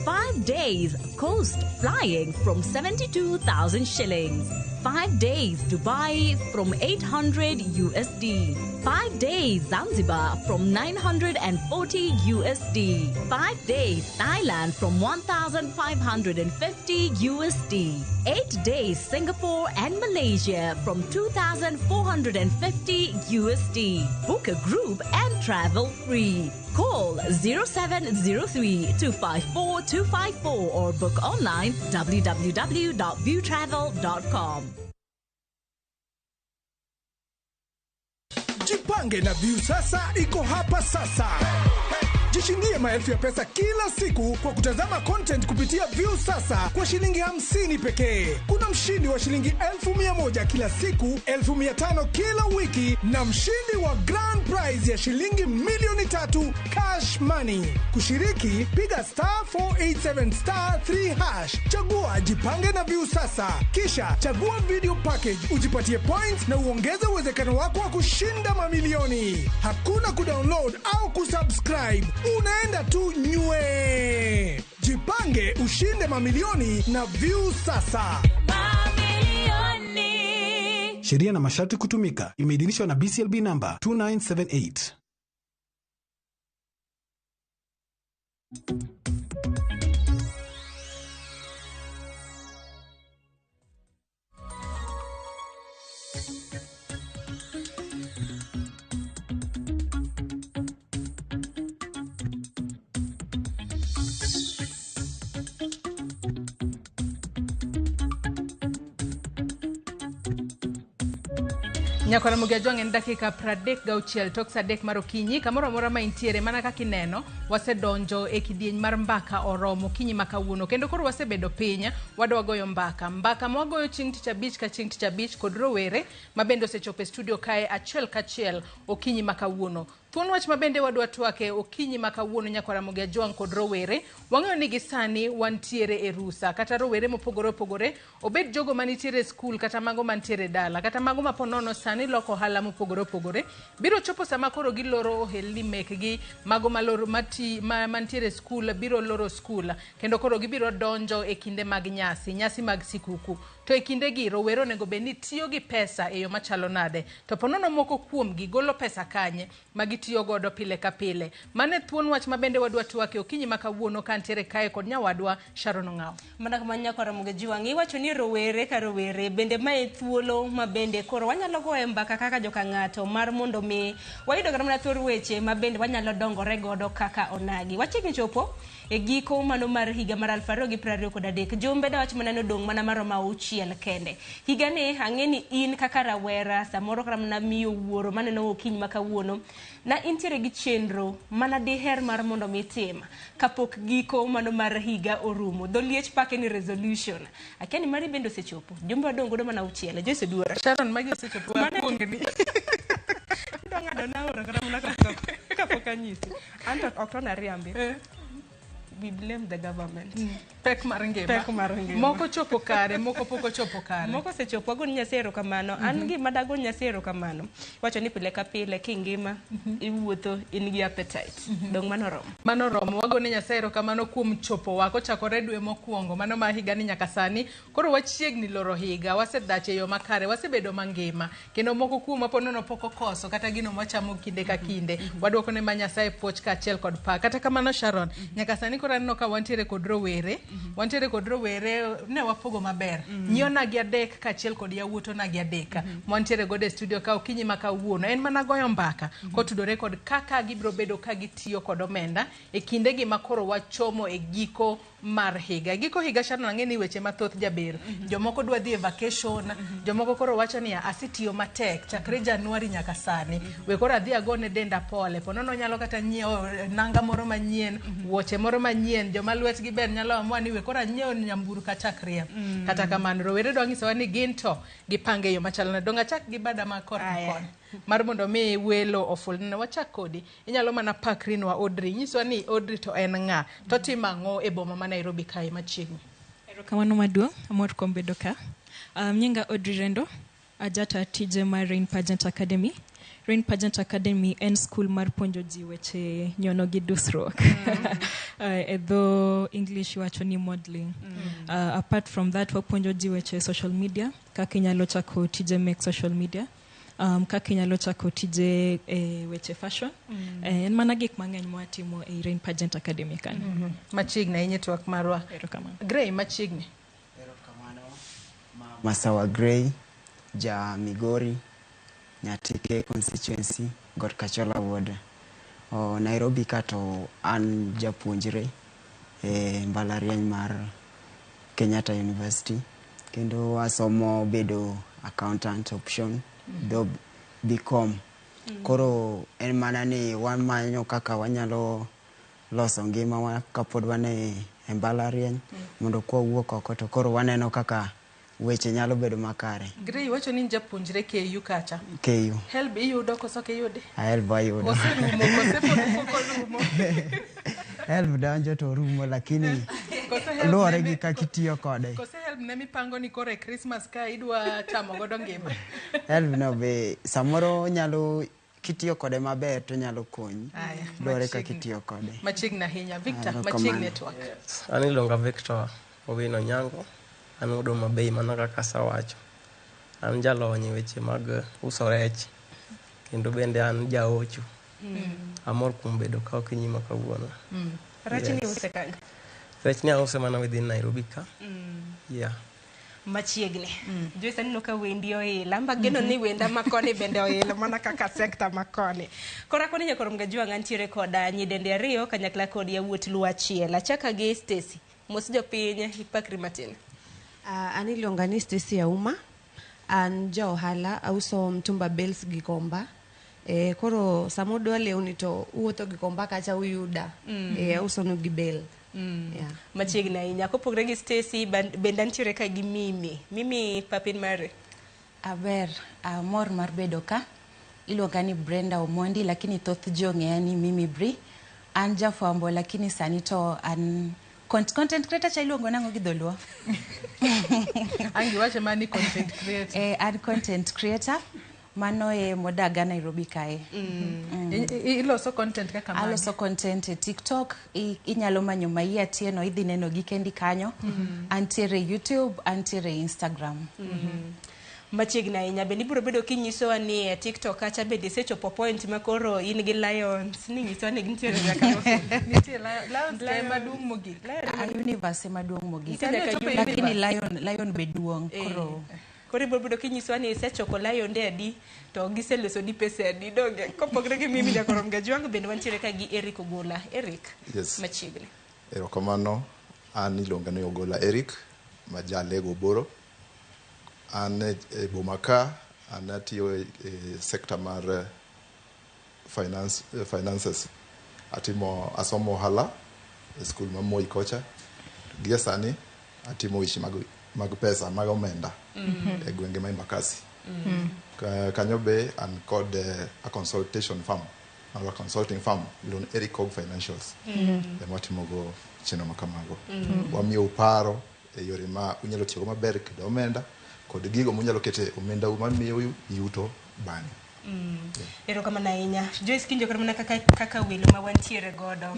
5 days Coast Flying from 72,000 shillings. 5 days Dubai from 800 USD. 5 days Zanzibar from 940 USD. 5 days Thailand from 1,550 USD. 8 days Singapore and Malaysia from 2,450 USD. Book a group and travel free. Call 0703-254-254 or book online www.viewtravel.com. Jipange na View sasa iko hapa sasa. Jishindie maelfu ya pesa kila siku kwa kutazama content kupitia View sasa kwa shilingi 50 pekee. Kuna mshindi wa shilingi 1,100 kila siku, 1,500 kila wiki na mshindi wa grand prize ya shilingi milioni 3 cash money. Kushiriki, piga *487*3#. Chagua Jipange na View sasa. Kisha chagua video package, ujipatie points na uongeze uwezekano wako wa kushinda mamilioni. Hakuna kudownload au kusubscribe. Unaenda tu nywe. Jipange ushinde mamilioni na View sasa. Mamilioni. Sheria na masharti kutumika. Imeidhinishwa na BCLB number 2978. Nyakora Mugiajwang en dakika 36 tok sadek mar okinyi kamoro amora ma intiere mana kaka ineno wasedonjo e kidieny mar mbaka oromo kinyi makawuono kendo koro wasebedo piny wadwa goyo mbaka ma wagoyo chieng' tich abich ka chieng' tich abich kod rowere ma bende osechopo e studio kae achiel kachiel okinyi makawuono. Thuon wach ma bende wadwa twake okinyi makawuono Nyakora Mugiajwang kod rowere wang'eyo ni gisani wantiere e rusa kata rowere mopogore opogore obed jogo manitiere e skul kata mago mantiere dala kata mago maponono sani loko hala mopogore opogore biro chopo sama koro giloro ohelni mekgi mago maloro mantiere skul biro loro skul kendo koro gibiro donjo e kinde mag nyasi mag sikuku. To e kinde gi rowere onego bed ni tiyo gi pesa e yo machalo nade to ponono moko kuom gi golo pesa kanye magitiyo godo pile ka pile. Mane thuon wach ma bende wadwa twake okinyi makawuono kantiere kae kod nyawadwa Sharon Ng'ao. Mana kama Nyakora Mugiajwang iwacho ni rowere ka rowere bende mae thuolo ma bende koro wanyalo goye mbaka kaka joka ng'ato mar mondo mi wayudo kata mana thor weche ma bende wanyalo dongore godo kaka onagi. Wachiegni chopo e giko mano mar higa mar 2023 jumbe da wach maneno dong mana maroma uchiel kende. Higa ne ang'eni in kaka rawera samoro kata mana miyo wuoro maneno okinyi makawuono na intiere gi chenro mana diher mar mondo mitim kapok giko mano mar higa orumo. Doliech pake ni resolution. Akiani mari bendo sechopo. Jumbe wadongo do mana uchiel. Jose duora. Sharon magi sechopo akuongni. Ndanga dona ora kata mana kapok anyisi. Anto oktona riambe. we blame the government. Pek mar ngima. Pek mar ngima. Moko chopo kare, moko pok ochopo kare. Moko sechopo agon nyasero kamano. An gima dago nyasero kamano. Wacho ni pile ka pile kingima iwuotho in gi appetite. Dong mano romo. Mano romo wagone nyasero kamano kuom chopo wako chakore dwe mokwongo mano ma higa ni nyaka sani. Koro wachiegni loro higa wasedache yo makare wasebedo mangima. Kendo moko kuom aponono poko koso kata gino mwachamo kinde ka kinde. Wadwoko ne ma Nyasaye puoch ka achiel kod pa. Kata kamano Sharon, nyaka sani koro aneno ka wantiere kod rowere. Wantiere kod rowere ne wapogo maber. Nyio na gi adek ka achiel kod yawuoto na gi adek. Wantiere gode studio ka okinyi maka wuono. En mana goyo mbaka. Kotudore kod kaka gibro bedo ka gitiyo kod omenda. E kinde gi makoro wachomo e giko mar higa. Giko higa Sharon ang'eni weche mathoth jaber. Jomoko dwa dhi e vacation. Jomoko koro wacho ni asitiyo matek. Chakre Januari nyaka sani. We koro adhi agone denda pole. Ponono nyalo kata nyiewo nanga moro manyien. Wuoche moro manyien. Joma lwetgi ber nyalo amua ni we koro anyiewo nyamburu kachakria. Kata kamano rowere dwa nyisowa ni gin to gipange yo machalna. Donga chak gi bada ma kor kon. Mar mondo mi welo oful. Wachak kodi. Inyalo mana pakrinwa Audrey. Nyiswa ni Audrey to en ng'a. To timango e boma ma Nairobi kae machiegni. Erokamano maduong' amor kuom bedo ka. Nyinga Audrey Rendo, ajata tije mar Rain Pageant Academy. Rain Pageant Academy en school mar puonjo ji weche nyono gi dusruok. Edho English wacho ni modeling. Apart from that, wapuonjo ji weche social media. Kaka inyalo chako tije mek social media. Kaka inyalo chako tije weche fashion. En mana gik mang'eny mwatimo e Rain Pageant Academy kan. Machiegni ahinya twak marwa. Erokamano. Gray machiegni. Masawa Gray, ja Migori, Nyatike constituency, Got Kachola ward. Nairobi kato an japuonjre mbalariany mar Kenyatta University. Kendo asomo bedo accountant option do become. Koro en mana ni wan manyo kaka wanyalo loso ngima wa kapod wane mbalariany mondo kwa wuok oko to koro waneno kaka weche nyalo bedo makare. Gray wacho ni japuonjre KU kacha. KU. Help iyudo koso kiyude? Help ayudo. Oserumo rumo. Help donjo to rumo lakini luore gi kakitiyo kode. Kose help ne mipango ni kore Christmas ka idwa chamo godo ngima. Help no be samoro nyalo kitiyo kode maber to nyalo konyi. Luore kakitiyo kode. Machiegni ahinya. Victor, machiegni network. Ani longa Victor Owino Nyango. An udo mabei mana kaka sawacho. An jalony weche mag uso rech. Kendo bende an jaocho. Amor kuom bedo ka okinyi ma kawuono. Rech ni use kanye? Rech ni ause mana within Nairobi ka. Yeah. Machiegni. Joyce anino ka wendi oila. Mbageno ni wenda makoni bende oila mana kaka sekta makoni. Kora koni nyakoro mgajua ngantiere koda nyidende ariyo kanyakla kodi ya wuot luwa achiel. Achaka gi Stacy. Mos jopiny ipakri matin. An iluonga ni Stacy Auma. An ja ohala auso mtumba bells gi komba. Koro samudwa lewni to uwuotho gi komba kacha uyuda. Auso no gi bell. Machiegni ahinya. Kopogre gi Stacy bende antiere ka gi Mimi. Mimi papin mare. Aber amor mar bedo ka. Iluonga ni Brenda Omondi lakini thoth jong'eya ni Mimi Bri. An jafwambo lakini sani to an content creator cha iluongo nango gi dholuo. Angi wache mani content creator. An content creator. Mano modaga Nairobi kae. Iloso content kaka mani? Aloso content e TikTok. Inyalo manyo Maia Tieno idhi neno gikendi kanyo. Antiere YouTube, antiere Instagram. Machiegni ahinya bende ibiro bedo kinyisowa ni e TikTok kacha bende sechopo point makoro in gi lions ni nyisowa ni gintiere nyaka nitie lions maduong' mogik. Universe maduong' mogik. Lakini lion be duong' koro ibiro bedo kinyisowa ni sechoko lion de adi to giseloso di pesa adi donge kopogre gi Mimi nyakoro mgajwang bende wantiere ka gi Eric Ogola. Eric. Yes. Machiegni. Erokamano. An iluonga ni Ogola Eric majalego boro. An e bomaka an atiyo e sector mar finances. Asomo ohala e school ma Moi kocha. Gie sani atimo weche mag pesa mag omenda e gwenge ma Embakasi. Kanyo be an kod a consultation firm our consulting firm lon Eric Cog Financials ema timogo chenro makamago wamiyo paro e yore ma unyalo tiyo maber kendo omenda kod gigo munyalo kete omenda mamiyo yuto bang'e. Erokamano ahinya. Joyce kinjo kata mana kaka welo ma wantiere godo.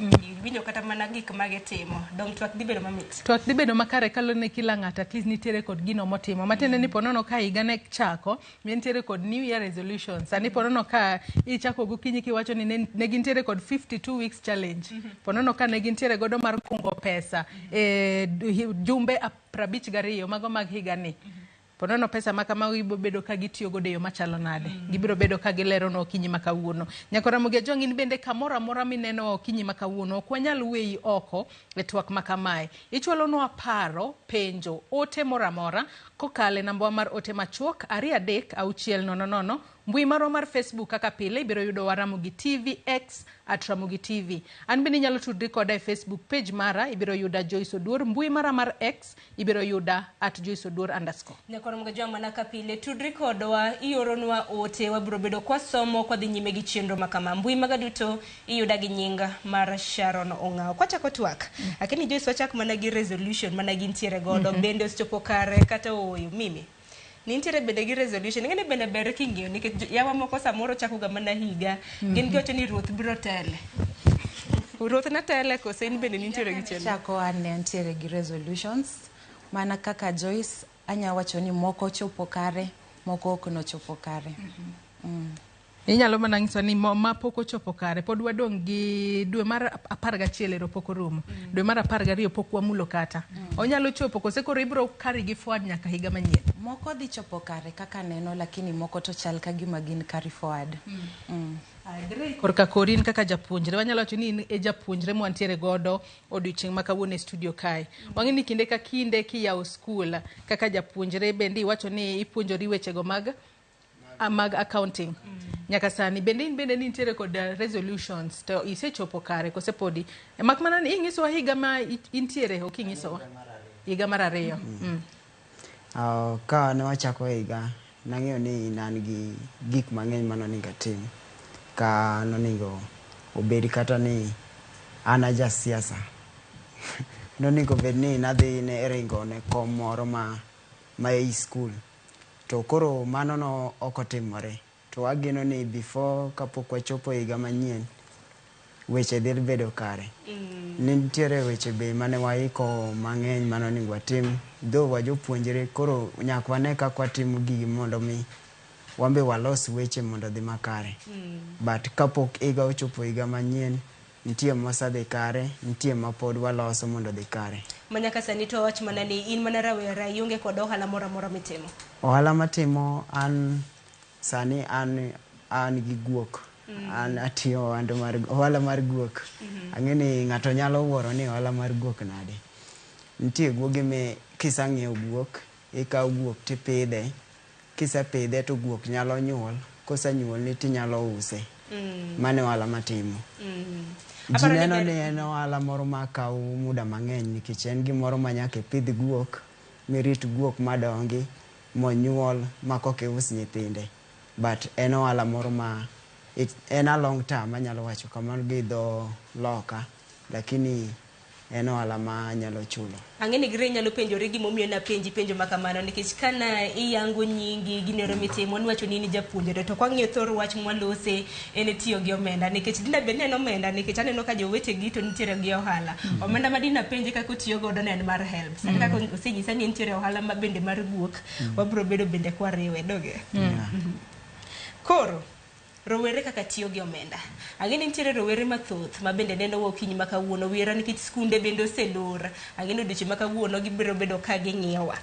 Winjo kata mana gik magitimo. Dong twak dhi bedo mamit. Twak dhi bedo makare kalone kila ng'ato at least nitiere kod gino motimo. Matiende ni ponono ka higa ne chako, nitiere kod New Year resolutions. Sani ponono ka ichako gokinyi kiwacho ni ne gintiere kod 52 weeks challenge. Ponono ka ne gintiere godo mar kungo pesa jumbe 52 mago mag higa ni. Ponono pesa makama ibo bedo ka gitiyo godo yo machalo nade. Gibiro bedo ka gilero no okinyi makawuono. Nyakora Ramogi Tv bende kamora mora mineno okinyi makawuono ok wanyal weyi oko e twak makamae. Ichwalo no aparo penjo ote mora mora kokale namba mar ote machuok 236000 mbui maro mar Facebook kaka pile ibiro yudo wa Ramogi TV X @Ramogi TV. An bende nyalo tudri koda e Facebook page mara ibiro yuda Joyce Oduor, mbui mara mar X ibiro yuda @JoyceOduor_. Nyakora Ramogi Tv mana kapile tudri kodwa ioronwa ote wabiro bedo kwa somo kwa dhi nyime gi chenro makama. Mbui maga duto iyuda gi nyinga mar Sharon Ongao. Kwachako twak. Lakini Joyce wachak mana gi resolution mana gintiere godo bende osechopo kare kata oyo mimi. Nintiere bende gi resolution ngene bende ber king'eyo nikech yawa moko samoro chako ga mana higa gin giwacho ni ruoth biro tele. Ruoth na tele kose in bende nintiere gi chenro. Chako ane antiere gi resolutions mana kaka Joyce anya wacho ni moko chopo kare moko ok no chopo kare. Inyalo mana nyiso ni ma pok ochopo kare pod wadong gi dwe mar 11 ero pok orumo. Dwe mar 12 pok wamulo kata. Onyalo chopo kose koro ibro kari gi forward nyaka higa manyien. Moko dhi chopo kare kaka neno lakini moko to chal ka gima gin carry forward. Korka korin kaka japuonjre wanyalo wacho ni e japuonjre mwantiere godo odiochieng' makawuono e studio kae. Wang'eni kinde ka kinde kiyawo skul kaka japuonjre bende iwacho ni ipuonjori wechego mag accounting. Nyaka sani bende nitiere kod resolutions to isechopo kare kose podi. Mak mana ni ing'iso higa ma intiere ok ing'iso higa mar 2. Ka ne wachako higa nang'eyo ni nan gi gik mang'eny manonego atim ka nonego obed kata ni an aja siasa. Nonego bed ni nadhi ne ringo ne kom moro ma e school. To koro mano no ok otimore. To ageno ni before kapok wachopo higa manyien weche dhi bedo kare. Nitiere weche be mane waiko mang'eny manonego watim dho wajopuonjre koro nyaka wane kaka watimo gigi mondo mi wambe walos weche mondo dhi makare. But kapok higa ochopo higa manyien nitie mosadhi kare nitie mapod waloso mondo dhi kare. Manyaka sani to wach mana ni in mana rawera ionge kod ohala moro moro mitimo. Ohala matimo an sani an gi guok. An atiyo ohala mar guok. Ang'eni ng'ato nyalo wuoro ni ohala mar guok nade. Nitie guoge me kisang'iewo guok ikawo guok tipidhe. Kisepidhe to guok nyalo nyuol. Kosenyuol ni tinyalo use. Mane ohala matimo. Ji neno ni en ohala moro makawo muda mang'eny nikech en gimoro ma nyaka ipidh guok mirit guok madongi monyuol makoka ius nyithinde. But en ohala moro ma en a long term anyalo wacho kamano gi dho loka lakini en ohala ma nyalo chulo. Ang'eni gire nyalo penjore gimomiyo na penjo makamano nikech kana iyango nyingi ginero mitimo niwacho ni japuonjre to kwang'iyo thor wach mwalose en tiyo gi omenda nikech dinda bed neno omenda nikech aneno ka jowete gi to nitiere gi ohala. Omenda ma dina penje kaka tiyo godo en mar help. Sani kaka osenyisa ni nitiere ohala ma bende mar guok wabro bedo bende kwariwe doge. Koro rowere kaka tiyo gi omenda. Ang'eni nitiere rowere mathoth ma bende neno okinyi makawuono wira nikech skunde bende oselor. Ang'eni odiochieng' makawuono gibiro bedo ka ging'iyowa.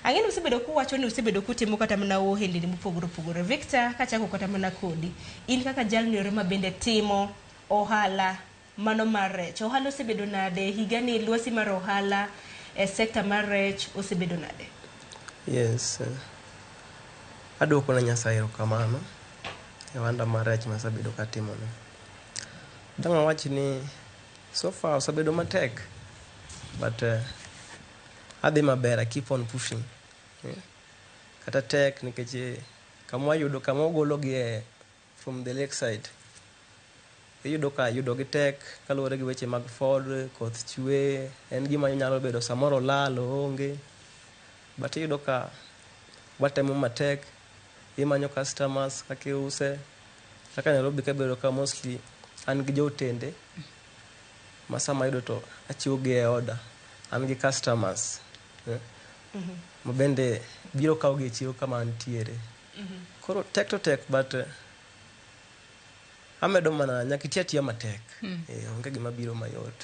Ang'eni usebedo kuwacho ni usebedo kutimo kata mana ohendni mopogore opogore. Victor kachako kata mana kodi. In kaka jalni ma bende timo ohala mano mar rech. Ohala osebedo nade? Higa ni lwasi mar ohala e sekta mar rech osebedo nade? Yes. Adwoko na Nyasaye erokamano. Wanda marach masabedo katimo no. Danga wachi ni so far osabedo matek but adhi maber, I keep on pushing. Kata tek nikech kama yudo kama ogolo gi from the lakeside iyudo ka yudo gi tek kaluwore gi weche mag Ford, koth chwe, en gima nyalo bedo samoro lal onge, but iyudo ka watemo matek, imanyo customers kaka iuse, kaka Nairobi kabedo ka mostly an gi jotende, masama yudo to achiwo gi e order, an gi customers, mabende biro kawo gi e chiro kama antiere. Koro tek to tek, but amedo mana nyaka iti atiya matek. Onge gima biro mayot.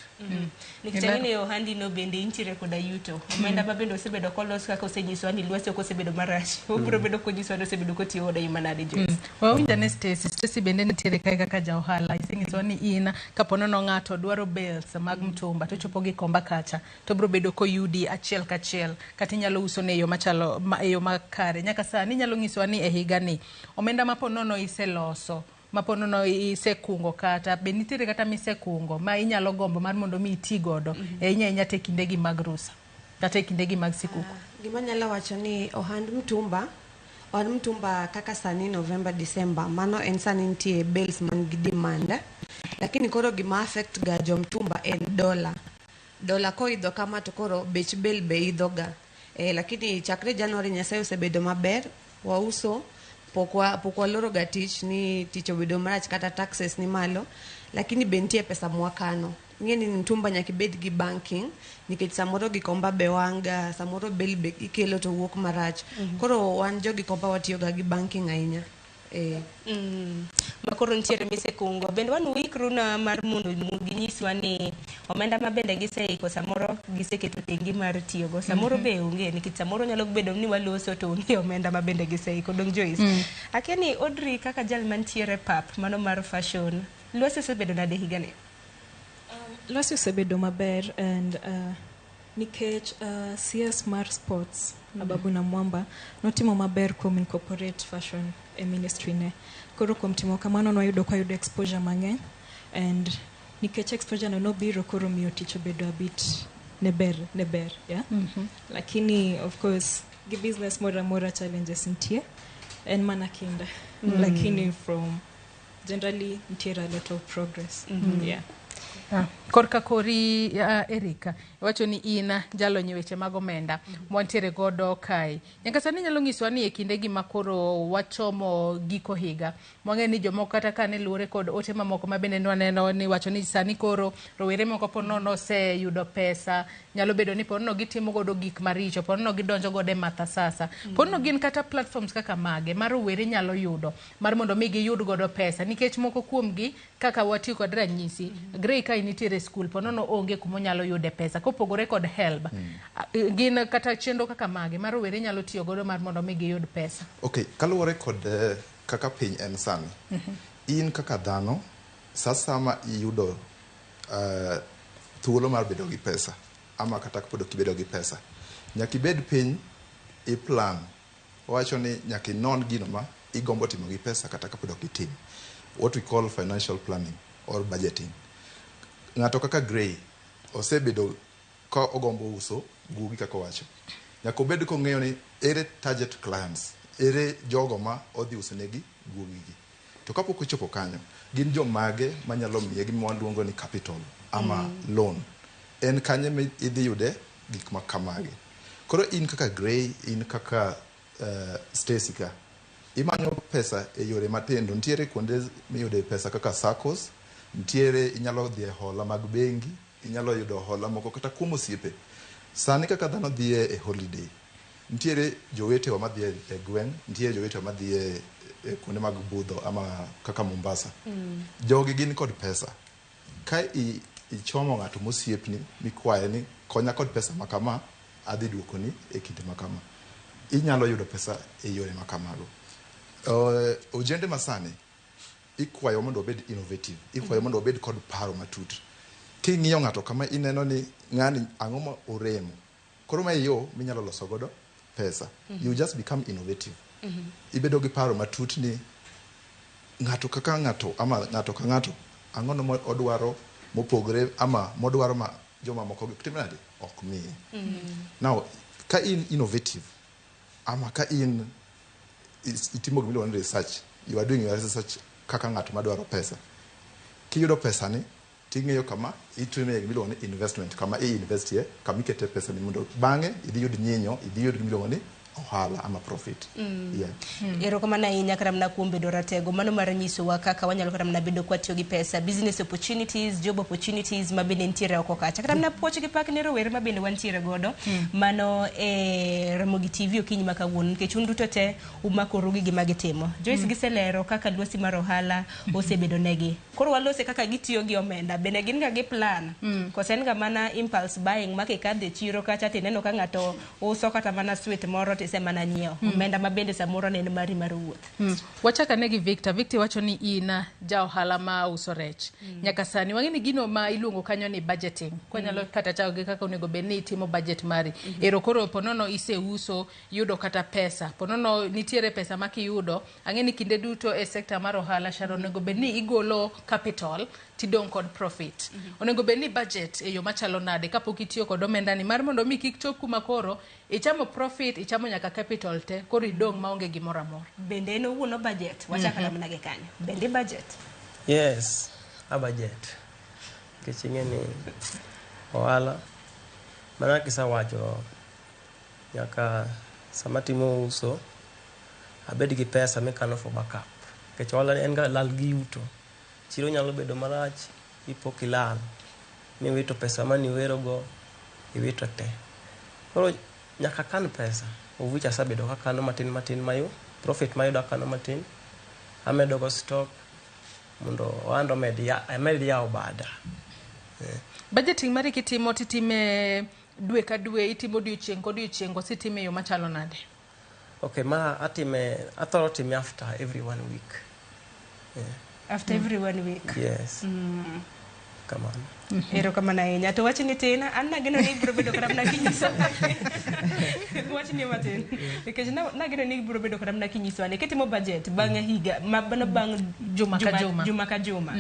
Nikech ni ohandi no bende intiere koda yuto. Omenda ma bende osebedo kolos kaka osenyiso ni lwasi ok osebedo marach. Obiro bedo konyiso ni osebedo kotiyo oda imanade Joyce. Wawinja ne Stacy bende nitiere kae kaka ja ohala. Isenyiso ni in kapono no ng'ato dwaro bells mag mtumba to chopo gi komba kacha to biro bedo koyudi achiel kachiel kata inyalo uso ne yo machalo yo makare. Nyaka sani inyalo nyiso ni e higa ni omenda mapono no iseloso mapono no isekungo kata be nitiere kata misekungo ma inyalo gombo mar mondo mi iti godo inya te kindegi mag rusa kata kindegi mag sikuku. Gima nyalo wacho ni ohand mtumba kaka sani November December mano en sani nitie bills man gi demand, lakini koro gima affect ga jo mtumba en dola ko idho kama to koro bech bill be idhoga, lakini chakre January Nyasaye osebedo maber, wauso pokwa loro ga tich ni tich obedo marach kata taxes ni malo, lakini bentie pesa mwakano. Ngeni mtumba nyaka bed gi banking nikech samoro gikomba be wanga, samoro bill be ikelo to wuok marach. Koro wan jogi komba watiyo ga gi banking ahinya. Makoro ntiere misekungo bende wan wikru na mar mondo ginyiswa ni omenda ma bende giseiko samoro giseketo tengi mar tiyogo samoro be onge nikech samoro nyalo bedo ni waloso to onge omenda ma bende giseiko dong Joyce. Akiani Audrey kaka jal mantiere pap mano mar fashion lwasi osebedo nade higa ni? Lwasi osebedo maber and nikech CS mar sports Ababu na Mwamba notimo maber kuom incorporate fashion ministry ne. Koro kuom timo kamano nwayudo kwa yudo exposure mang'eny and nikech exposure no biro koro miyo tich obedo a bit neber yeah. Lakini of course gi business mora challenges ntie en mana kinda lakini from generally ntiere a lot of progress. Yeah. Korka kori Erika wacho ni ina jalo nyeweche mag omenda mwantiere godo kai nyaka sani nyalo ngiswa ni e kinde gi makoro wachomo giko higa mwange ni jomoko kata kane luore kod ote mamoko mabende nwaneno ni wacho ni sani koro rowere moko ponono se yudo pesa nyalo bedo ni ponono gitimo godo gik maricho ponono gidonjo godo e matha sasa ponono gin kata platforms kaka mage mar rowere nyalo yudo mar mondo mi giyud godo pesa nikech moko kuomgi kaka watiyo kod ranyisi Grey kai nitiere school ponono onge kumo nyalo yude pesa kopogore kod help gin kata chendo kaka mage mar rowere nyalo tiyo godo mar mondo mi giyud pesa. Okay, kaluwore kod kaka piny en sani in kaka dhano sasa ma iyudo thuolo mar bedo gi pesa ama kata pod kibedo gi pesa nyaka ibed piny i plan wacho ni nyaka inon gino ma igombo timo gi pesa kata kapod ok itim, what we call financial planning or budgeting. Ng'ato kaka Grey osebedo ka ogombo uso gugi kaka wacho nyaka obed kong'eyo ni ere target clients, ere jogo ma odhi uso negi gugi gi, to kapok ochopo kanyo gin jomage manyalo miye gima waluongo ni capital ama loan, en kanye ma idhi yude gik ma kamage. Koro in kaka Grey, in kaka Stacy ka imanyo pesa e yore matindo, ntiere kuonde miyude pesa kaka SACCOs, ntiere inyalo dhi e hola mag bengi, inyalo yudo hola moko kata kuom osiepe. Sani kaka dhano dhi e holiday, ntiere jowetewa madhi e gweng', ntiere jowetewa madhi e kuonde mag budho ama kaka Mombasa. Jogi gin kod pesa. Ka ichomo ng'ato mosiepni mikwaye ni konya kod pesa makama, adhi duokoni e kinde makama, inyalo yudo pesa e yore makamago. Ojende masani ikwayo mondo obed innovative, ikwayo mondo obed kod paro matut. King'iyo ng'ato kama ineno ni ng'ani ang'o ma oremo, koro ma yo minyalo loso godo pesa. You just become innovative. Ibedo gi paro matut ni ng'ato kaka ng'ato ama ng'ato ka ng'ato ang'o no odwaro mopogre ama modwaro ma joma moko gitim nade ok miye. Now ka in innovative ama ka in itimo gimiluongo ni research, you are doing your research kaka ng'ato madwaro pesa, kiyudo pesa ni ting'eyo kama itime miluongo ni investment, kama investie, kama ikete pesa ni mondo bang'e idhi yud nyinyo, idhi yud miluongo ni ohala ama profit. Erokamano ahinya kata mana kuom bedo ratego, mano mar nyisowa kaka wanyalo kata mana bedo kwatiyo gi pesa, business opportunities, job opportunities mabende nitiere oko kacha, kata mana puoch gi pak ne rowere mabende wantiere godo. Mano Ramogi TV okinyi ma kawuono, nikech un duto te umakoru gi gima gitimo. Joyce giselero kaka lwasi mar ohala osebedo negi, koro walose kaka gitiyo gi omenda, bende gin ga gi plan, kosa en ga mana impulse buying makikadhe chiro kacha tineno ka ng'ato uso kata mana sweet moro sema na nyiewo omenda mabende samoro ne mari mar wuoth. Wachaka negi Victor wacho ni ina ja ohala ma uso rech. Nyaka sani wang'eni gino ma iluongo kanyo ni budgeting. Kwanyalo kata chao gi kaka onego bedni itimo budget mari. Ero koro ponono ise uso yudo kata pesa. Ponono nitiere pesa ma kiyudo, ang'eni kinde duto e sekta mar ohala Sharon onego bedni igolo capital tidong kod profit. Onego bedni budget e yo machalo nade kapok itiyo kod omenda ni mar mondo mi kik chop kuma koro ichamo profit, ichamo nyaka capital te, koro idong maonge gimoro amora. Bende eno wuono budget, wachaka namna ge kanyo. Bende budget. Yes, a budget. Kichingeni ohala mana kisa wacho nyaka sama timo uso abed gi pesa mikano for backup. Kech ohala en ga lal gi yuto. Chiro nyalo bedo marach, ipo kilal. Mi wito pesa mani wero go, iwito te. Koro nyaka kan pesa. Uvicha sabedo ka kano matin mayu, profit mayu da kano matin. Amedo go stock mundo ando media obada. Budgeting mari kitimo titime dwe ka dwe, itimo odiochieng' kodiochieng' kositime yo machalo nade? Okay, ma athoro time after every 1 week. After every 1 week? Yes. Come on. Erokamano ahinya. To wach ni tin, an nageno ni biro bedo kata mana kinyiso. Wach ni matin. Nikech nageno ni biro bedo kata mana kinyiso ane kitimo budget bang' higa, bang' juma ka juma.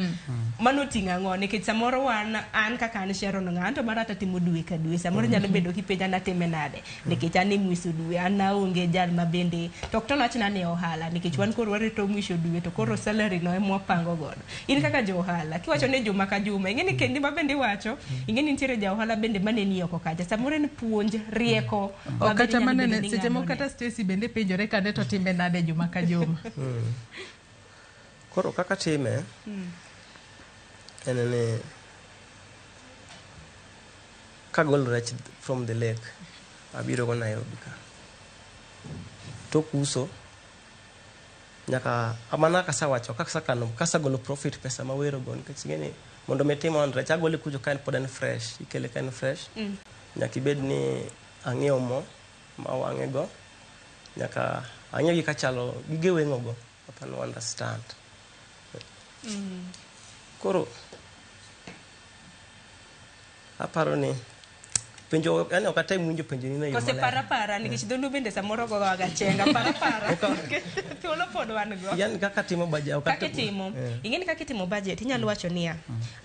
Mano tinga ng'o nikech samoro an kaka an Sharon ng'anto marata timo dwe ka dwe. Samoro nyalo bedo kipenja na time nade. Nikech an mwiso dwe, an aonge jal mabende. Tok to wach na ne ohala nikech wan koro warito mwisho dwe to koro salary no emo pango godo. In kaka jo ohala, kiwacho ne juma ka juma, ing'eni kendi bende wacho ingeni nitiere ja ohala bende maneni oko kaja samoro ni puonj rieko kata manene seche moko kata Stacy bende penjore kane to timbe nade juma ka juma. Koro kaka time enene kagol rech from the lake abiro go Nairobi ka to kuso nyaka amana kasawacho kasa golo profit pesa mawero go nikech ngeni mondo metimo on rech agole kujo kan podan fresh ikele kan fresh nyaka ibed ni ang'iewo mo ma wang'e go nyaka ang'iew gi kachalo gige weng'o go apa no understand. Koro aparo ni penjo yani okata mwinjo penjo ni na yimo. Kose para nikech dhonu bende samoro go ga chenga para. Thuolo pod wan go. Yani kaka timo budget kaka timo. Ingeni kaka timo budget inyalo wacho niya.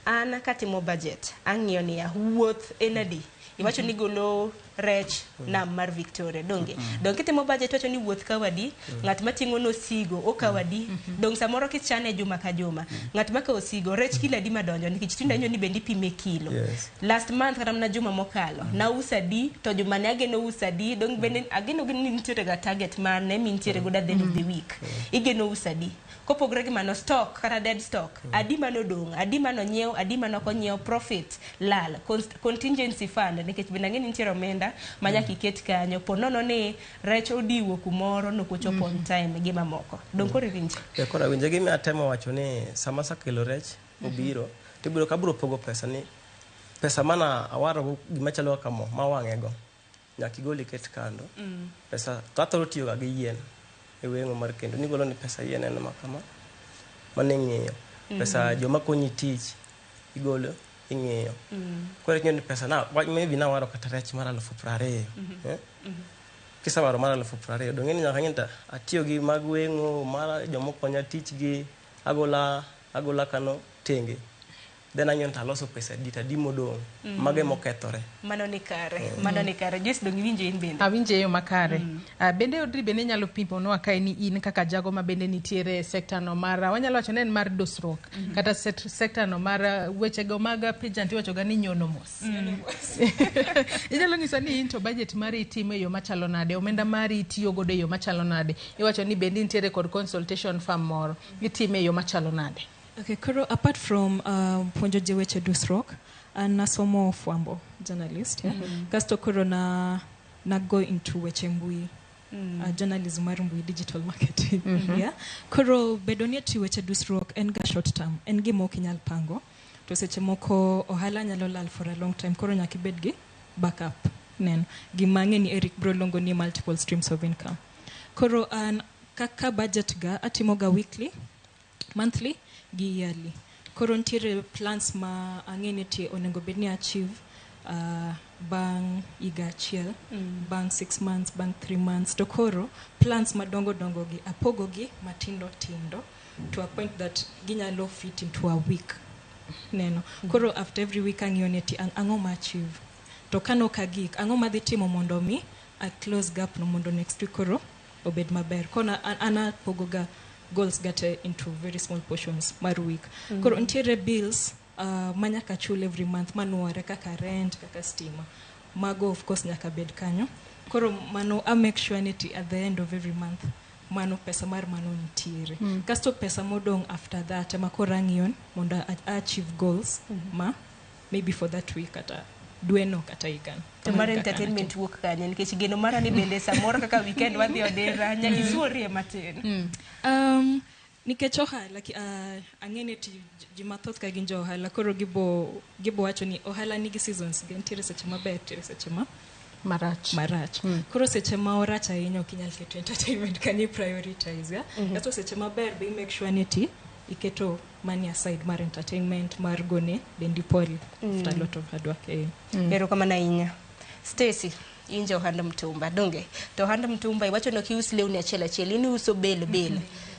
An kaka timo budget ang'iyo niya wuoth enadi. Iwacho ni golo rech na mar Victoria donge. Dong kitimo budget wacho ni wuoth kawadi, ng'at matingo no sigo okawadi. Dong samoro kichane juma ka juma. Ng'at makawo sigo rech kila di madonjo nikech tinda nyo ni bendi pime kilo. Last month kata na juma mokalo na usa di to juma ne ageno usa di dong bende ageno gini nitiere ga target man ne mi nitiere go at the end of the week. Igeno usa di. Kopogre gi mano stock kata dead stock. Adi mano dong, adi mano nyiew, adi mano konyiew profit lal contingency fund nikech bende ngeni nitiere omenda manya kiket kanyo ponono ni rech odiwo kumoro no kochopo on time gi mamoko. Dong kore winje. Kora winje gi mi atemo wacho ni sama sakelo rech obiro tibiro kaburo pogo pesa ni pesa mana awaro gima chalo kamo ma wang'e go nyaka igoli ket kando. Pesa tathoro tiyo ga gi yien e weng'o mar kendo ni golo ni pesa yien en makama mane ng'eyo pesa joma konyi tich igolo ing'eyo. Kore ni pesa na maybe na waro kata rech mara 20,000 kisa waro mara 20,000 dong ni nyaka ng'enta atiyo gi mag weng'o mara joma konya tich gi agola kano tenge then anyon taloso pesa dita dimodong mage mokethore mano ni kare just dong winje in bende awinje yo makare bende Odri bende nyalo pimo no akae ni in kaka jago ma bende nitiere sector no mara wanyalo wacho nen mar dosruok kata sector no mara weche go maga pijant wacho ga ni nyono mos inyalo ngisa ni into budget mari itimo yo machalo nade omenda mari itiyo godo yo machalo nade iwacho ni bende nitiere kod consultation firm moro itime yo machalo nade. Okay, koro apart from puonjo ji weche dusruok, nasomo fwambo journalist, yeah? Kasto koro na go into weche mbui, journalism mar mbui, digital marketing, yeah? Koro bedonia ti weche dusruok en ga short term, en gima ok inyal pango, to seche moko ohala nyalo lal for a long time, koro nyaka ibed gi backup, nen, gima ng'eni Eric bro longo ni multiple streams of income. Koro kaka budget ga atimo ga weekly, monthly, gi yearly. Koro ntiere plans ma ang'eni ti onengo bedni achieve bang iga achiel, bang 6 months, bang 3 months. To koro plans madongo gi apogo gi matindo to a point that ginyalo fit into a week. Neno. Koro after every week ang'iyoni ti ang'o ma achieve. To kano kagik ang'o ma dhi timo mondo mi a close gap no mondo next week koro obed maber. Kona ana pogo ga goals get into very small portions mar week. Koro ntiere bills manyaka chul every month manuore kaka rent, kaka stima. Mago of course nyaka bed kanyo. Koro mano I make sure niti at the end of every month mano pesa mar mano ntiere. Kasto pesa modong after that makoro ang'iyon mondo achieve goals ma maybe for that week ata dueno kata ikan. To mar entertainment wuok kanye nikech geno mara ni bende samoro kaka weekend wadhi odera nyaka isuorie matin. Nikech ohala ang'eni ti ji mathoth ka gin jo ohala koro gibo wacho ni ohala nigi seasons ntiere seche maber ntiere seche ma marach. Koro seche ma orach ahinya ok inyal keto entertainment kani prioritize, yeah? Kasto seche maber be make sure ni ti iketo money aside mar entertainment mar gone bendi poli after a lot of hard work. Ero kama na inya Stacy inje ohanda mtumba donge to ohanda mtumba iwacho no kius lewni achiel ini uso bel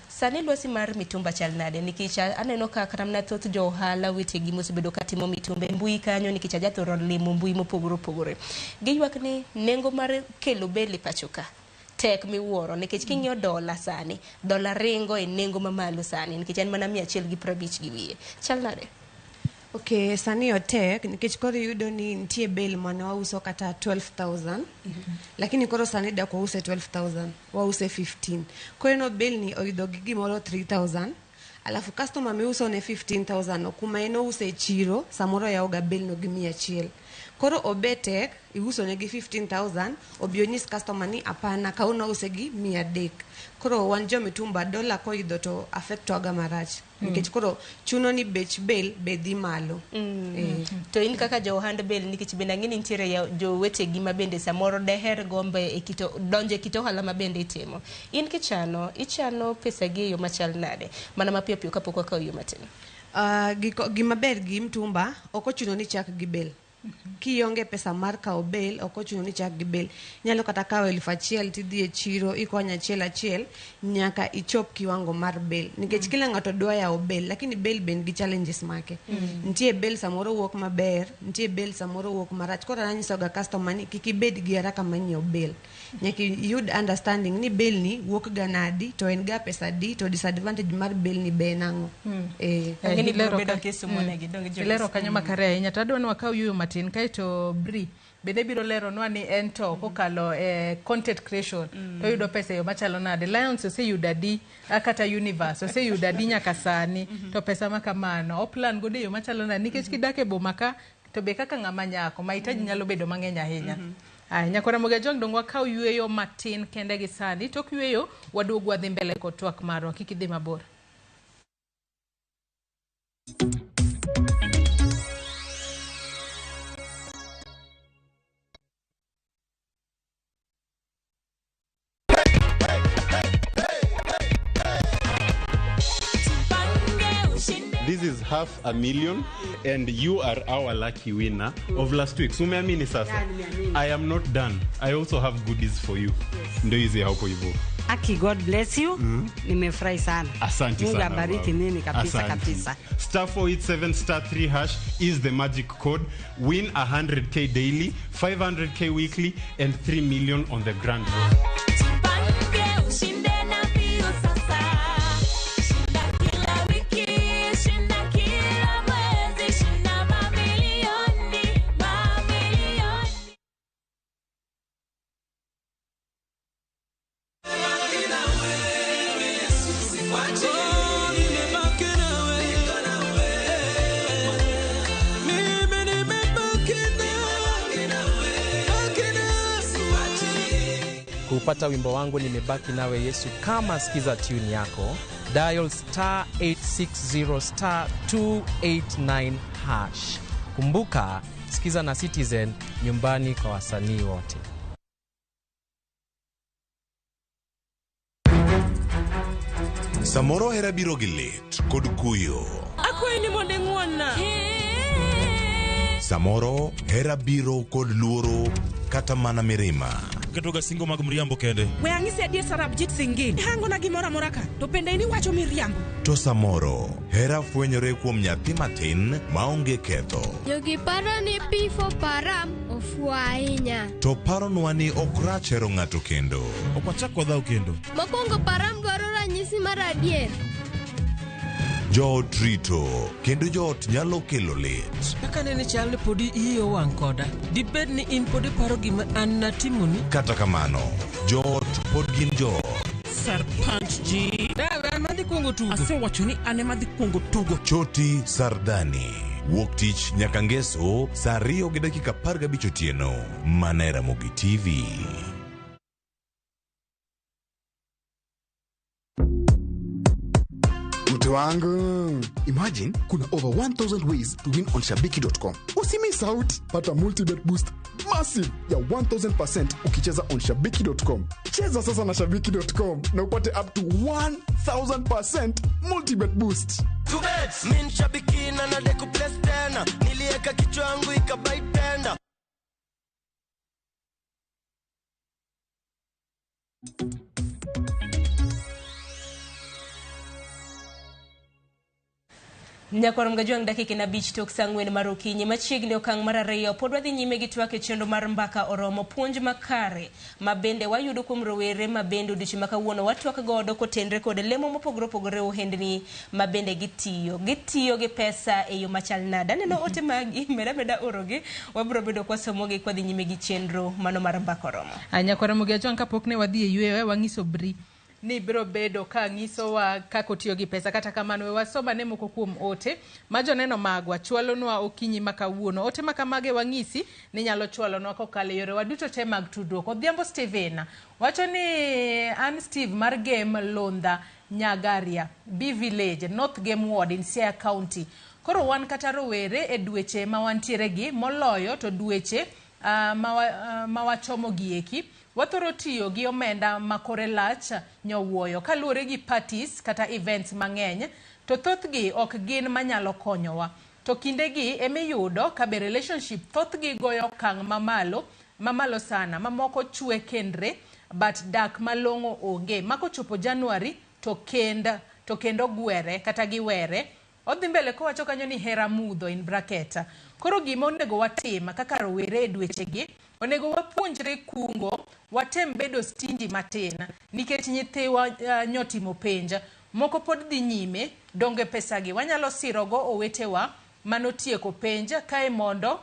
sani lwasi mar mitumba chal nade nikech aneno ka karamna thoth jo ohala wetegi mosebedo katimo mitumbe mbui kanyo nikech ajathoro limo mbui mopogore giywak ni nengo mar kelo bel pachoka tek miwuoro nikech king'iyo dola sani dola ringo e nengo mamalo sani nikech en mana 150 gi wiye chal nade. Okay, sani otek nikech koro yudo ni ntie bel mane wauso kata 12,000 lakini koro sani dak wause 12,000 wause 15. Koro no bel ni oyudo gi gimoro 3,000 alafu customer meuso ne 15,000 kuma eno use chiro samoro yaoga bel no gi 100. Koro obetek iuso ne gi 15,000 obionyis customer ni apana kauno use gi 100. Koro wan jo mitumba dola ko idho to affect waga marach nikech koro chuno ni bech bel bedhi malo. To in kaka jo hand bel nikech bende ng'ini ntiere ya jo wetegi ma bende samoro deher gombe e kito donje kito hala ma bende itimo in ichano pesa gi yo machal nade mana mapiyo kapok akaw yo matin. Gima ber gi mtumba okochuno ni chak gi bel. Kionge pesa mar kao bel okochuno ni chak gi bel nyalo kata kao 1,000 tidhi e chiro ikonya achiel nyaka ichop kiwango mar bel nikech kila ng'ato dwa yawo bel lakini bel ben gi challenges make. Ntie bel samoro wuok maber ntie bel samoro wuok marach koro nanyiso ga customer ni kik ibed gi haraka manyiew bel nyaka yud understanding ni bel ni wuok ga nadi to en ga pesa di to disadvantage mar bel ni be nango. Ng'ini biro bedo kesu monegi donge jo lero kanyo makare ahinya to adwa ni wakaw yuyo matin kaito Bri bende biro lero nwa ni ento kokalo content creation to yudo pesa yo machalo nade. Lions oseyudo adi kata Universe oseyudo adi nyaka sani to pesa makamano oplan gode yo machalo nade nikech kidake boma ka to be kaka ng'ama nyako mahitaji nyalo bedo mang'eny ahinya. Nyakora Ramogi Tv dong wakaw yueyo matin kende gi sani tok yueyo waduog wadhi mbele kod twak marwa kik idhi mabor. this is 500,000 and you are our lucky winner of last week. So umeamini sasa? I am not done. I also have goodies for you. Ndio hizi hapo hivyo. Aki, God bless you. Nimefurahi sana. Asante sana. Mungu abariki nini kabisa kabisa. Star 487 star 3 hash is the magic code. Win 100k daily, 500k weekly and 3 million on the grand draw. Kupata wimbo wangu nimebaki nawe Yesu, kama sikiza tune yako, dial star 860 star 289 hash. Kumbuka, sikiza na Citizen, nyumbani kwa wasanii wote. Samoro hera biro gi lit kod kuyo. Akwe ni monde ng'wonna. Samoro hera biro kod luoro kata mana mirima. Ketoga singo mag mriambo kende. We ang'isi adier sarab jit singin. Hango na gimora moraka. To pende ini wacho miriambo. To samoro hera fwenyore kuom nyathi matin maonge ketho. Jogi paro ni pifo param ofuo ahinya. To paronwa ni ok rach hero ng'ato kendo. Ok wachak wadhaw kendo. Mokwongo param dwaro ranyisi mar adier. Joot rito kendo joot nyalo kelo lit. Kaka nene chal ni podi iyo wang' koda. Dibed ni in podi paro gima an natimoni. Kata kamano, joot pod gin joot. Sarpanch ji. An madhi kuongo tugo. Asewacho ni ane madhi kuongo tugo. Choti Sardani. Wuok tich nyaka ngeso saa 2:15 otieno. Mana Ramogi TV. Mtu wangu, imagine kuna over 1000 ways to win on shabiki.com. Usimiss out. Pata multi-bet boost massive ya 1000% ukicheza on shabiki.com. Cheza sasa na shabiki.com na upate up to 1000% multi-bet boost. Tubets min shabiki na nade kuplace tena, nilieka kichwa yangu ikabai tenda. Nyakoro mgajuang dakika na beach tok sangwen marokinyi machiegni okang' mar ariyo pod wadhi nyime gi twak e chenro mar mbaka oromo puonj makare mabende wayudo kuom rowere mabende odiochieng' ma kawuono watwak godo kotenre kod lemo mopogore opogore ohendni mabende gitiyo gi pesa e yo machal nada. Neno ote magi meda orogi wabro bedo kwa somogi kwa dhi nyime gi chenro mano mar mbaka oromo. Nyakoro mgajuang kapok ne wadhi e yweyo wang'iso Bri ni biro bedo ka ngiso wa kako tiyo gi pesa. Kata kamano we wasoba ne moko kuom ote majo neno magwa chwalonwa okinyi makawuono. Ote makamage wang'isi ni nyalo chwalonwa kokale yore waduto te mag tudruok. Odhiambo Steven wacho ni an Steve mar game Londa Nyagaria B Village North Game Ward in Siaya County. Koro wan kata rowere e dweche ma wantiere gi moloyo to dweche ma wachomo gieki wathoro tiyo gi omenda makore lach nyowuoyo kaluwore gi parties kata events mang'eny to thothgi ok gin manyalo konyowa. To kindegi emiyudo kabe relationship thothgi goyo okang' mamalo sana, mamoko chwe kendre but dak malong'o onge makochopo January to kendo gwere kata giwere. Odhi mbele kowacho kanyo ni hera mudho in bracket. Koro gima onego watim kaka rowere e dwechegi onego wapuonjre kungo, watem bedo stindi matin nikech nyithiwa nyotimo penja moko pod dhi nyime donge pesagi wanyalo sirogo owetewa manotieko penja kae mondo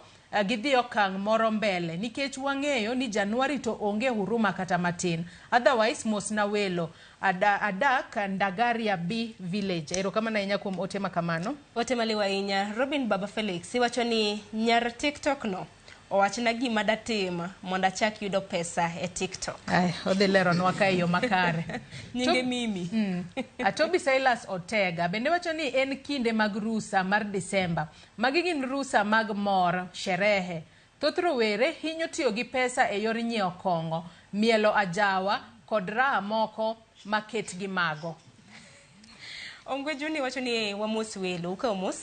gidhi okang' moro mbele nikech wang'eyo ni Januari to onge huruma kata matin. Otherwise mos na welo adak Ndagaria B Village. Ero kama na inya kuom ote makamano. Ote maliwa inya. Robin Baba Felix iwacho ni nyar TikTok no owachna gima datima monda chak yudo pesa e TikTok. Ay, odhi lero nwa ka yo makare. Nyinge mimi. Atobi Silas Otega bende wacho ni en kinde mag rusa mar Disemba. Magi gin rusa mag mor, sherehe. Thoth rowere hinyo tiyo gi pesa e yor nyiewo kong'o, mielo ajawa kod raha moko maket gi mago. Ongwejuni wacho ni wamos welo uka wamos.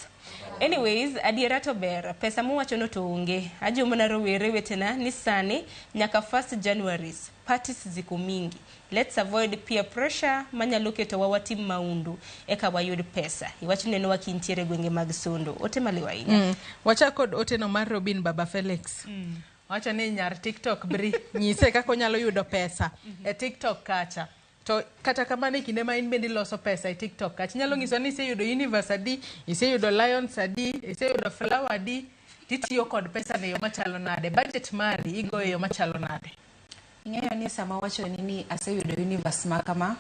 Anyways, adiera to ber pesa mu wacho no to onge. Ajo mana rowere wetena ni sani nyaka 1st January parties ziko mingi. Let's avoid peer pressure manyalo keto wawatim maundu eka wayud pesa. Iwacho neno wakintiere gwenge mag Sondo. Ote maliwa inya. Wacha kod ote no mar Robin Baba Felix. Wacha ni nyar TikTok bri nyise kako nyalo yudo pesa e TikTok kacha. To kata kamane kinde ma in bendi loso pesa e TikTok kacha nyalo ngiso ni ise yudo universe adi, ise yudo lions adi, ise yudo flower adi, titiyo kod pesa ne yo machalo nade, budget mari igo e yo machalo nade. Ing'eyo ni sama wacho ni aseyudo universe ma kama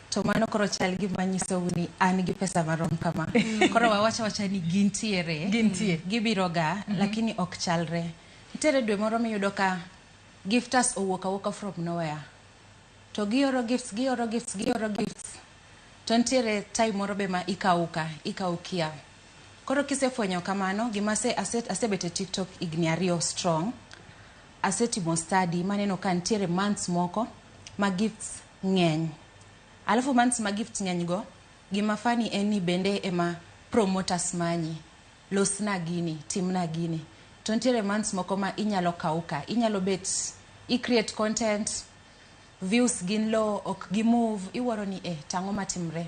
to mano koro chal gi manyiso ni an gi pesa marom kama. Koro wawacha ni gintiere gibiroga lakini ok chalre. Nitiere dwe moro miyudo ka gifters owuok from nowhere. To gioro gifts. To nitiere time moro be ma ikaukia. Koro kisefwenyo kamano gima asebete TikTok igni 2 strong. Asetimo study maneno ka nitiere months moko ma gifts ng'eny. Alafu months ma gifts ng'eny go gima fani en ni bende ema promoters manyi. Losna gini, timna gini. To nitiere months moko ma inyalo kauka. Inyalo bet create content, views gin low, ok gi move, iwaro ni tango matimre.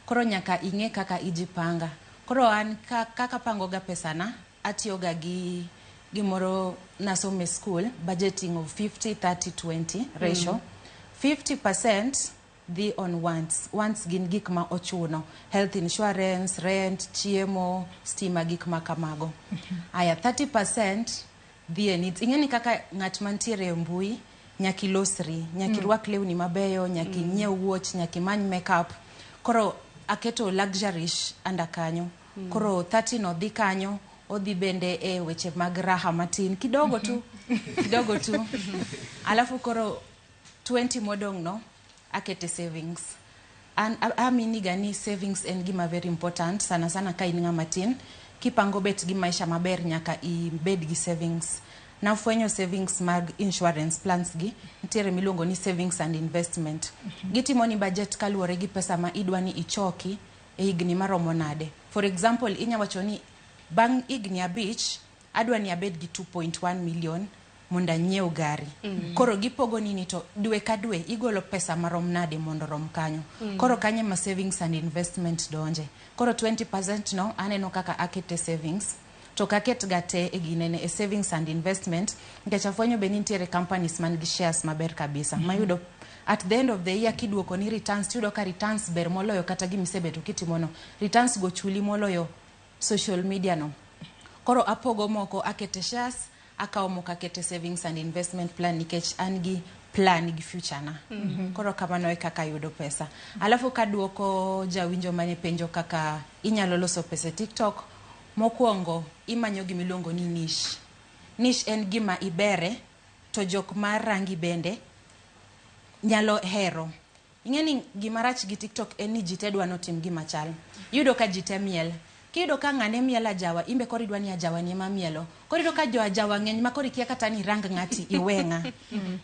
Koro nyaka ing'e kaka ijipanga. Koro an kaka pango ga pesa na atiyoga gi gimoro nasome school, budgeting of 50-30-20 ratio. 50% the on wants gin gik ma ochuno, health insurance, rent, chiemo, stima, gik ma kamago. Aya 30% the needs. Ingeni kaka ng'at mantiere mbui nyaki losri, nyaki rwak lewni mabeyo, nyaki nyiew watch, nyaki many makeup. Koro aketo luxurish anda kanyo. Koro 30 no dhi kanyo, odhi bende weche mag raha matin kidogo tu. Alafu koro 20 modong no akete savings. Amini gani savings en gima very important sana ka in ng'ama tin. Kipango bet gi maisha maber nyaka I bed gi savings. Na fwenyo savings mag insurance plans gi nitiere miluongo ni savings and investment. Gitimo ni budget kaluwore gi pesa ma idwani ichoki e higni maromo nade. For example, inya wacho ni bang igni abich adwani abed gi 2.1 million monda nyiew gari. Koro gipogo nini to dwe ka dwe igolo pesa marom nade mondo rom kanyo. Koro kanye ma savings and investment donje. Koro 20% no aneno kaka akete savings. To kaket gate eginene e savings and investment. Ngecha fwenyo be nitiere companies man gi shares maber kabisa. Mayudo at the end of the year kiduoko ni returns, tudo ka returns ber moloyo kata gimisebeto kitimono. Returns go chuli moloyo social media no. Koro apogo moko akete shares, akawo moko akete savings and investment plan nikech angi plan gi future na. Koro kamano e kaka yudo pesa. Alafu kaduoko jawinjo mane penjo kaka inyalo loso pesa TikTok. Mokwongo imanyo gimiluongo ni niche. Niche en gima ibere to jok mar rangi bende nyalo hero. Ingeni gima rach gi TikTok en ni jite dwa notim gima chal. Yudo ka jite miel. Kido ka ng'ane miela jawa, imbe kori dwani ajawa ni ema mielo. Kori do ka jo ajawa ng'eny ma kori kia kata ni rang ng'ati iwenga.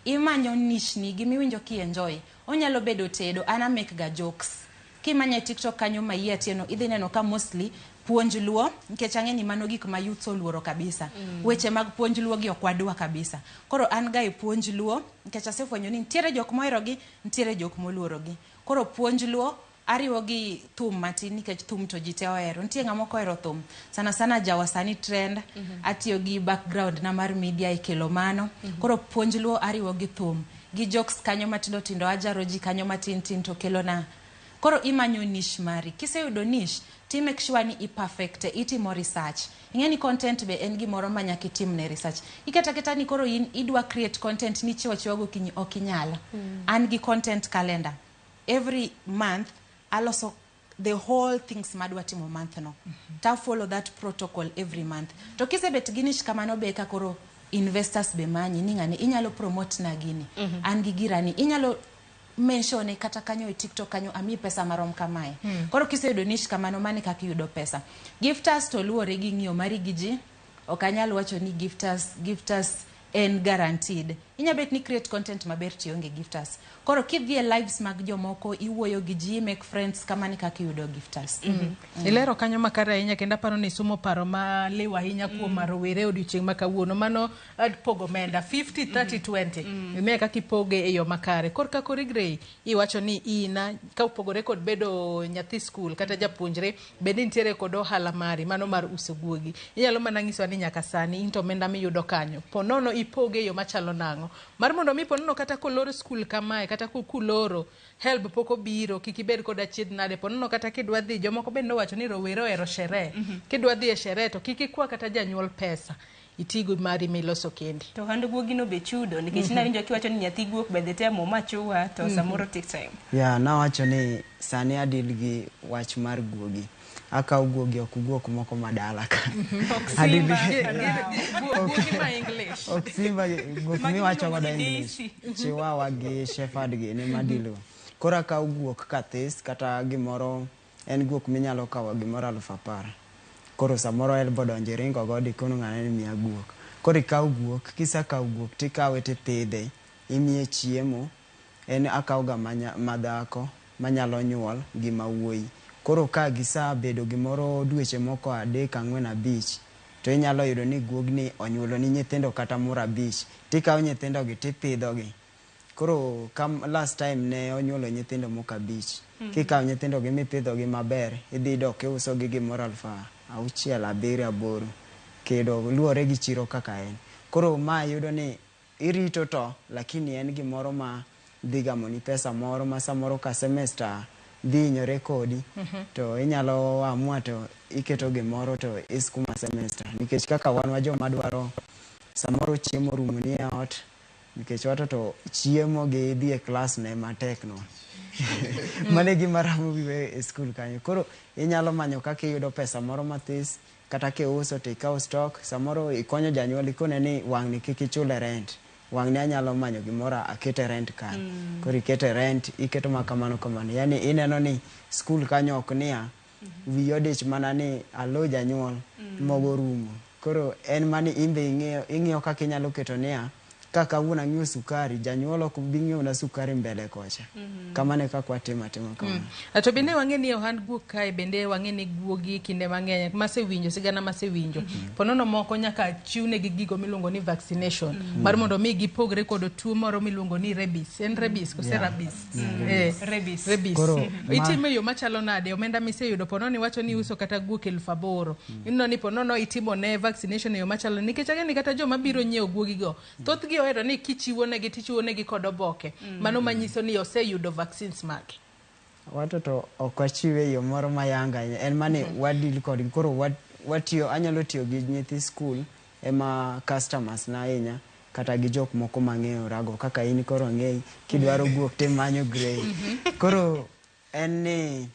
Imanyo niche ni gimiwinjo ki enjoy. Onyalo bedo tedo, ana make ga jokes. Kimanya TikTok kanyo ma yie tieno idhi neno ka mostly puonj luo nikech ang'eni mano gik ma youth oluoro kabisa. Weche mag puonj luo gi okwadwa kabisa. Koro an ga puonj luo nikech asefwenyo ni nitiere jok mohero gi, nitiere jok moluoro gi. Koro puonj luo ariwo gi thum matin nikech thum to jite ohero. Nitie ng'ama ok ohero thum. Sana jawasani trend, atiyo gi background na mar media ikelo mano. Koro puonj luo ariwo gi thum. Gi jokes kanyo matindo ajaro ji kanyo matin to kelo na. Koro imanyo niche mari. Kiseyudo niche, ti make sure ni i-perfect, itimo research. Ingeni content be en gimoro ma nyaka itimne research. Iketa ni koro idwa create content ni chiwago kinyi okinyala. An gi content calendar. Every month, aloso the whole things madwa timo month no. Ta follow that protocol every month. To kisebet gi niche kamano be ka koro investors be manyi ni ng'ani inyalo promote na gini. An gi girani inyalo mention kata kanyo e TikTok kanyo ami pesa marom kamae. Koro kiseyudo niche kamano mane kaka yudo pesa. Gifters to luore gi ng'iyo mari gi ji. Ok anyal wacho ni gifters en guaranteed. inya bet ni create content maber tionge gifters. Koro kidhi e lives mag jomoko iwuoyo gi ji, make friends, kama ni kaka yudo gifters. Ilero kanyo makare ahinya kendo aparo ni sumo paro ma liwa ahinya kuom marowere odiochieng' ma kawuono mano pogo menda 50 30 20 imiye kaka ipoge e yo makare. Korka Grey iwacho ni ina ka upogore kod bedo nyathi skul kata japuonjre bende nitiere kod ohala mari mano mar uso guogi. Inyalo mana nyiso ni nyaka sani into omenda miyudo kanyo ponono ipoge e yo machalo nang'o mar mondo mi ponono kata koloro skul kamae kata kuloro help poko biro kikibed kod achiedh nade ponono kata kidwa dhi jomoko bende wacho ni rowere ohero sherehe kidwa dhi e sherehe to kikikwa kata janyuol pesa itigo mari miloso kendi to hand guogi no be chudo nikech nawinjo kiwacho ni nyathi guok bende temo machuwa to samoro take time nawacho ni sani adil gi wach mar guogi akaw guogi ok guok moko madala ka Oksimba guok miwacho godo English Chihuahua gi Shepherd gi ni madilo koro akaw guok kathis kata gimoro en guok minyalo kawo gimoro 10,000 koro samoro elbo donje ringo go dikono ng'ane ni miya guok koro ikaw guok kisakaw guok tikawe tipidhe imiye chiemo en akaw ga madhako manyalo nyuol gi mawuoyi koro ka gisabedo gimoro dweche moko 3 4 5 to inyalo yudo ni guogni onyuolo ni nyithindo kata moro 5 tikaw nyithindo gi tipidho gi koro last time ne onyuolo nyithindo moko 5 kikaw nyithindo gi mipidho gi maber idhi dok iuso gi gimoro 6,000 7 8 kedo luore gi chiro kaka en koro ma yudo ni irito to lakini en gimoro ma dhigamo ni pesa moro ma samoro ka semester dhi nyore kodi to inyalo amua to iketo gimoro to iskuma semester nikech kaka wan wa joma dwaro samoro chiemo rumo ni ot nikech wato to chiemo gi dhi e class ne matek no mane gima Ramogi e skul kanyo koro inyalo manyo kaka iyudo pesa moro mathis kata kiuso to ikaw stock samoro ikonyo janyuol ikone ni wang'ni kik ichule rent wang'ni anyalo manyo gimoro akete rent kan koro ikete rent iketo makamano yani ineno ni skul kanyo ok niya wiyo dich mana ni alo janyuol mogo rumo koro en mani imbe ing'iyo kaka inyalo keto niya kaka una ng'iyo sukari janyuol ok bi ng'iyo na sukari mbele kocha kamane kaka watimo kama to bende wang'e ni ohand guok kae bende wang'e ni guogi kinde mang'eny masewinjo sigana masewinjo ponono moko nyaka chiwne gi gigo miluongo ni vaccination mar mondo mi gipogre kod tuo moro miluongo ni rabies en rabies kose rabies rabies itimo yo machalo nade omenda miseyudo ponono iwacho ni uso kata guok 8,000 inno ni ponono itimo ne vaccination yo machalo nikech ageni kata joma biro nyiewo guogi go thoth gi ohero ni kichiwo negi kod oboke mano manyiso ni oseyudo vaccines mage watoto ok achiwe yo moro mayanga en mane wadil kod koro anyalo tiyo gi nyithi school ema customers na ahinya kata gi jok moko mang'eyo rago kaka in koro ng'eyi kidwaro guok te manyo Grey koro en ni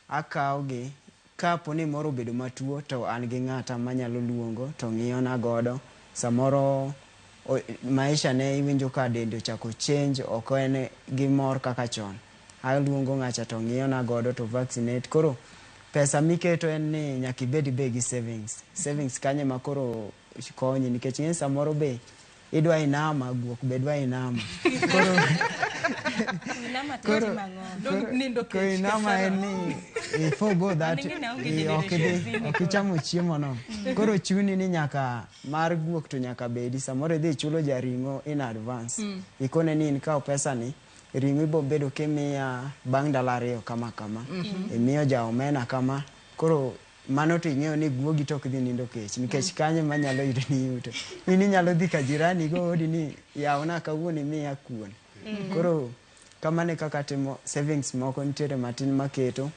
akaw gi kapo ni moro bedo matuo to an gi ng'ata manyalo luongo to ng'iyo na godo samoro maisha ne iwinjo ka dende ochako change ok en gimor kaka chon aluongo ng'acha to ng'iyo na godo to vaccinate koro pesa miketo en ni nyaka ibed be gi savings kanye ma koro konyi nikech ng'e samoro be idwa inama guok be dwa inama koro inama en ni ifogo that ok ichamo chiemo no koro chuni ni nyaka mar guok to nyaka bedi samoro idhi chulo jaring'o in advance ikone ni in kaw pesa ni ring'o ibo bedo kimiya bang' ndalo 2 kama imiyo ja omena kama koro mano to ing'eyo ni guogi tok dhi nindo kech nikech kanye manyalo yudo ni yuto ini nyalo dhi ka jirani go odi ni yawna kawuono miya kuon koro kamane kaka timo savings moko nitiere matin maketo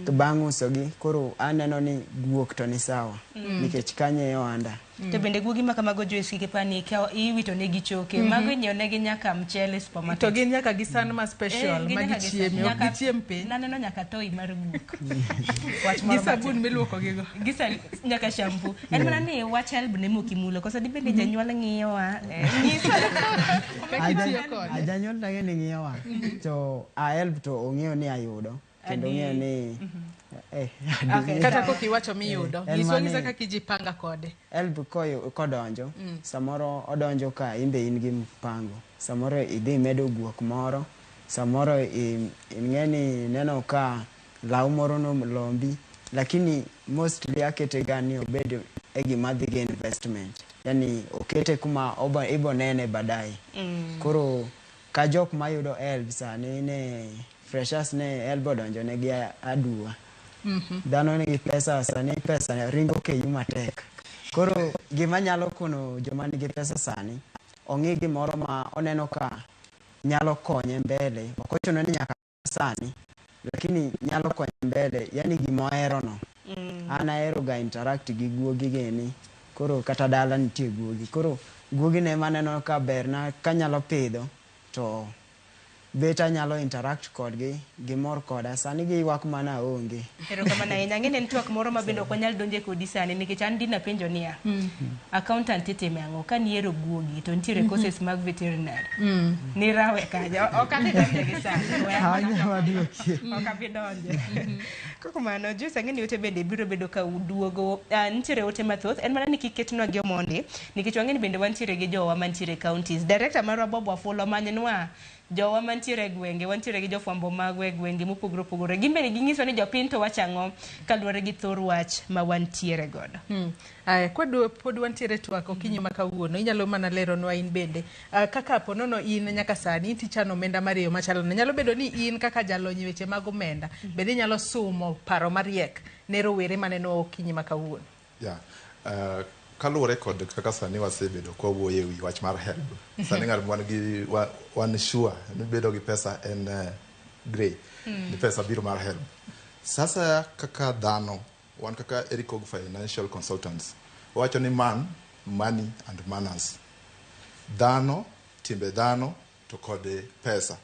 to bang' uso gi koro aneno ni guok to ni sawa nikech kanye e ohanda to bende guogi ma kamago Joyce kipani iwito negi choke mago inyiewo negi nyaka mchele supermarket to gin nyaka gi san ma special ma gichiemo ok gichiem piny naneno nyaka toy mar guok gi sabun miluoko gigo nyaka shampoo en mana ni wach help ne mokimulo kosa di bende janyuol ng'iyowa janyuol tage ni ng'iyowa to a help to ong'eyo ni ayudo kendo ong'eyo ni Kata kokiwacho miyudo, nyiswa kaka ijipanga kode. Helb kodonjo, samoro odonjo ka imbe in gi mpango. Samoro idhi medo guok moro, samoro ing'eni neno ka law moro no lombi, lakini mostly akete gani obedo gima dhi gi investment. Yani okete kuma ibo nene baadaye. Koro ka jok mayudo help sani ne freshers ne help odonjo ne gi adua. Dhano nigi pesa sani, pesa ringo ke yuma tek. Koro gima nyalo kono joma nigi pesa sani, ong'i gimoro ma oneno ka nyalo konye mbele. Ok ochuno ni nyaka sani, lakini nyalo konye mbele, yani gima ohero no. An ahero ga interact gi guogi geni. Koro kata dala nitie guogi. Koro guogi ne maneno ka berna kanyalo pidho to beta nyalo interact kodgi gimor koda sani giywak mana onge. Ero kama na ng'ene en twak moro ma bende ok nyal donje kodi sani nikech an dina penjo niya. Accountant itime ang'o ka niero guogi to nitiere courses mag veterinary. Ni rawe kaja ok ati donje gi sani. Ok abi donje. Koko mano juice ng'eni ote bende biro bedo ka uduogo nitiere ote mathoth en mana ni kiketnwa gi omondi nikech wang'eni bende wantiere gi jowa mantiere counties. Director mar Bob Wafulo manyenwa jowa mantiere gwenge, wantiere gi jofwambo magwe gwenge mopogore opogore. Gimbe ginyiso ni jopiny to wachang'o kaluwore gi thor wach ma wantiere godo. Pod wantiere twak okinyi ma kawuono, inyalo mana lero nwa in bende. Kaka ponono in nyaka sani, inti chano omenda mariyo machalo. Nyalo bedo ni in kaka jalony weche mag omenda, bende nyalo sumo paro mariek ne rowere maneno okinyi ma kawuono. Kaluwore kod kaka sani wasebedo kwa wuoye wi wach mar help. Sani ng'ar mwan gi wan sure ni bedo gi pesa en grey. Ni pesa biro mar help. Sasa kaka dhano, wan kaka Ericog Financial Consultants, wacho ni man, money and manners. Dhano, timbe dhano to kod pesa.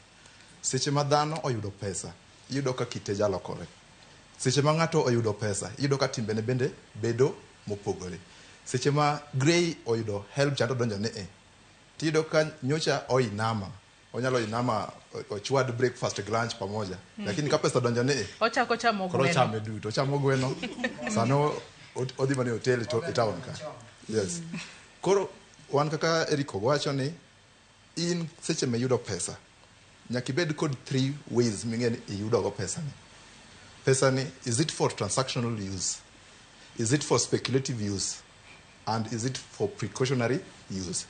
Seche ma dhano oyudo pesa, iyudo ka kite jalokore. Seche ma ng'ato oyudo pesa, iyudo ka timbe ne bende bedo mopogore. Seche ma grey oyudo help chando donjo ne tido ka nyocha oinama onyalo inama ochwad breakfast lunch pamoja lakini ka pesa donjo ne ochako chamo gweno chame duto chamo gweno sano odhi mane hotel to town ka yes koro wan kaka Ericog wacho ni in seche me yudo pesa nyaka ibed kod 3 ways ming'eni iyudo go pesa ni is it for transactional use, is it for speculative use, and is it for precautionary use?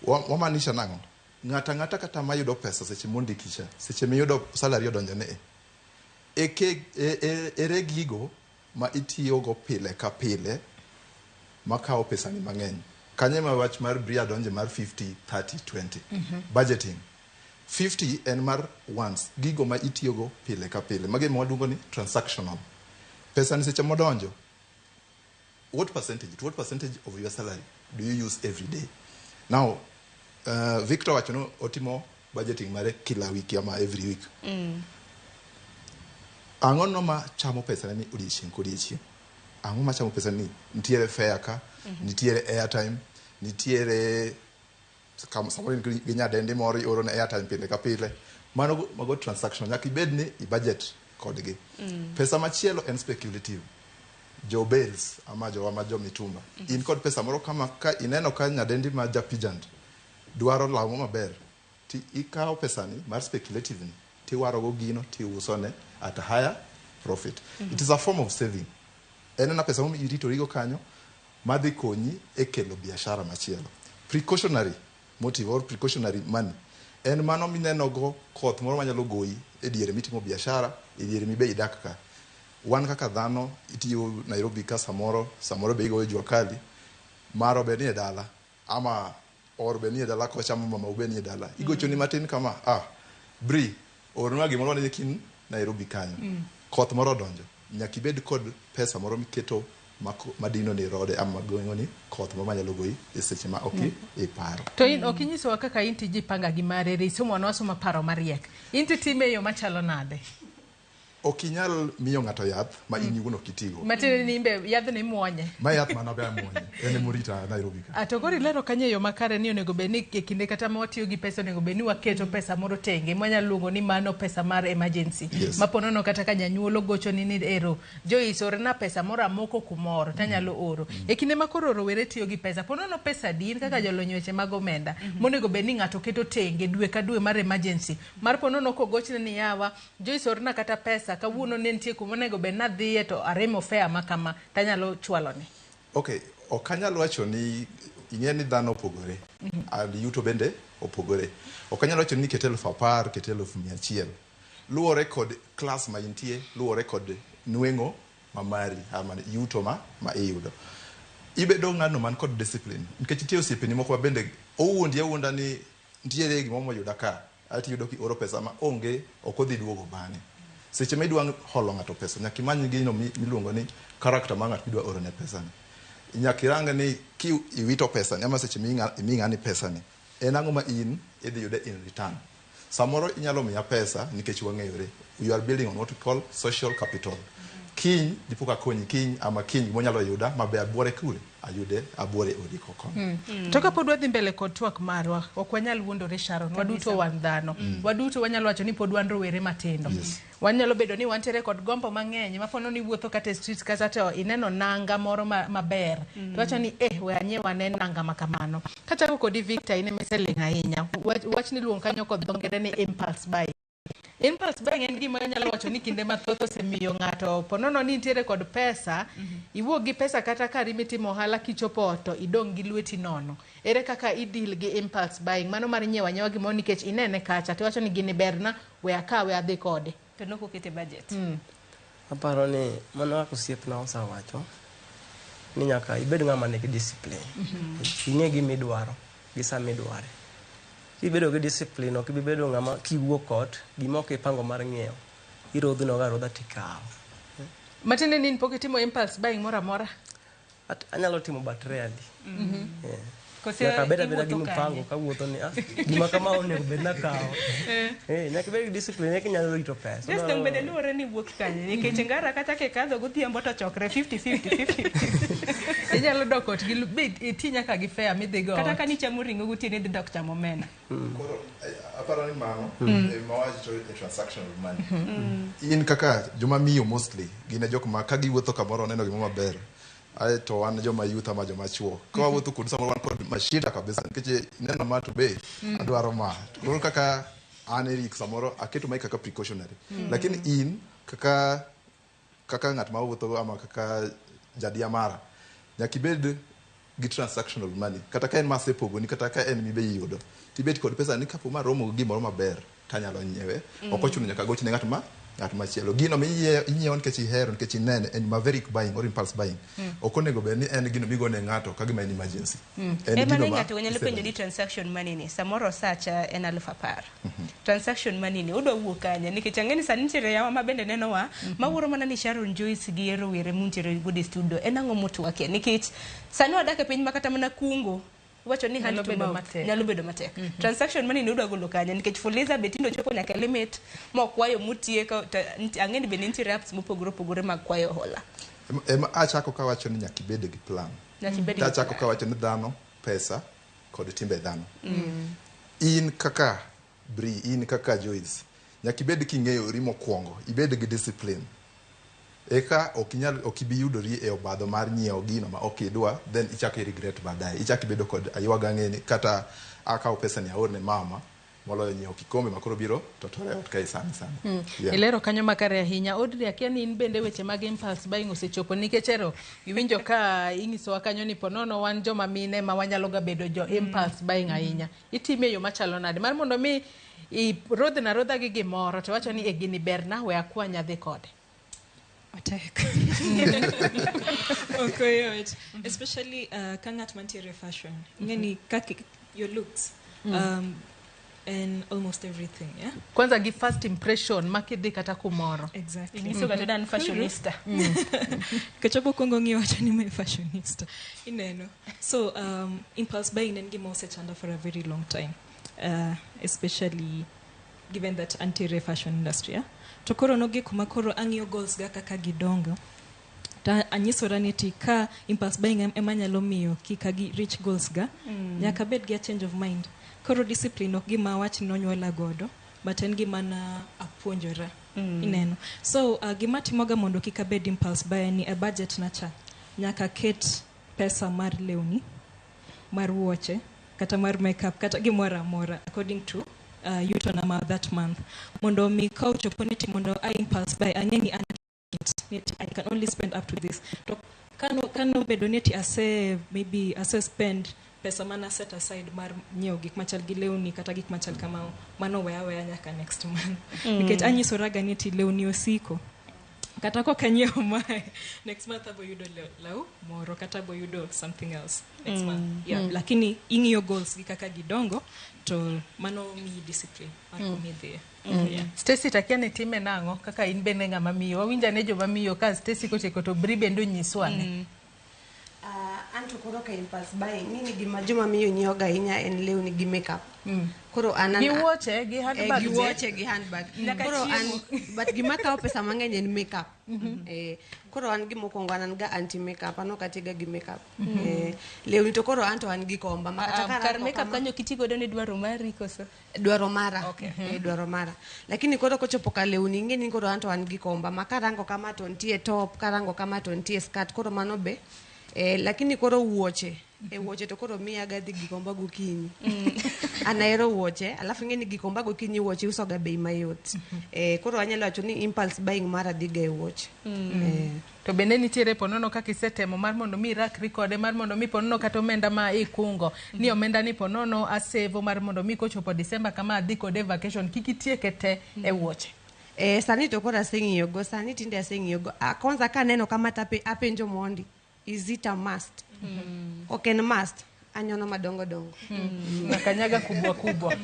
Wamanisha nango ng'ata kata mayudo pesa seche mondikicha seche miyudo salary odonjo ne ere gigo ma itiyo go pile ka pile makao pesa ni mang'eny kanye ma wach mar bria donje mar 50 30 20 budgeting 50 en mar once gigo ma itiyo go pile ka pile mage mwaduongo ni transactional pesa ni seche modonjo. What percentage of your salary do you use every day? Now, Victor wachono otimo budgeting mare kila wiki ama every week. Ang'o no ma chamo pesa ni odiechieng' kodiechieng'? Ang'o ma chamo pesa ni? Nitiere fare ka, nitiere airtime, nitiere samoro gi nyadendi moro ioro ne airtime pile ka pile. Mano mago transaction. Nyaka ibed ni i budget kodgi. Pesa machielo en speculative. Jo Bells ama jo mitumba. In kod pesa moro kama ka ineno ka nyadendi ma japijant dwaro law maber ti ikao pesa ni mar speculative ni ti waro go gino ti uso ne at a higher profit. It is a form of saving. Na pesa mo irito rigo kanyo madhi konyi e kelo biashara machielo. Precautionary motive or precautionary money en mano mineno go koth moro manyalo goyi e diere mitimo biashara e diere mibe idak ka. Wan kaka dhano itiyo Nairobi ka samoro be igoyo jua kali maro be nie dala ama or be nie dala ko chamo mama ube nie dala igocho ni matin kama bri orunwa gimoro ne kin Nairobi kanyo koth moro donjo nyaka ibed kod pesa moro miketo madino ni rode ama gonyo ni koth moro manyalo goyi e seche ma e paro to in okinyiso kaka inti jipanga gi mare riso mwana wasoma paro mariek inti time yo machalo nade okinyal miyo ng'ato yath ma in iwuon ok itigo. Matiende ni imbe yadh ni muonye. Ma yath mana be muonye. En murita Nairobi ka. To koro ilero kanyo yo makare ni onego bed ni e kinde kata mawatiyo gi pesa onego bed ni waketo pesa moro tenge mwanya luongo ni mano pesa mar emergency. Maponono kata ka janyuolo gocho ni ero Joyce orna pesa moro amoko kumoro tanyalo oro. E kinde ma koro rowere tiyo gi pesa ponono pesa din kaka jolony weche mag omenda monego bed ni ng'ato keto tenge dwe ka dwe mar emergency. Mar ponono ko gochne ni yawa Joyce orna kata pesa kawuono ne nitie kuma onego bed na dhiye to aremo fare makama tanyalo chwalo ni. Okay, okanyalo wacho ni ing'e ni dhano opogore. Yuto bende opogore. Okanyalo wacho ni ket 10,000 ket 100,000. Luwore kod class ma intie, luwore kod nweng'o mamari ama yuto ma iyudo. Ibedo ng'ano man kod discipline. Nikech nitie osiepeni moko bende owuonda ni nitiere gima moyuda ka. Ati yudo ki oro pesa ma onge okodhi duogo bang'e. Seche ma idwa holo ng'ato pesa nyaka imany gino miluongo ni character ma ng'ato idwa oro ne pesa ni. Nyaka irang ni ki iwito pesa ni ama seche mi ng'ani pesa ni en ang'o ma in idhi yude in return. Samoro inyalo miya pesa nikech wang'eyore. You are building on what we call social capital. Kiny dipoka konyi kiny ama kiny monyalo yuda mabe abuore kule ayude abuore odi kokon. Toka pod wadhi mbele kod twak marwa ok wanyal wuondore Sharon waduto wan dhano. Waduto wanyalo wacho ni pod wan rowere matindo. Wanyalo bedo ni wantere kod gombo mang'eny mapono ni wuotho kata street kata to ineno nanga moro maber. To wacho ni we anyiew ane nanga makamano. Kachako kod Victor ine meseling ahinya. Wach ni luong kanyo kod dhongere ni impulse buying. Impulse buying en gima nyalo wacho ni kinde mathoth osemiyo ng'ato ponono ni nitiere kod pesa, iwuok gi pesa kata kari mitimo ohala kichopo to idong' gi lweti nono. Ere kaka idil gi impulse buying mano mar nyiewo anyewa gimoro nikech inene kacha to wacho ni gini berna we akawe adhi kode. To nok okete budget. Aparo ni mano ako osiepna osawacho ni nyaka ibed ng'ama nigi discipline. Ing'e gima idwaro gi sama idware. Kibedo gi discipline ok ibedo ng'ama kiwuok ot gima ok ipango mar ng'iewo irodhno ga rodha tikawo. Matinde ni pok itimo impulse buying moro amora. Anyalo timo but rarely. Nyaka beda gi mpango kawuotho ni gima kama onego bed na kawo. Nyaka bed gi discipline eka nyalo rito pesa. Just don't bed luore ni wuok kanye nikech ngara kata ke kadho godhiambo to chokre 50-50. Inyalo dok ot gi iti nyaka gi fare midhi go. Kata kani chamo ringo gotiene dhi dok chamo omena. Koro aparo ni mano mawacho e transactional money. In kaka joma miyo mostly gine jok ma ka giwuotho kamoro neno gima maber. To wan joma youth ama joma chuo. Kwa wuotho kod samoro wan kod mashida kabisa nikech neno ma to be adwaro ma. Koro kaka Eric samoro aketo mai kaka precautionary. Lakini in kaka ng'at ma wuotho ama kaka jadiamara nyaka ibed gi transactional money. Kata ka en masepogoni kata ka en mibe yudo. Tibet kod pesa ni kapo ma romo gimoro maber tanyalo nyiewe. Ok ochuno nyaka goch ne ng'at machielo. Gino minyiewo nikech ihero nikech inene en maverick buying or impulse buying. Ok onego bed ni en gino migone ng'ato ka gima en emergency. En gino ma ng'ato nyalo penjo ni transaction money ni samoro sacha en 10,000. Transaction money ni udwa wuok kanya nikech ang'eni sani nitiere yawa ma bende neno wa mawuoro mana ni Sharon Joyce gi rowere muntiere good studio en ang'o motwake nikech sani wadak e piny makata mana kungo wacho ni hand to mouth nyalo bedo matek. Transaction money ni udwa golo kanya nikech Fuliza betindo chopo nyaka limit ma kwayo mutie ka ang'eni be nitiere apps mopogore mag kwayo hola. Achako ka wacho ni nyaka ibed gi plan. Achako ka wacho ni dhano, pesa kod timbe dhano. In kaka Bri, in kaka Joyce nyaka ibed king'eyo rimo kwongo, ibed gi discipline. Eka ok ibi yudori e obadho mar nyiewo gino ma ok idwa, then ichako regret baadaye. Ichako ibedo kod aywaga ng'eni kata akawo pesa ni aor ne mama moloyo nyiewo kikombe makoro biro to tore ot kae sana. Ilero kanyo makare ahinya. Odri akia ni in bende weche mag impulse buying osechopo nikech ero iwinjo ka ing'isowa kanyo ni ponono wan joma mine ma wanyalo ga bedo jo impulse buying ahinya. Itime yo machalo nade mar mondo mi rodha gi gimoro to wacho ni e gini berna we akwanya dhi kode. Attack. Okay, especially kangat mantiere fashion. Ngeni kaki your looks and almost everything, yeah. Kwanza gi first impression makidhi kata kumoro. Exactly. Iniso ga dan fashionista. Kachopo kongo ngiyo acha ni fashionista. Ineno. So impulse buying and gima osechanda for a very long time. Especially given that anti-fashion industry, yeah? to koro nogi kuma koro ang'iyo goals ga kaka gidongo ta anyisora ni ti ka impulse buying ema nyalo miyo kika gi reach goals ga nyaka bed gi a change of mind. Koro discipline ok gima wach ni onyuola godo but en gima na apuonjora ineno. So gima timoga mondo kika bed impulse buyer ni a budget na cha nyaka ket pesa mar lewni, mar wuoche, kata mar makeup, kata gimoro amora according to yuto na that month. Mondo mi coach opportunity mondo I impulse buy angeni I can only spend up to this. To kano bedo neti maybe spend pesa mana set aside mar nyiew gik machal gi lewni kata gik machal kamao mano weya nyaka next month. Nikech anyisoraga neti lewni osiko kata ko kanyiew mae next month abo yudo law moro kata abo yudo something else next month. Lakini ing'iyo goals gi kaka gidongo to mano mi discipline mar komidhi. Stacy takiane time nango kaka in bende ng'ama miyo wawinja ne joma miyo ka Stacy kocheko to Bri bendo nyiswane. Anto koro ka impulse buying nini gima joma miyo nyoga inya en lewni gi makeup. Koro anan gi wuoche gi handbag gi handbag. Koro an but gima kawo pesa mang'eny en makeup. Koro an gimo kongo an ga anti makeup ano katiga gi makeup. Lewni to koro anto an gi komba makata kar makeup kanyo kitigo do ne dwaro mari koso dwaro mara. Dwaro mara. Lakini koro kochopo ka lewni ngeni koro anto an gi komba makarango kama to ntie top karango kama to ntie skirt koro mano be lakini koro wuoche wuoche to koro miya gadhi gikomba gokinyi. Anaero wuoche alafu ngeni gikomba gokinyi wuoche uso ga bei mayot. Koro anyalo wacho ni impulse buying mara diga wuoche. To bende nitiere ponono kaka isetemo mar mondo mi rak record mar mondo mi ponono kata omenda ma ikungo ni omenda ni ponono asevo mar mondo mi kochopo December kama adhi kode vacation kikitieke te wuoche. Sani to koro aseng'iyo go sani tinde aseng'iyo go kwanza kaneno kama tape apenjo mondi is it a must? Okay, a must. Anyono madongo dongo. Nakanyaga kubwa.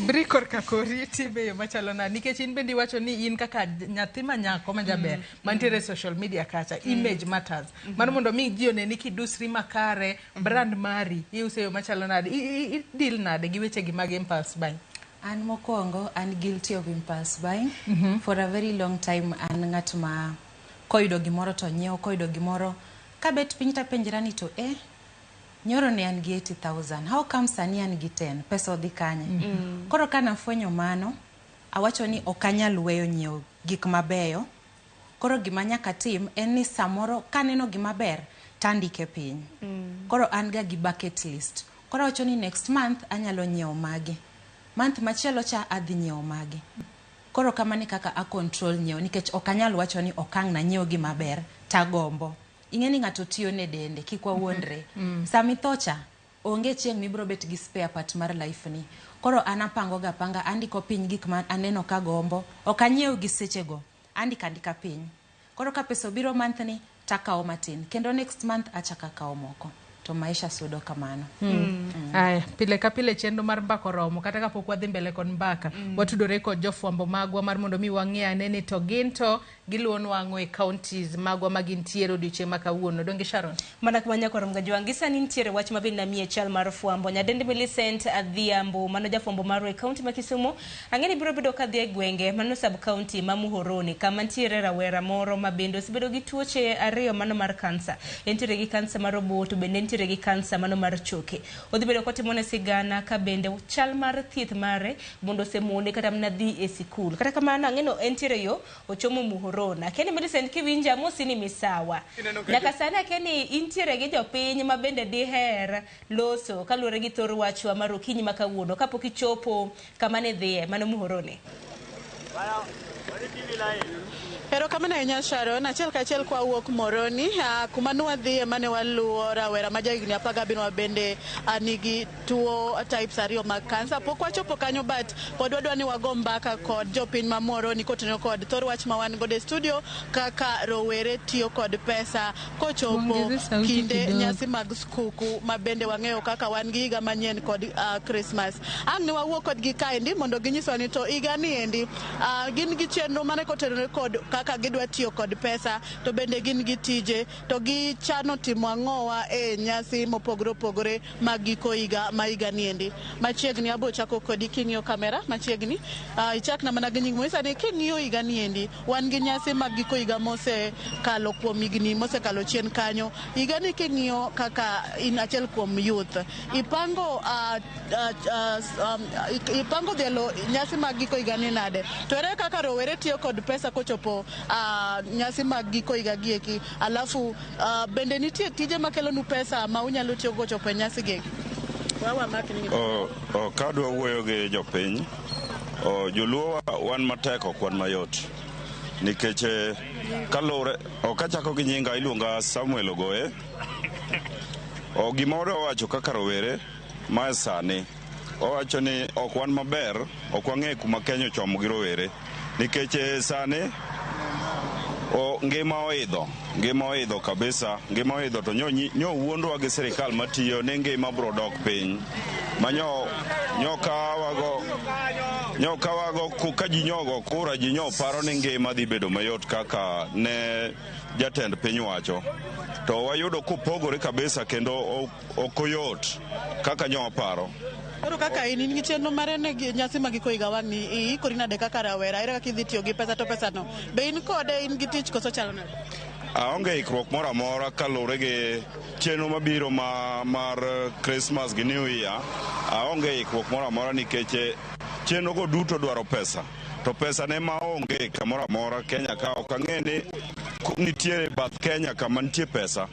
Brikor kakori tibe yo machalo na nikech in bendi wacho ni in kaka nyathi manyako majaber mantiere social media kacha image matters. Mano mondo mi ji oneni kidusri makare brand mari iuse yo machalo nade i deal nade gi weche gi mag impulse buying. An mokwongo an guilty of impulse buying. For a very long time an ng'atma koyudo gimoro to nyiewo koyudo gimoro kabet piny ta penjrani to nyoro ne an gi 80,000 how come sani an gi 10 pesa odhi kanye. Koro kana fwenyo mano awacho ni okanyal weyo nyiewo gik mabeyo. Koro gima nyaka tim en ni samoro kaneno gima ber tandike piny. Koro an ga gi bucket list. Koro awacho ni next month anyalo nyiewo magi, month machielo cha adhi nyiewo magi. Koro kamani kaka a control nyiewo nikech okanyal wacho ni okang' na nyiewo gima ber tagombo. Ingeni ng'ato tiyo ne dende kikwa wuondre. Sami thocha onge chieng' mibro bet gi spare part mar life ni. Koro anapango ga panga andiko piny gik ma aneno ka gombo okanyiew gi sechego andika piny. Koro ka pesa biro month ni takawo matin kendo next month achaka kawo moko to maisha sudo kamano. Aya pile ka pile chendo mar mbako romo kata kapok wadhi mbele kon mbaka watudore kod jofwambo magwa mar mondo mi wang'e anene to ginto giluon wang'o e counties magwa magintiere odiochieng' ma kawuono. Donge Sharon? Mana kuma nyakoro mgajwa ngisa ni ntiere wach mabin na mie chal mar fwambo nyadendi Millicent Adhiambo mano jafwambo mar county ma Kisumu ang'eni biro bedo ka dhi e gwenge mano sub county ma Muhoroni kama ntiere rawera moro mabendo sibedo gi tuoche ariyo mano mar kansa. Ntiere gi kansa mar obo to bende ntiere gi kansa mano mar choke. Odhi bedo kotimone sigana ka bende chal mar thieth mare mondo semone kata mnadhi e sikul. Kata kamano ang'eno ntiere yo ochomo Muhoroni. Keni Millicent kiwinja musini misawa. Nyaka sani keni intiere gi jopiny ma bende diher loso kaluwore gi thor wachwa mar okinyi ma kawuono kapok ichopo kama ne dhiye mano Muhoroni. Ero kamano ahinya Sharon, achiel kachiel kwa wuok Moroni, kuma nwadhi mane waluwo rawera ma jahigni 17 bende nigi tuo types ariyo mag kansa. Pok wachopo kanyo but pod wadwa ni wago mbaka kod jopiny ma Moroni kotenore kod thor wach ma wan godo e studio kaka rowere tiyo kod pesa kochopo kinde nyasi mag skuku ma bende wang'eyo kaka wan gi higa manyien kod Christmas. Ang' ni wawuok kod gi kaendi mondo ginyiswa ni to higa ni endi gin gi chenro mane kotenore kod kaka gidwa tiyo kod pesa to bende gin gi tije to gichano timo ang'owa e nyasi mopogore opogore mag giko higa ma higa niendi. Machiegni abo chako kodi king'iyo kamera machiegni ichakna mana gi nying Moisa ni king'iyo higa niendi wan gi nyasi mag giko higa mose kalo kuom higni mose kalo chien kanyo. Higa ni king'iyo kaka in achiel kuom youth ipango dhialo nyasi mag giko higa ni nade to ere kaka rowere tiyo kod pesa kochopo nyasi mag giko higa gieki alafu bende nitie tije makelo nu pesa ma unyalo tiyo kochopo nyasi gi kadwa wuoyo gi jopiny joluo wan matek ok wan mayot nikech kalore okachako gi nyinga iluonga Samuel Ogoye gimoro owacho kaka rowere ma sani owacho ni ok wan maber ok wang'e kuma Kenya ochomo gi rowere nikech sani ngima oidho kabisa ngima oidho to nyo wuondwa gi sirikal matiyo ni ngima bro dok piny manyo kawago ka ji nyogo kura ji nyo paro ni ngima dhi bedo mayot kaka ne jatend piny wacho to wayudo kupogore kabisa kendo okoyot kaka nyo paro. Koro kaka in gi chenro mare ne nyasi mag giko higa wang'ni ikori nade kaka rawera ere kaka idhi tiyo gi pesa to pesa no be in kode in gi tich koso chalo nade? Aonge ikruok moro amora kalure gi chenro mabiro mar Christmas gi New Year. Aonge ikruok moro amora nikech chenro go duto dwaro pesa to pesa ne ma onge kamoro amora Kenya ka ok ang'e ni nitie bath Kenya kama nitie pesa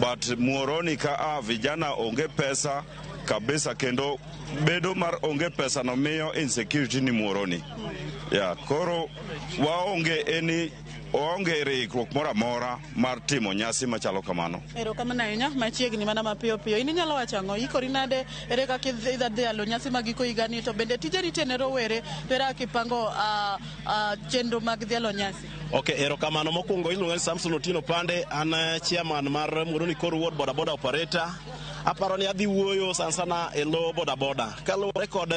but Muoroni ka vijana onge pesa kabisa kendo bedo mar onge pesa no miyo insecurity ni Muoroni koro waonge rikruok moro amora mar timo nyasi machalo kamano. Erokamano ahinya machiegni mana mapiyo piyo in inyalo wacho ang'o ikori nade ere kaka idhi dhialo nyasi mag giko higa ni to bende tije nitie ne rowere ere kaka ipango chenro mag dhialo nyasi? Erokamano mokwongo iluonga ni Samson Otieno Pande an chairman mar Muoroni Kor Ward boda boda operator. Aparo ni adhi wuoyo sana e lo boda boda kaluwore kod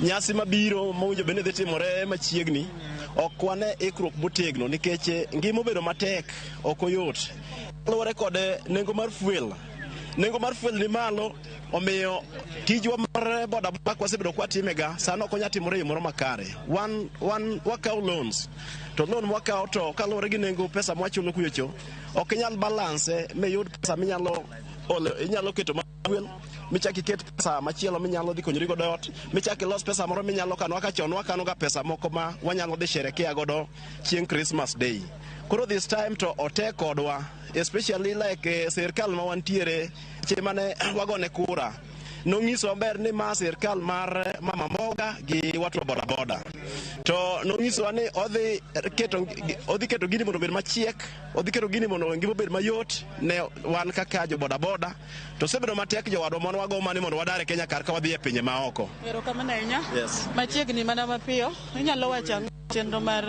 nyasi mabiro mawinjo bende dhi timore machiegni ok wane ikruok motegno nikech ngima obedo matek ok oyot kaluwore kod nengo mar fuel ni malo omiyo tijwa mar boda boda kwasebedo kwatimega sano ok onya timore e moro makare wakawo loans to loan mwakawo to kaluwore gi nengo pesa mwachulo kuyocho ok inyal balance miyud pesa inyalo keto fuel michaki ket pesa machielo minyalo dhi konyori godo ot michaki los pesa moro minyalo kano kaka chon wakano ga pesa moko ma wanyalo dhi sherekea godo chieng' Christmas Day. Koro this time to otek kodwa especially like sirkal ma wantiere mane wagone kura nong'iso maber ni ma sirkal mar Mama Mboga gi watu boda boda to nong'iso ni odhi keto gini mondo obed machiek odhi keto gini mondo ngima obed mayot ne wan kaka jo boda boda to sebedo matek jowadwa mondo wago mani mondo wadare Kenya kar ka wadhi e pinje maoko. Erokamano ahinya. Machiegni mana mapiyo inyalo wacho chenro mar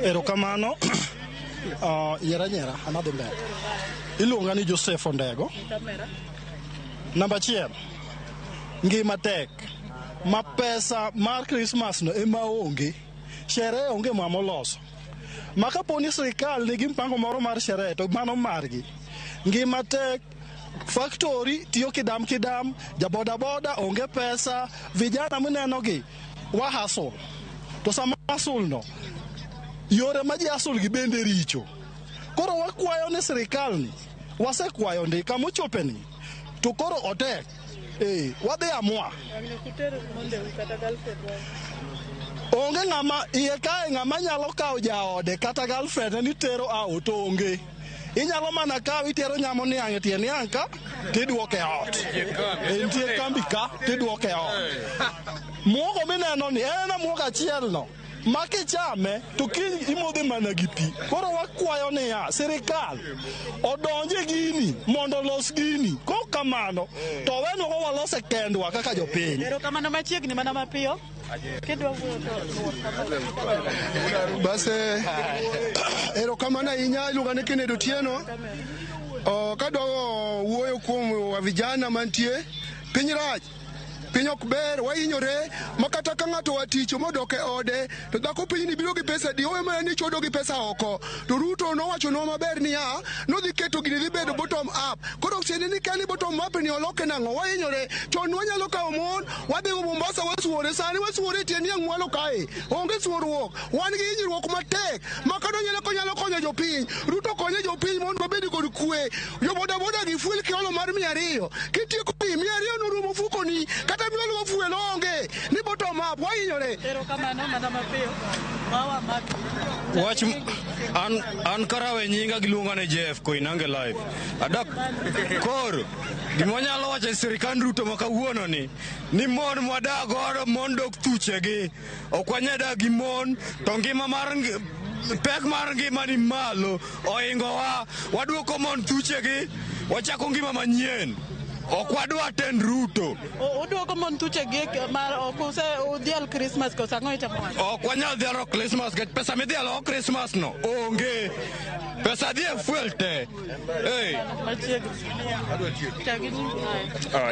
Erokamano nyera anadhi mbele iluonga ni Joseph Ondego. Namba 1 ngima tek ma pesa mar Christmas no ema onge sherehe onge mamoloso ma kaponi sirikal nigi mpango moro mar sherehe to mano margi ngima tek factory tiyo kidam jaboda boda onge pesa vijana mineno gi wa hustle to sama hustle no yore ma ji hustle gi bende richo koro wakwayo ni sirikal ni wasekwayo ndika mochopeni to koro otek wadhi amua onge ng'ama iye kae ng'ama nyalo kawo jaode kata girlfriend ni tero out onge inyalo mana kawo itero nyamo niang' e tie niang' ka tidwoke ot nitie kambi ka tidwoke ot muogo mineno ni en muogo achiel no ma kichame to kiny imodhe mana gi pi koro wakwayo niya sirikal odonje gini mondo olos gini kok kamano to wenwa walose kendwa kaka jopiny. Erokamano machiegni mana mapiyo kidwa base erokamano ahinya iluonga ni Kennedy Otieno kadwa wuoyo kuom vijana mantie piny rach piny ok ber, wahinyore, makata ka ng'ato waticho modok e ode, to dhako piny ni biro gi pesa di, owe mana ni chodo gi pesa oko. To Ruto nowacho no maber niya, nodhi keto gini dhi bedo bottom up. Koro tiende ni kani bottom up ni oloke nang'o, wahinyore. Chon wanyalo kawo mon, wadhi go Mombasa wasuore, sani wasuore tiende yang mwalo kae. Onge suoruok, wan gi hinyruok matek, makano nyalo konyo jopiny. Ruto konyo jopiny mondo wabed kod kwe. Jo bodaboda gi fuel kiolo mar 200. Kitieko 200 norumo fukoni, kata milolo fuel onge. Ni bottom up, wahinyore. Erokamano mana mapiyo. Wawa maki. Wach an karawe nyinga giluonga ne Jeff Koinange live. Adak kor gimonyalo wacho sirikand Ruto makawuono ni mon mwadak godo mon dok thuchegi. Ok wanyada gi mon to ngima mar pek mar ngima ni malo oingowa, waduoko mon thuchegi, wachako ngima manyien. Ok wadwa tend Ruto. Uduoko mon thuchegi mar okuse udhial Christmas kosa ang'o itamo? Ok wanyal dhialo Christmas, get pesa midhialo Christmas no onge. Pesa dhi e fuel te.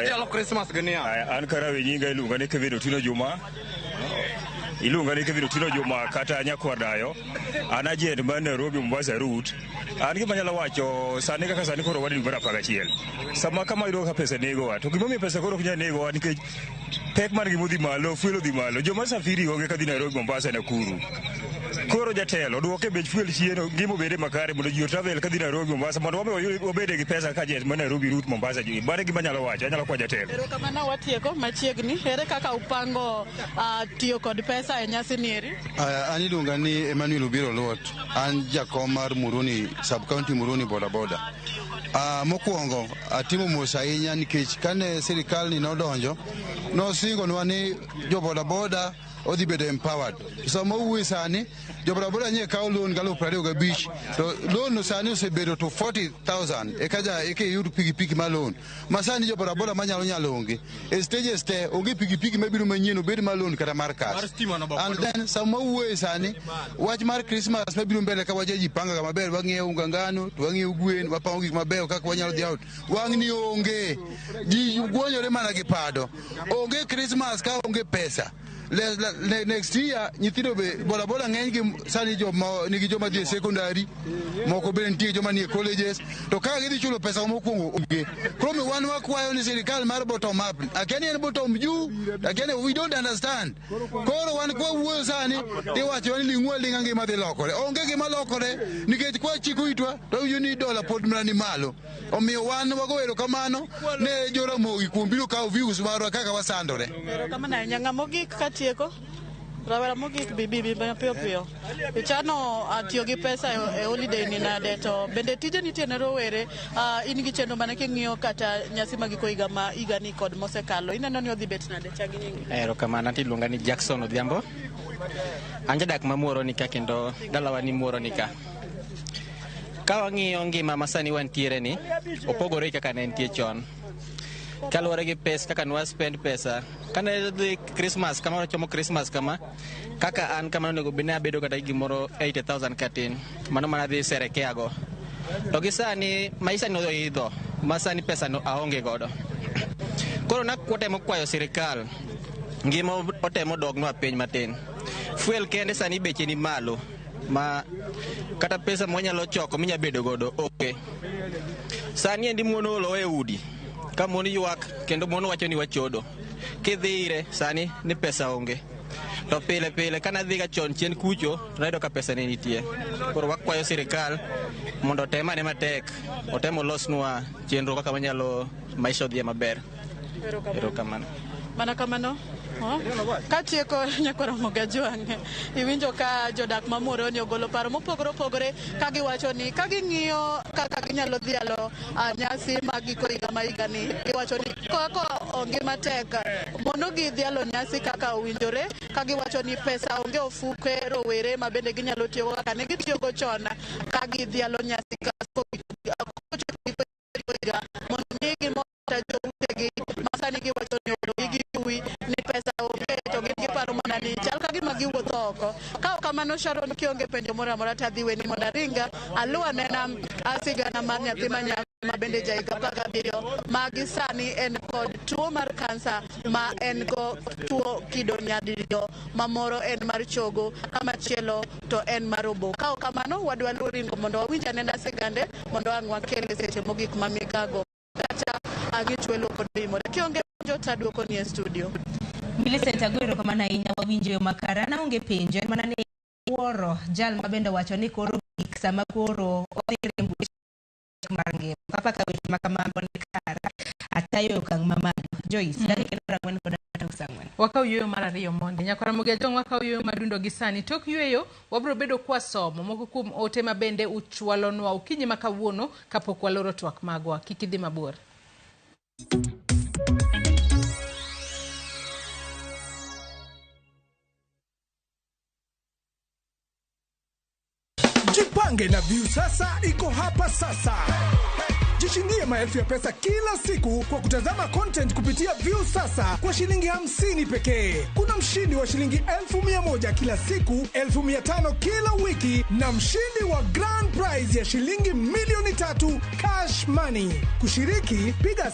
Dhialo Christmas gini ya. An karawe nyinga iluonga ni Kevin Tino Juma. Iluonga ni Kevin Tino Juma kata Nyakwadayo. An ajent mar Nairobi Mombasa route. An gima nyalo wacho sani kaka sani koro wadhi bara 11. Sama kama iro ka pesa nego to gimomiyo pesa koro kunya nego nikech pek mar gimo dhi malo, fuel dhi malo. Joma safiri onge kadhi Nairobi Mombasa Nakuru. Koro jatelo duoke bech fuel chieno gimo bede makare mondo ji travel kadhi Nairobi Mombasa mondo wabede gi pesa ka jet ma Nairobi route Mombasa ji. Bane gima nyalo wacho, anyalo kwa jatelo. Erokamano watieko machiegni. Ere kaka upango tiyo kod pesa e nyasi nieri? An iluonga ni Emmanuel Obiro Lot. An jakom mar Muruni, sub-county Muruni bodaboda. Mokwongo atimo mos ahinya nikech kane sirikal ni nodonjo nosingonwa ni jo bodaboda odhi bedo empowered. Sama wuoyi sani jo bodaboda nye kawo loan galo 25 to loan no sani osebedo to 40,000 eka yud pikipiki ma loan. Masani jo bodaboda manyalo onge e stages te onge pikipiki mabiro manyien obed ma loan kata mar cash. And then sama wuoyi sani wach mar Christmas mabiro mbele ka wajaji panga ga maber, wang'iewo unga ngano to wang'iewo gwen, wapango gik maber kaka wanyalo dhi out. Wang'ni onge ji gwonyore mana gi pado. Onge Christmas ka onge pesa. Next year nyithindo be bodaboda ng'eny gi sani nigi joma dhi e secondary, moko be nitie joma nie colleges, to kaka gidhi chulo pesa mokwongo onge. Koro wan wakwayo ni sirikal mar bottom up, akiani en bottom juu, akiani we don't understand. Koro wan kwa wuoyo sani tiwacho ni ling'wa ling'a ngima dhi lokore. Onge gima lokore nikech kwa chiko itwa to winjo ni dola pod mana ni malo. Omiyo wan wago erokamano ne jo Ramogi kuom biro kawo views marwa kaka wasandore. Erokamano ahinya. Ng'ama katieko rawera mogik bibi piyo. Ichano tiyo gi pesa e holiday ni nade, to bende tije nitie ne rowere in gi chenro mane king'iyo kata nyasi magiko higa ni kod mosekalo ineno ni odhi bet nade? Chagi nyingi. Erokamano, iluonga ni Jackson Odhiambo. An jadak ma Muhoroni ka kendo dalawa ni Muhoroni ka. Ka wang'iyo ngima masani wantiere ni opogore kaka ne nitie chon. Kaluwore gi pesa kaka nwa spend pesa kane dhi Christmas kama chomo Christmas kama kaka an kama nego bine abedo kata gimoro 80,000 katin mano mana dhi serekea go. To gi sani maisha no idho masani pesa no aonge godo. Koro nakwatemo kwayo sirikal ngima otemo dognwa piny matin. Fuel kende sani beche ni malo ma kata pesa mwanyalo choko minya bedo godo okay. Sani endi muono olo e udi ka mon ywak kendo mon wacho ni wachodo. Kidhire sani ni pesa onge. To pile kana dhiga chon chien kucho raido ka pesa ne nitie. Koro wakwayo sirikal mondo temane matek otemo losnwa chenro kaka wanyalo maisha odhi maber. Erokamano. Mana kamano. Katieko Nyakwara Mogajwang', iwinjo ka jodak ma Muhoroni ogolo paro mopogore opogore ka giwacho ni ka ging'iyo kaka ginyalo dhialo nyasi magiko higa ma higa ni, giwacho ni koko onge matek mondo gidhialo nyasi kaka owinjore, ka giwacho ni pesa onge ofuke rowere ma bende ginyalo tiyogo kaka ne gitiyogo chon ka gidhialo nyasi mondo gigi mota joutegi masani giwacho ni igi wi ni pesa onge to gin giparo mana ni chal ka gima giwuotho oko. Ka kamano Sharon, kionge penjo moro amora tadhi weni mondo aringa aluwa nena asigana mar nyathi manyako mabende jaiga pagabirio magisani en kod tuo mar kansa ma en go tuo kido nyadiriyo mamoro en mar chogo kamachielo to en mar obo. Kao kamano wadwa luringo mondo wawinj anenda sigande mondo ang' wakele seche mogik mamigago kata agichwelo kod bimo kionge jota duoko ni e studio. Millicent Agwero kamana inya wawinjo makara na onge penjo mana ni woro jal mabende wacho ni koro gik sama koro odhirembu marge papa ka weche makamambo ni kara atayo kang mamado Joyce dani kendo rangwen kod atusangwen wakau yueyo mar ariyo monde Nyakora Mugia Jong wakau yueyo madundo gisani tok yueyo wabro bedo kwa somo moko kuom ote mabende uchwalonwa ukinyi makawuono kapok waloro twak magwa kikidhi mabor. Jipange na View sasa iko hapa sasa. Jishindie maelfu ya pesa kila siku kwa kutazama content kupitia View sasa kwa shilingi 50 pekee. Kuna mshindi wa shilingi 1,100 kila siku, 1,500 kila wiki na mshindi wa grand prize ya shilingi milioni 3 cash money. Kushiriki piga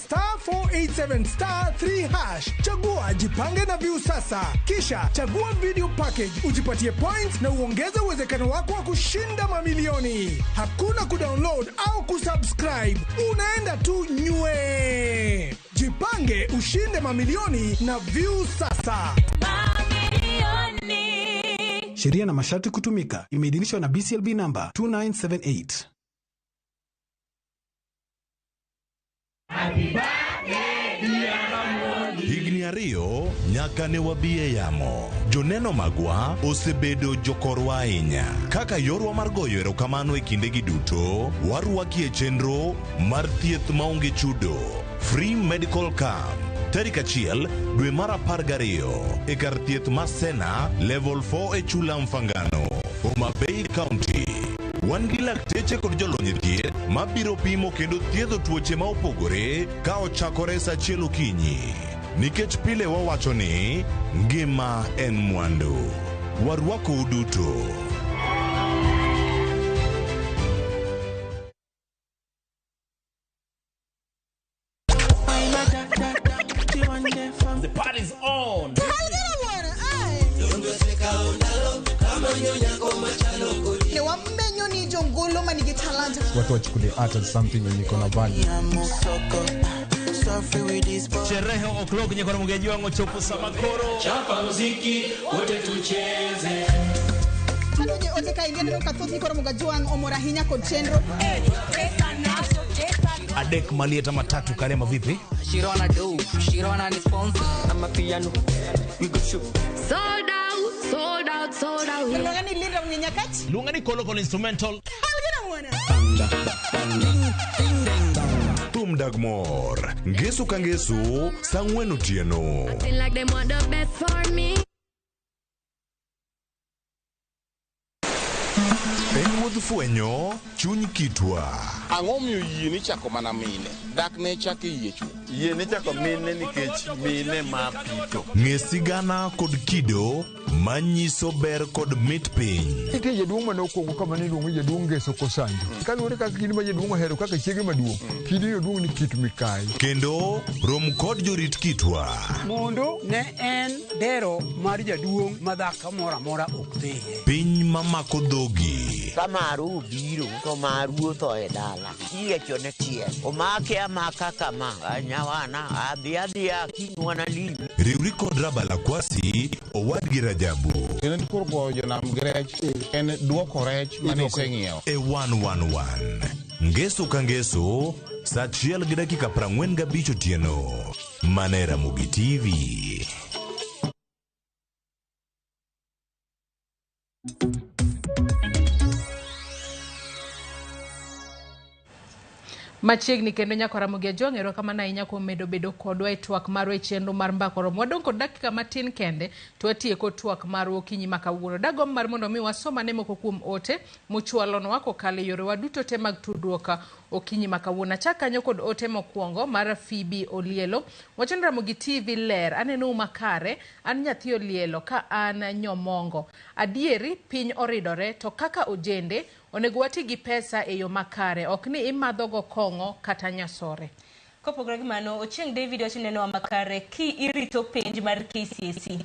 *487*3#. Chagua Jipange na View sasa. Kisha chagua video package, ujipatie points na uongeze uwezekano wako wa kushinda mamilioni. Hakuna kudownload au kusubscribe. Unaenda tu nywe. Jipange ushinde mamilioni na View sasa. Mamilioni. Sheria na masharti kutumika. Imeidhinishwa na BCLB number 2978. Higni ariyo nyaka ne wabie yamo. Joneno magwa osebedo jokorwa ahinya. Kaka yorwa mar goyo erokamano e kindegi duto, warwaki e chenro mar thieth maonge chudo. Free medical camp. Tarik 1 dwe mar 12 e kar thieth ma Sena level 4 e chula Mfangano, Homa Bay County. Wan gi lakteche kod jolony thieth mabiro pimo kendo thiedho tuoche ma opogore ka ochakore sa 1 okinyi. Nikech pile wawacho ni ngima en mwandu. Warwako uduto. The party's on. Watu wachukulie art as something when you gonna value. Sherehe o'clock Nyakora Mugia Jong chopo samakoro. Chapa muziki wote tucheze. Katoje oteka ingene kathoth Nyakora Mugia Jong omora hinya kod chenro. Adek Malieta matatu Karema vipi? Shirona do, Shirona ni sponsor. I'm a piano. We go show. Sold out, sold out, sold out. Lungani lira unyenyakati? Lungani kolokolo instrumental. Tum Dagmor. Ngesu kangesu sangwen otieno. I feel like they want the best for me. Wuodh fwenyo chuny kitwa. Ang'o miyo yie ni chako mana mine? Dak ne chako yie chuo. Yie ni chako mine nikech mine ma pito. Ng'e sigana kod kido manyiso ber kod mit piny. Nitie jaduong' mane okwongo kama ne iluongo jaduong' Ngeso Kosanjo. Kaluwore kaka kidi ma jaduong' ohero kaka chiege maduong'. Kidi oduong' ni Kit Mikai. Kendo rom kod jorit kitwa. Mondo ne en dero mar jaduong' madhaka mora mora ok dhiye. Piny mamako dhogi. Kamaru biro to maru to e dala. Iyiecho ne tie. Omake amaka kama anyawana adhiadhia kinywana limi. Riwri kod Rabala Kwasi owadgi Rajabu. Kendo korgo jonam grech en duoko rech mane iseng'iewo. E 111. Ngeso ka ngeso saa 1:45 otieno. Mane Ramogi TV. Machiegni kendo Nyakora Mugia Jong erokamano ahinya kuom medo bedo kodwa e twak marwa e chenro mar mbakoro. Wadong' kod dakika matin kende to watieko twak marwa okinyi makawuono. Dagom mar mondo mi wasomane moko kuom ote mochwalonwa kokalo e yorewa duto te mag tudruok okinyi makawuono. Achak kanyo kod ote mokwongo mar Phoebe Olielo. Wacho ni Ramogi TV ler, aneno makare, an nyathi Olielo ka an nyomongo. Adieri piny oridore to kaka ojende onego wati gi pesa e yo makare, ok ni imadho go kong'o kata nyasore. Kopogore gi mano, Ochieng David wacho neno makare ki irito penj mar KCSE.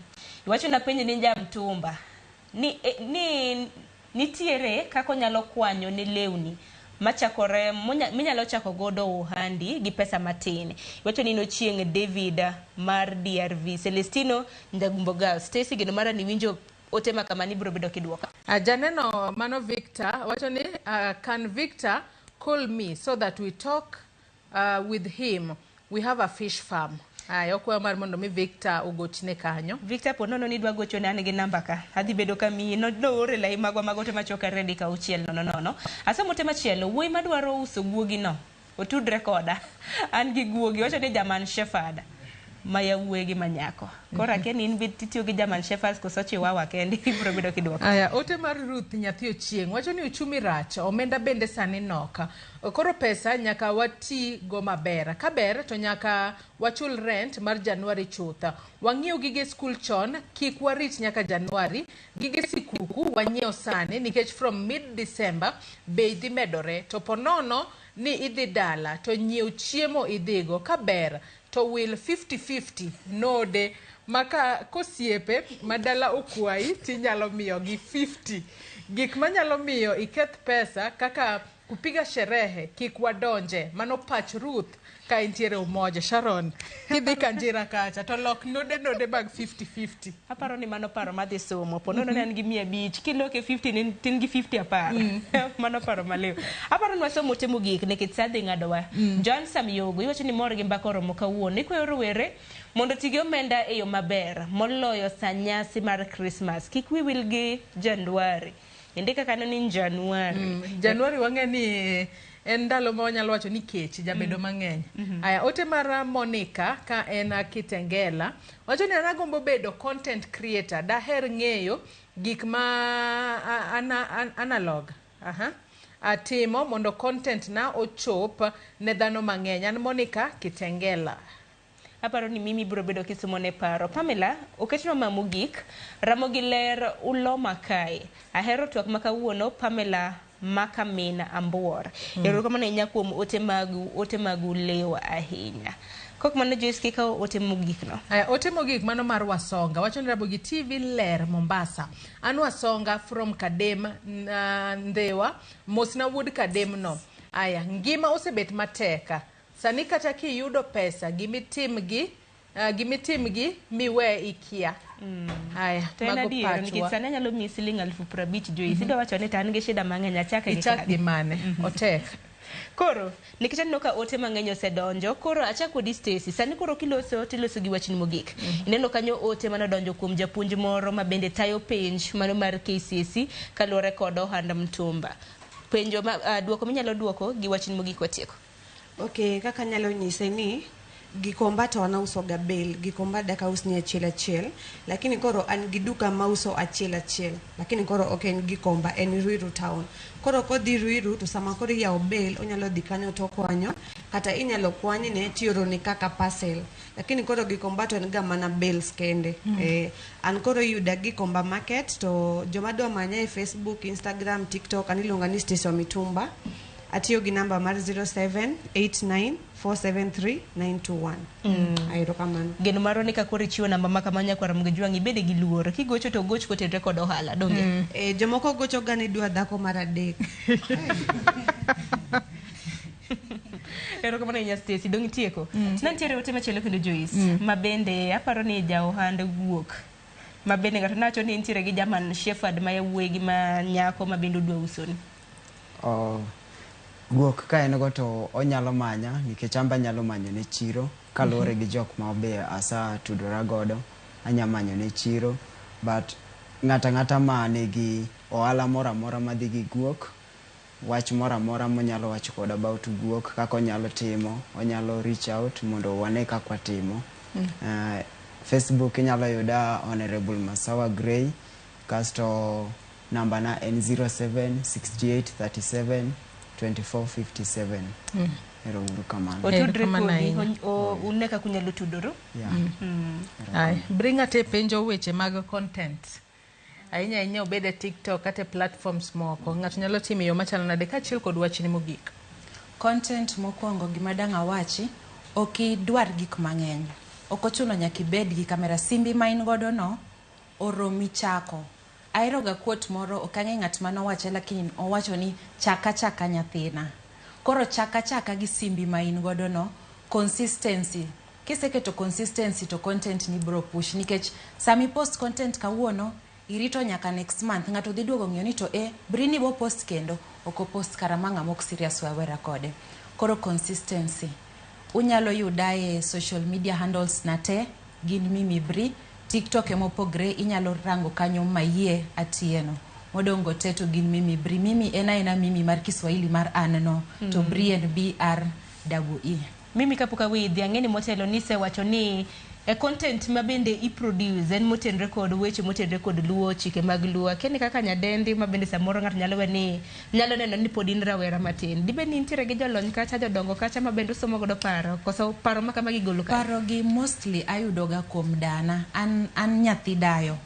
Iwacho na penj ni Mtumba ni nitiere kako nyalo kwanyo ne lewni machakore minyalo chako godo uhandi gi pesa matin. Iwacho ni Ochieng David mar DRV. Celestino Ndagumbo Girls. Stacy gino mara ni winjo otema kama ni biro bedo kiduoka. Janeno mano Victor wacho ni can Victor call me so that we talk with him. We have a fish farm. Okwa mar mondo mi Victor ugochne kanyo. Victor ponono ni dwa gocho ne gi namba ka. Adhi bedo kami no ore lai magote machoka ready ka uchiel no. Asa mote machielo wuoi madwaro uso guogi no. Otudre koda. An gi guogi wacho ni German Shepherd. Maya wuegi manyako. Kora ken in bit titiyo gi German Shepherds koso chiwawa kendi biro bedo kiduoka. Ote mar Ruth nyathi Ochieng wacho ni uchumi rach, omenda bende sani noka. Koro pesa nyaka wati go maber. Kaber to nyaka wachul rent mar Januari chutha. Wang'iew gige school chon, kik warit nyaka Januari. Gige sikuku wanyiew sani nikech from mid December bei dhi medore. To ponono ni idhi dala to nyiew chiemo idhigo. Kaber to will 50-50 node maka kosiepe madala okwai tinyalo miyo gi 50 gik manyalo miyo iketh pesa kaka kupiga sherehe kik wadonje mano pach Ruth ka intiere umoja Sharon kidhi kanjira kacha to lok node bag 50-50 aparo ni mano paro madhi somo ponono ne an gi 100 kiloke 50 tin gi 50 aparo mano paro malew aparo ni wasomo temo gik ne kitsadhi ngadowa John Samyogo iwacho ni mor gi mbako romo kawuono ikweyo rowere mondo tigi omenda e yo maber moloyo sanyasi mar Christmas kik wi wil gi Januari indika kano ni Januari wang'e ni en ndalo ma wanyalo wacho ni kech jabedo mang'eny. Aya ote mar Monica ka en Kitengela wacho ni anagombo bedo content creator daher ng'eyo gik ma analog atimo mondo content na ochop ne dhano mang'eny. An Monica Kitengela. Aparo ni mimi biro bedo kisomo ne paro. Pamela, oketno mamugik, Ramogi ler ulo makai. Ahero twak makawuono Pamela Makamina Ambuor. Ero kama na kuom ote magu lewa ahinya. Kok mano Joyce kika ote mogik no. Ote mogik mano mar Wasonga. Wacho ni Ramogi TV ler Mombasa. An Wasonga from Kadem Ndewa. Mosna wood Kadem no. Aya, ngima osebet mateka. Sani kata ki yudo pesa gimitim gi miwe ikia. Aya, mago pachwa. Nikisana nyalo mi siling 50,000 Joyce. Ido wacho ni tan gi shida mang'eny achaka ichak gi mane. Otek. Koro, nikita noka ote mang'eny osedonjo. Koro achak kodi Stacy. Sani koro tiloso gi wachni mogik. Ineno kanyo ote manodonjo kuom japuonj moro mabende tayo penj mano mar KCSE kaluwore kod ohand Mtumba. Penjo duoko minyalo duoko gi wachni mogik watieko. Okay, kaka nyalo nyise ni Gikomba to wanauso gabel, Gikomba daka usni achiel, lakini koro an giduka mauso achiel, lakini koro okay Gikomba en Ruiru town. Koro kodhi Ruiru to sama koro ya obel onyalo dhi kanyo to kwanyo, kata inyalo kwanyi ne tioro ni kaka parcel, lakini koro Gikomba to en ga mana bells kende. An koro yuda Gikomba market to joma dwa manya e Facebook, Instagram, TikTok aniluonga ni Station Mitumba. Atiyo gi namba mar 0789473921. Ayro kamano. Geno maro ni kakori chiwo namba makamanya kwa Ramogi Jwang ibede gi luor. Kigocho to goch kote record ohala donge. Jomoko gocho gani dwa dhako mar adek. Ero kama na Stacy dongi tieko. Nantiere ote machelo kendo Joyce. Mabende aparo ni ja ohand guok. Mabende ngato nacho ni ntiere gi German Shepherd ma yawuegi ma nyako mabende dwa usoni. Guok ka en go to onyalo manya nikech amba nyalo manyo ne chiro kalore gi jok ma obe asa tudora godo anya manyo ne chiro but ngata ma nigi ohala mora madhi gi guok wach mora monyalo wacho kod about guok kako onyalo timo onyalo reach out mondo wane kako timo. Facebook inyalo yuda Honorable Masawa Gray kasto namba na n 0768372457. Ero uru kamano. Otudre kodi uneka kunyalo tudoro. Ay, bring ate penjo weche mag content. ahinya obed e TikTok kata platforms moko ng'ato nyalo timo yo machalo nade kaachiel kod wachni mogik. Content mokwongo gima dang' awachi, ok idwar gik mang'eny. Ok ochuno nyaka ibed gi kamera. Simbi ma in godo no oromi chako. Ahero ga quote moro, ok ang'e ng'at mano wache, lakini owacho ni chaka nyathina. Koro chaka gi simbi ma in godo no, consistency. Kiseketo consistency to content ni bro push, nikech sami post content kawuono irito nyaka next month ng'ato dhi duogo ng'iyo ni to Brini bo post kendo oko post karamanga mok serious wawera kode. Koro consistency. Unyalo yuda e social media handles nate gin Mimi Bri. TikTok emopogre inyalo rango kanyo mayie atieno. Modongo teto gin Mimi Bri. Mimi ena Mimi mar Kiswahili mar anno to Bri en BRE. Mimi kapuka widhi ang'eni motelo ni se wacho ni content ma bende i-produce en motenre kod weche motenre kod luo chike mag luo. Keni kaka nyadendi ma bende samoro ng'ato nyalo neno ni pod in rawera matin. Dibe ni nitiere gi jolony kacha jodongo kacha ma bende somo godo paro koso paro ma kama gigolo ka. Paro gi mostly ayudo ga kuom dana. An nyathi dayo.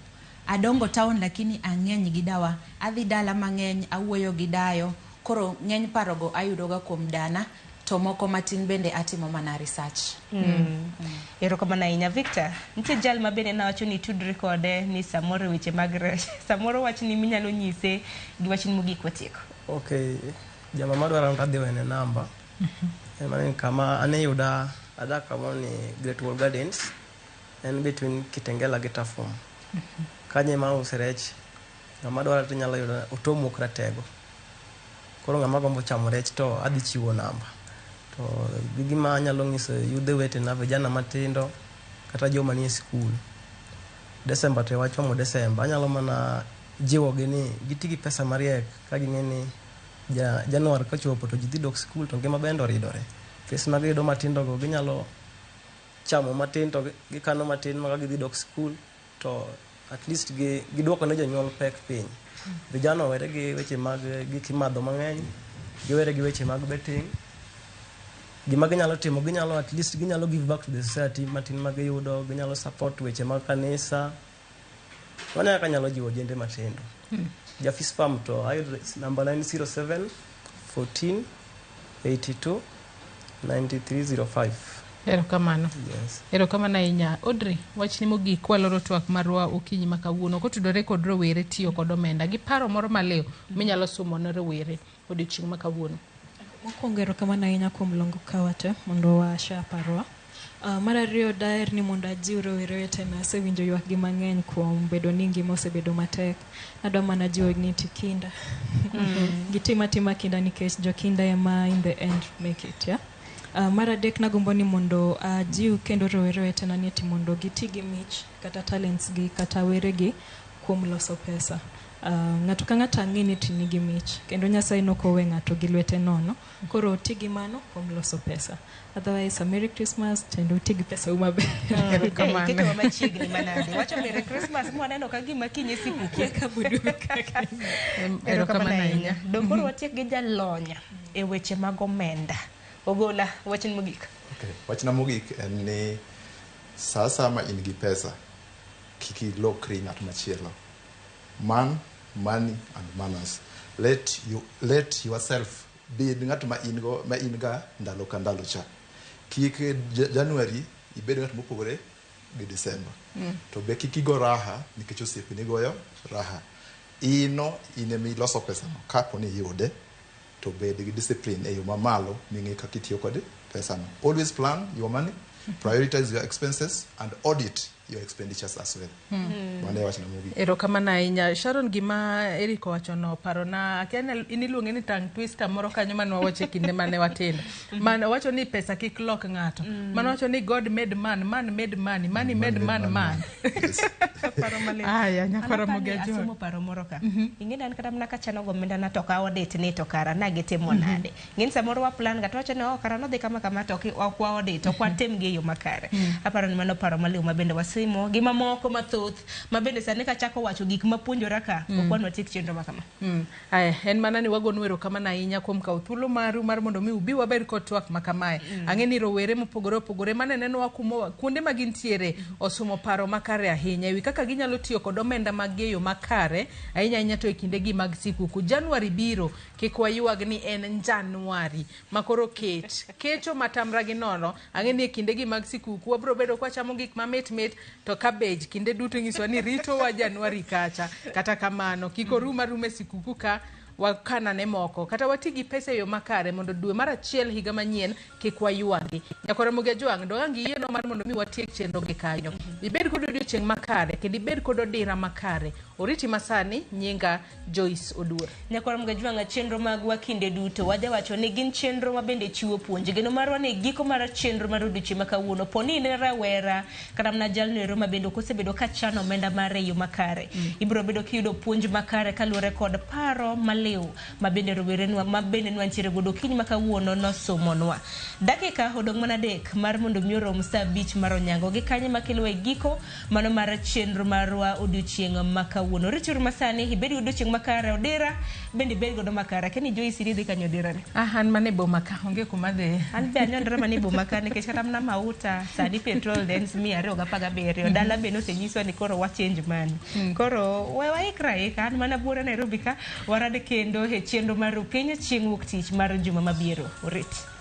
Adongo town lakini ang'eny gi dawa. Adhi dala mang'eny, awuoyo gi dayo. Koro ng'eny paro go ayudo ga kuom dana. To moko matin bende atimo mana research. Erokamano ahinya Victor. Nitie jal ma bende nawacho ni tudri kode ni samoro weche mag rech. Samoro wach ni minyalo nyise gi wach ni mogik watieko. Okay. Jama madwaro ndadhi wene namba. Emani kama aneyuda adak kama ni Great Wall Gardens and between Kitengela gi Tafum. Kanye ma use rech. Ngama dwaro tinyalo yuda otomo kratego. Koro ngama gombo chamo rech to adhi chiwo namba. To gima nyalo nyiso yudhe wetena vijana matindo kata joma nie skul. Desemba to wachomo Desemba anyalo mana jiwo gi ni giti gi pesa mariek ka ging'e ni Januar ka chopo to ji dhi dok skul to ngima bende oridore. Pesa ma giyudo matindo go ginyalo chamo matin to gikano matin ma gidhi dok skul to at least giduoko ne jonyuol pek piny. Vijana were gi weche mag gik madho mang'eny, giwere gi weche mag betting. Gima ginyalo timo, ginyalo at least ginyalo give back to the society matin ma giyudo, ginyalo support weche mag kanisa. Wana kanyalo jiwo jende matindo. Jafis Farm to ayudo number 907 14 82 9305. Erokamano. Yes. Erokamano ahinya. Audrey, wachni mogik waloro twak marwa okinyi ma kawuono kotudore kod rowere tiyo kod omenda gi paro moro maleo minyalo somo ne rowere odiochieng' ma kawuono. Mokwongo erokamano ahinya kuom luongo kawate mondo washa parwa. Mar ariyo daher ni mondo ajiw rowere wetena, asewinjo ywak gi mang'eny kuom bedo ni ngima osebedo matek. Adwa mana jiwo ni tikinda. Gitim atima kinda nikech jokinda ema in the end make it, yeah? Mar adek nagombo ni mondo ajiw kendo rowere wetena ni ati mondo giti gi mich kata talents gi kata were gi kuom loso pesa. Ng'ato ka ng'ato ang'e ni nigi mich kendo Nyasaye nokowe ng'ato gi lwete nono. Koro ti gi mano kuom loso pesa. Otherwise, a Merry Christmas tendo ti gi pesa maber. Erokamano. Keto machiegni manade. Wacho Merry Christmas mwaneno ka gima kinye siku kia kabudu. Erokamano ahinya. Dokoro watiek gi jalony e weche mag omenda. Ogola, wachni mogik. Okay, wachna mogik en ni sasa ma in gi pesa kiki lokri ng'at machielo. Man, money and manners. Let yourself be ng'at ma in ga ndalo ka ndalo cha. Kik January ibed ng'at mopogore gi December. To be kik igo raha nikech osiepe ni goyo raha. Ine mi loso pesa no kapo ni yude to bed gi discipline e yo mamalo ming'e kaka itiyo kod pesa no. Always plan your money, prioritize your expenses and audit your expenditures as well. Mane wachna mogi. Erokamano ahinya. Sharon, gima Eric wachono parona akiana iniluonge ni tongue twister moro kanyo mane wawacho kinde mane watindo. Man wacho ni pesa kik lok ng'ato. Man wacho ni God made man, man made money, money made man. Paro male. Aya nyakwara mogajo. Asumo paro moro ka. Ing'eni an kata mana kachano gomenda na toka audit ni to kara nade. Ng'eni samoro wa plan gato wacho ni kara no dhi kama to ok wa audit, ok watem gi yo makare. Aparo ni mano paro maliw mabende wasimo gi mamoko mathoth mabende sani ka chako wacho gik mapuonjora ka okwanwa tiek chenro makama. Aya en mana ni wagonu erokamano ahinya kuom kawo thuolo maru mar mondo mi ubi waber kod twak makamae. Ang'e ni rowere mopogore opogore manenenwa kuonde ma gintiere osomo paro makare ahinya ewi kaka ginyalo tiyo kod omenda mag yo makare ahinya ahinya to e kindegi mag sikuku. Januari biro kik wayuag ni en Januari makoro kecho matamra gi nono. Ang'e ni e kindegi mag sikuku wabro bedo kwa chamo gik mamit to cabbage kinde duto nyiso ni rito wa Januari kacha. Kata kamano kiko rume sikuku ka wakana ne moko kata watigi pesa yo makare mondo dwe mar achiel higa manyien kik wayuagi. Nyakora Mugia Jwang dongangi yieno mar mondo mi watiek chenro gi kanyo. Ibed kod odiochieng' makare kendo ibed kod odira makare. Oriti masani nyinga Joyce Oduor. Nyakora Mugia Jwang chenro magwa kinde duto wajawacho ni gin chenro mabende chiwo puonj. Geno marwa ni giko mar chenro mar odiochieng' makawuono poni ne rawera kata mna jalno ero mabende kosebedo ka chano omenda mare yo makare. Ibro bedo kiyudo puonj makare kaluwore kod paro maliw mabende rowerenwa mabende nwantiere godo kiny makawuono nosomonwa. Dakika odong' mana 3 mar mondo mi orom saa 5 mar onyango gi kanye makelo e giko mano mar chenro marwa odiochieng' makawuono. Richuru masani ibedi odiochieng' makare odira bende bed godo makare keni Joyce ridhi kanyo odira ne. An mane boma ka onge kuma dhi. An be anyondra mane boma ka nikech kata mna mauta sani petrol dens 217 dala be nosenyiswa ni koro wa change money. Koro we waikra an mana buora Nairobi ka warade kendo e chenro mar piny chieng' wuok tich mar juma mabiro. Orit.